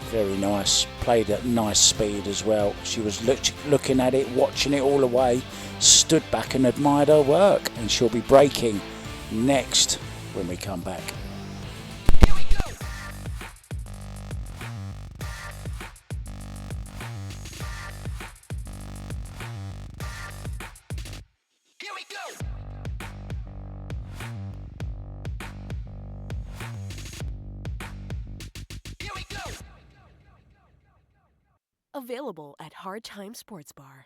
Very nice, played at nice speed as well. She was looking at it, watching it all the way, stood back and admired her work, and she'll be breaking next when we come back. Here we go. Here we go. Here we go. Available at Hard Time Sports Bar.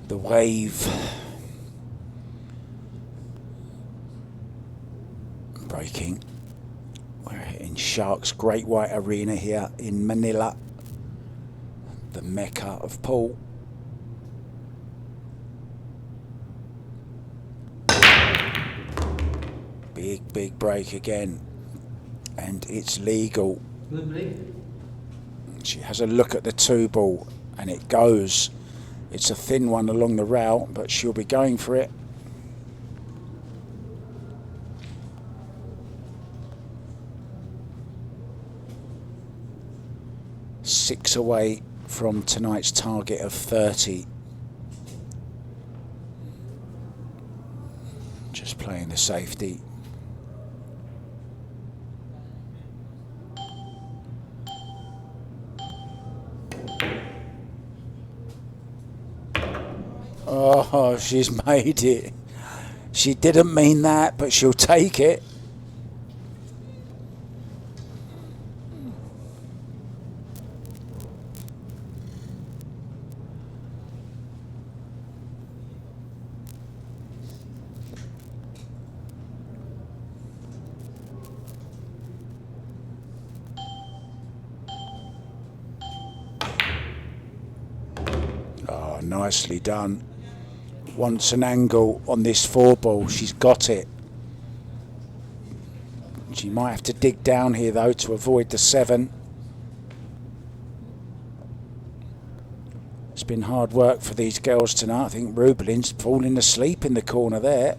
The wave breaking. We're in Sharks Great White Arena here in Manila, the Mecca of pool. Big break again, and it's legal. Good break. She has a look at the 2-ball, and it goes. It's a thin one along the rail, but she'll be going for it. Six away from tonight's target of 30. Just playing the safety. Oh, she's made it. She didn't mean that, but she'll take it. Oh, nicely done. Wants an angle on this 4-ball. She's got it. She might have to dig down here though to avoid the 7. It's been hard work for these girls tonight. I think Rubilen's falling asleep in the corner there.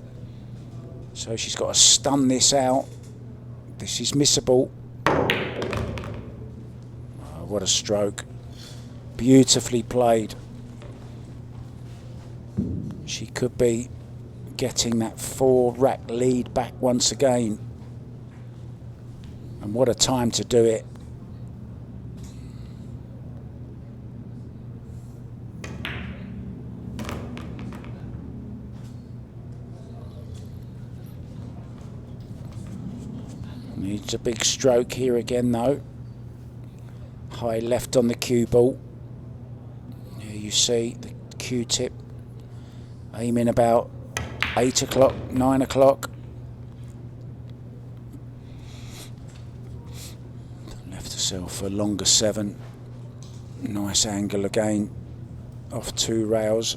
So she's got to stun this out. This is missable. Oh, what a stroke. Beautifully played. She could be getting that 4-rack lead back once again. And what a time to do it. Needs a big stroke here again though. High left on the cue ball. Here you see the cue tip. Aiming about 8 o'clock, 9 o'clock. Left herself for a longer 7. Nice angle again. Off 2 rails.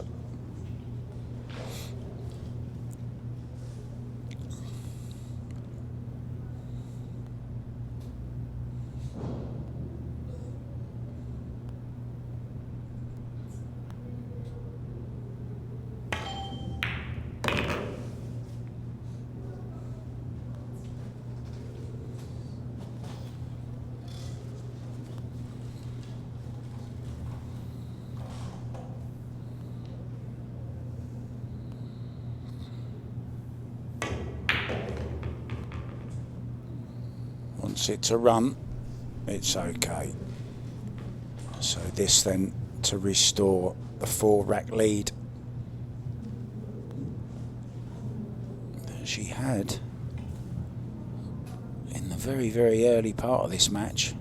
Wants it to run, it's okay. So this then to restore the 4-rack lead that she had in the very early part of this match.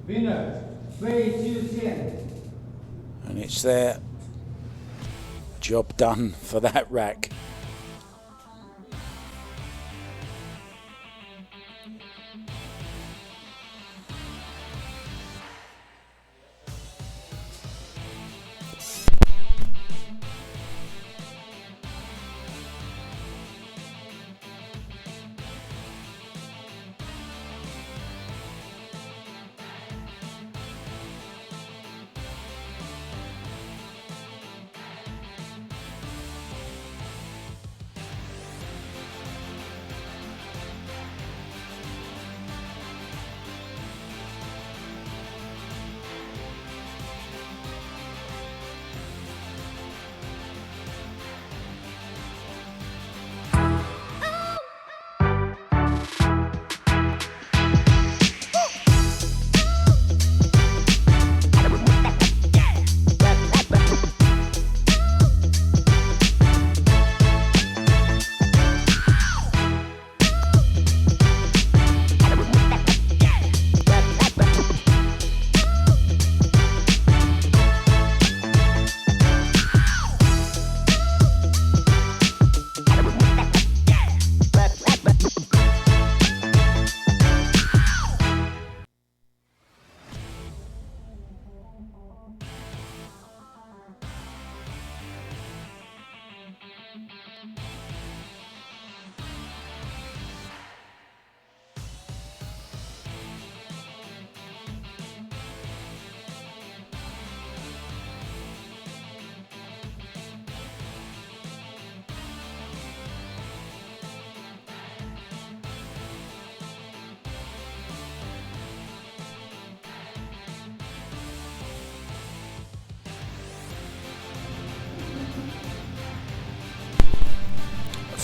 Winner, Wei Tzu-Chien. And it's there. Job done for that rack.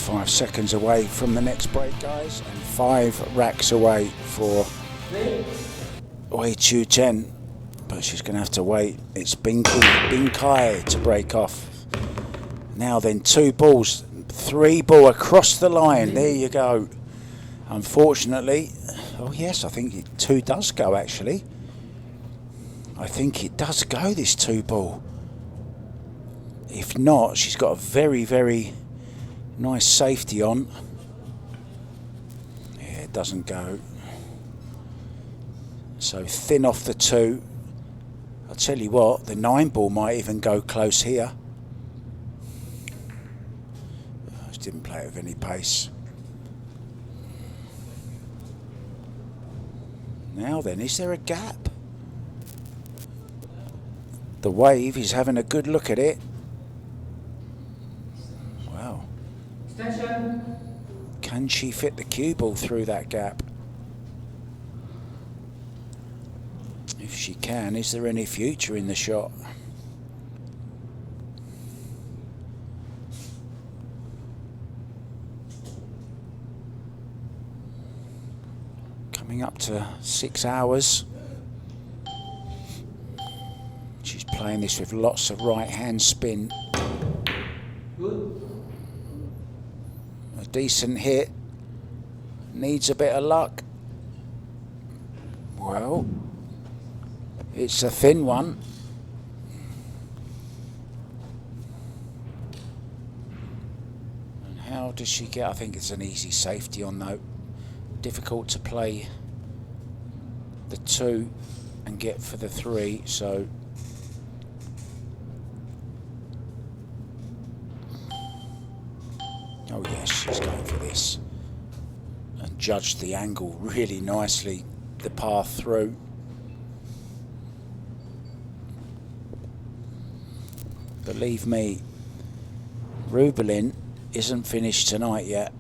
5 seconds away from the next break, guys, and 5 racks away for Wei Tzu-Chien, but she's going to have to wait. It's Binkai to break off. Now then, 2 balls, 3 ball across the line. There you go. Unfortunately, oh yes, I think 2 does go actually. I think it does go, this 2 ball. If not, she's got a very, very nice safety on. Yeah, it doesn't go. So thin off the 2. I'll tell you what, the 9 ball might even go close here. I just didn't play it with any pace. Now then, is there a gap? The wave is having a good look at it. Wow. Extension. Can she fit the cue ball through that gap? If she can, is there any future in the shot? Coming up to 6 hours. She's playing this with lots of right hand spin. Good. A decent hit. Needs a bit of luck. Well, it's a thin one. And how does she get? I think it's an easy safety on though. Difficult to play the 2 and get for the 3, so oh yes, she's going for this. And judged the angle really nicely, the path through. Believe me, Rubilen isn't finished tonight yet.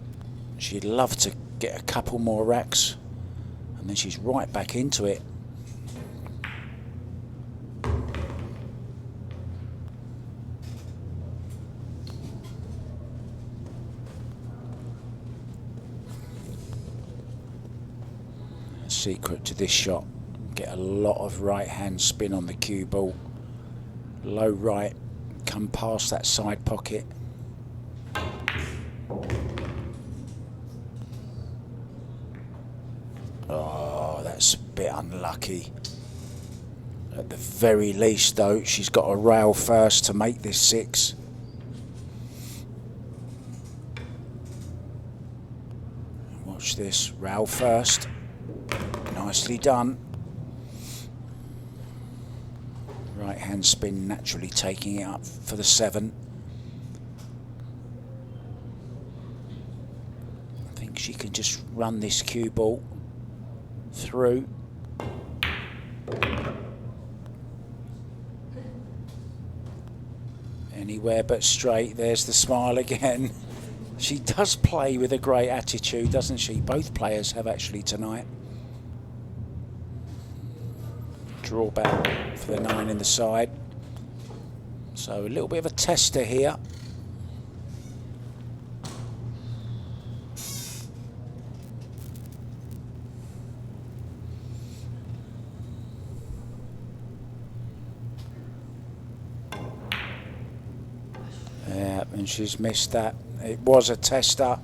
She'd love to get a couple more racks and then she's right back into it. Secret to this shot, get a lot of right hand spin on the cue ball, low right, come past that side pocket. Oh, that's a bit unlucky. At the very least though, she's got a rail first to make this 6. Watch this, rail first. Nicely done. Right hand spin naturally taking it up for the 7. I think she can just run this cue ball through. Anywhere but straight. There's the smile again. She does play with a great attitude, doesn't she? Both players have actually tonight. Draw back for the 9 in the side. So a little bit of a tester here. Yeah, and she's missed that. It was a tester,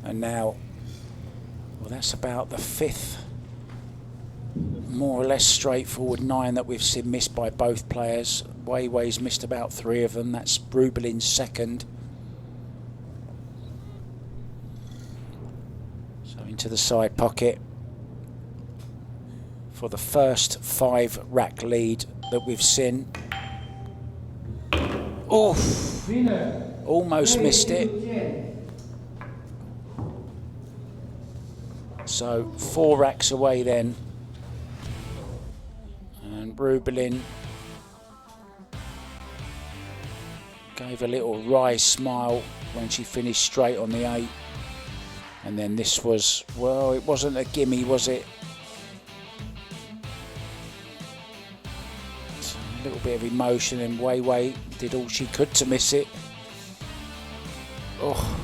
and now, well, that's about the 5th more or less straightforward 9 that we've seen missed by both players. Wei's missed about 3 of them. That's Rubilen's 2nd. So into the side pocket for the first 5 rack lead that we've seen. Oof! Almost missed it. So 4 racks away then. And Rubilen gave a little wry smile when she finished straight on the 8. And then this was, well, it wasn't a gimme, was it? So a little bit of emotion, and Wei did all she could to miss it. Oh,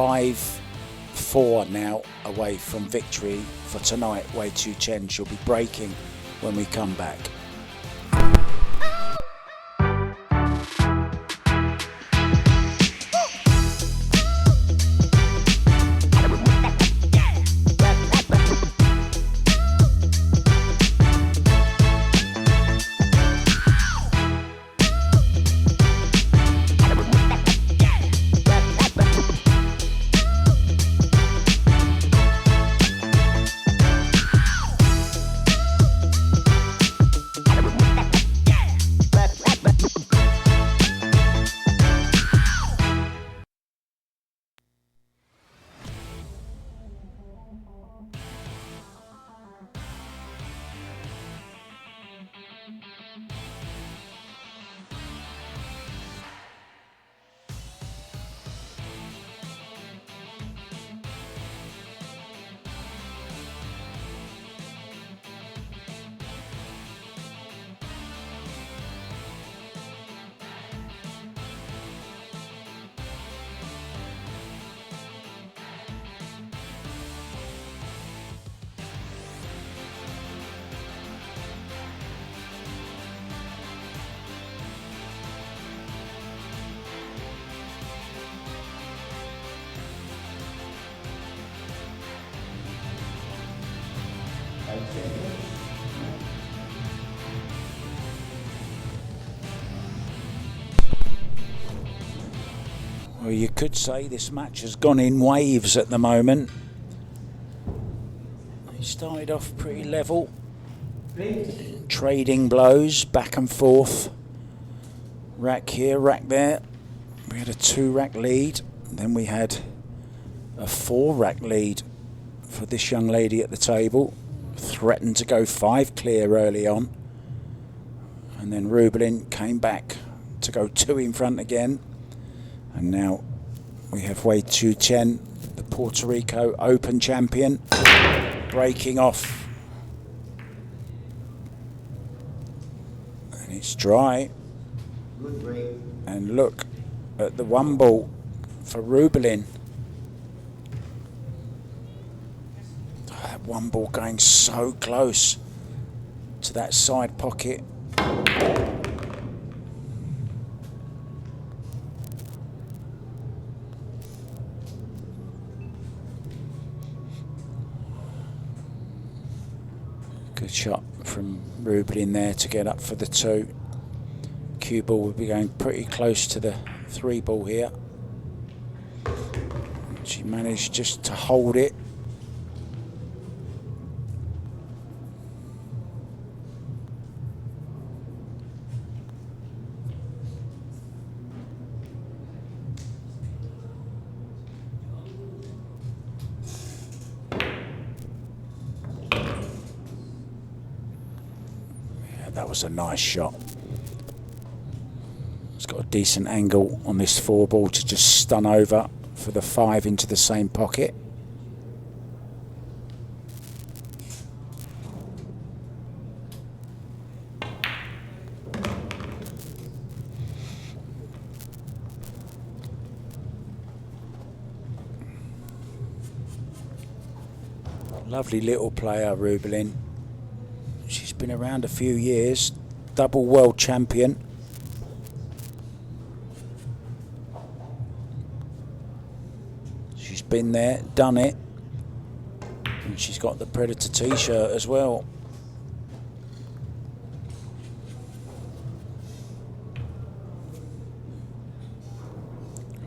5-4 now away from victory for tonight. Wei Tzu-Chien, she'll be breaking when we come back. Well, you could say this match has gone in waves at the moment. It started off pretty level, trading blows back and forth, rack here, rack there. We had a 2-rack lead, then we had a 4-rack lead for this young lady at the table. Threatened to go 5 clear early on, and then Rubilen came back to go 2 in front again. And now we have Wei Tzu-Chien, the Puerto Rico Open champion, breaking off. And it's dry. Good break. And look at the 1 ball for Rubilen. That 1 ball going so close to that side pocket. Good shot from Rubilen there to get up for the 2. Cue ball will be going pretty close to the 3 ball here. She managed just to hold it. That was a nice shot. It's got a decent angle on this 4 ball to just stun over for the 5 into the same pocket. Lovely little player, Rubilen. She's been around a few years, double world champion. She's been there, done it. And she's got the Predator t-shirt as well.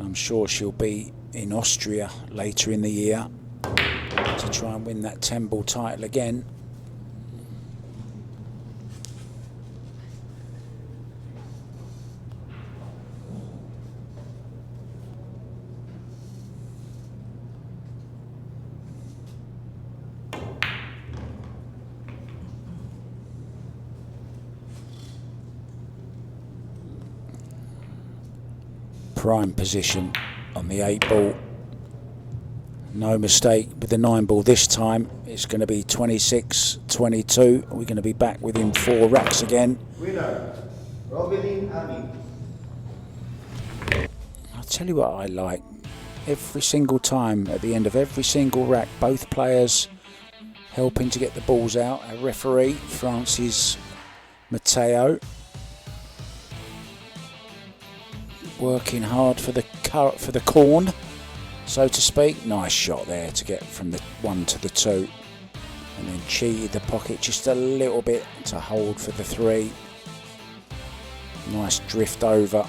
I'm sure she'll be in Austria later in the year to try and win that 10-ball title again. Prime position on the 8 ball. No mistake with the 9 ball this time. It's going to be 26-22. We're going to be back within 4 racks again. Winner, Rubilen Amit. I'll tell you what I like. every single time, at the end of every single rack, both players helping to get the balls out. Our referee, Francis Matteo, working hard for the corn, so to speak. Nice shot there to get from the 1 to the 2, and then cheated the pocket just a little bit to hold for the 3. Nice drift over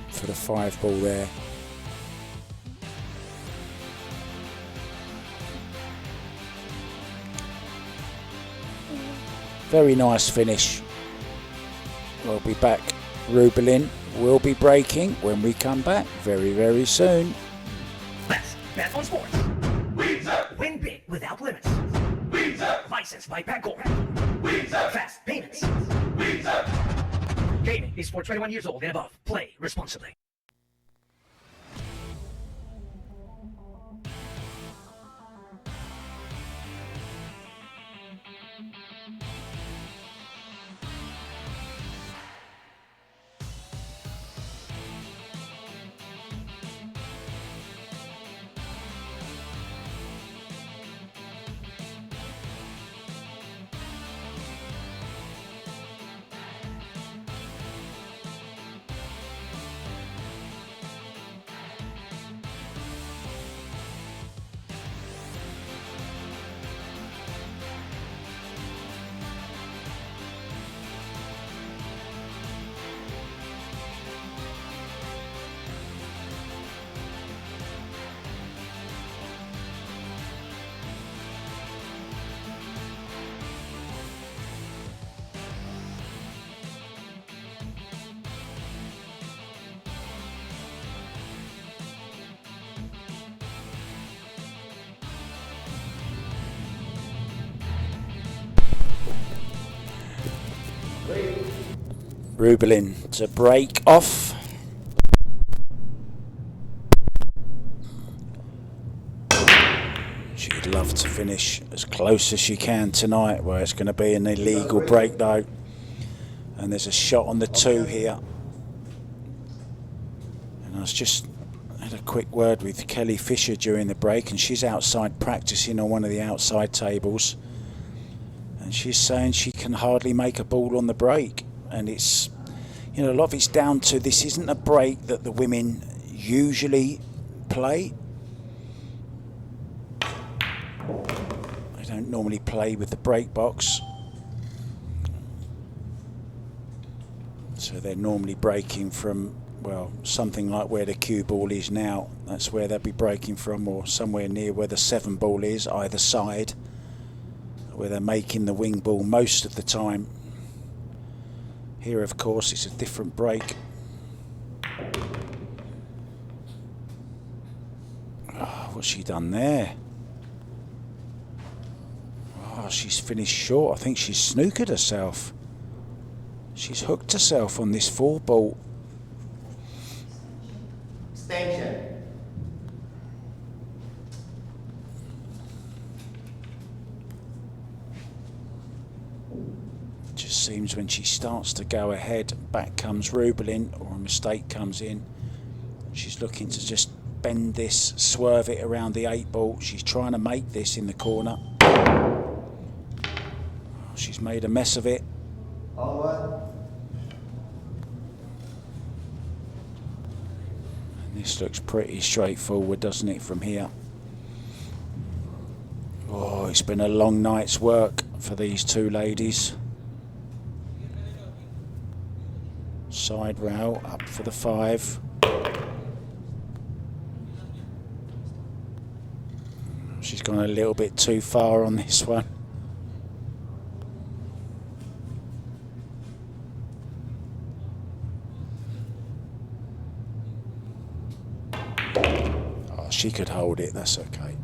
for the 5 ball there. Very nice finish. We'll be back. Rubilen will be breaking when we come back very, very soon. Let's bet on sports. Win big without limits. Licensed by Pagcor. Fast payments. Gaming is for 21 years old and above. Play responsibly. Rubilen to break off. She'd love to finish as close as she can tonight, where it's going to be an illegal break though. And there's a shot on the 2 here. And I was just had a quick word with Kelly Fisher during the break, and she's outside practicing on one of the outside tables. And she's saying she can hardly make a ball on the break. And it's, you know, a lot of it's down to this isn't a break that the women usually play. They don't normally play with the break box. So they're normally breaking from, well, something like where the cue ball is now. That's where they'll be breaking from, or somewhere near where the 7 ball is, either side, where they're making the wing ball most of the time. Here, of course, it's a different break. Oh, what's she done there? Oh, she's finished short. I think she's snookered herself. She's hooked herself on this 4 ball. Extension. Just seems when she starts to go ahead, back comes Rubilen, or a mistake comes in. She's looking to just bend this, swerve it around the 8 ball. She's trying to make this in the corner. She's made a mess of it. All what? This looks pretty straightforward, doesn't it, from here? Oh, it's been a long night's work for these 2 ladies. Side rail up for the 5. She's gone a little bit too far on this one. Oh, she could hold it, that's okay.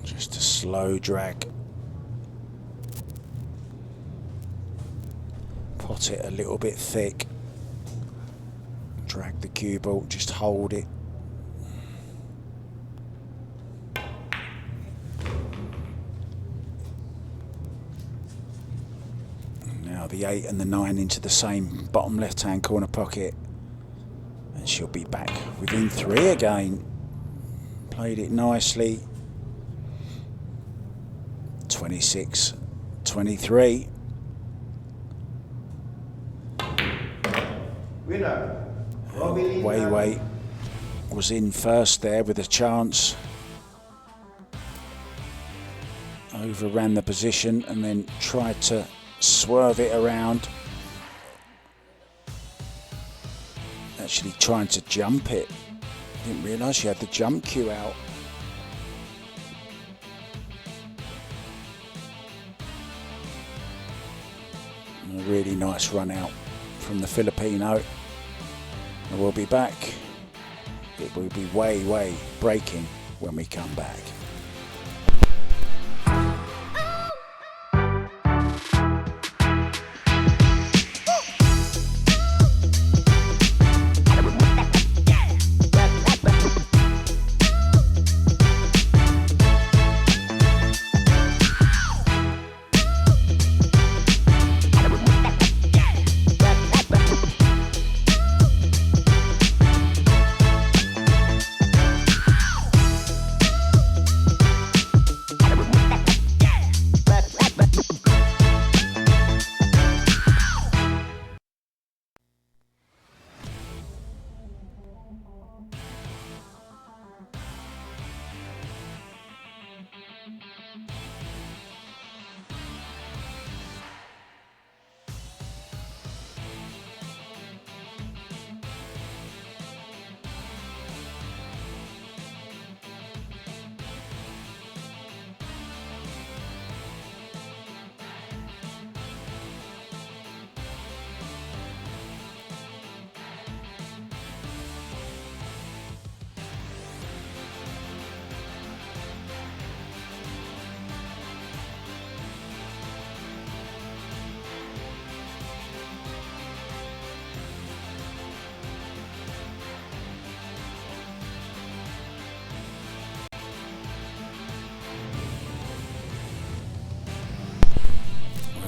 Just a slow drag. Pot it a little bit thick. Drag the cue ball, just hold it. Now the 8 and the 9 into the same bottom left-hand corner pocket. And she'll be back within 3 again. Played it nicely. 26-23. Winner. Rubilen. Wei was in first there with a chance. Overran the position and then tried to swerve it around. Actually trying to jump it. Didn't realise she had the jump cue out. And a really nice run out from the Filipino. And we'll be back. It will be Wei breaking when we come back.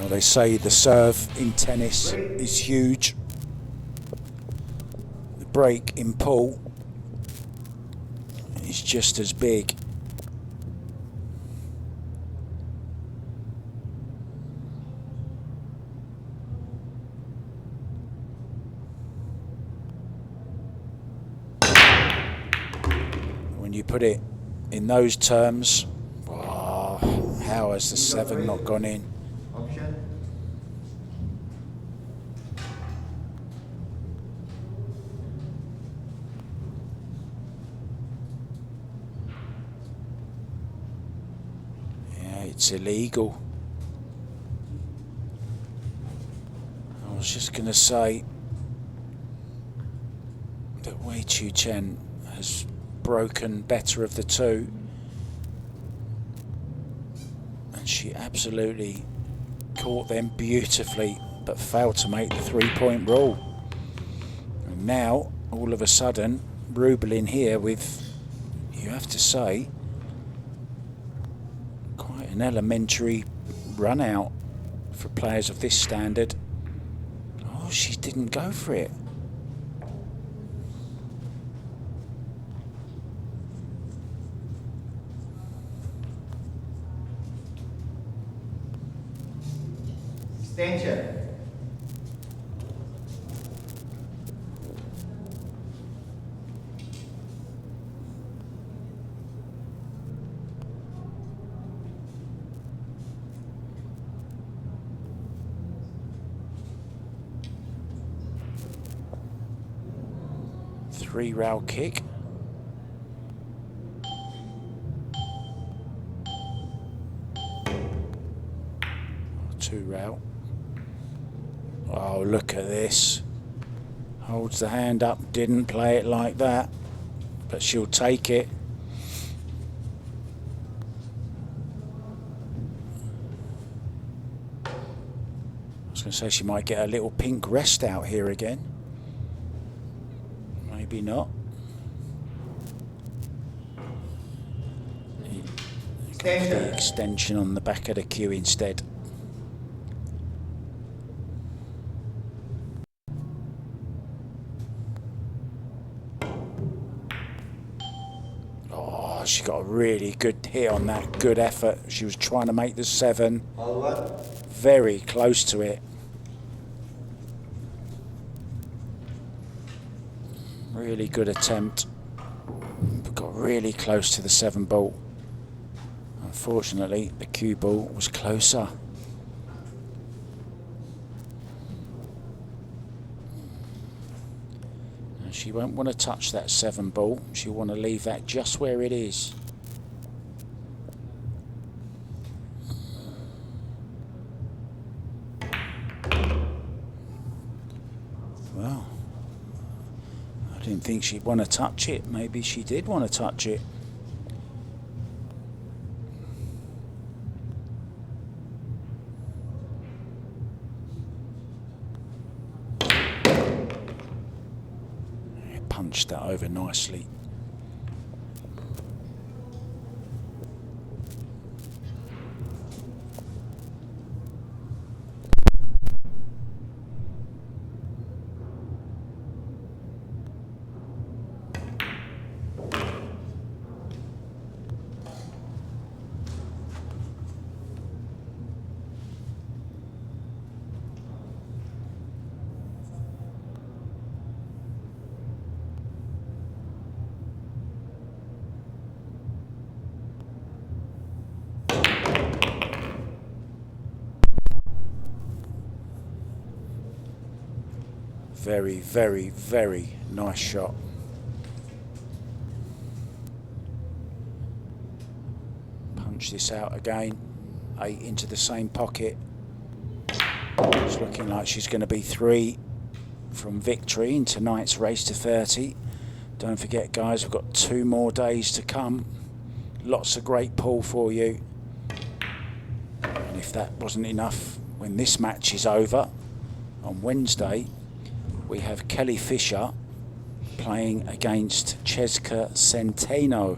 They say the serve in tennis is huge. The break in pool is just as big. When you put it in those terms, oh, how has the 7 not gone in? Option. Yeah, it's illegal. I was just going to say that Wei Tzu-Chien has broken better of the two, and she absolutely caught them beautifully but failed to make the 3-point rule. And now all of a sudden Rubilen here with, you have to say, quite an elementary run out for players of this standard. Oh, she didn't go for it. Extension. Three-rail kick. Two-rail. Oh, look at this. Holds the hand up, didn't play it like that, but she'll take it. I was going to say she might get a little pink rest out here again. maybe not. The extension on the back of the cue instead. Oh, she got a really good hit on that. Good effort. She was trying to make the 7. All one. Very close to it. Really good attempt. But got really close to the 7 ball. Unfortunately, the cue ball was closer. And she won't want to touch that 7 ball. She'll want to leave that just where it is. Well, I didn't think she'd want to touch it. Maybe she did want to touch it. Punched that over nicely. Very, very, very nice shot. Punch this out again. 8 into the same pocket. It's looking like she's going to be 3 from victory in tonight's race to 30. Don't forget, guys, we've got 2 more days to come. Lots of great pool for you. And if that wasn't enough, when this match is over on Wednesday, we have Kelly Fisher playing against Cheska Centeno.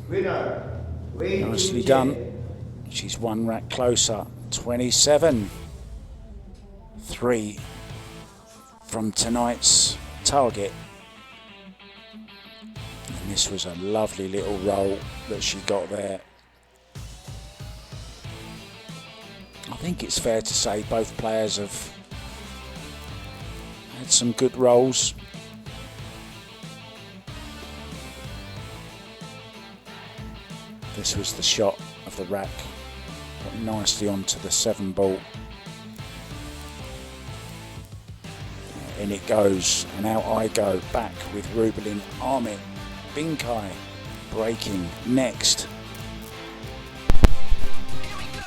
Winner. Wei Nicely Tzu-Chien. done. She's 1 rack closer. 27. 3 from tonight's target. And this was a lovely little roll that she got there. I think it's fair to say both players have had some good rolls. This was the shot of the rack. Got nicely onto the 7 ball. In it goes, and out I go, back with Rubilen, Amit, Binkai, breaking next. Here we go.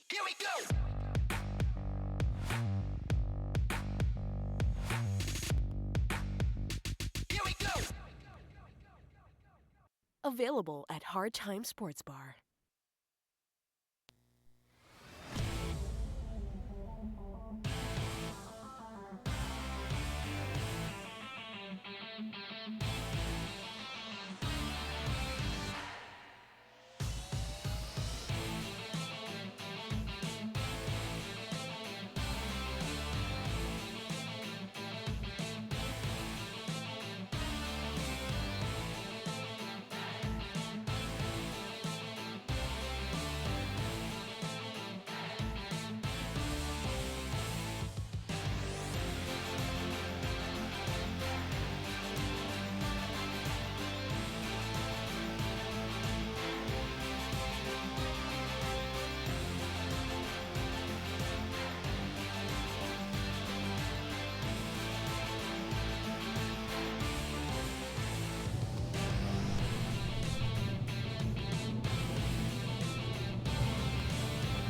Here we go. Here we go. Available at Hard Time Sports Bar.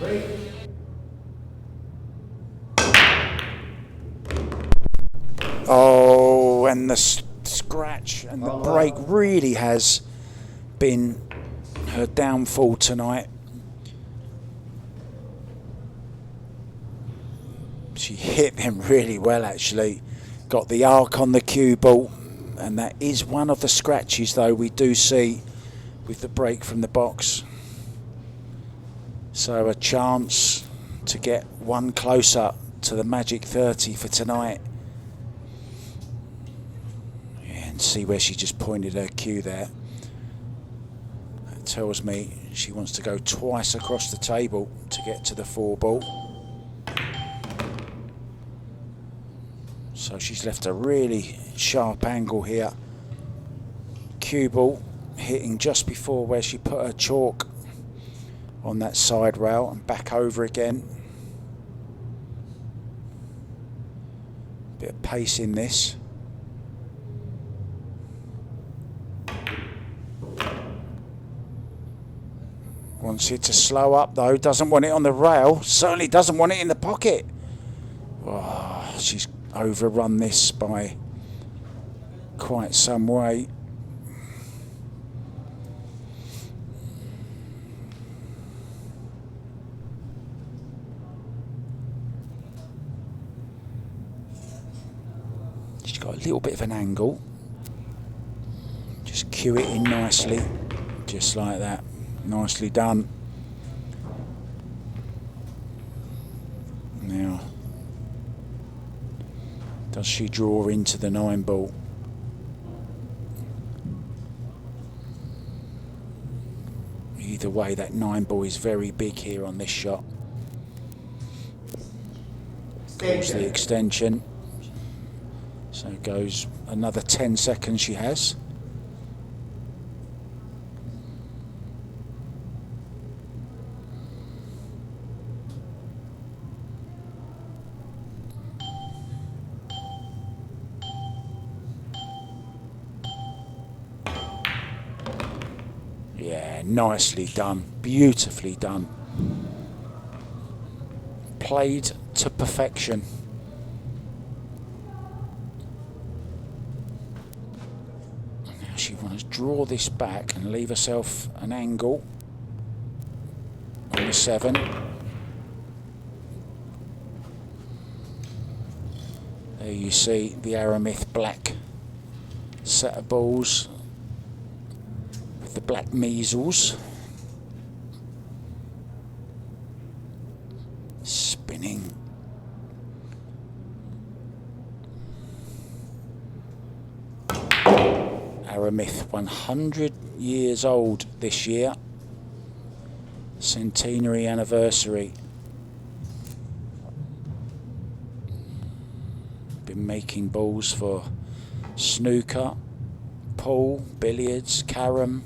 Break. Oh, and the scratch and the break really has been her downfall tonight. She hit them really well, actually. Got the arc on the cue ball, and that is one of the scratches, though, we do see with the break from the box. So a chance to get one closer to the magic 30 for tonight. And see where she just pointed her cue there. That tells me she wants to go twice across the table to get to the 4 ball. So she's left a really sharp angle here. Cue ball hitting just before where she put her chalk on that side rail and back over again. Bit of pace in this. Wants it to slow up though, doesn't want it on the rail, certainly doesn't want it in the pocket. Oh, she's overrun this by quite some way. She's got a little bit of an angle. Just cue it in nicely, just like that. Nicely done. Now, does she draw into the 9 ball? Either way, that 9 ball is very big here on this shot. Calls the extension. So it goes another 10 seconds she has. Yeah, nicely done, beautifully done. Played to perfection. Now she wants to draw this back and leave herself an angle on the 7. There you see the Aramith black set of balls. The black measles. Spinning. Aramith, 100 years old this year. Centenary anniversary. Been making balls for snooker, pool, billiards, carom.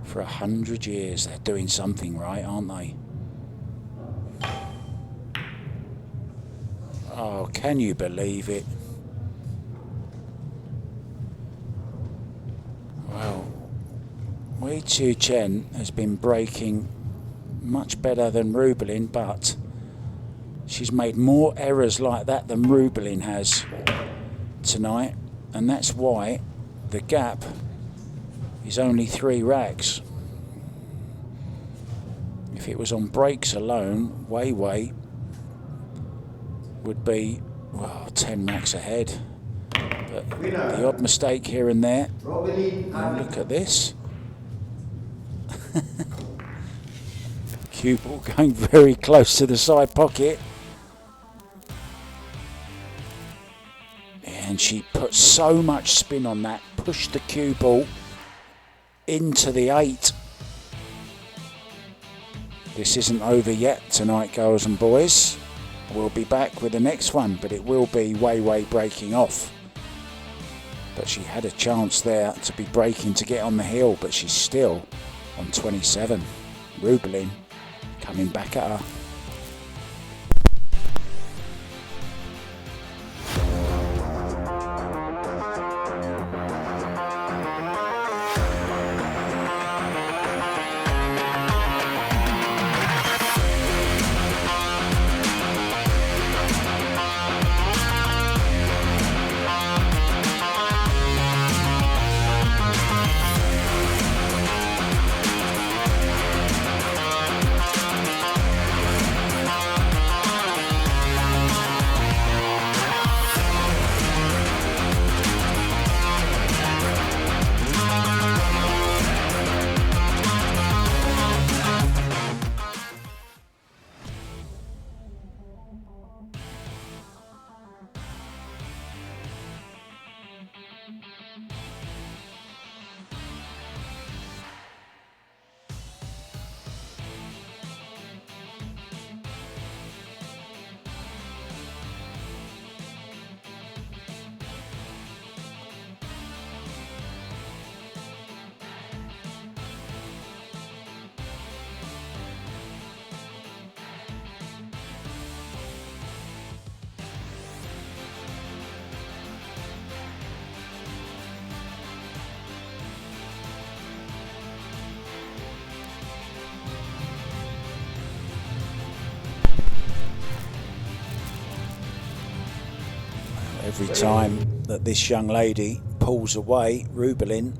For 100 years. They're doing something right, aren't they? Oh, can you believe it? Well, Wei Tzu-Chien has been breaking much better than Rubilen, but she's made more errors like that than Rubilen has tonight, and that's why the gap is only 3 racks. If it was on breaks alone, Wei would be, well, 10 racks ahead. But the odd mistake here and there. Oh, look at this. Cue ball going very close to the side pocket. And she put so much spin on that, pushed the cue ball into the 8. This isn't over yet tonight, girls and boys. We'll be back with the next one, but it will be Wei breaking off. But she had a chance there to be breaking to get on the hill, but she's still on 27. Rubilen coming back at her. Every time that this young lady pulls away, Rubilen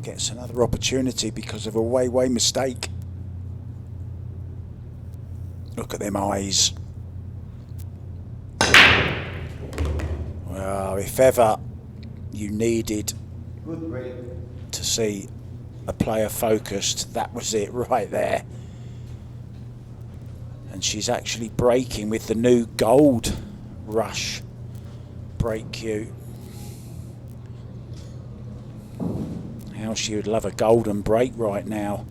gets another opportunity because of a Wei mistake. Look at them eyes. Well, if ever you needed Good break. to see a player focused, that was it right there. And she's actually breaking with the new gold rush break cue. How she would love a golden break right now.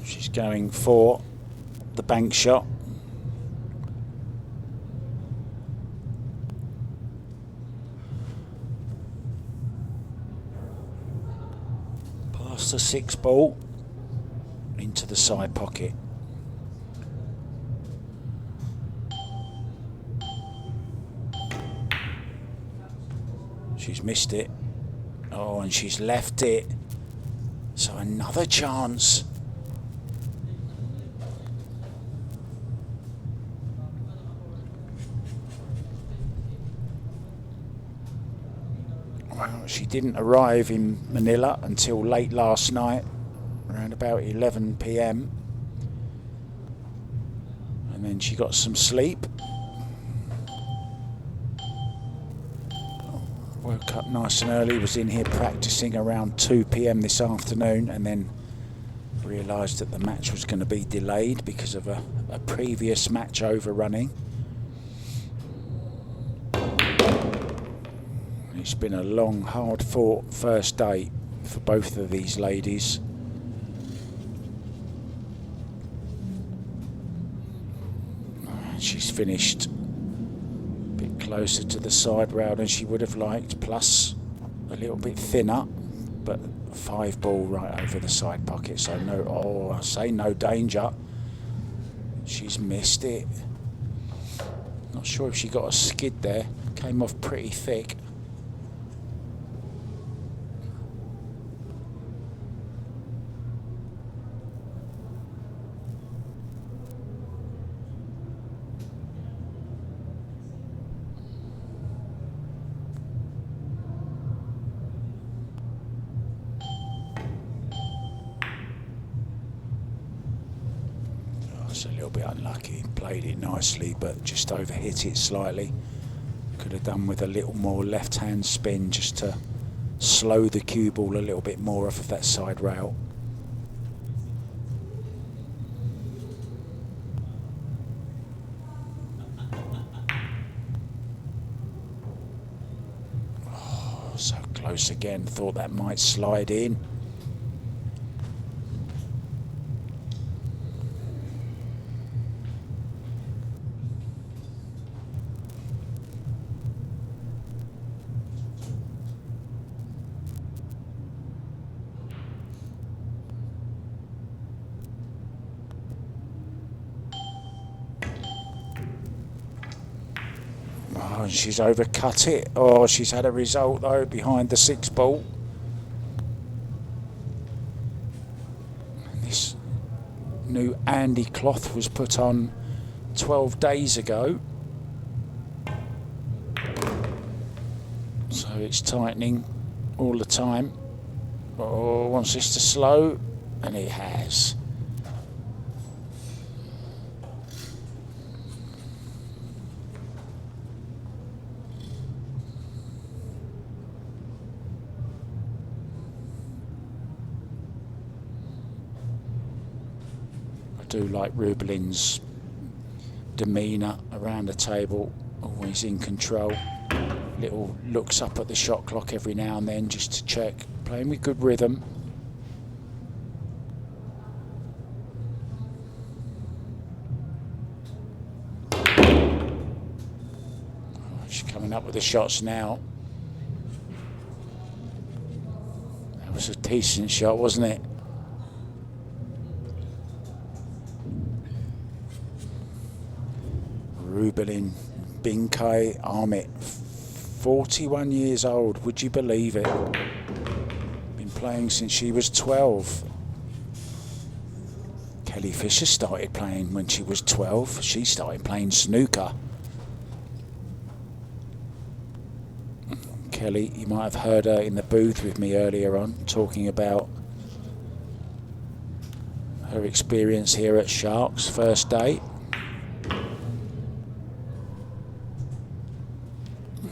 She's going for the bank shot. Past the 6 ball into the side pocket. She's missed it. Oh, and she's left it. So another chance. Well, she didn't arrive in Manila until late last night, around about 11 p.m. And then she got some sleep. Woke up nice and early, was in here practicing around 2 p.m. this afternoon, and then realised that the match was going to be delayed because of a previous match overrunning. It's been a long, hard-fought first day for both of these ladies. She's finished closer to the side rail than she would have liked, plus a little bit thinner, but 5 ball right over the side pocket, so I say no danger. She's missed it. Not sure if she got a skid there, came off pretty thick. It's a little bit unlucky. Played it nicely, but just overhit it slightly. Could have done with a little more left-hand spin just to slow the cue ball a little bit more off of that side rail. Oh, so close again. Thought that might slide in. Oh, and she's overcut it. Oh, she's had a result though behind the 6 ball. And this new Andy cloth was put on 12 days ago. So it's tightening all the time. Oh, wants this to slow, and it has. I do like Rubilen's demeanour around the table, always in control. Little looks up at the shot clock every now and then just to check. Playing with good rhythm. She's coming up with the shots now. That was a decent shot, wasn't it? Rubilen, Binkai, Amit 41 years old, would you believe it? Been playing since she was 12. Kelly Fisher started playing when she was 12. She started playing snooker. Kelly, you might have heard her in the booth with me earlier on, talking about her experience here at Sharks, first day.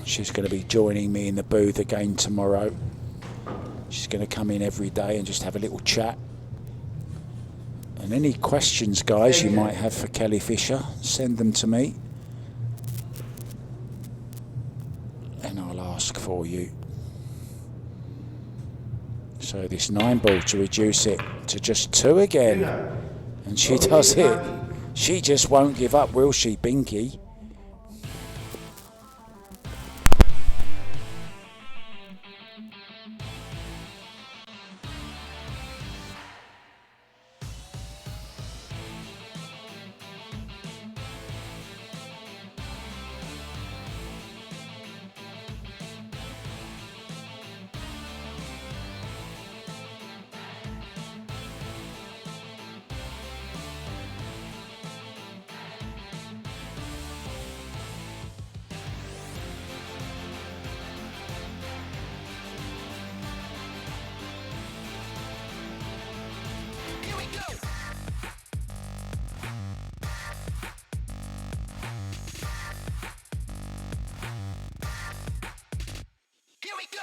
She's going to be joining me in the booth again tomorrow. She's going to come in every day and just have a little chat. And any questions, guys, you might have for Kelly Fisher, send them to me. And I'll ask for you. So this 9-ball to reduce it to just 2 again. And she does it. She just won't give up, will she, Binky? Here we go. Here we go.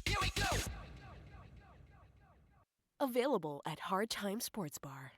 Here we go. Available at Hard Time Sports Bar.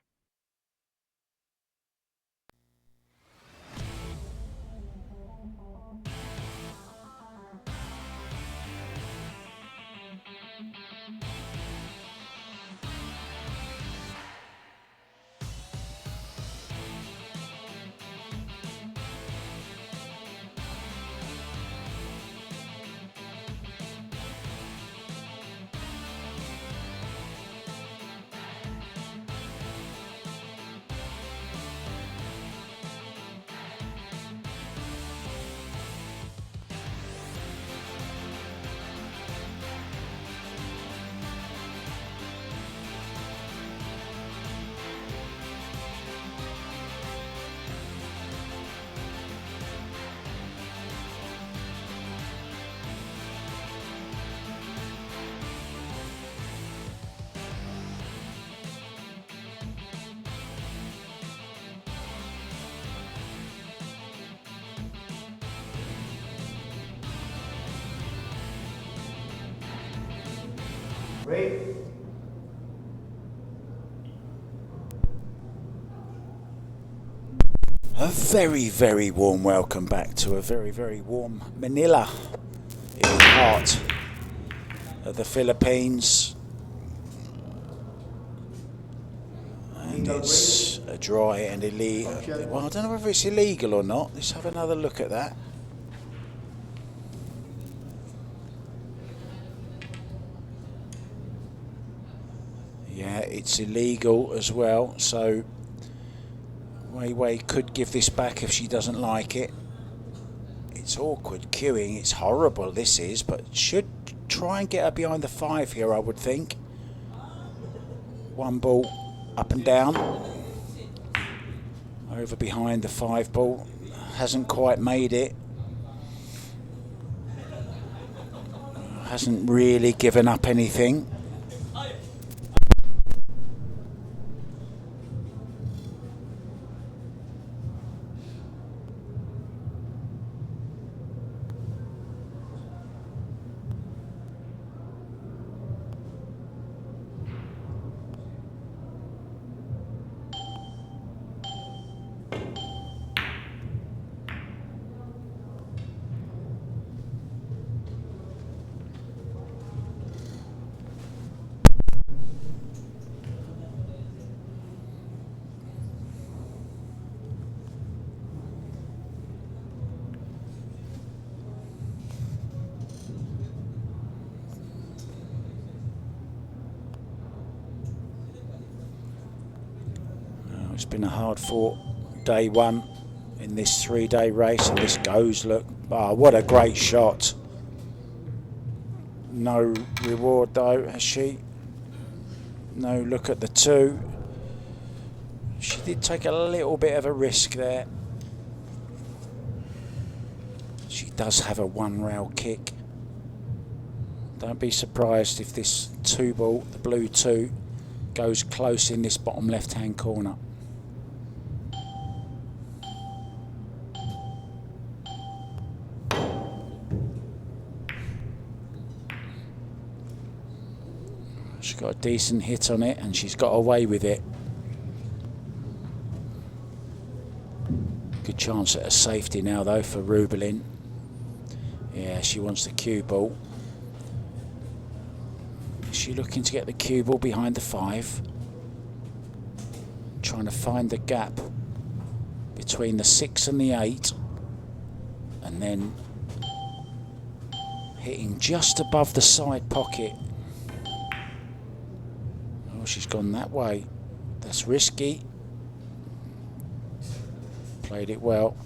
Break. A very, very warm welcome back to a very, very warm Manila in the heart of the Philippines. And it's a dry and illegal. Well, I don't know whether it's illegal or not. Let's have another look at that. Yeah, it's illegal as well, so Wei could give this back if she doesn't like it. It's awkward queuing, it's horrible this is, but should try and get her behind the 5 here, I would think. 1 ball up and down. Over behind the 5 ball. Hasn't quite made it. Hasn't really given up anything. It's been a hard fought day one in this 3-day race, and this goes, look, oh, what a great shot. No reward though, has she? No look at the 2. She did take a little bit of a risk there. She does have a 1-rail kick. Don't be surprised if this 2 ball, the blue 2, goes close in this bottom left-hand corner. She's got a decent hit on it, and she's got away with it. Good chance at a safety now though for Rubilen. Yeah, she wants the cue ball. Is she looking to get the cue ball behind the 5? Trying to find the gap between the 6 and the 8, and then hitting just above the side pocket. Oh, she's gone that way. That's risky. Played it well.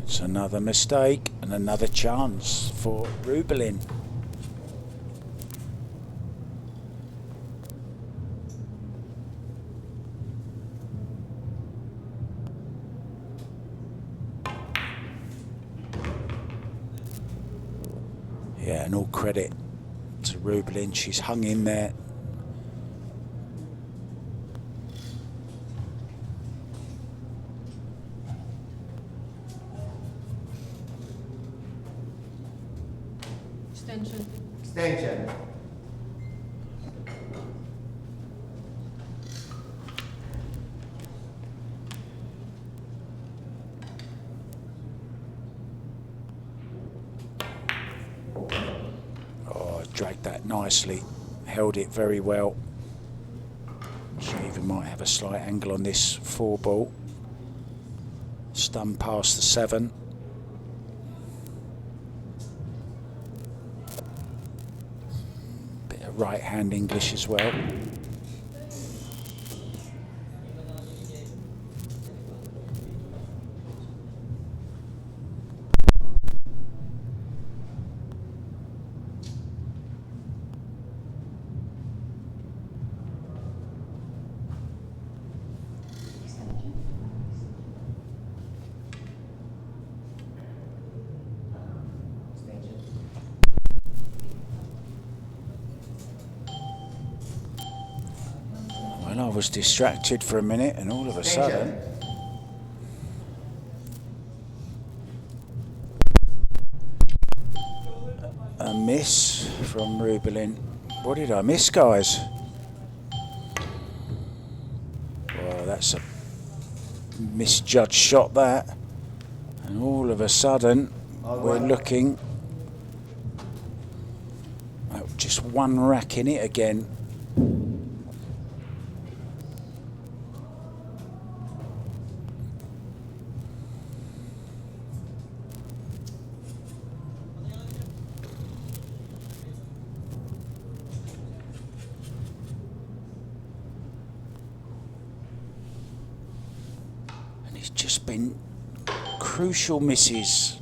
It's another mistake and another chance for Rubilen. Yeah, and all credit to Rubilen. She's hung in there. Extension. Oh, dragged that nicely. Held it very well. She even might have a slight angle on this 4 ball. Stun past the 7. Right hand English as well. Well, I was distracted for a minute, and all of a sudden, a miss from Rubilen. What did I miss, guys? Well, that's a misjudged shot, that. And all of a sudden, we're looking at just 1 rack in it again. Just been crucial misses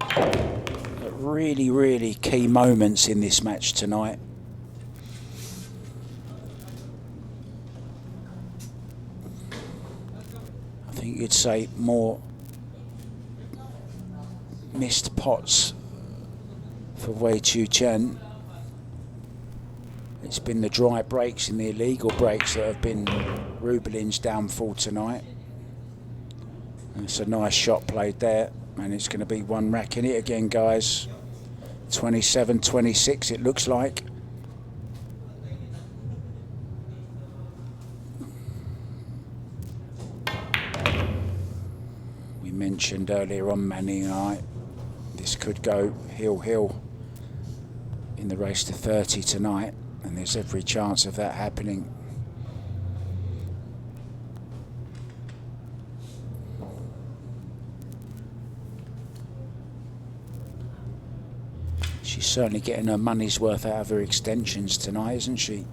at really, really key moments in this match tonight. I think you'd say more missed pots for Wei Tzu-Chien. It's been the dry breaks and the illegal breaks that have been Rubilen's downfall tonight. It's a nice shot played there, and it's going to be 1 rack in it again, guys. 27-26 it looks like. mentioned earlier on Manny and I, this could go hill in the race to 30 tonight, and there's every chance of that happening. She's certainly getting her money's worth out of her extensions tonight, isn't she?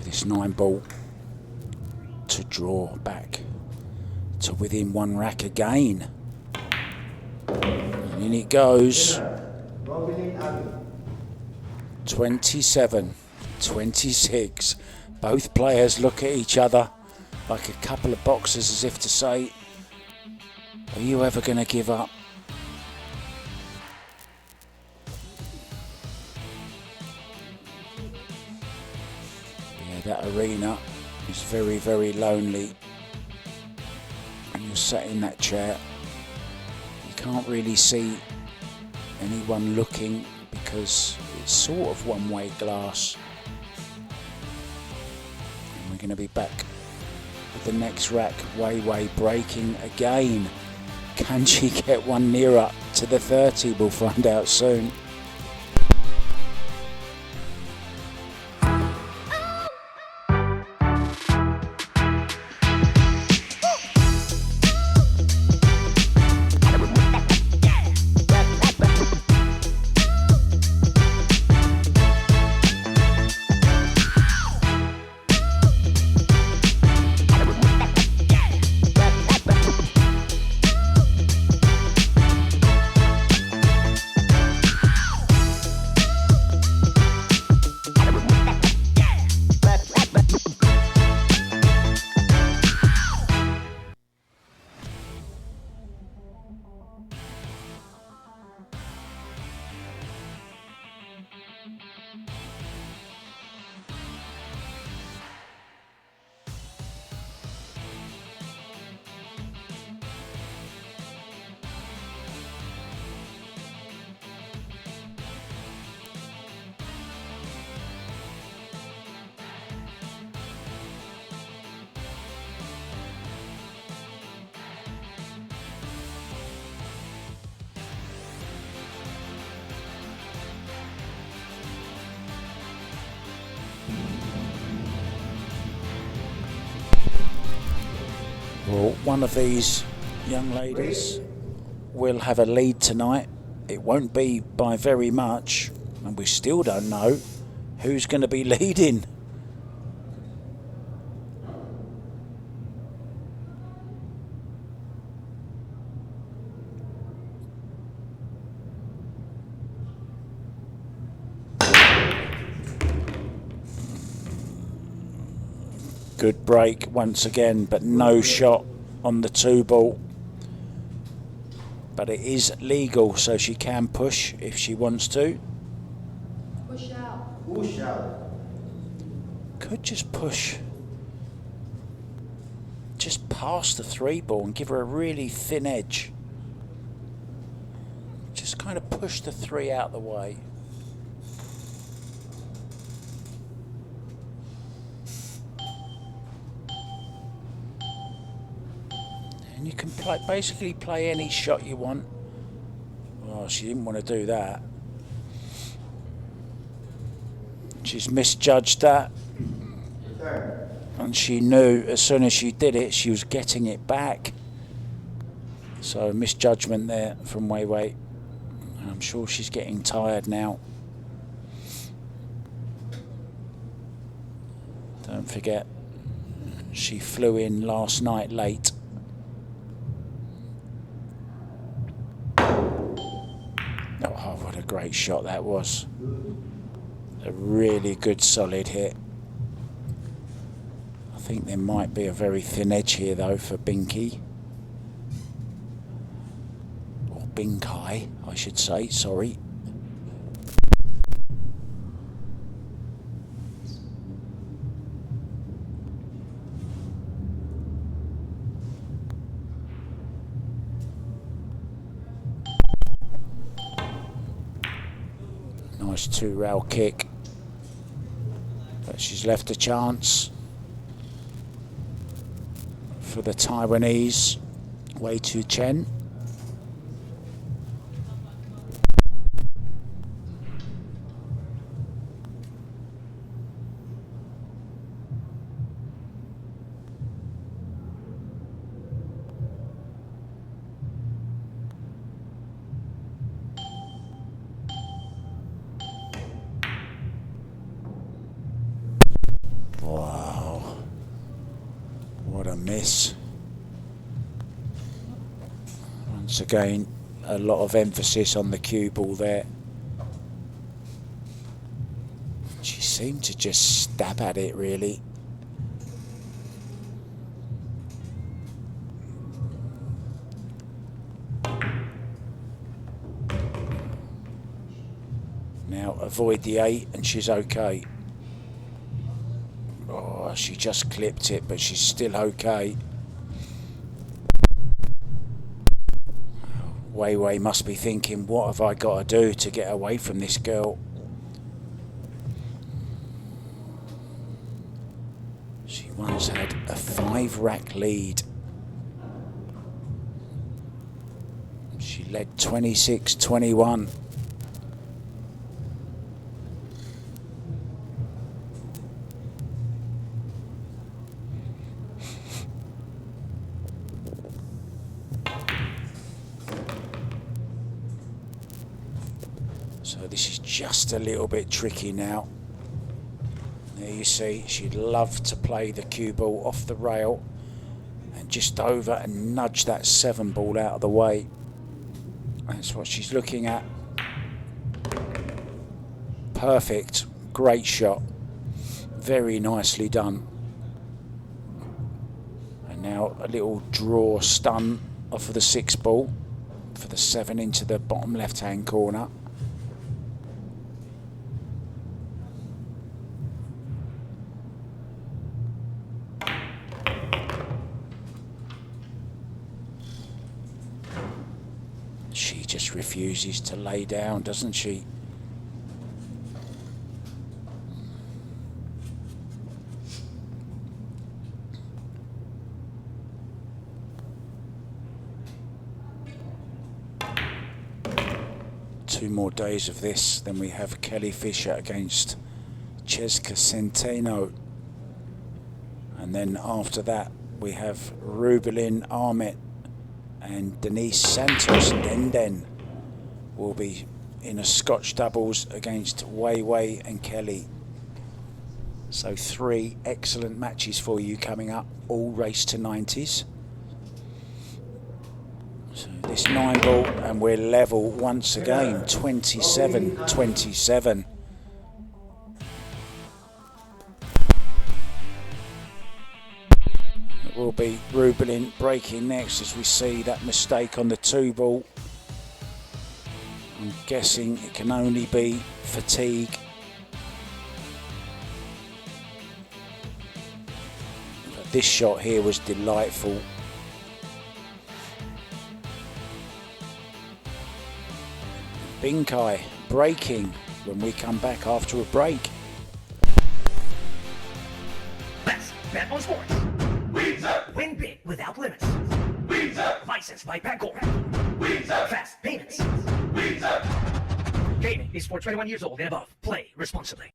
This 9 ball to draw back to within 1 rack again. And in it goes. Rubilen, Amit. 27, 26. Both players look at each other like a couple of boxers as if to say, are you ever going to give up? That arena is very, very lonely. And you're sat in that chair. You can't really see anyone looking because it's sort of one-way glass. And we're going to be back with the next rack. Wei breaking again. Can she get one nearer to the 30? We'll find out soon. Well, one of these young ladies will have a lead tonight. It won't be by very much, and we still don't know who's going to be leading. Good break once again, but no shot on the 2 ball. But it is legal, so she can push if she wants to. Push out. Push out. Could just push just past the 3 ball and give her a really thin edge. Just kind of push the 3 out the way. And you can basically play any shot you want. Oh, she didn't want to do that. She's misjudged that. Return. And she knew as soon as she did it, she was getting it back. So misjudgment there from Wei. And I'm sure she's getting tired now. Don't forget, she flew in last night late. Oh, what a great shot that was. A really good solid hit. I think there might be a very thin edge here though for Binky. Binkai, I should say, sorry. Nice 2-rail kick. But she's left a chance for the Taiwanese, Wei Tzu-Chien. Wow, what a miss. Once again, a lot of emphasis on the cue ball there. She seemed to just stab at it, really. Now avoid the 8 and she's okay. Oh, she just clipped it, but she's still okay. Wei must be thinking, what have I got to do to get away from this girl? She once had a 5-rack lead. She led 26-21. So this is just a little bit tricky now. There you see, she'd love to play the cue ball off the rail and just over and nudge that 7 ball out of the way. That's what she's looking at. Perfect, great shot. Very nicely done. And now a little draw stun off of the 6 ball for the 7 into the bottom left-hand corner. She just refuses to lay down, doesn't she? Two more days of this, then we have Kelly Fisher against Cheska Centeno. And then after that, we have Rubilen, Amit and Denise Santos Denden will be in a Scotch doubles against Wei and Kelly. So 3 excellent matches for you coming up, all race to 90s. So this 9 ball and we're level once again, 27-27. Will be Rubilen breaking next as we see that mistake on the 2 ball. I'm guessing it can only be fatigue. But this shot here was delightful. Binkai breaking when we come back after a break. Let's bet on sports. Win big without limits. Licensed by Pagcor. Fast payments. Gaming is for 21 years old and above. Play responsibly.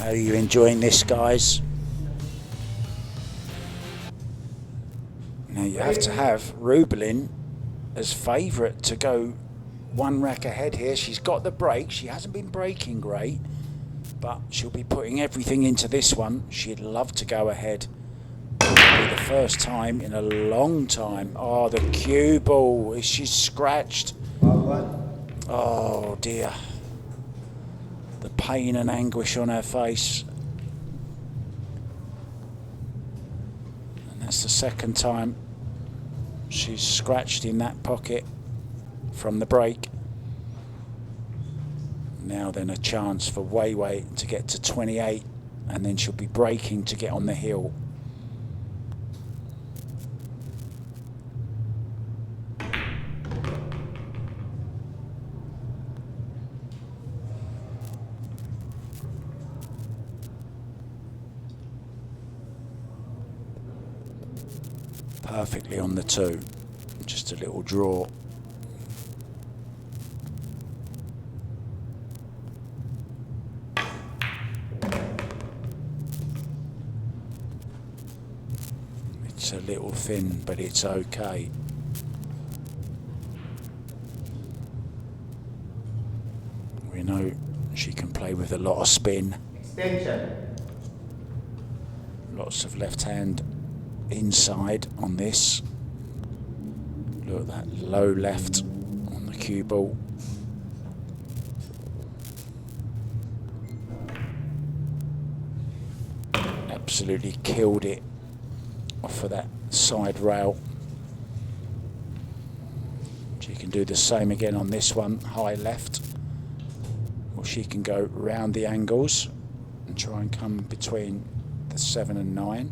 How are you enjoying this, guys? Now you have to have Rubilen as favourite to go one rack ahead here. She's got the break. She hasn't been breaking great, but she'll be putting everything into this one. She'd love to go ahead. It'll be the first time in a long time. Oh, the cue ball. She's scratched. Oh dear. The pain and anguish on her face. And that's the second time she's scratched in that pocket from the break. Now then a chance for Wei to get to 28, and then she'll be breaking to get on the hill. Perfectly on the 2, just a little draw. It's a little thin, but it's okay. We know she can play with a lot of spin. Extension. Lots of left hand inside on this. Look at that low left on the cue ball. Absolutely killed it off of that side rail. She can do the same again on this one, high left, or she can go round the angles and try and come between the 7 and 9.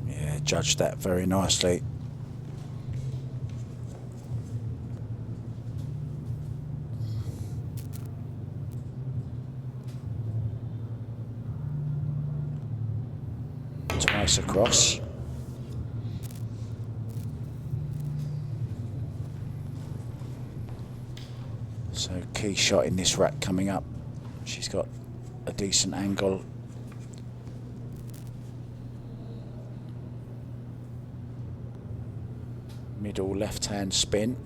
Yeah, judged that very nicely. Twice across. So key shot in this rack coming up. She's got a decent angle. Middle left hand spin.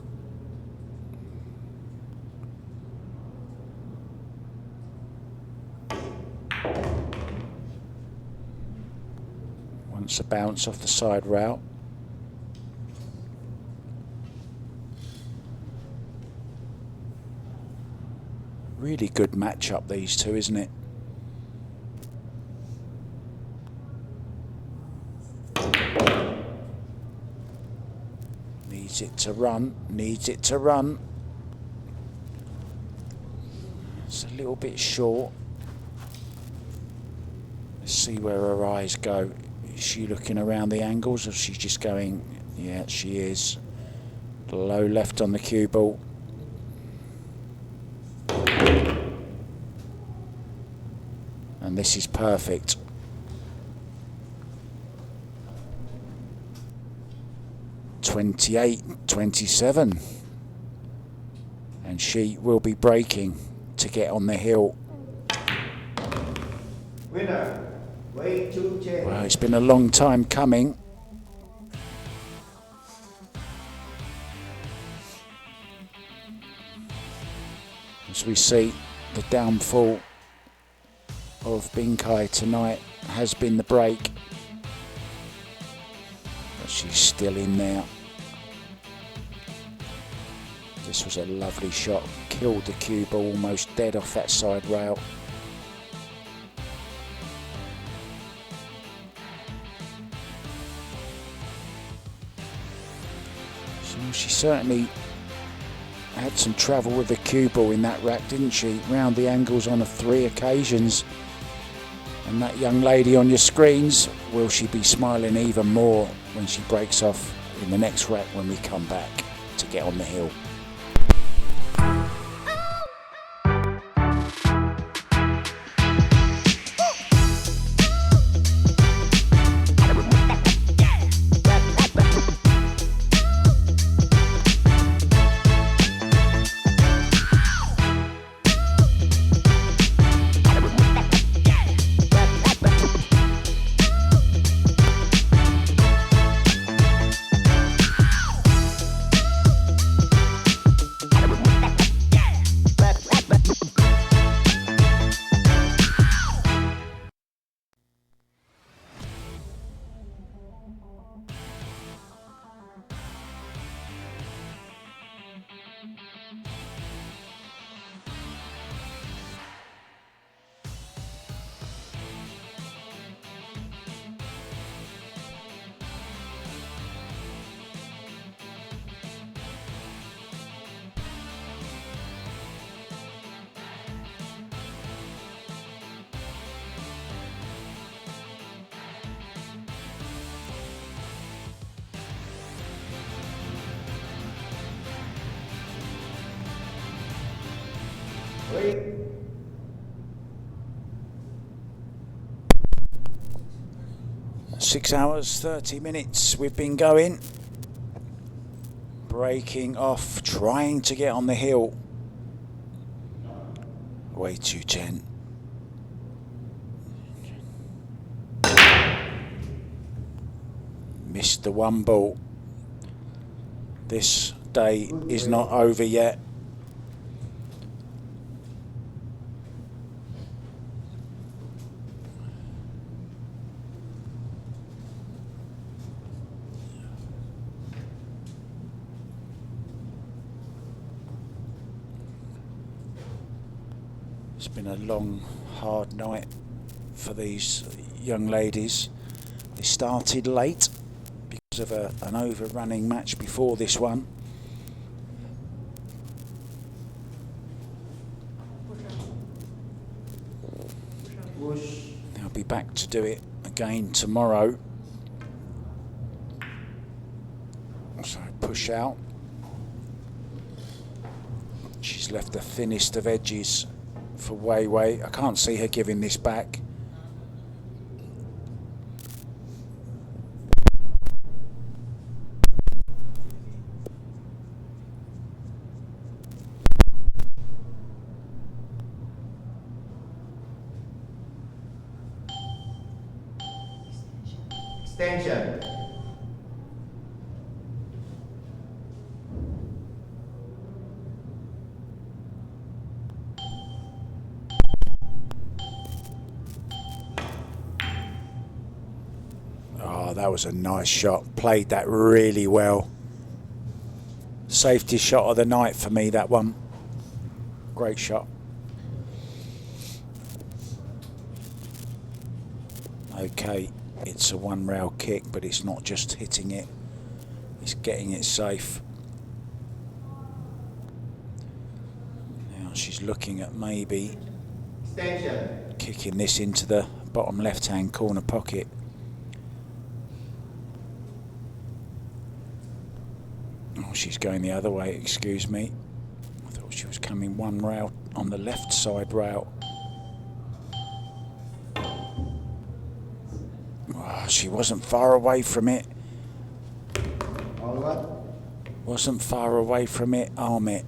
Wants a bounce off the side rail. Really good matchup, these two, isn't it? Needs it to run, needs it to run. It's a little bit short. Let's see where her eyes go. Is she looking around the angles, or is she just going? Yeah, she is. Low left on the cue ball. And this is perfect. (28-27), and she will be breaking to get on the hill. Winner, Wei Tzu-Chien. Well, it's been a long time coming. As we see, the downfall of Binkai tonight has been the break. But she's still in there. This was a lovely shot. Killed the cue ball almost dead off that side rail. So she certainly had some trouble with the cue ball in that rack, didn't she? Round the angles on 3 occasions. And that young lady on your screens, will she be smiling even more when she breaks off in the next rack when we come back to get on the hill? Wait. 6 hours, 30 minutes we've been going. Breaking off, trying to get on the hill. Wei Tzu-Chien. Missed the one ball. This day is not over yet. It's been a long, hard night for these young ladies. They started late because of an overrunning match before this one. Push. They'll be back to do it again tomorrow. So push out. She's left the thinnest of edges for Wei Wei. I can't see her giving this back. Extension. Oh, that was a nice shot. Played that really well. Safety shot of the night for me, that one. Great shot. Okay, it's a one rail kick, but it's not just hitting it, it's getting it safe. Now she's looking at maybe Extension. kicking this into the bottom left hand corner pocket. Oh, she's going the other way, excuse me. I thought she was coming one rail on the left side rail. Oh, she wasn't far away from it. All what? Wasn't far away from it, Amit.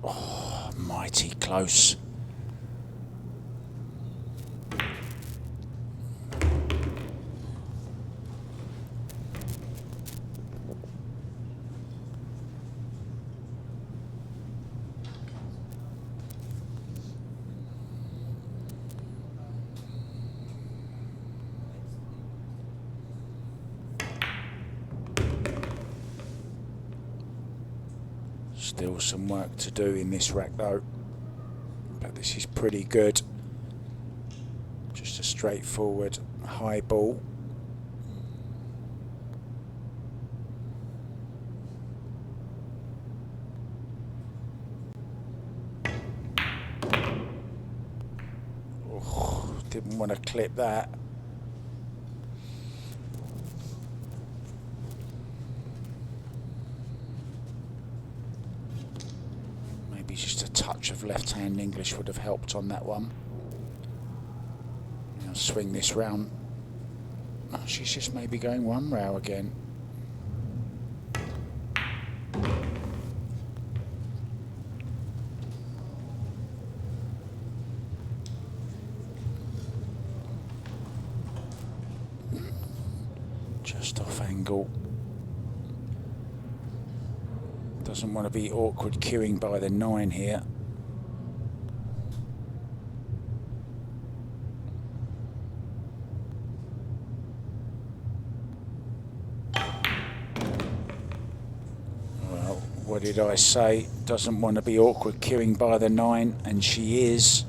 Oh, mighty close. Still some work to do in this rack though, but this is pretty good. Just a straightforward high ball. Oh, didn't want to clip that. Just a touch of left-hand English would have helped on that one. Now swing this round. Oh, she's just maybe going one row again. Just off angle. Doesn't want to be awkward queuing by the 9 here. Well, what did I say? Doesn't want to be awkward queuing by the 9, and she is.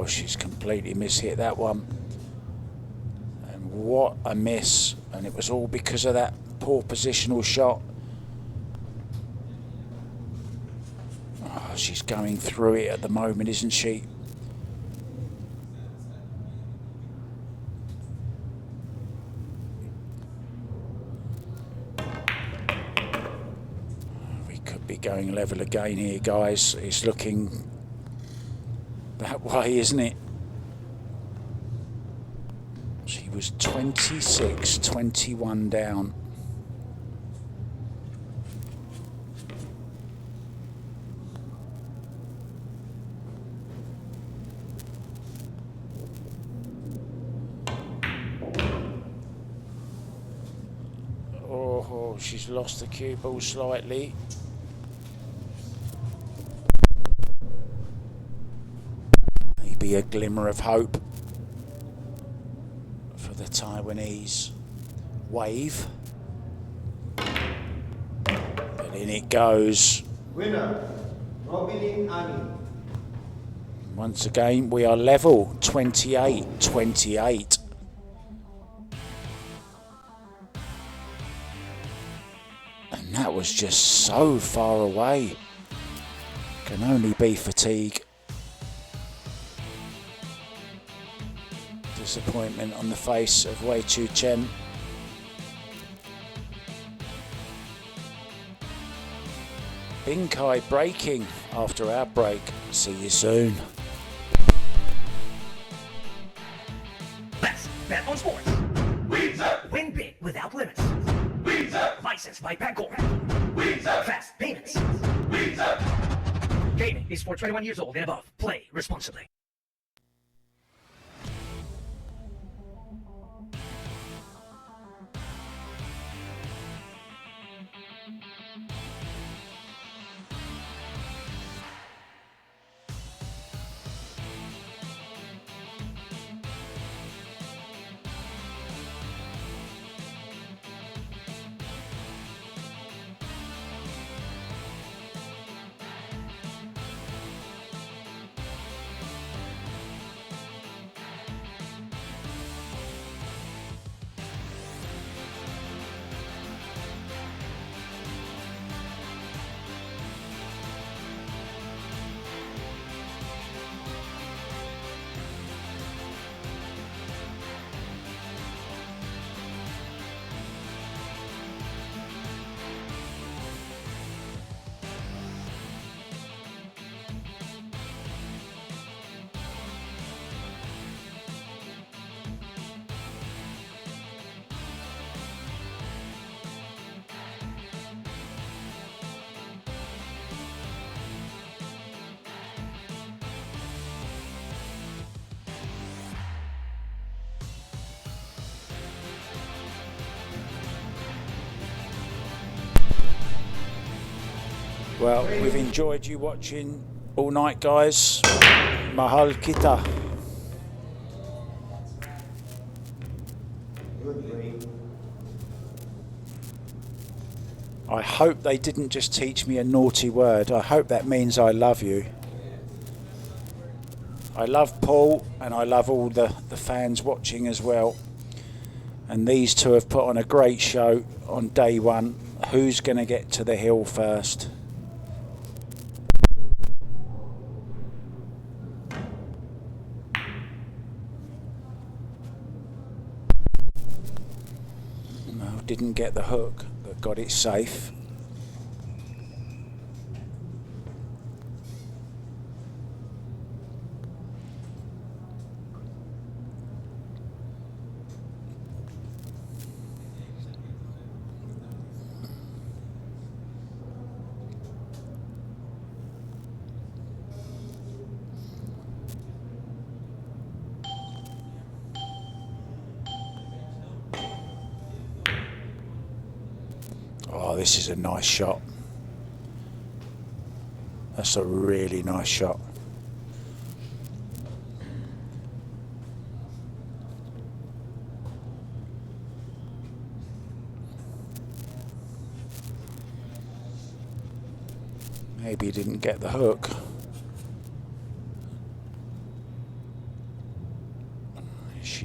Oh, she's completely mishit that one. And what a miss. And it was all because of that poor positional shot. Oh, she's going through it at the moment, isn't she? We could be going level again here, guys. It's looking that way, isn't it? She was 26-21 down. Oh, she's lost the cue ball slightly. Maybe a glimmer of hope for the Taiwanese wave. But in it goes. Winner, Rubilen, Amit. Once again, we are level 28-28. And that was just so far away. Can only be fatigue. Disappointment on the face of Wei Tzu-Chien. Binkai breaking after our break. See you soon. Let's bet on sports. Win big without limits. Licensed by Pagcor. Fast payments. Gaming is for 21 years old and above. Play responsibly. Well, we've enjoyed you watching all night, guys. Mahal kita. Good break. I hope they didn't just teach me a naughty word. I hope that means I love you. I love Paul and I love all the fans watching as well. And these two have put on a great show on day one. Who's going to get to the hill first? No, didn't get the hook, but got it safe. Oh, this is a nice shot. That's a really nice shot. Maybe he didn't get the hook.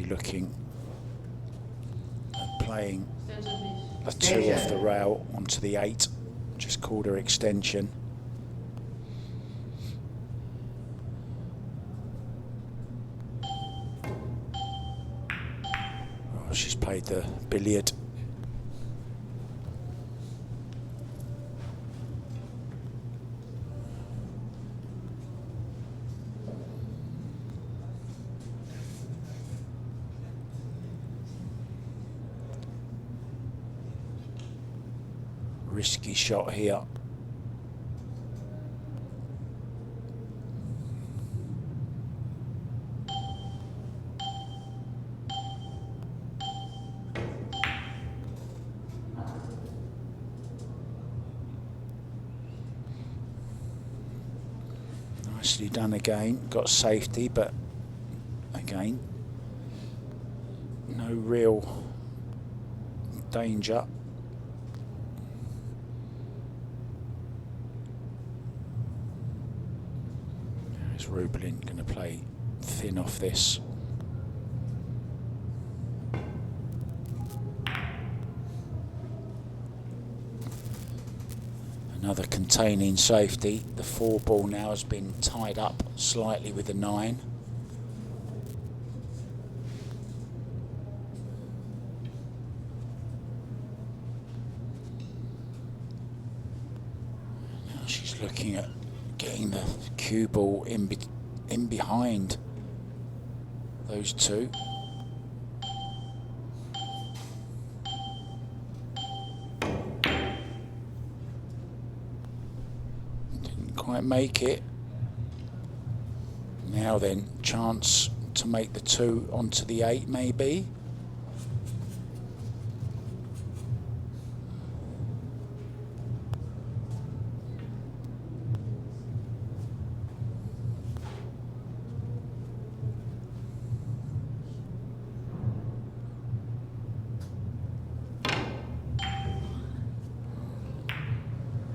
looking at playing Extension, a 2 off the rail onto the 8. Just called her extension. Oh, she's played the billiard. Risky shot here. Nicely done again. Got safety, but again, no real danger. Rubilen going to play thin off this. Another containing safety. The 4 ball now has been tied up slightly with the 9. Now she's looking at getting the cue ball in behind those 2. Didn't quite make it. Now then, chance to make the 2 onto the 8 maybe.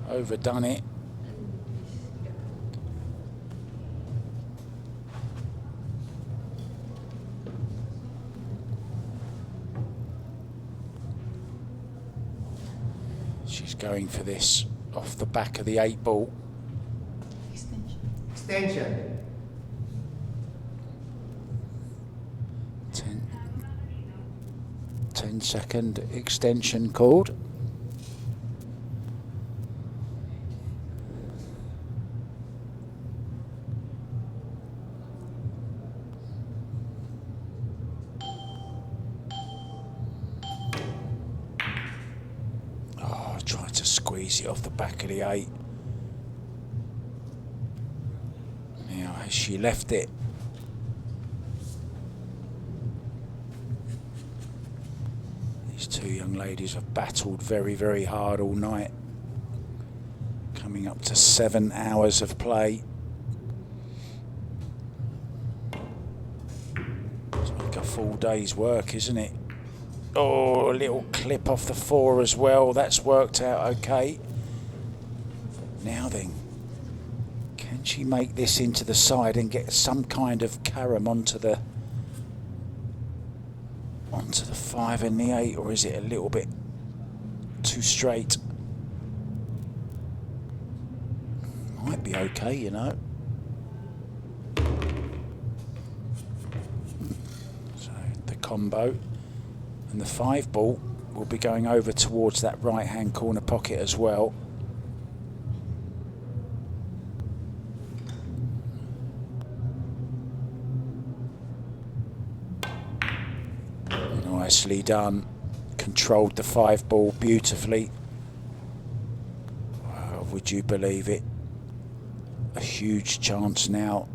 Overdone it. She's going for this off the back of the 8 ball. Extension. 10-second extension called. Tried to squeeze it off the back of the 8. Now has she left it? These 2 young ladies have battled very, very hard all night. Coming up to 7 hours of play. It's like a full day's work, isn't it? Oh, a little clip off the 4 as well. That's worked out okay. Now then, can she make this into the side and get some kind of carom onto the 5 and the 8, or is it a little bit too straight? Might be okay, you know. So the combo. And the 5 ball will be going over towards that right-hand corner pocket as well. Nicely done. Controlled the 5 ball beautifully. Would you believe it? A huge chance now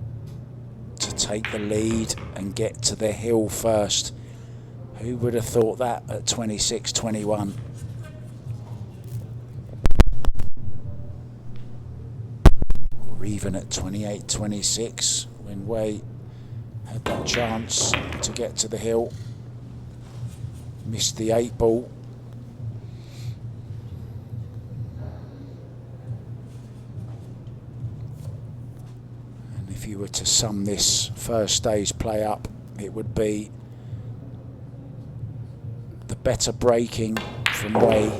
to take the lead and get to the hill first. Who would have thought that at 26-21? Or even at 28-26 when Wei had that chance to get to the hill. Missed the 8 ball. And if you were to sum this first day's play up, it would be the better breaking from Wei,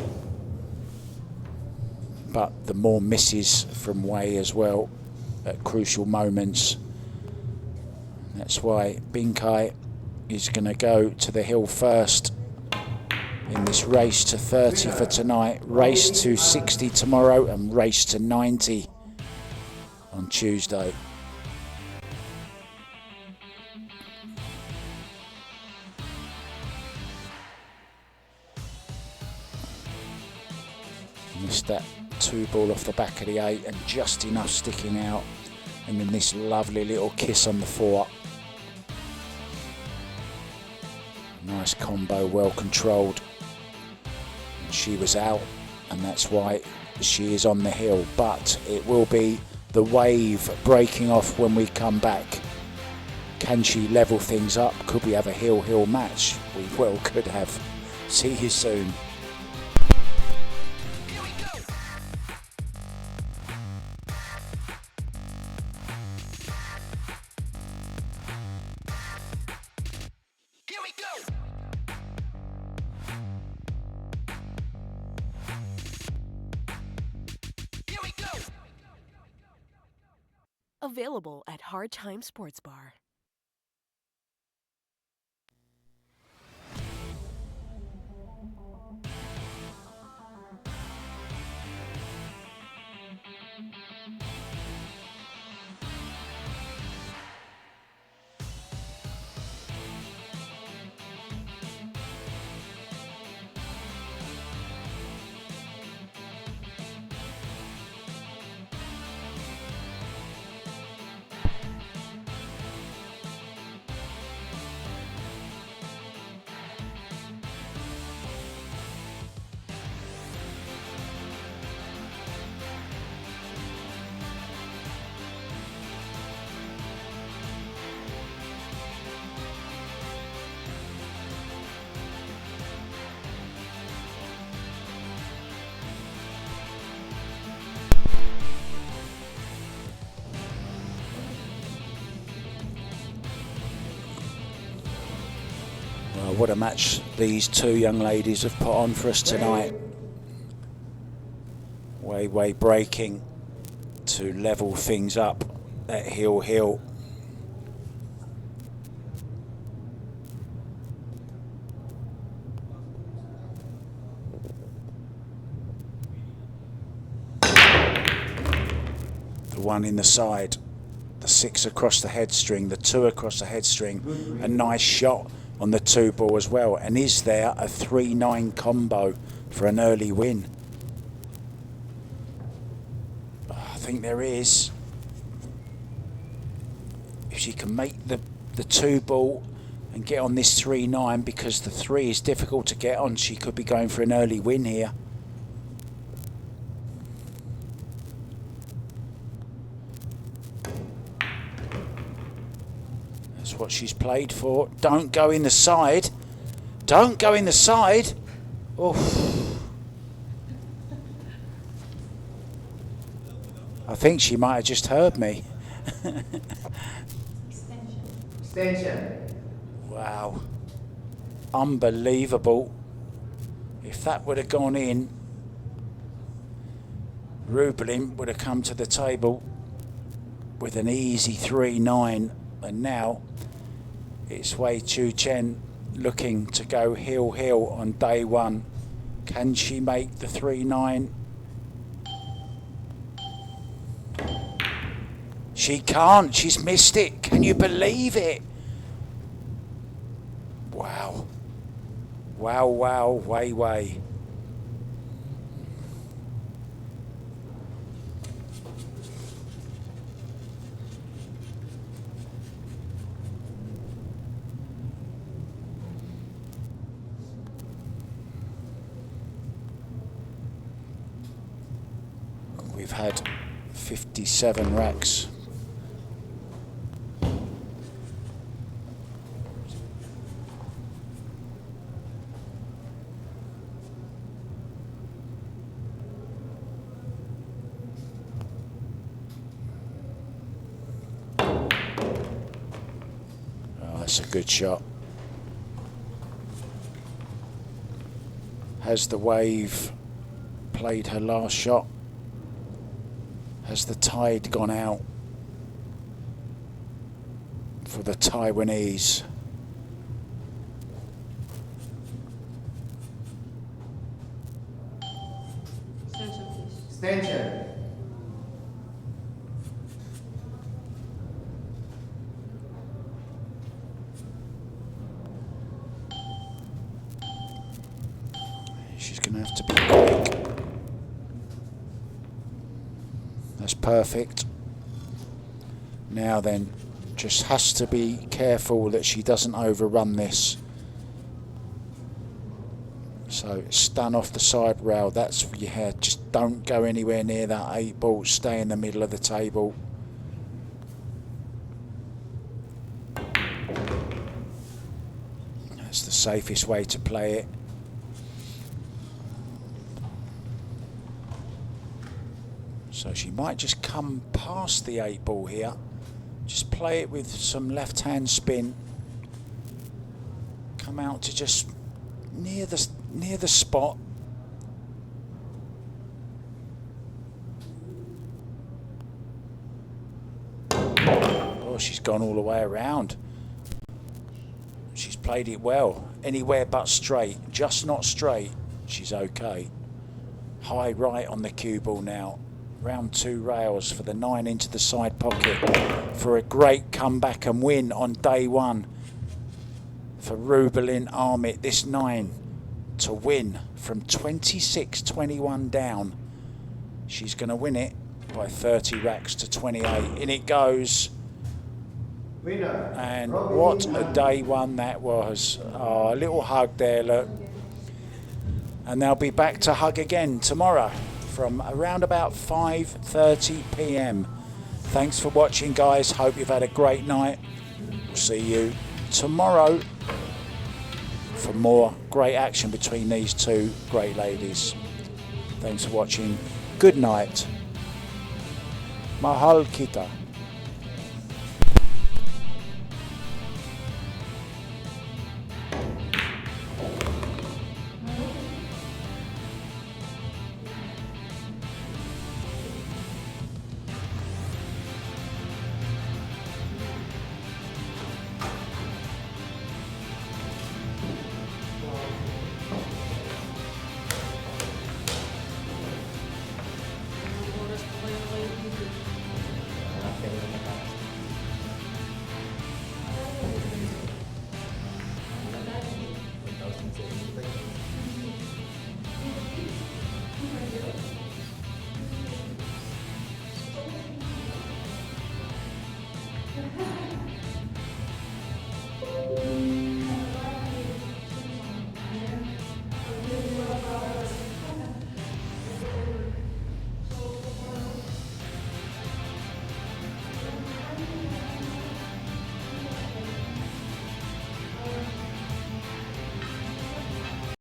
but the more misses from Wei as well at crucial moments. That's why Binkai is going to go to the hill first in this race to 30 for tonight, race to 60 tomorrow, and race to 90 on Tuesday. Missed that 2 ball off the back of the 8 and just enough sticking out, and then this lovely little kiss on the 4. Nice combo, well controlled. She was out, and that's why she is on the hill, but it will be the wave breaking off when we come back. Can she level things up? Could we have a hill match? We well could have. See you soon. Here we go. Here we go. Here we go. Available at Hard Time Sports Bar. Well, what a match these 2 young ladies have put on for us tonight. Wei breaking to level things up at hill. The 1 in the side, the 6 across the head string, the 2 across the head string. A nice shot on the 2 ball as well. And is there a 3-9 combo for an early win? I think there is. If she can make the 2 ball and get on this 3-9, because the 3 is difficult to get on, she could be going for an early win here. That's what she's played for. Don't go in the side. Don't go in the side. Oh. I think she might have just heard me. Extension. Wow. Unbelievable. If that would have gone in, Rubilen would have come to the table with an easy 3-9. And now it's Wei Tzu-Chien looking to go hill on day 1. Can she make the 3-9? She can't. She's missed it. Can you believe it? Wow. Wow, Wei. We've had 57 racks. Oh, that's a good shot. Has the wave played her last shot? Has the tide gone out for the Taiwanese? Extension. She's going to have to be quick. That's perfect. Now then, just has to be careful that she doesn't overrun this. So stun off the side rail. That's for your head. Just don't go anywhere near that 8 ball. Stay in the middle of the table. That's the safest way to play it. So she might just come past the 8 ball here. Just play it with some left hand spin. Come out to just near the spot. Oh, she's gone all the way around. She's played it well. Anywhere but straight. Just not straight. She's okay. High right on the cue ball now. Round 2 rails for the 9 into the side pocket for a great comeback and win on day 1 for Rubilen Amit. This 9 to win from 26-21 down. She's going to win it by 30 racks to 28. In it goes. Winner. And what a day 1 that was. Oh, a little hug there, look. And they'll be back to hug again tomorrow from around about 5:30 p.m. Thanks for watching, guys. Hope you've had a great night. See you tomorrow for more great action between these 2 great ladies. Thanks for watching. Good night. Mahal kita.